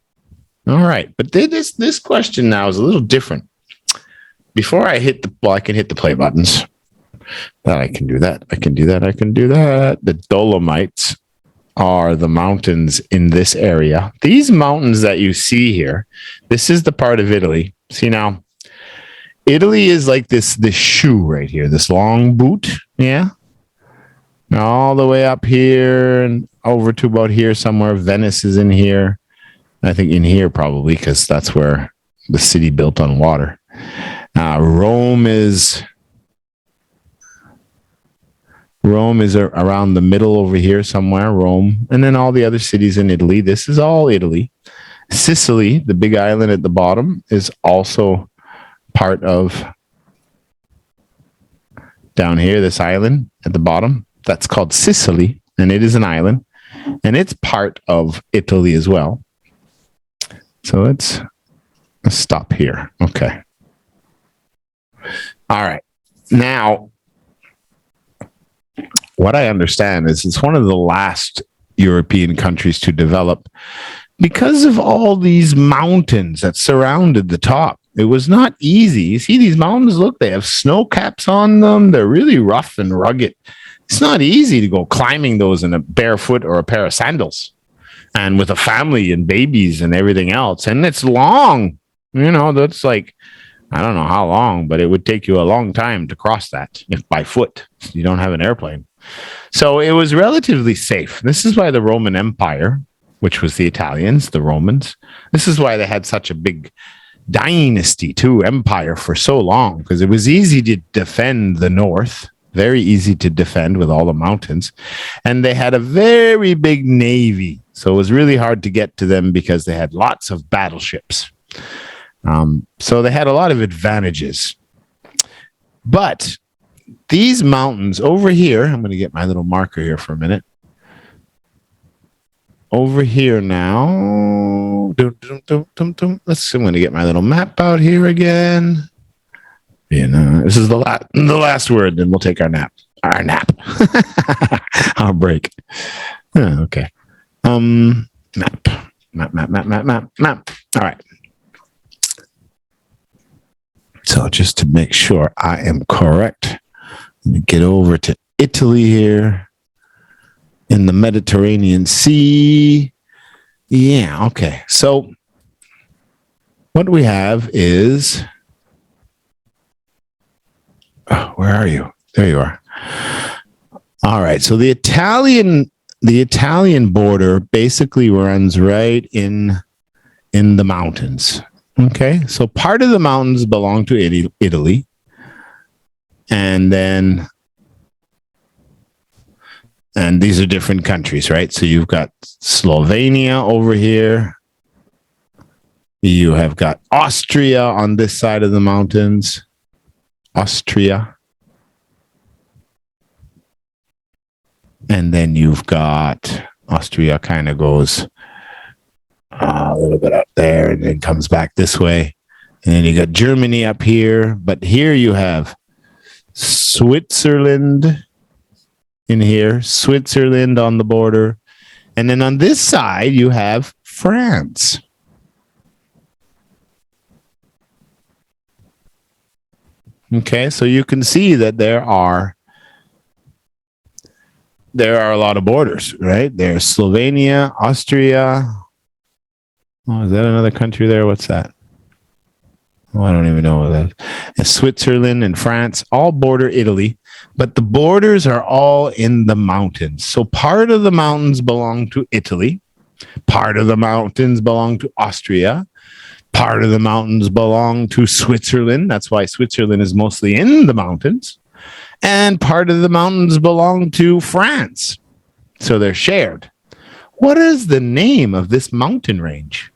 All right, but this question now is a little different. Before I hit I can hit the play buttons. I can do that. I can do that. The Dolomites are the mountains in this area. These mountains that you see here, this is the part of Italy. See now, Italy is like this shoe right here, this long boot. Yeah. All the way up here and over to about here somewhere. Venice is in here. I think in here probably because that's where the city built on water. Rome is around the middle over here somewhere, Rome. And then all the other cities in Italy. This is all Italy. Sicily, the big island at the bottom, is also part of down here, this island at the bottom. That's called Sicily, and it is an island. And it's part of Italy as well. So let's stop here. Okay. All right. Now, what I understand is it's one of the last European countries to develop because of all these mountains that surrounded the top. It was not easy. You see these mountains, look, they have snow caps on them. They're really rough and rugged. It's not easy to go climbing those in a barefoot or a pair of sandals and with a family and babies and everything else. And it's long, that's like, I don't know how long, but it would take you a long time to cross that if by foot. You don't have an airplane. So it was relatively safe. This is why the Roman Empire, which was the Italians, the Romans, this is why they had such a big dynasty too, empire for so long, because it was easy to defend the north, very easy to defend with all the mountains. And they had a very big navy. So it was really hard to get to them because they had lots of battleships. So they had a lot of advantages. But these mountains over here, I'm going to get my little marker here for a minute. Over here now. Let's see, I'm going to get my little map out here again. This is the last word, then we'll take our nap. Our break. Okay. Map. All right. So just to make sure I am correct, let me get over to Italy here in the Mediterranean Sea. Yeah, okay. So what we have is, where are you? There you are. All right. So the Italian border basically runs right in the mountains. Okay. So part of the mountains belong to Italy. And these are different countries, right? So you've got Slovenia over here. You have got Austria on this side of the mountains. Austria. And then you've got Austria kind of goes a little bit up there and then comes back this way. And then you got Germany up here. But here you have Switzerland in here, Switzerland on the border. And then on this side, you have France. Okay, so you can see that there are a lot of borders, right? There's Slovenia, Austria. Oh, is that another country there? What's that? Oh, I don't even know what that is. And Switzerland and France all border Italy, but the borders are all in the mountains. So part of the mountains belong to Italy. Part of the mountains belong to Austria. Part of the mountains belong to Switzerland. That's why Switzerland is mostly in the mountains. And part of the mountains belong to France. So they're shared. What is the name of this mountain range?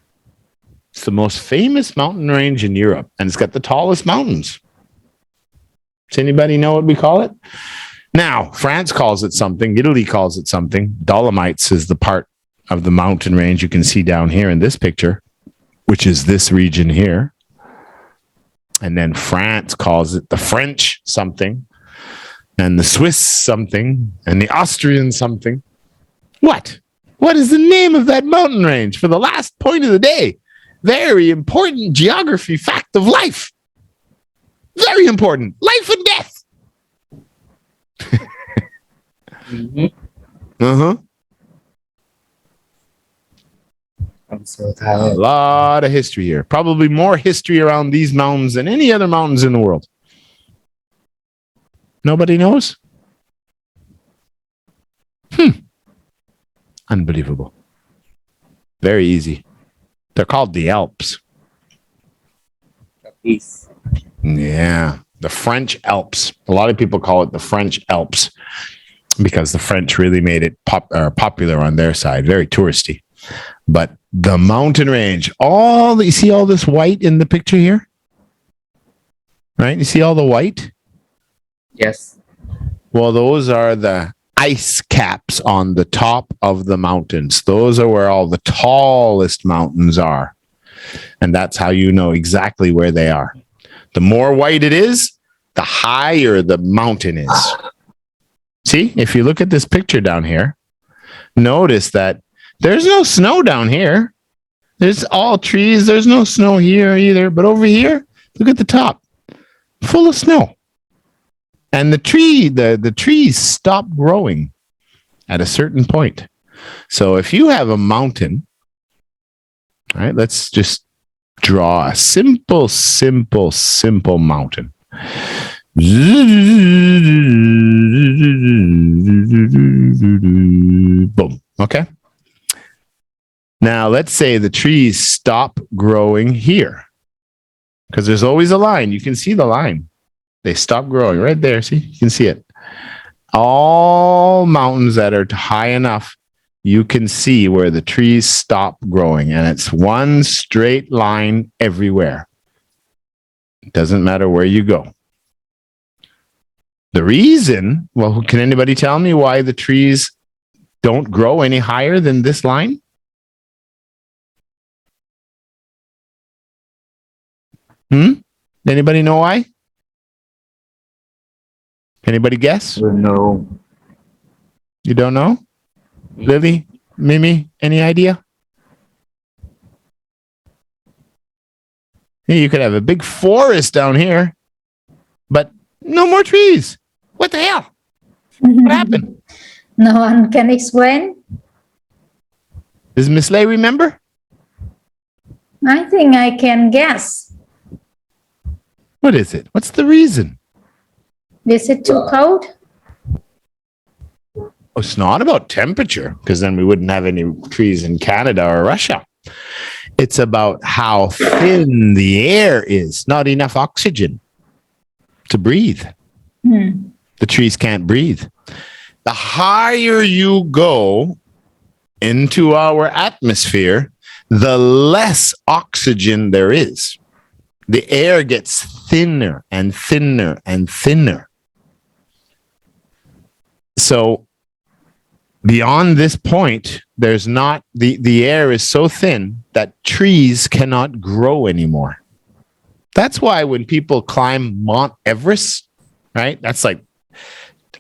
It's the most famous mountain range in Europe, and it's got the tallest mountains. Does anybody know what we call it? Now, France calls it something. Italy calls it something. Dolomites is the part of the mountain range you can see down here in this picture, which is this region here. And then France calls it the French something, and the Swiss something, and the Austrian something. What? What is the name of that mountain range for the last point of the day? Very important geography fact of life. Very important. Life and death. Uh-huh. I'm so A tired. lot of history here. Probably more history around these mountains than any other mountains in the world. Nobody knows? Unbelievable. Very easy. They're called the Alps. Peace. Yeah, the French Alps. A lot of people call it the French Alps because the French really made it popular on their side, very touristy. But the mountain range, you see all this white in the picture here? Right? You see all the white? Yes. Well, those are the ice caps on the top of the mountains. Those are where all the tallest mountains are. And that's how you know exactly where they are. The more white it is, the higher the mountain is. See, if you look at this picture down here, notice that there's no snow down here. There's all trees. There's no snow here either. But over here, look at the top, full of snow. And the trees stop growing at a certain point. So if you have a mountain, all right, let's just draw a simple mountain. Boom. Okay. Now let's say the trees stop growing here because there's always a line. You can see the line. They stop growing right there. See, you can see it. All mountains that are high enough, you can see where the trees stop growing, and it's one straight line everywhere. It doesn't matter where you go. The reason, well, can anybody tell me why the trees don't grow any higher than this line? Anybody know why? Anybody guess? No. You don't know? Lily, Mimi, any idea? Hey, you could have a big forest down here, but no more trees. What the hell? What happened? No one can explain. Does Miss Lay remember? I think I can guess. What is it? What's the reason? Is it too cold? Oh, it's not about temperature, because then we wouldn't have any trees in Canada or Russia. It's about how thin the air is, not enough oxygen to breathe. The trees can't breathe. The higher you go into our atmosphere, the less oxygen there is. The air gets thinner and thinner and thinner. So beyond this point, there's not, the air is so thin that trees cannot grow anymore. That's why when people climb Mount Everest, right? That's like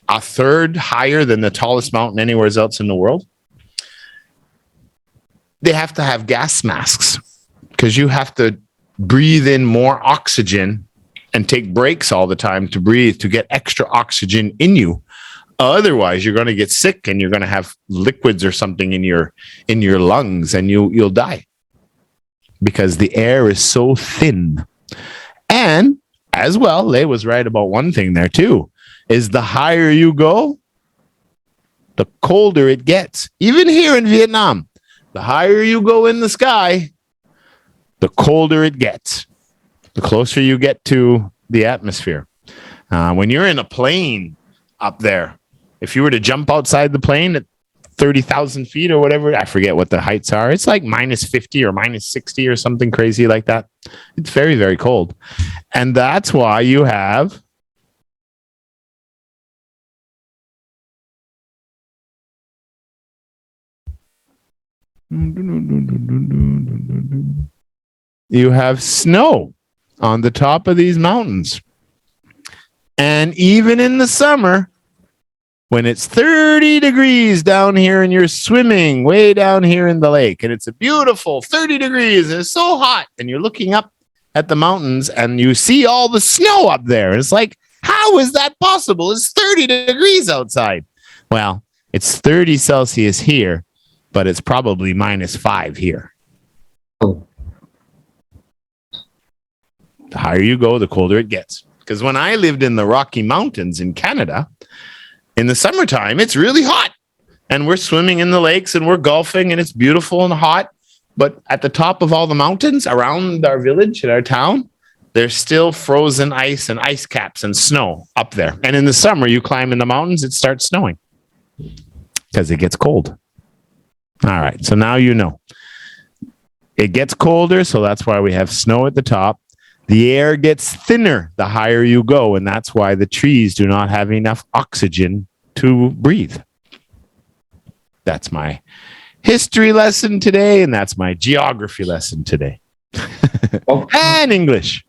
a third higher than the tallest mountain anywhere else in the world. They have to have gas masks because you have to breathe in more oxygen and take breaks all the time to breathe to get extra oxygen in you. Otherwise, you're going to get sick and you're going to have liquids or something in your lungs and you'll die because the air is so thin. And as well, Lay was right about one thing there too, is the higher you go, the colder it gets. Even here in Vietnam, the higher you go in the sky, the colder it gets, the closer you get to the atmosphere. When you're in a plane up there, if you were to jump outside the plane at 30,000 feet or whatever, I forget what the heights are. It's like minus 50 or minus 60 or something crazy like that. It's very, very cold. And that's why you have snow on the top of these mountains. And even in the summer, when it's 30 degrees down here and you're swimming way down here in the lake, and it's a beautiful 30 degrees and it's so hot, and you're looking up at the mountains and you see all the snow up there. It's like, how is that possible? It's 30 degrees outside. Well, it's 30 Celsius here, but it's probably -5 here. Oh. The higher you go, the colder it gets. Because when I lived in the Rocky Mountains in Canada, in the summertime, it's really hot. And we're swimming in the lakes and we're golfing and it's beautiful and hot. But at the top of all the mountains around our village and our town, there's still frozen ice and ice caps and snow up there. And in the summer, you climb in the mountains, it starts snowing because it gets cold. All right. So now you know. It gets colder, so that's why we have snow at the top. The air gets thinner the higher you go, and that's why the trees do not have enough oxygen to breathe. That's my history lesson today, and that's my geography lesson today. And English.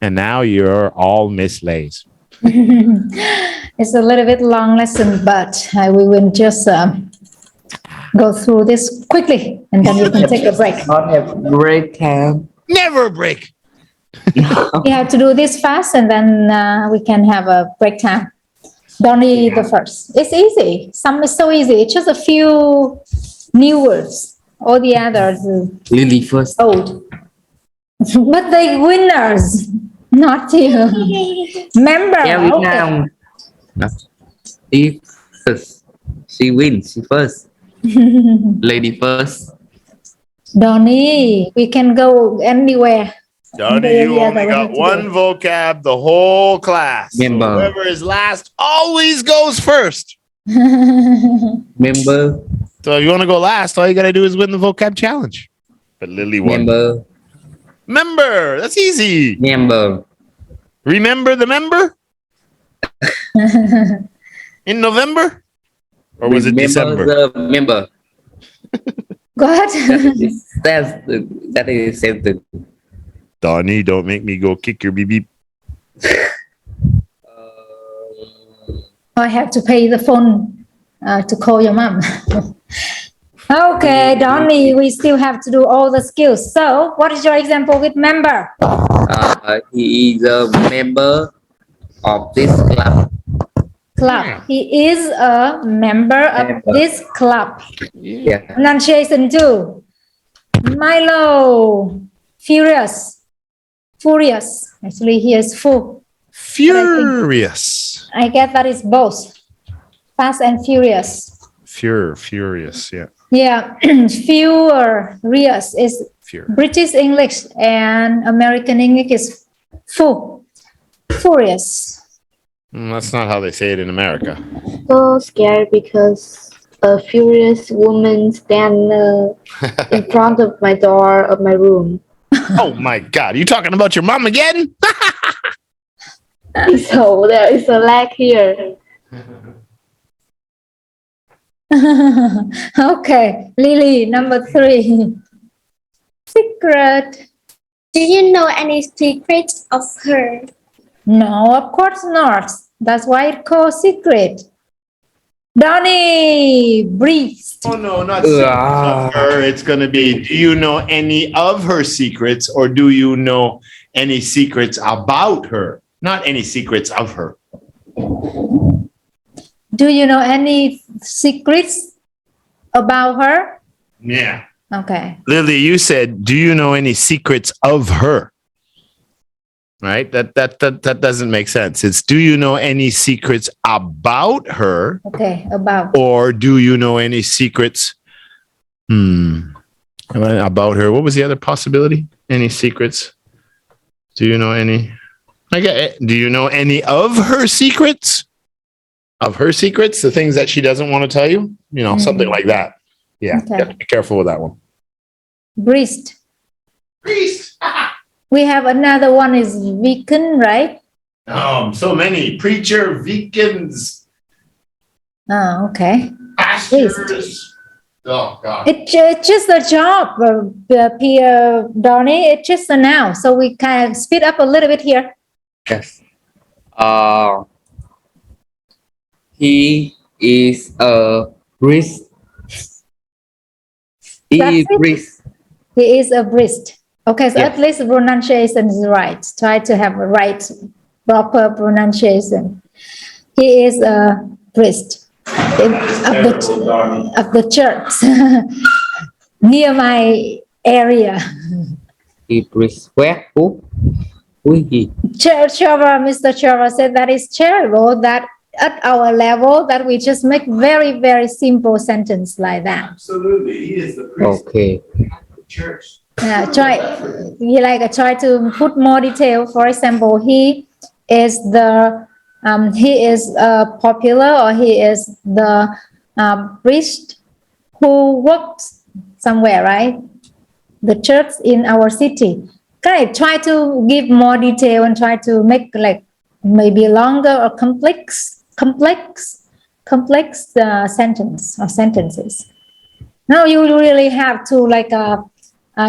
And now you're all Miss Lays. It's a little bit long lesson, but we will just go through this quickly, and then you can take a break. Not have break time. Never a break. We have to do this fast, and then we can have a break time. Donnie, the first. It's easy. Some is so easy. It's just a few new words. All the others Lily first. old. But they winners, not you. Member. Yeah, we okay. now. If she wins, she first. Lady first. Donnie, we can go anywhere. Donnie, you only got one vocab the whole class. So Member. whoever is last always goes first. Member. So if you want to go last, all you got to do is win the vocab challenge. But Lily won. Member. Member. That's easy. Member. Remember the member? In November? Or was it December? The member. Go ahead. That is the same thing. Donnie, don't make me go kick your beep. I have to pay the phone to call your mom. Okay, Donnie, we still have to do all the skills. So, what is your example with member? He is a member of this club. Club. He is a member of this club. Yeah. Pronunciation too. Milo. Furious. Furious. Actually, he is full. Furious. I guess that is both. Fast and furious. Furious, yeah. Yeah. Furious is British English, and American English is full. Furious. That's not how they say it in America. So scared because a furious woman stand in front of my door of my room. Oh my God. Are you talking about your mom again? So there is a lag here. Okay, Lily, number 3. Secret. Do you know any secrets of her? No, of course not. That's why it's called secret. Donnie, breathe. Oh no, not secrets of her. It's going to be, do you know any of her secrets, or do you know any secrets about her? Not any secrets of her. Do you know any secrets about her? Yeah. Okay. Lily, you said, do you know any secrets of her? Right? That doesn't make sense. It's, do you know any secrets about her? Okay, about. Or do you know any secrets about her? What was the other possibility? Any secrets? Do you know any? I get it. Do you know any of her secrets? Of her secrets, the things that she doesn't want to tell you? You know, something like that. Yeah, Okay. you have to be careful with that one. Priest. Priest. We have another one is Deacon, right? So many. Preacher, vegans, Oh, okay. pastors. Oh, God. It's just a job, Pierre Donny. It's just a noun. So we kind of speed up a little bit here. Yes. He is a priest. He That's is it? priest. He is a priest. Okay, so Yes. at least the pronunciation is right. Try to have a right, proper pronunciation. He is a priest of the church near my area. He priest. Where? Who? Who is he? Trevor, Mr. Trevor said that is terrible that at our level that we just make very, very simple sentence like that. Absolutely. He is the priest Okay. of the church. Try to put more detail. For example, he is popular, or he is the priest who works somewhere, right? The church in our city. Okay, try to give more detail and try to make like maybe longer or complex sentence or sentences. Now you really have to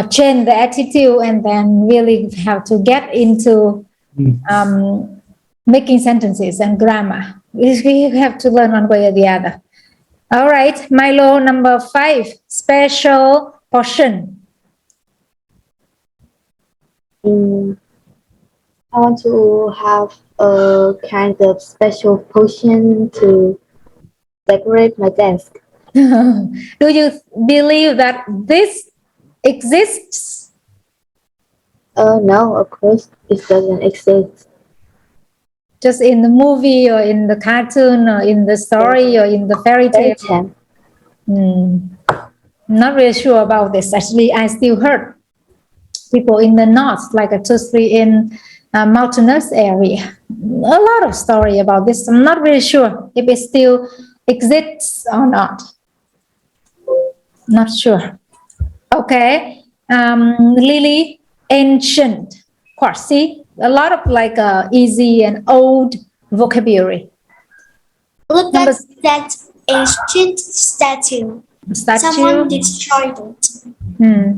change the attitude and then really have to get into making sentences and grammar. We have to learn one way or the other. All right, Milo, number 5, special portion. I want to have a kind of special potion to decorate my desk. Do you believe that this exists? No, of course, it doesn't exist. Just in the movie or in the cartoon or in the story or in the fairy Fairy tale? tale. Not really sure about this. Actually, I still heard people in the north, especially in mountainous area, a lot of story about this. I'm not really sure if it still exists or not. Not sure. Okay. Lily, ancient. Of course, see, a lot of easy and old vocabulary. Look at that ancient statue. Someone destroyed it.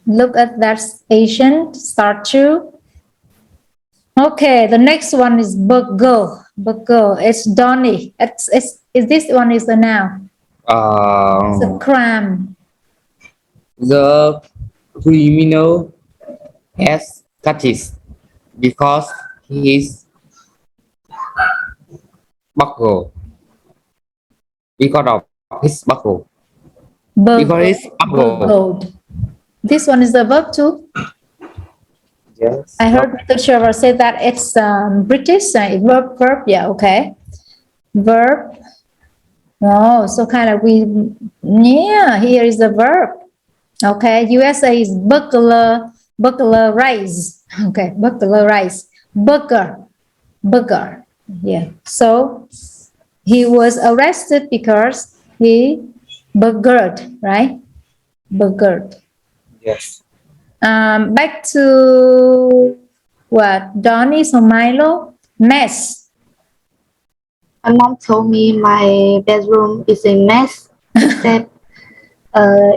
Look at that ancient statue. Okay, the next one is burgle. Burgle. It's Donny. Is this one is the noun? It's a crime. The criminal has catches because he is buckle. Because of his buckle. Because his buckle. Burgled. This one is the verb too. Yes. I heard Mr. Trevor say that it's British. Verb. Yeah. Okay. Verb. Oh, so kind of here is the verb. Okay, USA is burglarize. Okay, burglarize. Burger. Yeah. So he was arrested because he burgled, right? Burgled. Yes. Back to what? Donnie or Milo? Mess. My mom told me my bedroom is a mess, except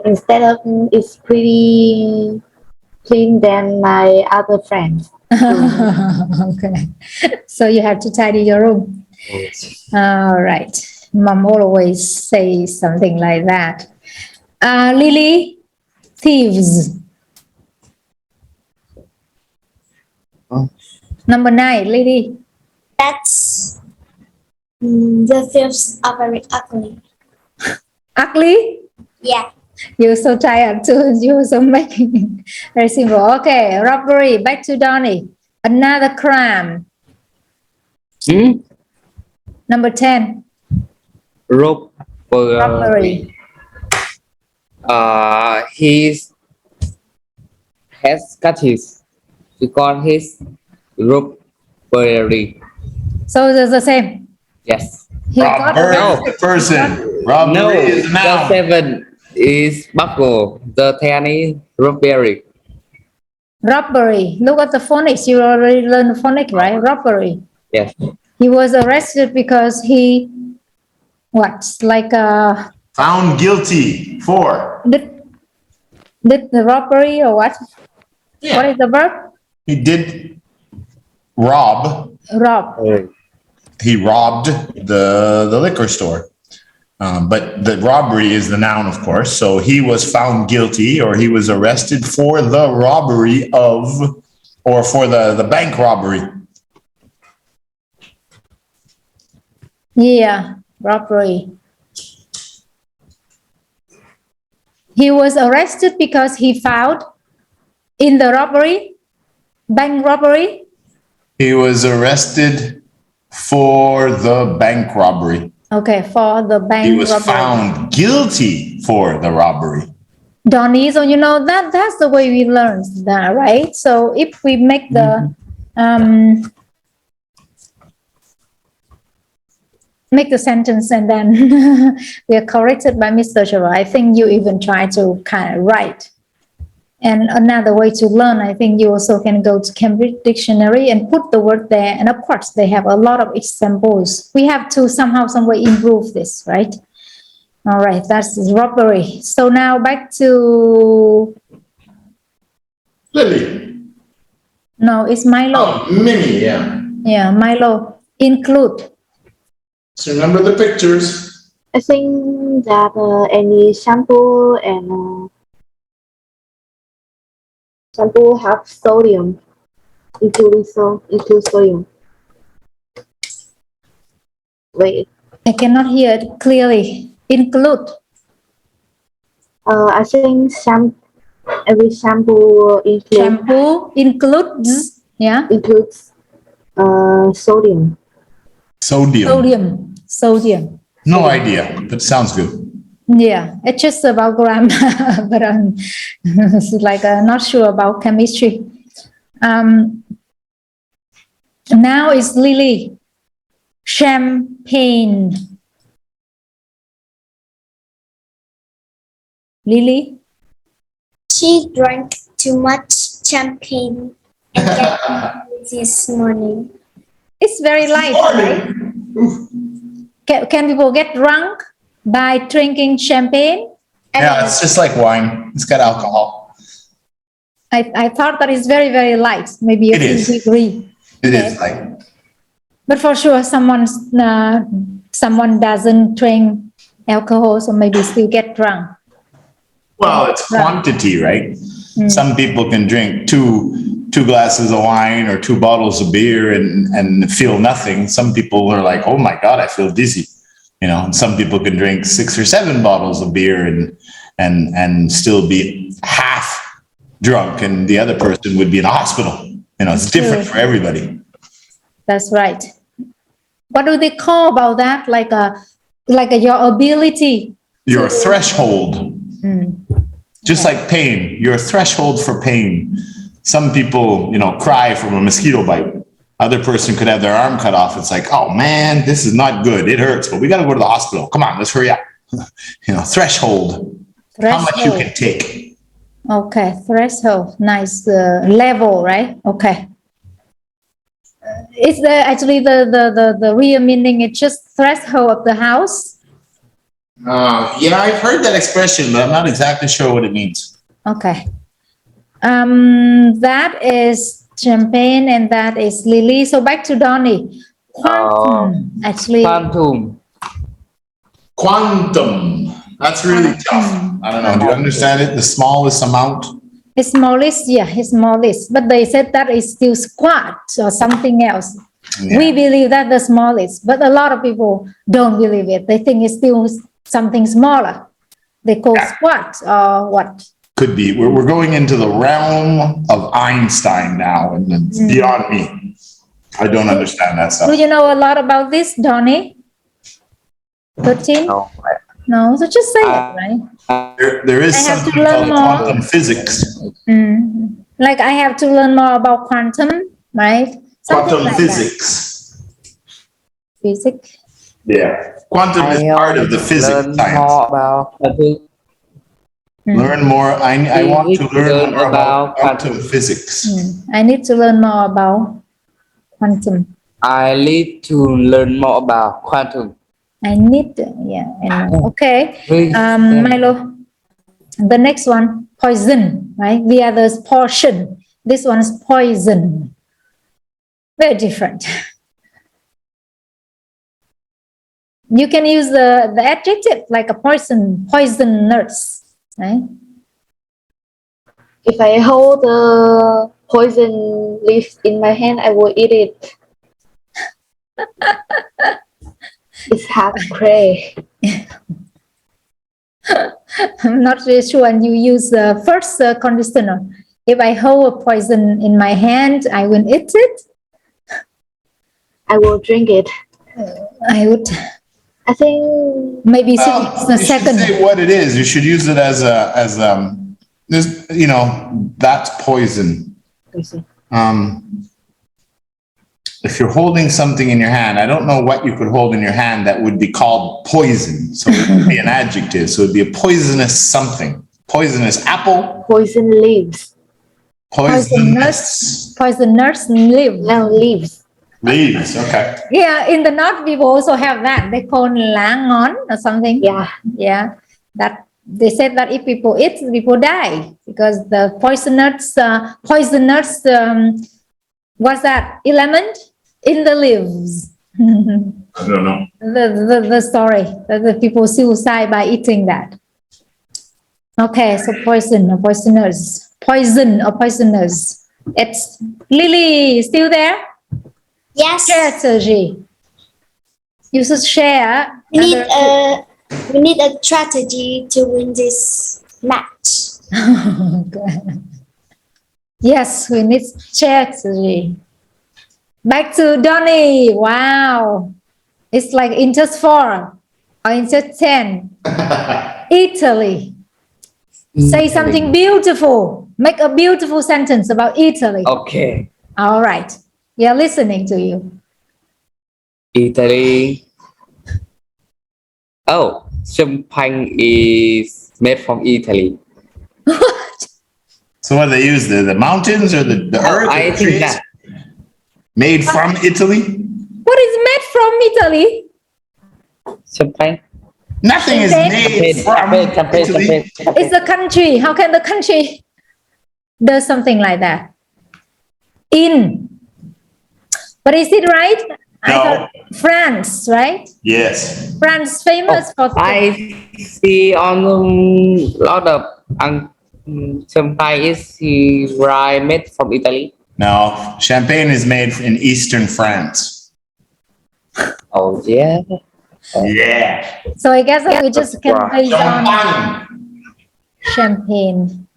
instead of it's pretty clean than my other friends. Okay. So you have to tidy your room. All right. Mom always says something like that. Lily, thieves. Number 9, Lily. That's the thieves are very ugly. Ugly? Yeah. You're so tired too. You're so making very simple. Okay, robbery. Back to Donnie. Another crime. Number 10. Robbery. He has catches because his rope robbery. So it's the same. Yes. He got Robber is arrested. the person. Robbery No, is the the noun. 7 is buckle. The 10 is robbery. Robbery. Look at the phonics. You already learned the phonics, right? Robbery. Yes. He was arrested because he, Found guilty for. did the robbery or what? Yeah. What is the verb? He did rob. Rob. He robbed the liquor store. But the robbery is the noun, of course. So he was found guilty, or he was arrested for the robbery of, or for the bank robbery. Yeah, robbery. He was arrested because he found in the robbery, bank robbery. He was arrested for the bank robbery. Okay, for the bank He was robbery. found guilty for the robbery. Donnie, so you know that's the way we learn that, right? So if we make the make the sentence and then we are corrected by Mr. Trevor, I think you even try to kind of write. And another way to learn, I think you also can go to Cambridge Dictionary and put the word there. And of course, they have a lot of examples. We have to somehow, some way improve this, right? All right, that's robbery. So now back to... Lily. No, it's Milo. Oh, Mimi, yeah. Yeah, Milo. Include. So remember the pictures. I think that any shampoo and shampoo have sodium, including sodium. Wait, I cannot hear it clearly. Include. I think every shampoo Shampoo includes, yeah, includes sodium. Sodium. Sodium. No idea, but sounds good. Yeah, it's just about grammar, but I'm not sure about chemistry. Now it's Lily. Champagne. Lily? She drank too much champagne and got this morning. It's very light, right? Can people get drunk by drinking champagne? Yeah, it's just like wine. It's got alcohol. I thought that is very, very light. Maybe a It is. few degree. It is like. But for sure, someone doesn't drink alcohol, so maybe still get drunk. Well, it's quantity, right? Some people can drink two glasses of wine or 2 bottles of beer and feel nothing. Some people are like, oh my God, I feel dizzy. You know, and some people can drink 6 or 7 bottles of beer and still be half drunk, and the other person would be in a hospital. You know, it's different for everybody. That's right. What do they call about that? Like your ability. Your threshold. Just like pain, your threshold for pain. Some people, you know, cry from a mosquito bite. Other person could have their arm cut off. It's like, oh man, this is not good. It hurts, but we got to go to the hospital. Come on, let's hurry up. You know, threshold. How much you can take. Okay, threshold. Nice level, right? Okay. It's the real meaning. It's just threshold of the house. Yeah, I've heard that expression, but I'm not exactly sure what it means. Okay. That is champagne and that is Lily. So back to Donnie. Quantum, actually. Quantum. That's really tough. I don't know. Do you understand it? The smallest amount. It's smallest, yeah, it's smallest. But they said that is still squat or something else. Yeah. We believe that the smallest, but a lot of people don't believe it. They think it's still something smaller. They call squat or what? Could be. We're going into the realm of Einstein now, and it's beyond me. I don't understand that stuff. Do you know a lot about this, Donnie? 13? No, so just say it, right? There is something called quantum physics. Like I have to learn more about quantum, right? Something Quantum like physics. that. Physics. Yeah. Quantum is part of the physics learn science. more about quantum. Learn more. I want to learn more about quantum quantum. physics. I need to learn more about quantum. I need to learn more about quantum. I need, okay. Milo, the next one, poison, right? The other's portion. This one's poison. Very different. You can use the adjective like a poisonous, right? If I hold the poison leaf in my hand, I will eat it. It's hard to pray. I'm not really sure. And you use the first conditional. If I hold a poison in my hand, I will eat it. I will drink it. I would. I think Maybe Well, it's the you second. should say what it is. You should use it as this, that's poison. If you're holding something in your hand, I don't know what you could hold in your hand that would be called poison. So it would be an adjective. So it'd be a poisonous something. Poisonous apple. poison leaves. Poisonous. Poisonous leaves. No, leaves. Leaves. Okay. Yeah, in the north people also have that. They call lá ngón or something. Yeah. Yeah, that they said that if people eat, people die because the poisonous, what's that element in the leaves? I don't know. The story that the people suicide by eating that. Okay, so poison or poisonous, poison or poisonous. It's Lily still there? Yes. Share, Sergi. You should share. We need a strategy to win this match. Yes, we need strategy. Back to Donnie. Wow. It's like in just 4 or in just 10. Italy. Say something beautiful. Make a beautiful sentence about Italy. Okay. All right. We are listening to you. Italy. Oh, champagne is made from Italy. So what do they use? The mountains or the earth? Or I the think trees? that. Made from Italy? What is made from Italy? Champagne. Nothing is made from Italy. It's a country. How can the country do something like that? But is it right? I No. thought France, right? Yes. France famous for I see on a lot of champagne is rye made from Italy. No. Champagne is made in eastern France. Oh yeah. Yeah. So I guess that we just can base on Champagne. champagne.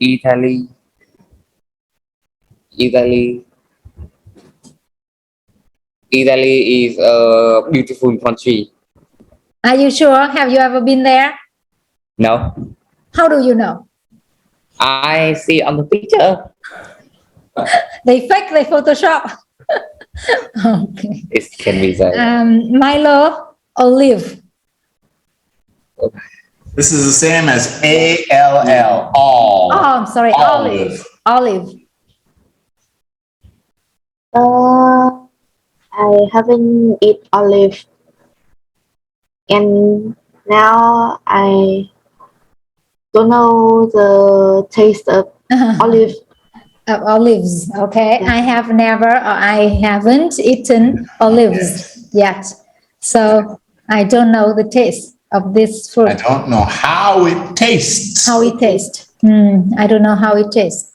Italy. Italy is a beautiful country. Are you sure? Have you ever been there? No, How do you know? I see on the picture. They fake, they Photoshop. Okay. It can be that. Milo, olive. This is the same as ALL. All. Oh, I'm sorry, olive. Olive. I haven't eat olive. And now I don't know the taste of olive. Olives. Okay. I have never or I haven't eaten olives yet. So I don't know the taste of this fruit. I don't know how it tastes. How it tastes. I don't know how it tastes.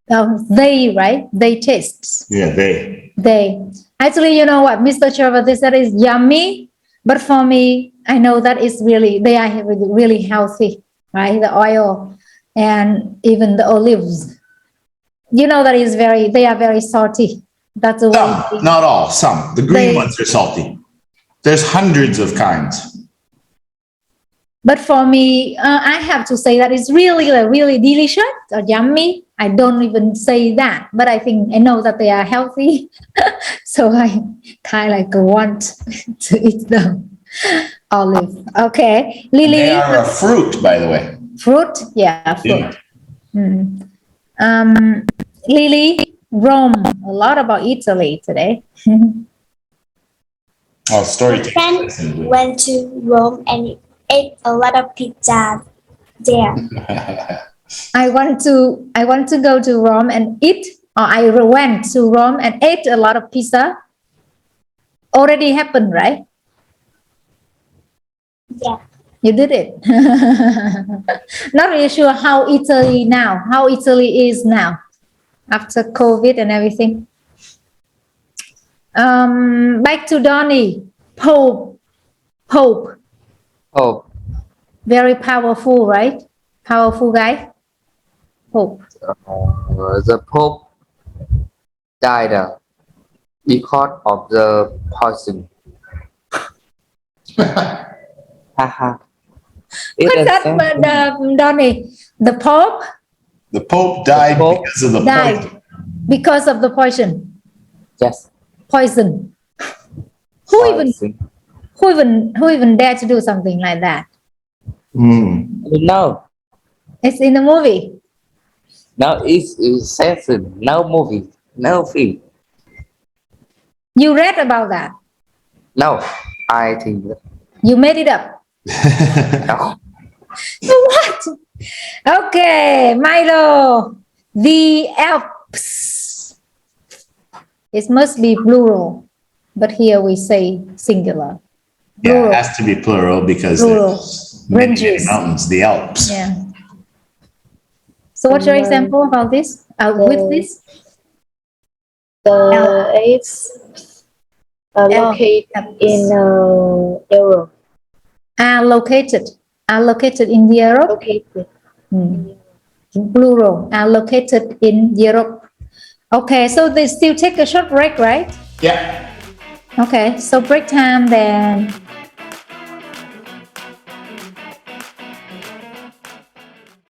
They, right? They taste. Yeah, they. They. Actually, you know what, Mr. Trevor, this that is yummy. But for me, I know that is really, they are really healthy, right? The oil and even the olives. You know that is they are very salty. That's the way. Some, not all, some. The green ones are salty. There's hundreds of kinds. But for me, I have to say that it's really, really delicious or yummy. I don't even say that, but I think I know that they are healthy. So I kind of like want to eat them. Olive. Okay. Lily. They are a fruit, by the way. Fruit? Yeah, fruit. Lily, Rome. A lot about Italy today. Oh, story. My friend went to Rome and ate a lot of pizza there. I want to go to Rome and eat, or I went to Rome and ate a lot of pizza. Already happened, right? Yeah. You did it. Not really sure how Italy is now after COVID and everything. Back to Donnie. Pope. Pope. Very powerful, right? Powerful guy. Pope. The Pope died because of the poison. Haha. What's that, Donnie? The Pope The Pope died because of the poison. because of the poison. Yes. Poison. Who even dare to do something like that? No. It's in the movie. No, it's session. No movie. No film. You read about that. No, I think that. You made it up. No. What? Okay, Milo. The Alps. It must be plural, but here we say singular. Yeah, it has to be plural because there's many mountains, the Alps. Yeah. So what's your example about this? With this? The Alps located in Europe. Are located in Europe. Located. Plural. Are located in Europe. Okay, so they still take a short break, right? Yeah. Okay, so break time then.